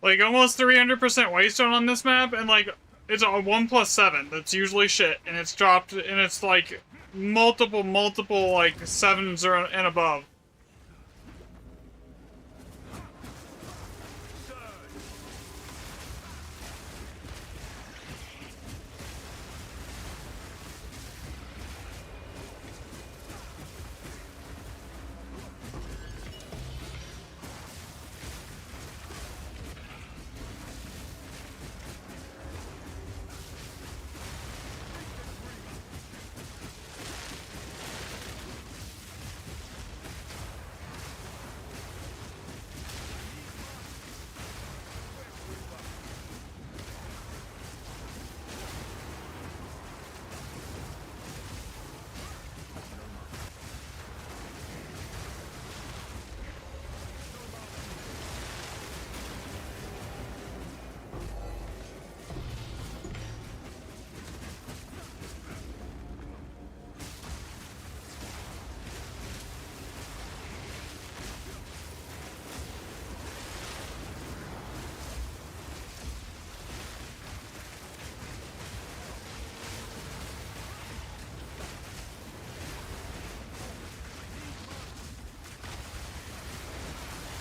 Speaker 3: Like, almost 300% waystone on this map, and, like, it's a 1+7. That's usually shit, and it's dropped, and it's, like, multiple, like, 7s or and above.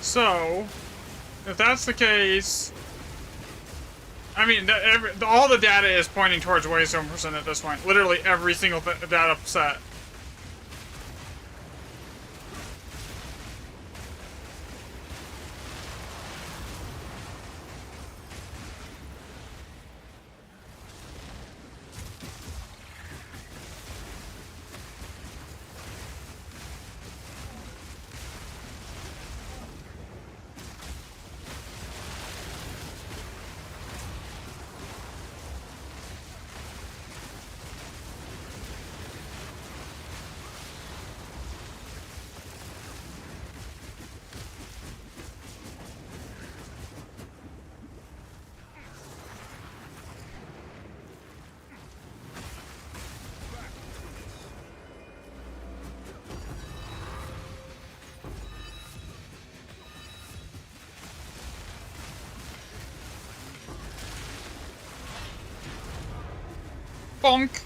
Speaker 3: So, if that's the case, I mean, all the data is pointing towards waystone percent at this point. Literally every single data set. Bonk.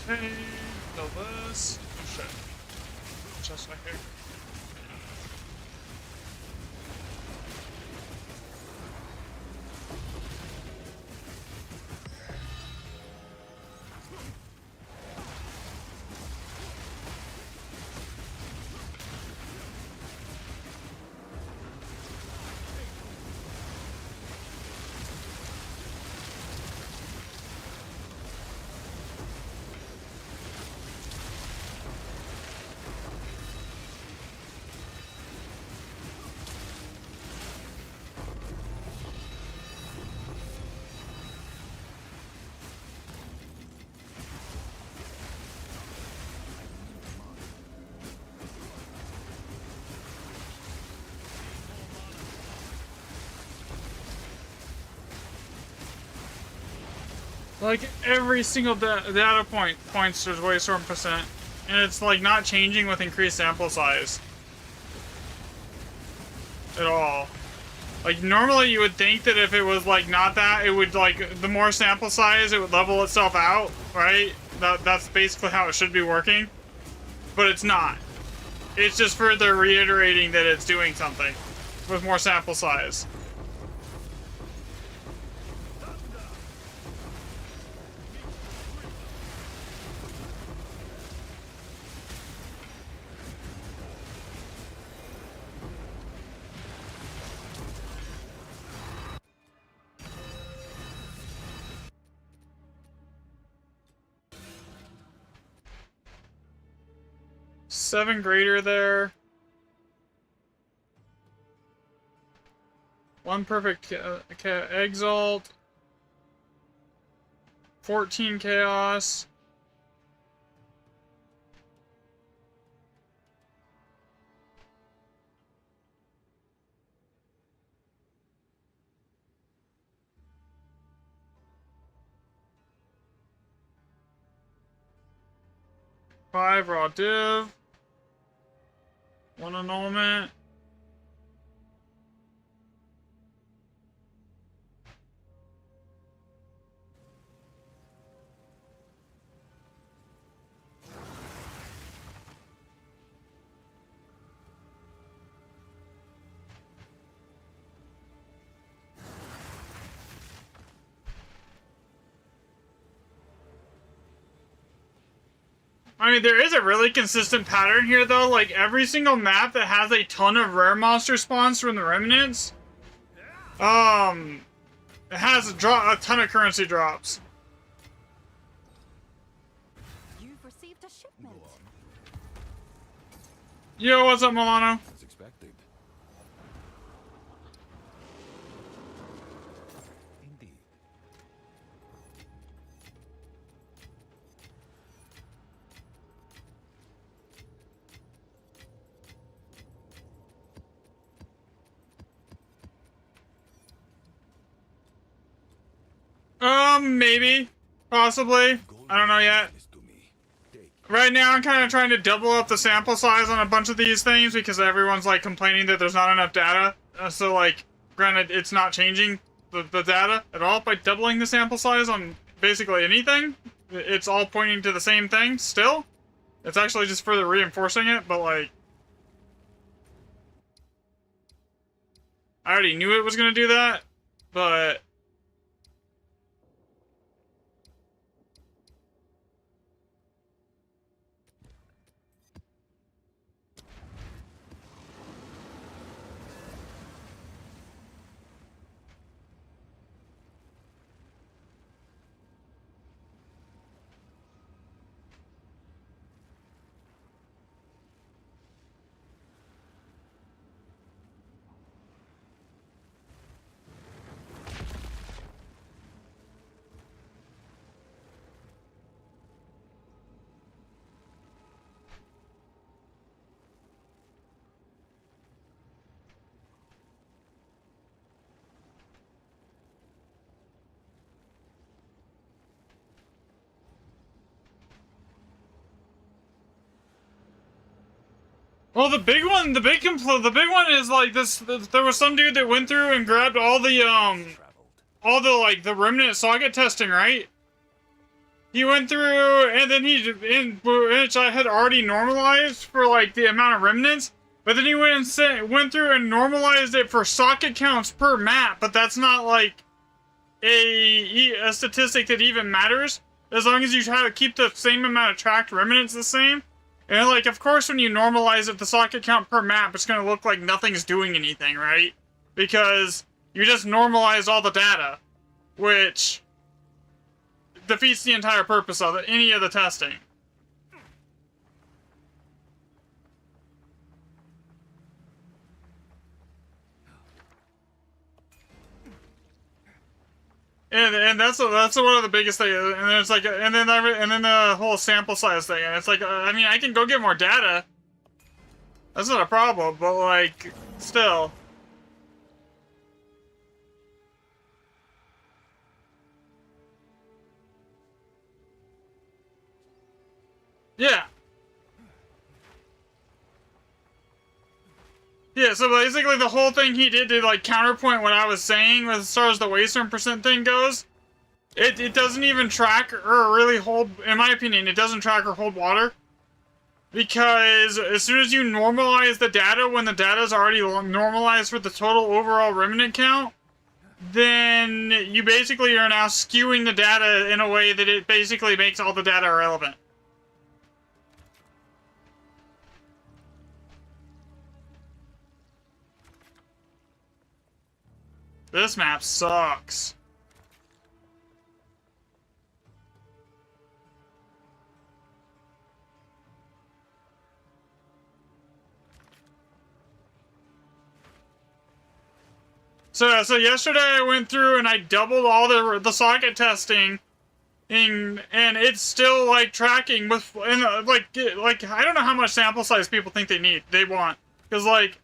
Speaker 3: Okay, kill this. Oh shit. Just like here. Like every single data point points towards Waystorm percent, and it's like not changing with increased sample size at all. Like normally you would think that if it was like not that, it would like the more sample size it would level itself out, right? That's basically how it should be working, but it's not. It's just further reiterating that it's doing something with more sample size. Seven greater there. One perfect exalt. 14 chaos. Five raw div. One annulment. I mean, there is a really consistent pattern here, though. Like, every single map that has a ton of rare monster spawns from the Remnants, it has a ton of currency drops.
Speaker 5: You've received a shipment.
Speaker 3: Yo, what's up, Milano?
Speaker 2: As expected. Indeed.
Speaker 3: Maybe. Possibly. I don't know yet.
Speaker 2: This to me. Take.
Speaker 3: Right now, I'm kind of trying to double up the sample size on a bunch of these things because everyone's like complaining that there's not enough data. So like, granted, it's not changing the data at all by doubling the sample size on basically anything. It's all pointing to the same thing still. It's actually just further reinforcing it, but like, I already knew it was gonna do that, but well, the big one is like this. There was some dude that went through and grabbed all the like the remnant socket testing, right? He went through and then which I had already normalized for like the amount of remnants, but then he went through and normalized it for socket counts per map. But that's not like a statistic that even matters as long as you try to keep the same amount of tracked remnants the same. And, like, of course, when you normalize it, the socket count per map, it's going to look like nothing's doing anything, right? Because you just normalize all the data, which defeats the entire purpose of any of the testing. And that's one of the biggest things. And then it's like, and then the whole sample size thing. And it's like, I mean, I can go get more data. That's not a problem, but like, still. Yeah. Yeah, so basically the whole thing he did to like counterpoint what I was saying as far as the Waystone percent thing goes, it doesn't even track or really hold, in my opinion, it doesn't track or hold water. Because as soon as you normalize the data, when the data is already normalized for the total overall remnant count, then you basically are now skewing the data in a way that it basically makes all the data irrelevant. This map sucks. So yesterday I went through and I doubled all the socket testing, and it's still like tracking with like I don't know how much sample size people think they want, because like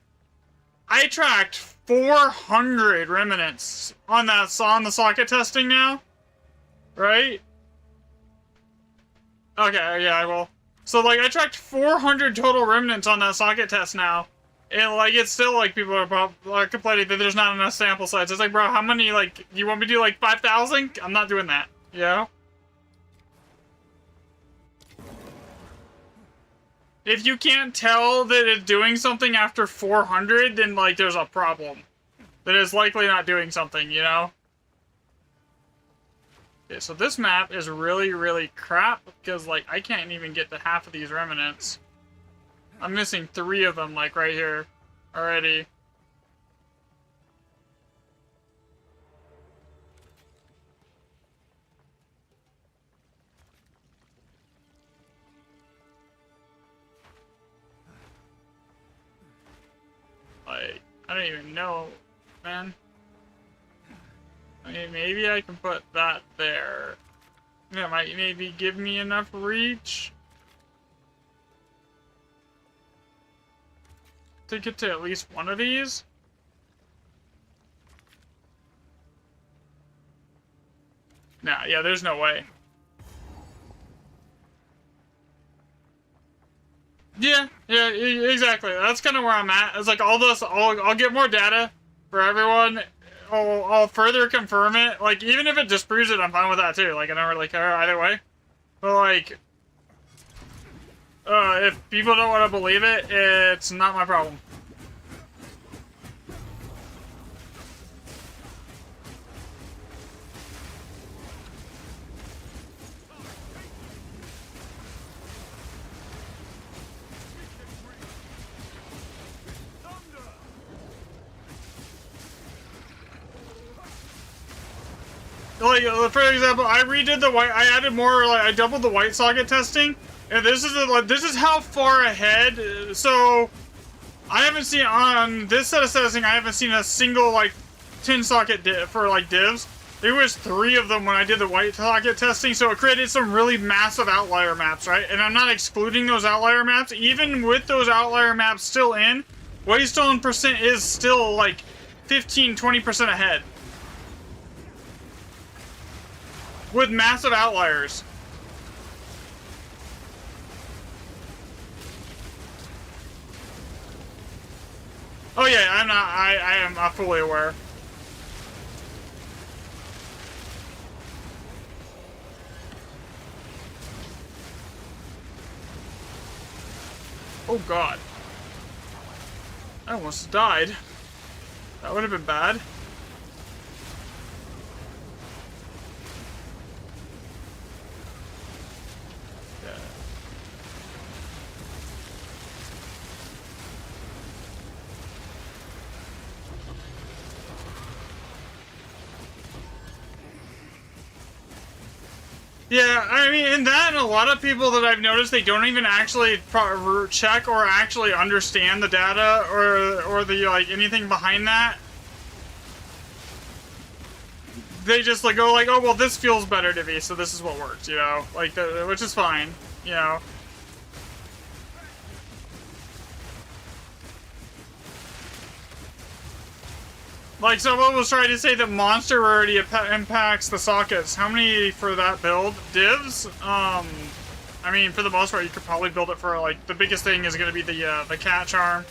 Speaker 3: I tracked 400 remnants on the socket testing now, right? Okay, yeah, I will. So like I tracked 400 total remnants on that socket test now. And, like, it's still, like, people are complaining that there's not enough sample size. It's like, bro, how many, like, you want me to do, like, 5,000? I'm not doing that, you know? If you can't tell that it's doing something after 400, then, like, there's a problem. That it's likely not doing something, you know? Okay, so this map is really, really crap, because, like, I can't even get to half of these remnants. I'm missing 3 of them, like, right here. Already. Like, I don't even know, man. I mean, maybe I can put that there. That might maybe give me enough reach to get to at least one of these. Nah, yeah, there's no way. Yeah, exactly. That's kind of where I'm at. It's like all this, I'll get more data for everyone. I'll further confirm it. Like, even if it disproves it, I'm fine with that too. Like, I don't really care either way. But like, if people don't want to believe it, it's not my problem. Like, for example, I redid the white. I added more. Like, I doubled the white socket testing, and this is how far ahead. So, I haven't seen on this set of testing. I haven't seen a single like 10 socket for like divs. There was 3 of them when I did the white socket testing. So it created some really massive outlier maps, right? And I'm not excluding those outlier maps. Even with those outlier maps still in, Waystone percent is still like 15-20% ahead. With massive outliers. Oh yeah, I am not fully aware. Oh god. I almost died. That would have been bad. Yeah, I mean, and that, and a lot of people that I've noticed, they don't even actually check or actually understand the data or the, like, anything behind that. They just, like, go like, oh, well, this feels better to me, so this is what works, you know? Like, which is fine, you know? Like, someone was trying to say that monster rarity impacts the sockets. How many for that build? Divs? I mean, for the most part, you could probably build it for, like, the biggest thing is going to be the cat charm.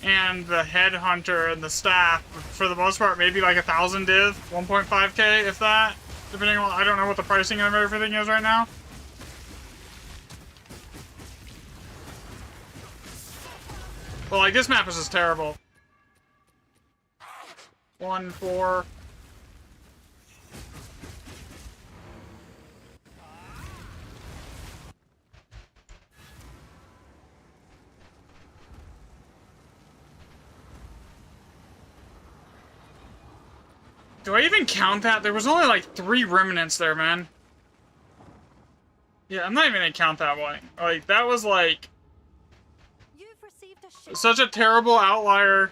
Speaker 3: And the headhunter and the staff. For the most part, maybe like 1,000 div. 1.5k, if that. Depending on, I don't know what the pricing of everything is right now. Well, like, this map is just terrible. 1, 4. Do I even count that? There was only like 3 remnants there, man. Yeah, I'm not even gonna count that one. Like, that was like
Speaker 5: You've received a shipment.
Speaker 3: such a terrible outlier.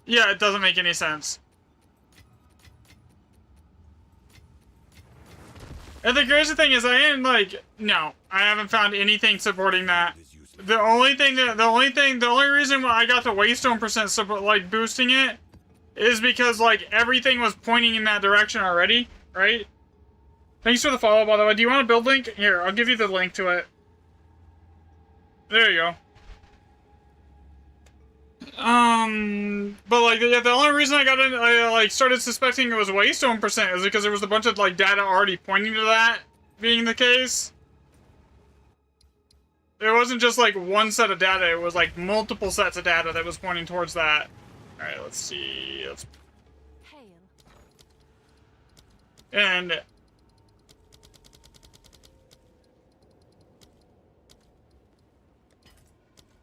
Speaker 3: Yeah, it doesn't make any sense. And the crazy thing is, I ain't like, no, I haven't found anything supporting that. The only reason why I got the Waystone percent support, like, boosting it, is because, like, everything was pointing in that direction already, right? Thanks for the follow, by the way. Do you want a build link? Here, I'll give you the link to it. There you go. But like, yeah, the only reason I like started suspecting it was Waystone percent is because there was a bunch of like data already pointing to that being the case. It wasn't just like one set of data; it was like multiple sets of data that was pointing towards that. All right, let's see.
Speaker 5: Hail.
Speaker 3: And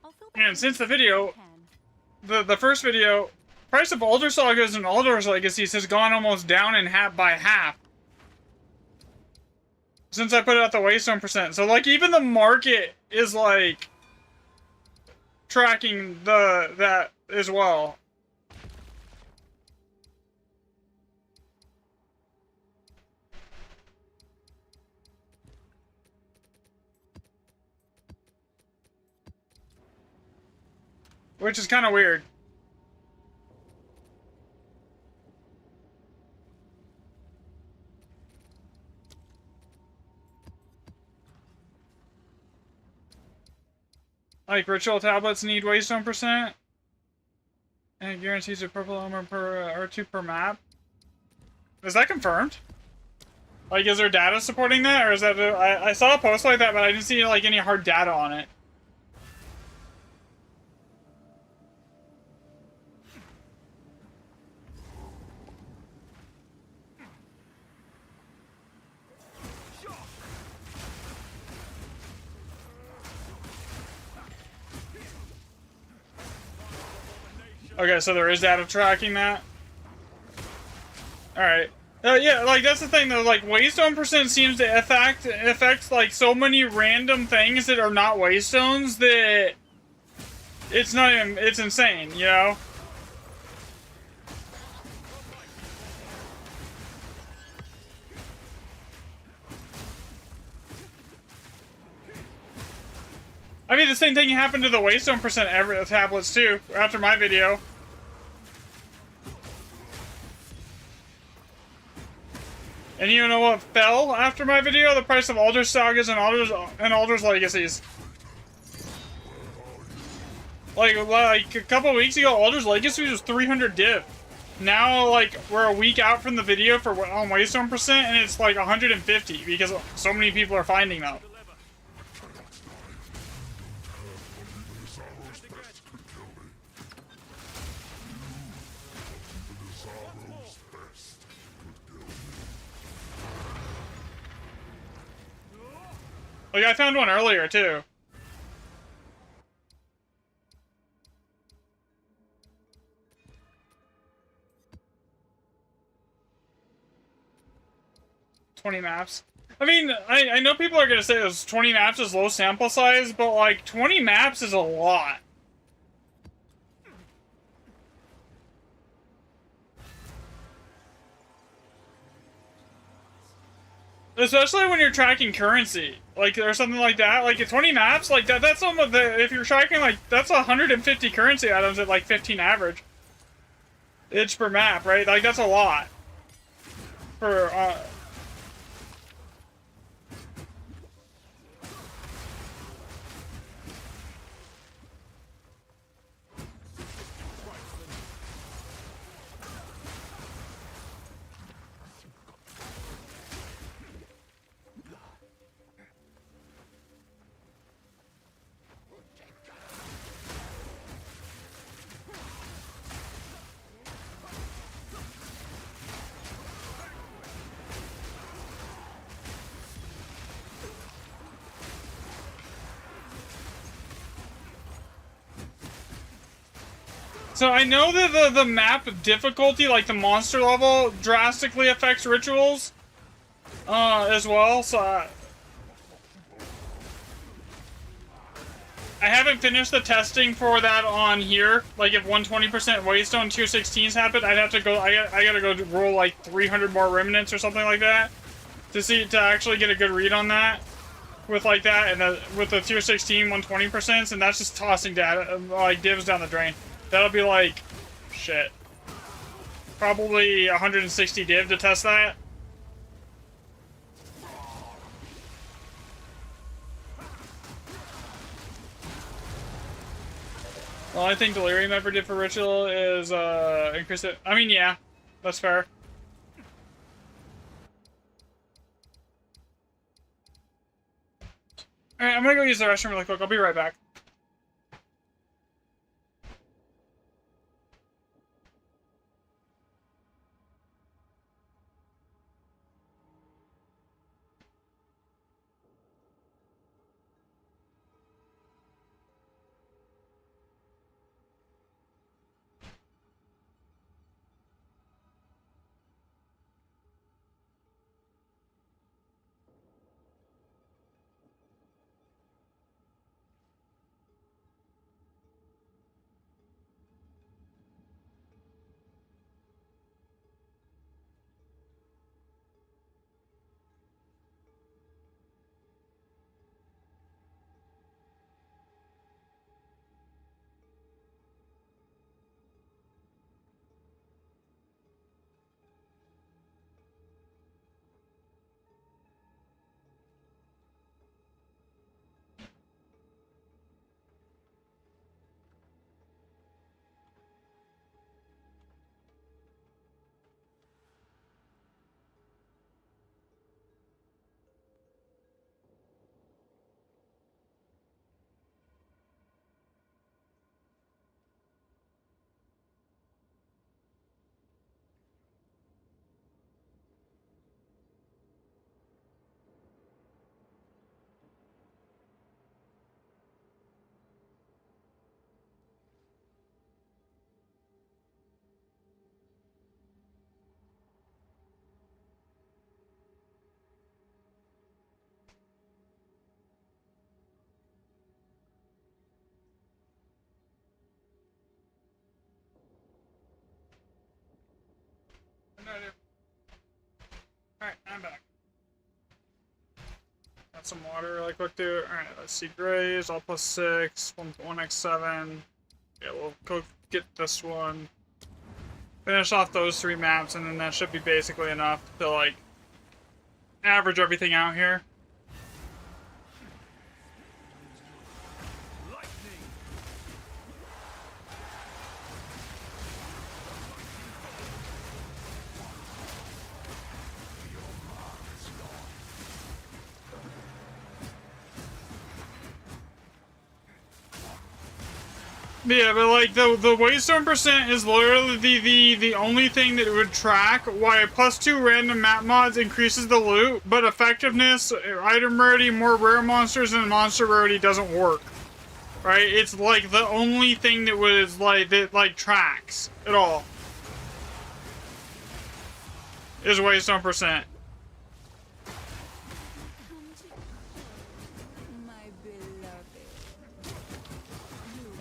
Speaker 5: I'll fill
Speaker 3: And since the video-
Speaker 5: can.
Speaker 3: the first video, price of older sagas and older legacies has gone almost down in half by half since I put it at the Waystone percent. So like even the market is like tracking that as well. Which is kind of weird. like ritual tablets need waystone percent, and it guarantees a purple element per R2 per map. Is that confirmed? Like, is there data supporting that, or is that I saw a post like that, but I didn't see like any hard data on it. Okay, so there is data tracking that. All right. Yeah, like that's the thing though. Like waystone percent seems to affect like so many random things that are not waystones that it's not even. It's insane, you know. I mean, the same thing happened to the waystone percent tablets too after my video. And you know what fell after my video? The price of Alder's Sagas and Alder's Legacies. Like a couple weeks ago, Alder's Legacies was 300 div. Now, like, we're a week out from the video for on waystone percent, and it's like 150 because so many people are finding them. Like, I found one earlier, too. $20 maps. I mean, I know people are gonna say those 20 maps is low sample size, but, like, 20 maps is a lot. Especially when you're tracking currency, like, or something like that. Like, 20 maps, like, that's almost, if you're tracking, like, that's 150 currency items at, like, 15 average. It's per map, right? Like, that's a lot. For, So I know that the map difficulty, like the monster level, drastically affects rituals, as well. So I haven't finished the testing for that on here. Like if 120% waystone tier 16s happen, I'd have to go. I gotta go roll like 300 more remnants or something like that to actually get a good read on that. With like that and with the tier 16 120%, and that's just tossing data like divs down the drain. That'll be like, shit, probably 160 div to test that. The only thing Delirium ever did for Ritual is increase it. I mean, yeah, that's fair. Alright, I'm gonna go use the restroom really quick. I'll be right back. some water. Like, look through. Alright, let's see. Grays, all +6, 1x7. Yeah, we'll go get this one. Finish off those 3 maps, and then that should be basically enough to, like, average everything out here. Yeah, but like the Waystone percent is literally the only thing that it would track. Why +2 random map mods increases the loot, but effectiveness, item rarity, more rare monsters, and monster rarity doesn't work. Right? It's like the only thing that was like that like tracks at all is Waystone percent.
Speaker 5: My beloved.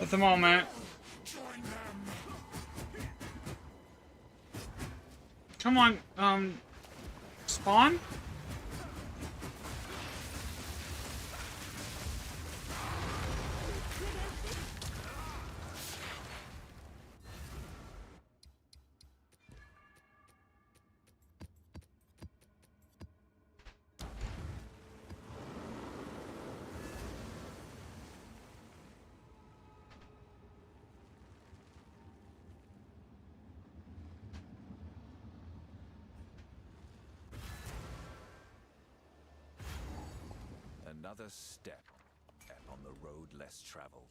Speaker 3: At the moment. Come on, spawn?
Speaker 2: Another step on the road less traveled.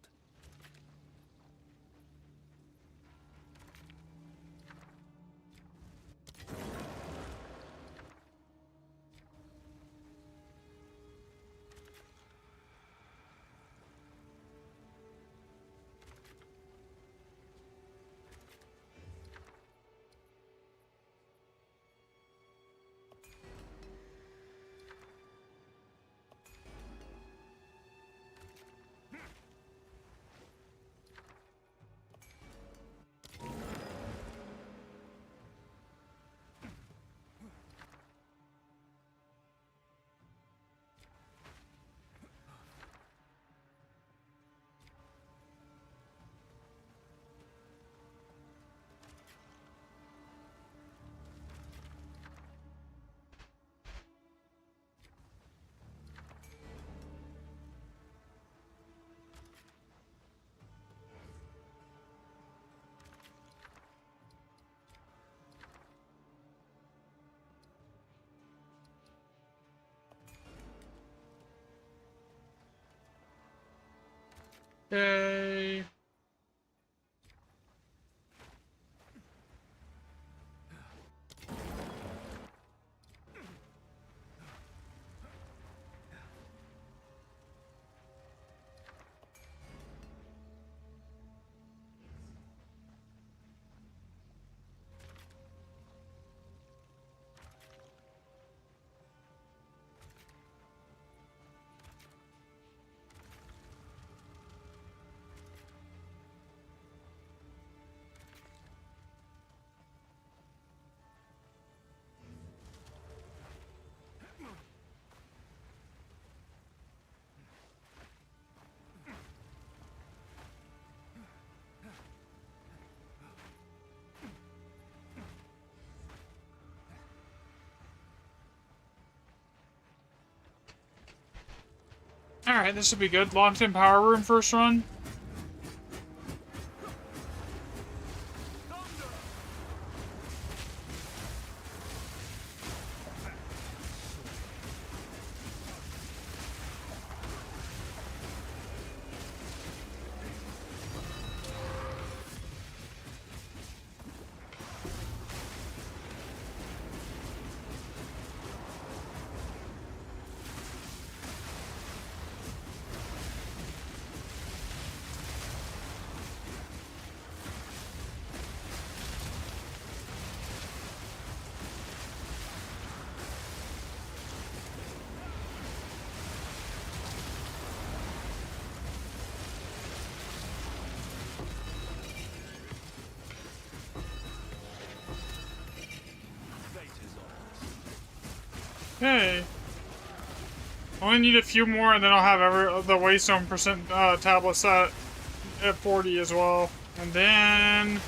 Speaker 2: Okay. Alright, this should be good. Locked in power room first run. Okay.
Speaker 3: I only need a few more, and then I'll have the Waystone percent tablet set at 40 as well. And then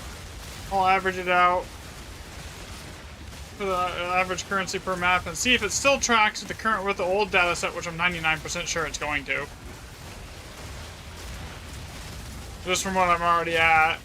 Speaker 3: I'll average it out for the average currency per map and see if it still tracks with the old data set, which I'm 99% sure it's going to. Just from what I'm already at.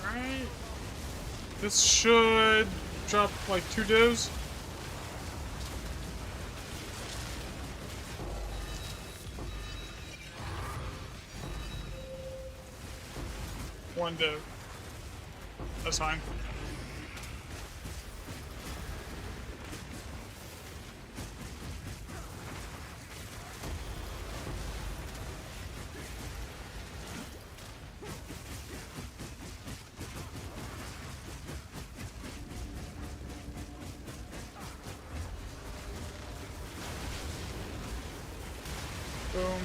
Speaker 3: Alright. This should drop like 2 divs. One div. That's fine. Boom.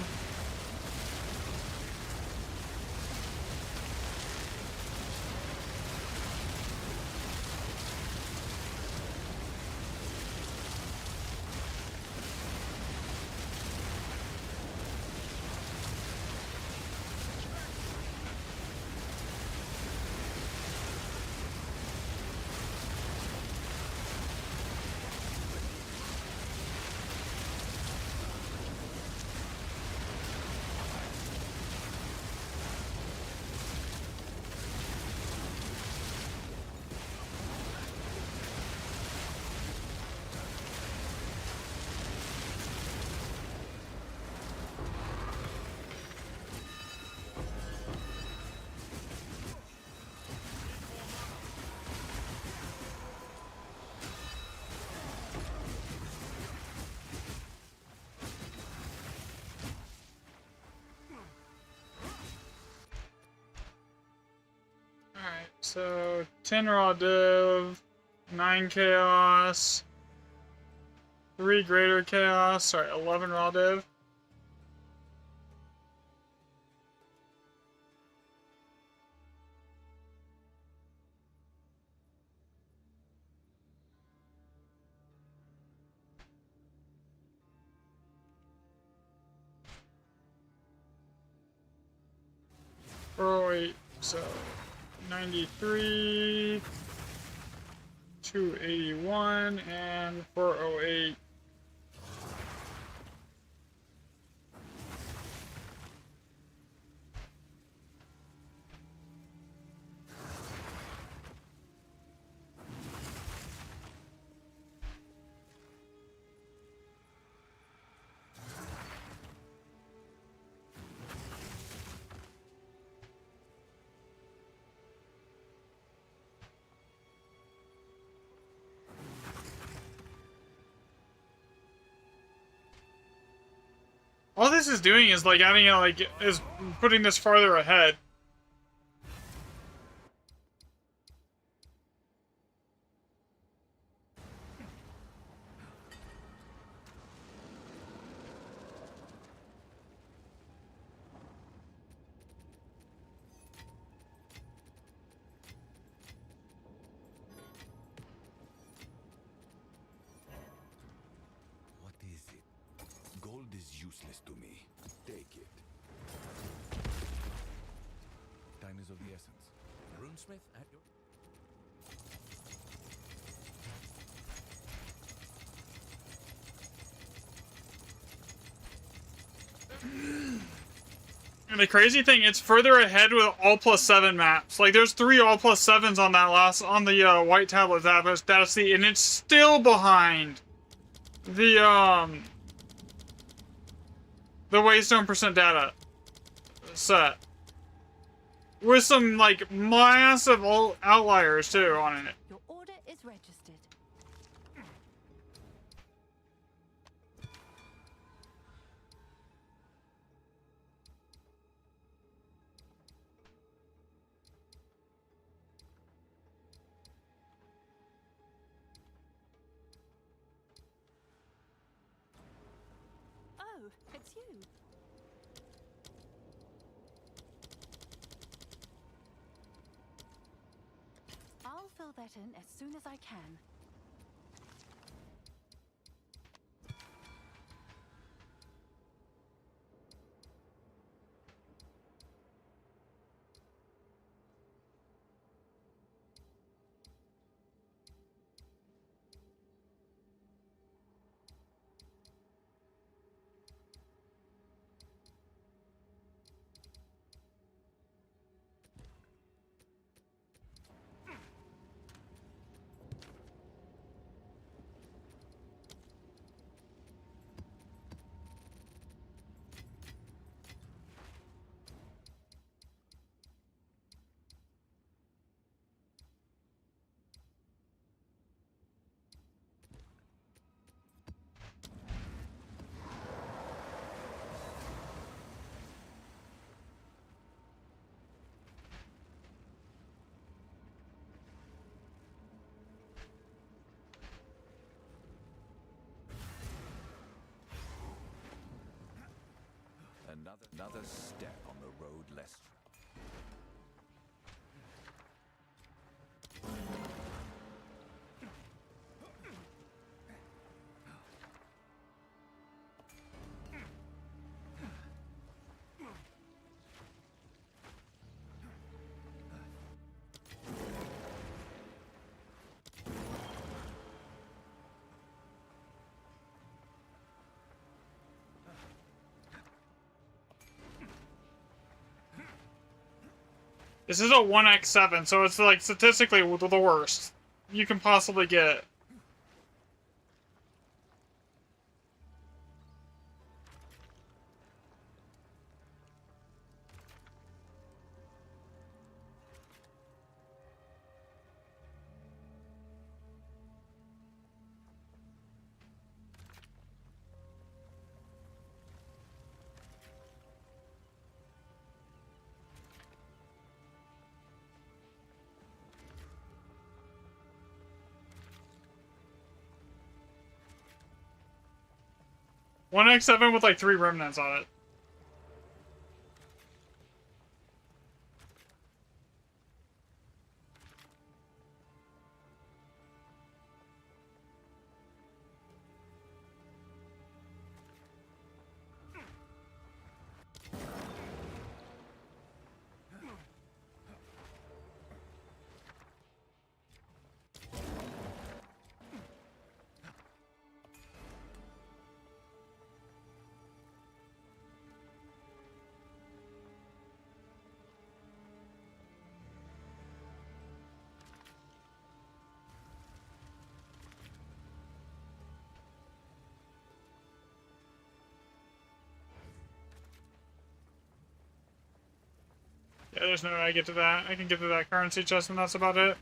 Speaker 3: So 10 raw div, 9 chaos, 3 greater chaos, sorry, 11 raw div. Oh wait, so 93, 281, and 408. All this is doing is like adding, is putting this farther ahead.
Speaker 2: What is it? Gold is useless to me. Take it. Time is of the essence.
Speaker 4: Runesmith at your...
Speaker 3: And the crazy thing, it's further ahead with all +7 maps. Like, there's 3 all +7s on that on the white tablet data sheet, and it's still behind the Waystone percent data set. With some, like, massive outliers, too, on it.
Speaker 5: Your order is registered. Oh, it's you. I'll fill that in as soon as I can.
Speaker 2: Another step on the road less.
Speaker 3: This is a 1x7, so it's, like, statistically the worst you can possibly get. 1x7 with like 3 remnants on it. Yeah, there's no way I get to that. I can get to that currency chest and that's about it.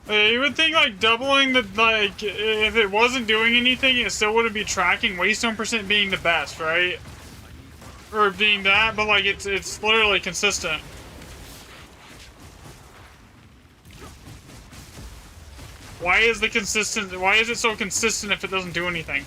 Speaker 3: You would think like doubling the like if it wasn't doing anything, it still wouldn't be tracking waystone percent being the best, right? Or being that, but like it's literally consistent. Why is it so consistent if it doesn't do anything?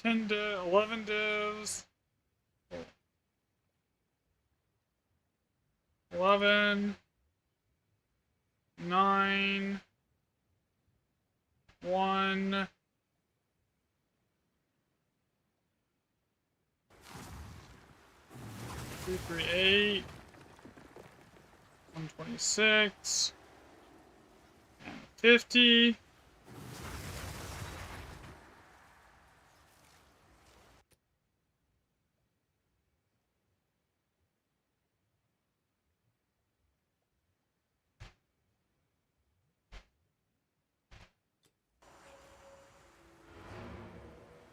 Speaker 3: 11 divs. 11, 9, 1, 2, 3, 8, 126, and 50.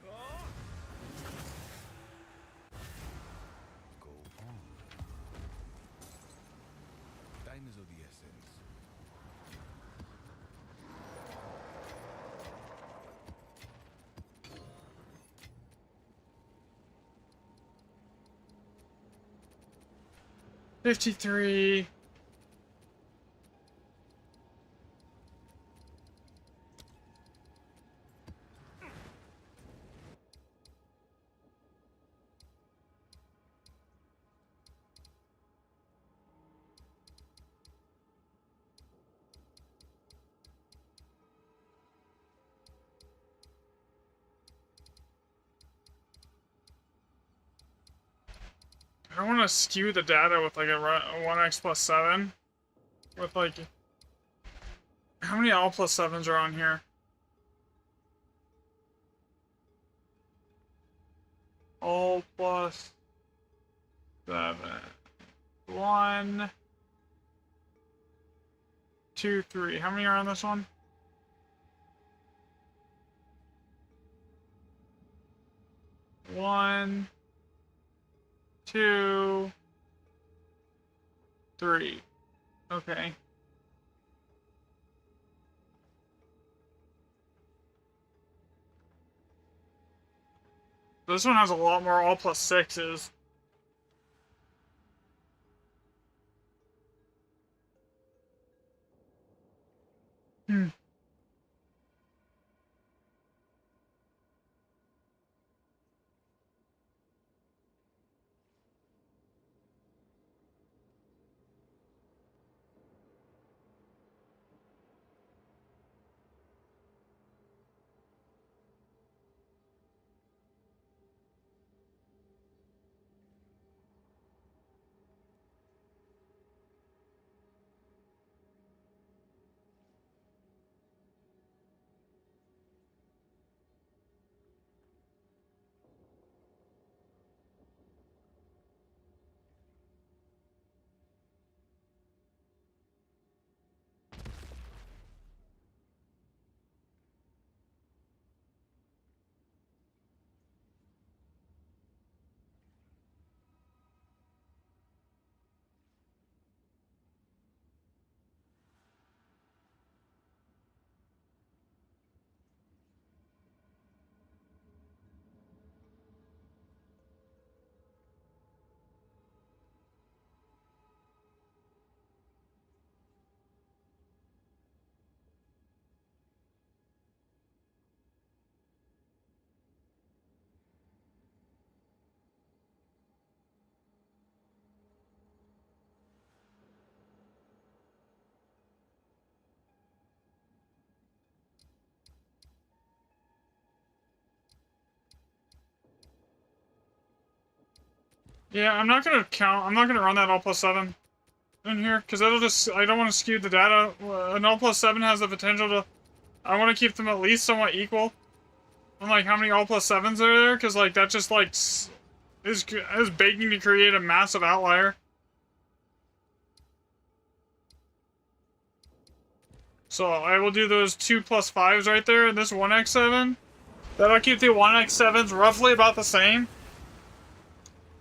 Speaker 2: Go on. Time is of the essence.
Speaker 3: $53. I want to skew the data with like a 1x plus 7. With like... How many L plus 7s are on here? All plus 7. 1, 2, 3. How many are on this one? One, 2, 3. Okay. This one has a lot more all plus 6s. Hmm. Yeah, I'm not gonna run that all plus 7 in here, because that'll just, I don't want to skew the data. An all plus 7 has the potential to, I want to keep them at least somewhat equal. And like, how many all plus 7s are there? Because like, that just like, is baking to create a massive outlier. So I will do those 2 plus 5s right there, and this 1x7. That'll keep the 1x7s roughly about the same.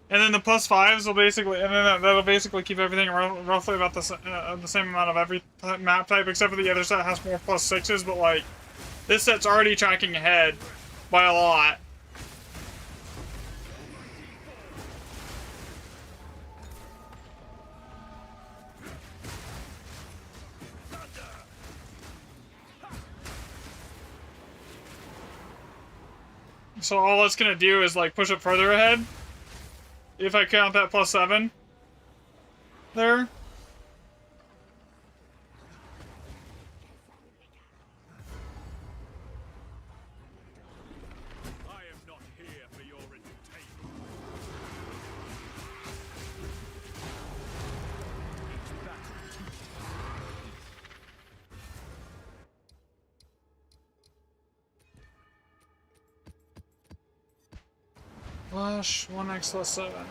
Speaker 3: And then the plus 5s will basically, and then that'll basically keep everything roughly about the same amount of every map type, except for the other set has more plus 6s, but like, this set's already tracking ahead by a lot. So all it's gonna do is like push it further ahead. If I count that +7 there.
Speaker 4: I am not here for your entertainment. Each battle teaches.
Speaker 3: Flash 1x +7.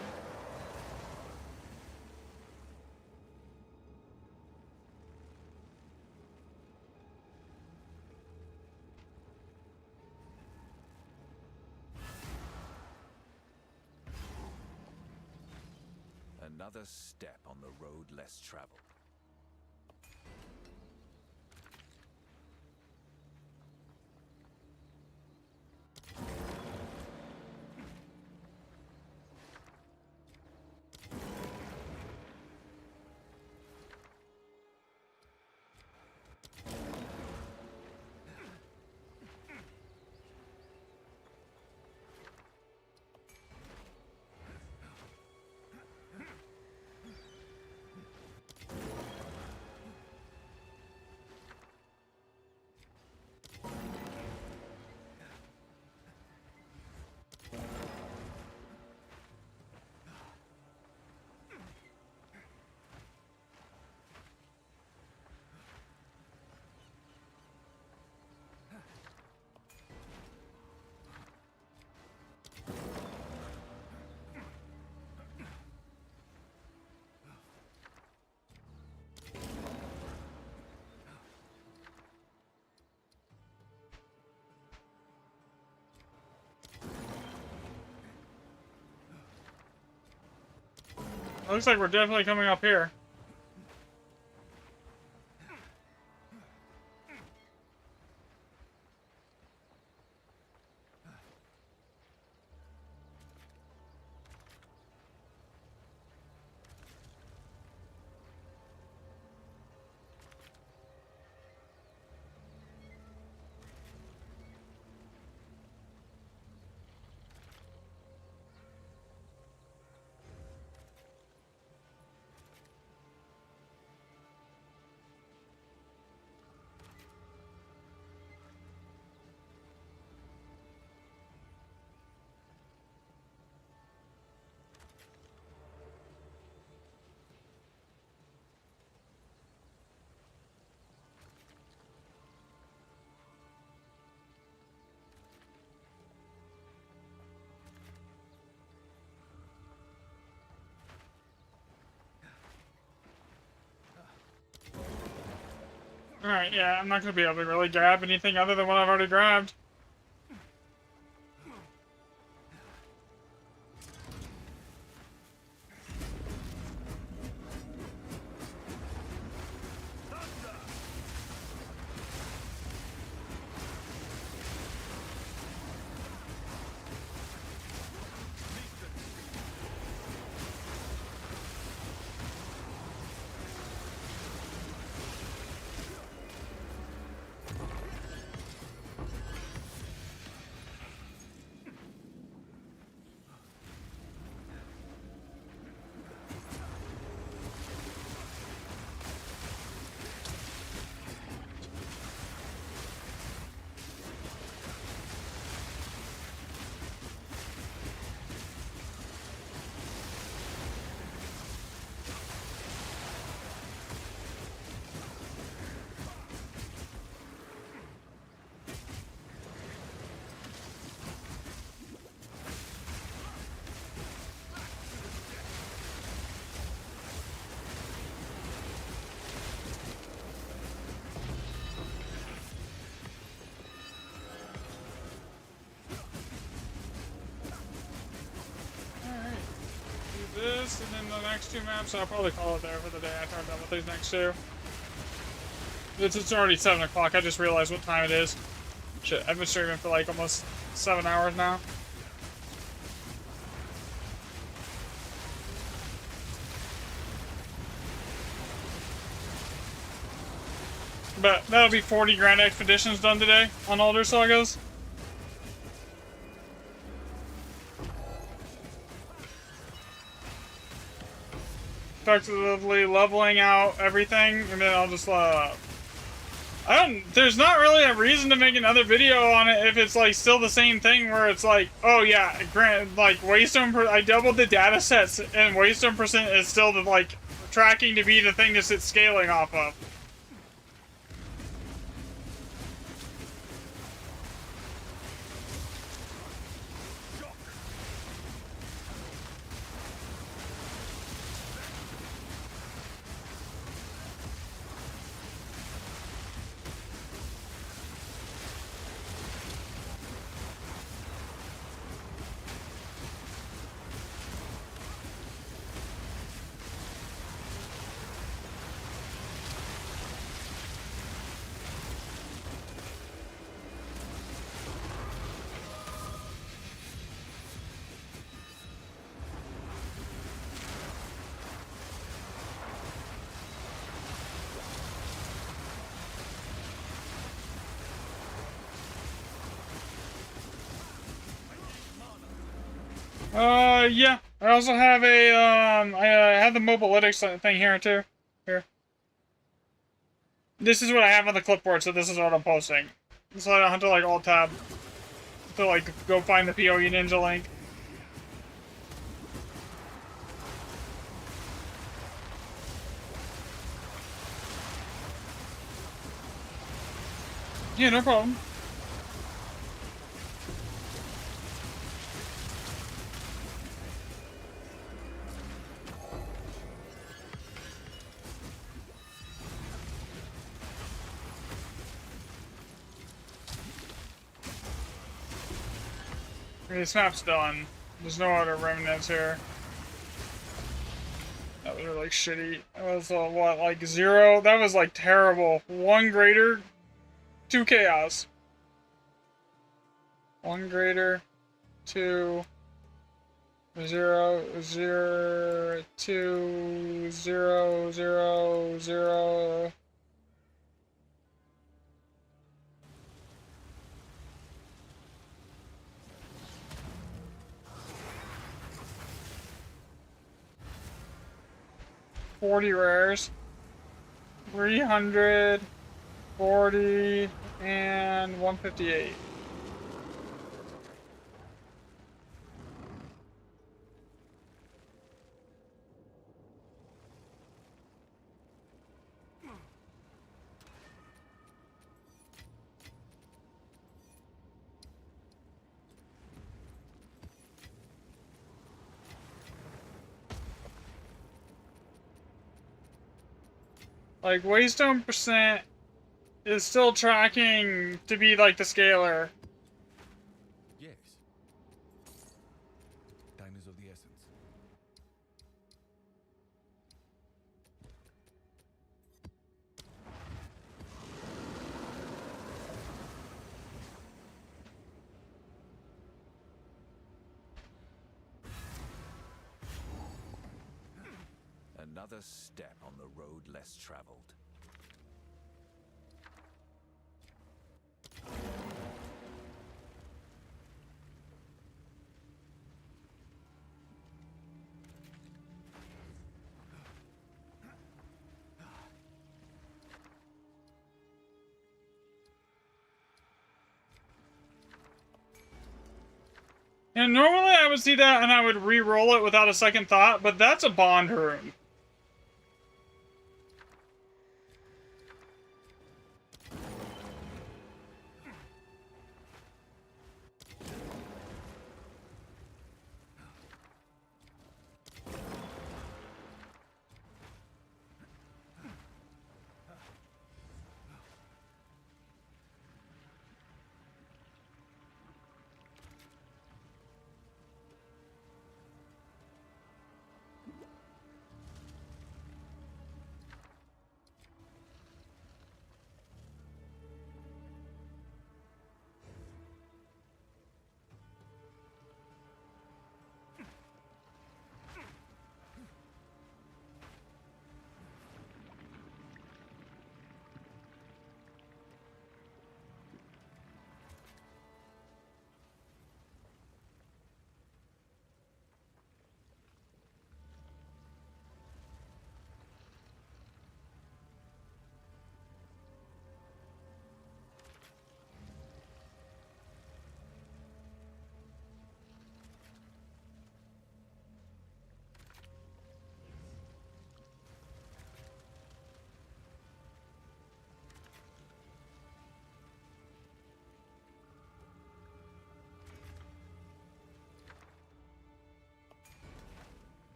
Speaker 2: Another step on the road less traveled.
Speaker 3: Looks like we're definitely coming up here. Alright, yeah, I'm not gonna be able to really grab anything other than what I've already grabbed. This, and then the next two maps, I'll probably call it there for the day after I'm done with these next two. It's already 7 o'clock, I just realized what time it is. Shit, I've been streaming for like almost 7 hours now. But that'll be 40 Grand Expeditions done today on Older Sagas. effectively leveling out everything, and then I'll just there's not really a reason to make another video on it if it's like still the same thing where it's like, oh yeah, like Waystone, I doubled the data sets and Waystone percent is still the like tracking to be the thing that it's scaling off of. Yeah. I also have a, I have the mobilytics thing here, too. Here. This is what I have on the clipboard, so this is what I'm posting. So I don't have to, like, alt-tab to, like, go find the PoE Ninja link. Yeah, no problem. This map's done. There's no other remnants here. That was really shitty. That was, what, like 0? That was, like, terrible. 1 greater, 2 chaos. 1 greater, 2, 0, 0, 2, 0, 0, 0. $40 rares, 300, 40, and 158. Like, Waystone percent is still tracking to be like the scaler.
Speaker 2: Yes. Time is of the essence.
Speaker 6: Another step on the road less traveled.
Speaker 3: And normally I would see that and I would re-roll it without a second thought, but that's a bond rune.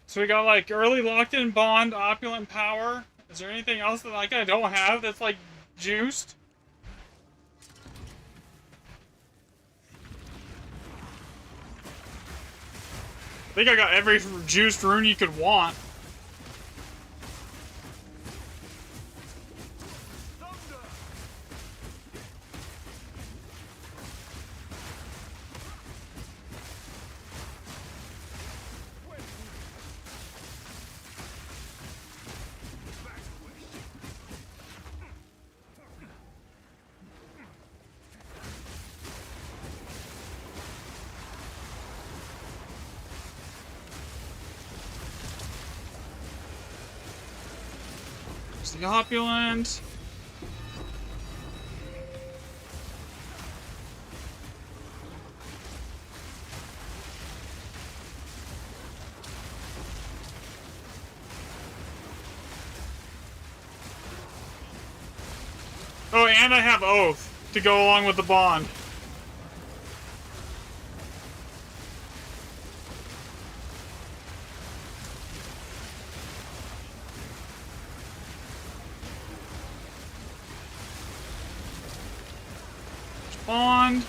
Speaker 3: So we got like early locked in bond, opulent power. Is there anything else that like I don't have that's like juiced? I think I got every juiced rune you could want. There's the opulent. Oh, and I have Oath to go along with the bond. Bond.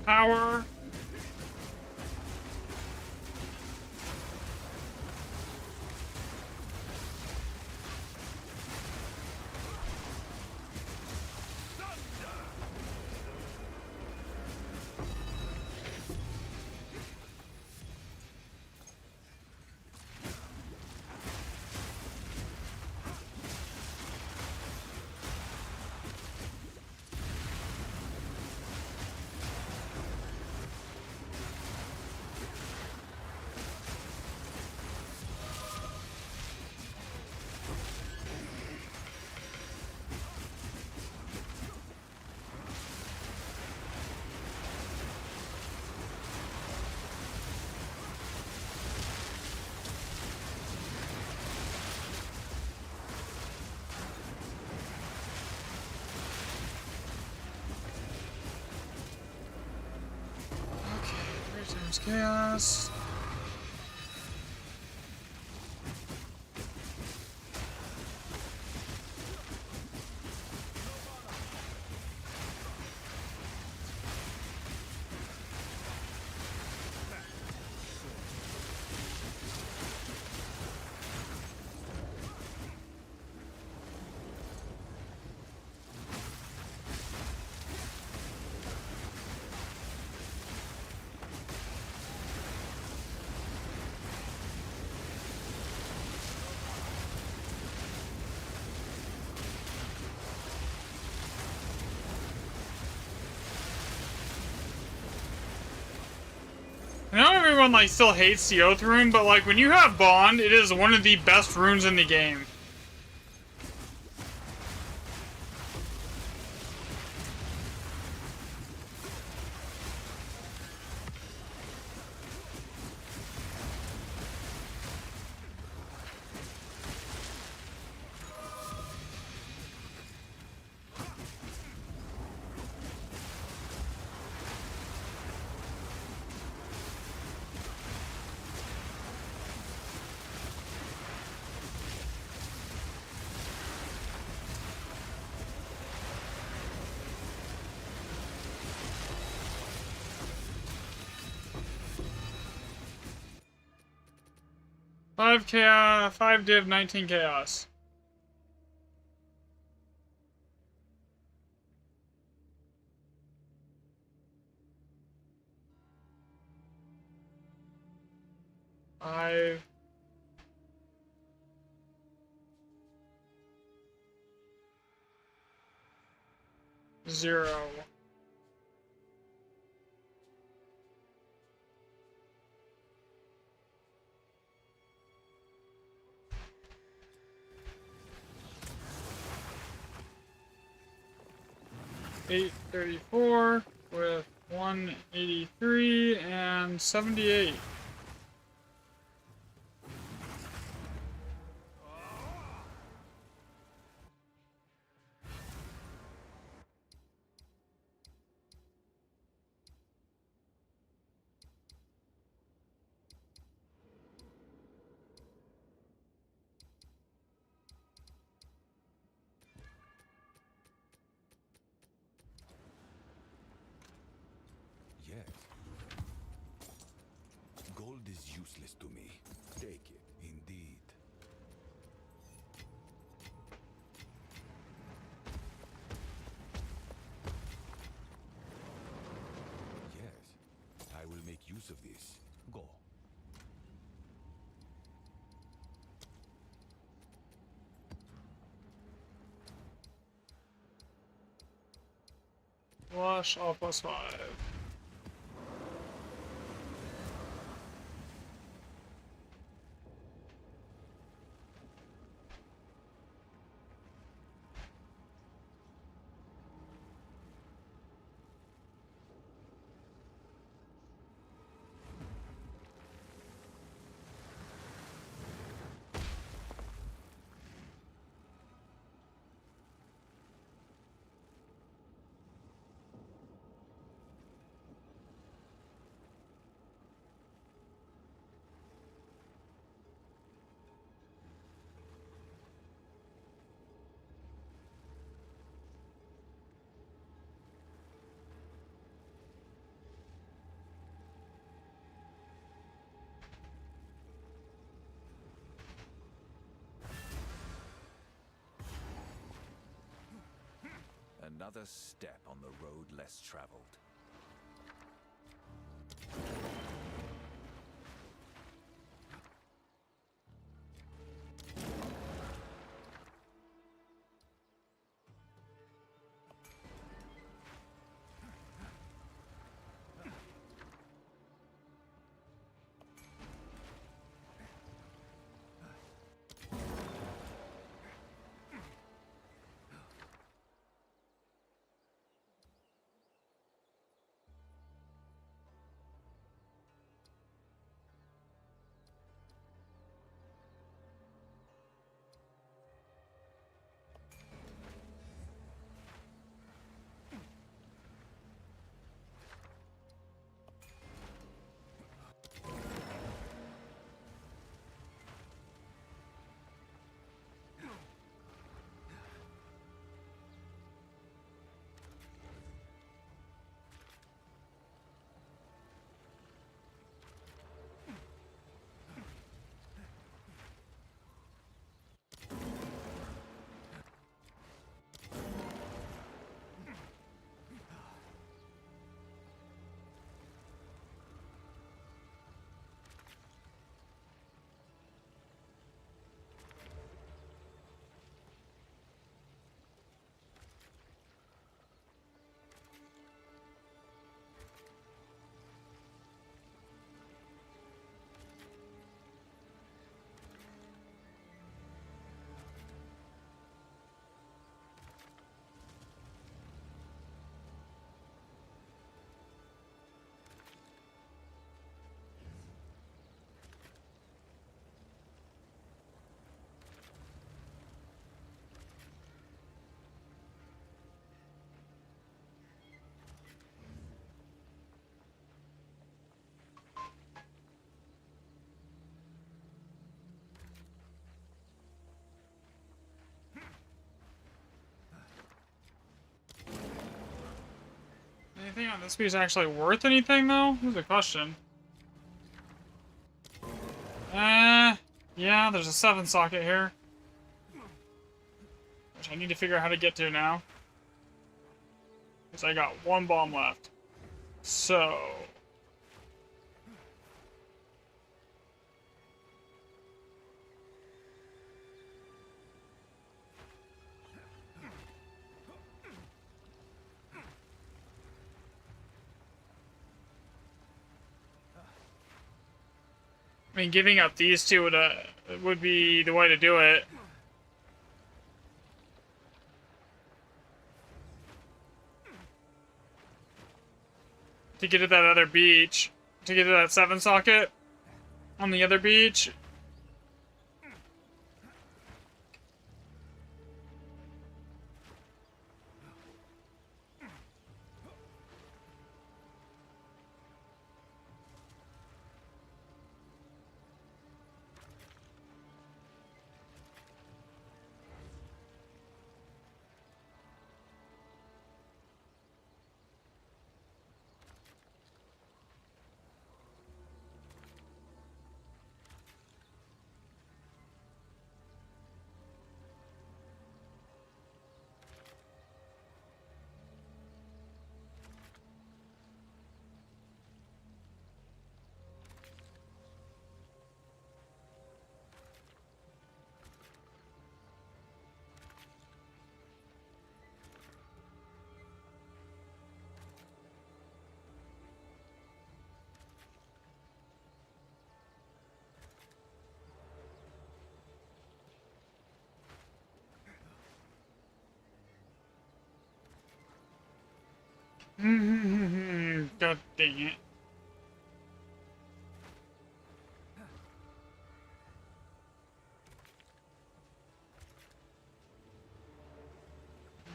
Speaker 3: Power. There's chaos. I know everyone like still hates the Oath rune, but like when you have Bond, it is one of the best runes in the game. 5 chaos, 5 div, 19 chaos. Five. Zero. $834 with 183 and 78.
Speaker 2: Yes. Gold is useless to me. Take it, indeed. Yes, I will make use of this. Go.
Speaker 3: Flush, all +5.
Speaker 6: Another step on the road less traveled. Anything on this piece actually worth anything, though? Here's the question.
Speaker 3: Yeah, there's a 7 socket here. Which I need to figure out how to get to now. Because I got 1 bomb left. So... I mean, giving up these two would be the way to do it. To get to that other beach. To get to that 7 socket on the other beach. God dang it.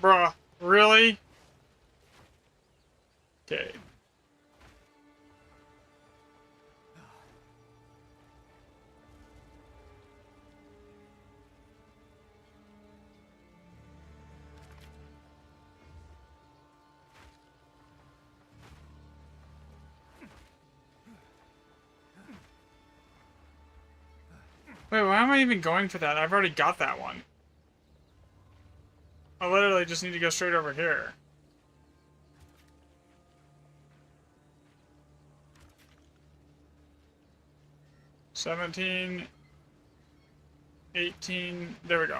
Speaker 3: Bruh, really? Okay. Wait, why am I even going for that? I've already got that one. I literally just need to go straight over here. $17, $18, there we go.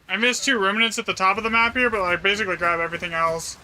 Speaker 3: I missed 2 remnants at the top of the map here, but like basically grab everything else.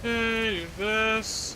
Speaker 3: Okay, do this.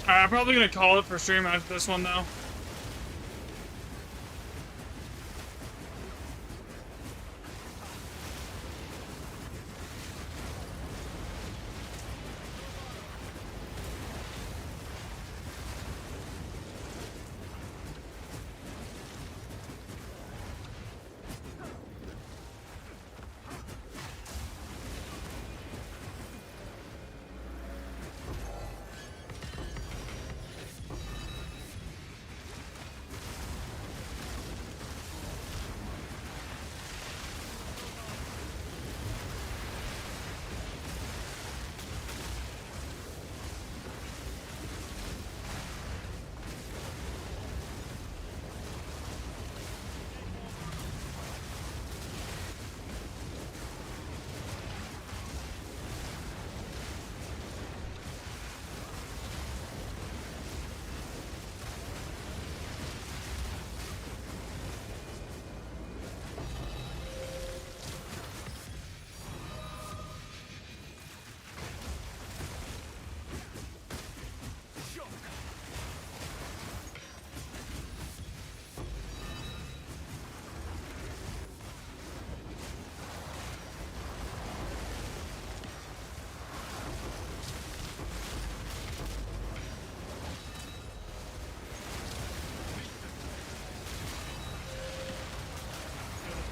Speaker 3: Alright, I'm probably gonna call it for stream after this one though.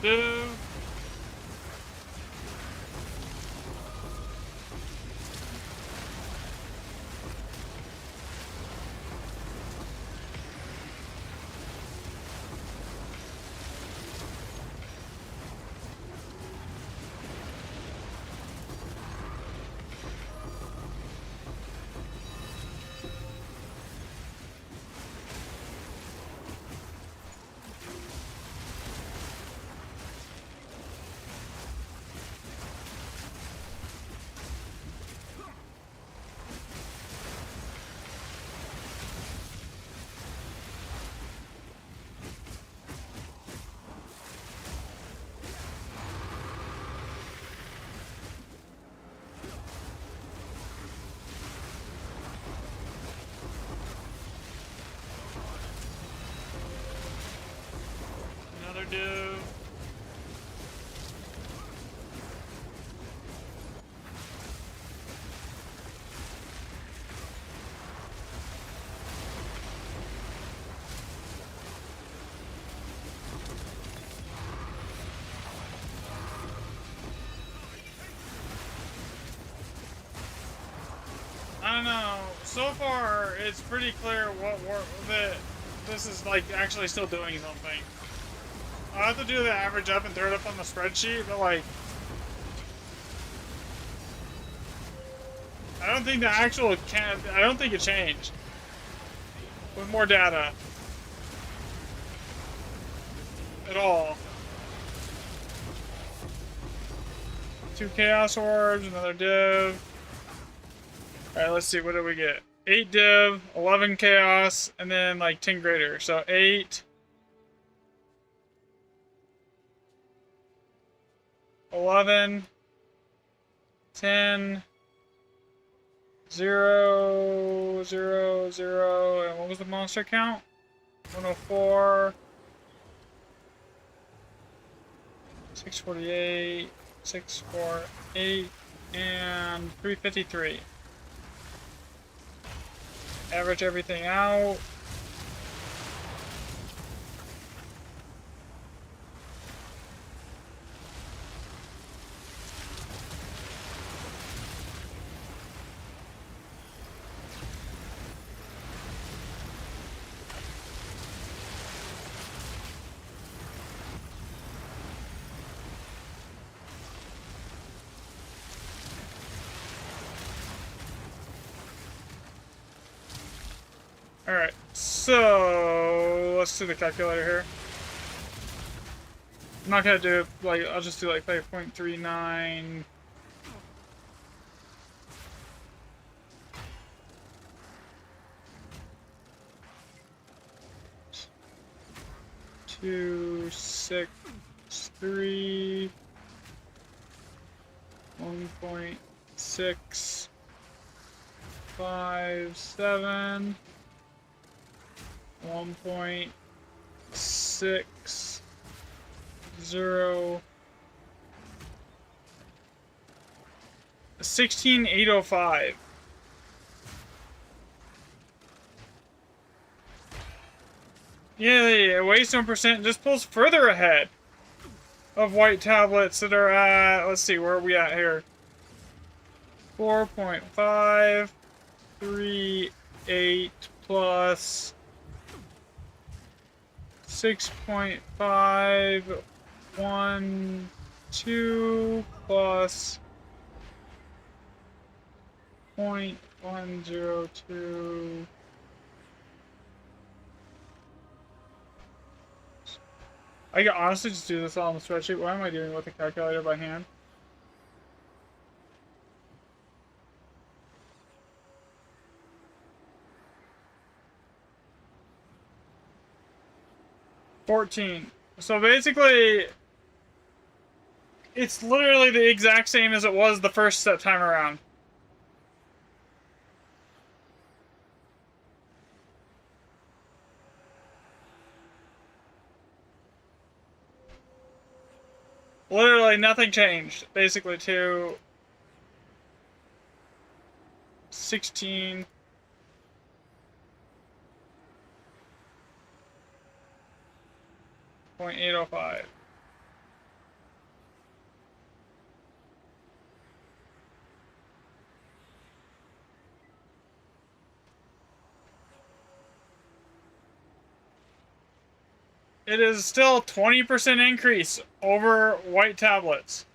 Speaker 3: Do. Another do. I don't know. So far, it's pretty clear that this is like actually still doing something. I'll have to do the average up and throw it up on the spreadsheet, but like, I don't think the actual I don't think it changed with more data at all. 2 chaos orbs, another div. Alright, let's see, what did we get? 8 div, 11 chaos, and then like 10 greater. So 8, 11, 10, 0, 0, 0, and what was the monster count? 104, 648, 648, and 353. Average everything out. Alright, so let's do the calculator here. I'm not gonna do it like, I'll just do like 5.39. Two, 6, 3, 1.6. 1.57, 1.60, 16,805. Yeah, waste 1% just pulls further ahead of white tablets that are at, let's see, where are we at here? 4.538 plus 6.512 plus 0.102. I could honestly just do this all on the spreadsheet. Why am I doing it with a calculator by hand? $14. So basically, it's literally the exact same as it was the first time around. Literally nothing changed, basically, to 16.805. It is still 20% increase over white tablets.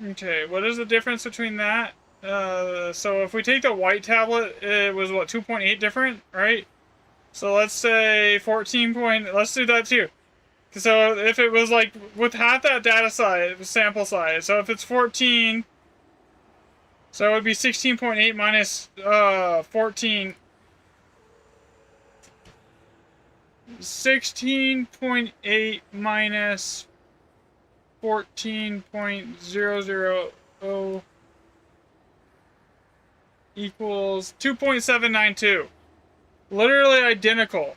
Speaker 3: Okay, what is the difference between that? So if we take the white tablet, it was what, 2.8 different, right? So let's say 14 point, let's do that too. So if it was like with half that data size, sample size, so if it's 14, so it would be 16.8 minus 14. 16.8 minus 14.000 equals 2.792. Literally identical.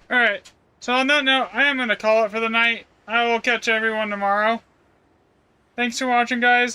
Speaker 3: Alright, so on that note, I am going to call it for the night. I will catch everyone tomorrow. Thanks for watching, guys.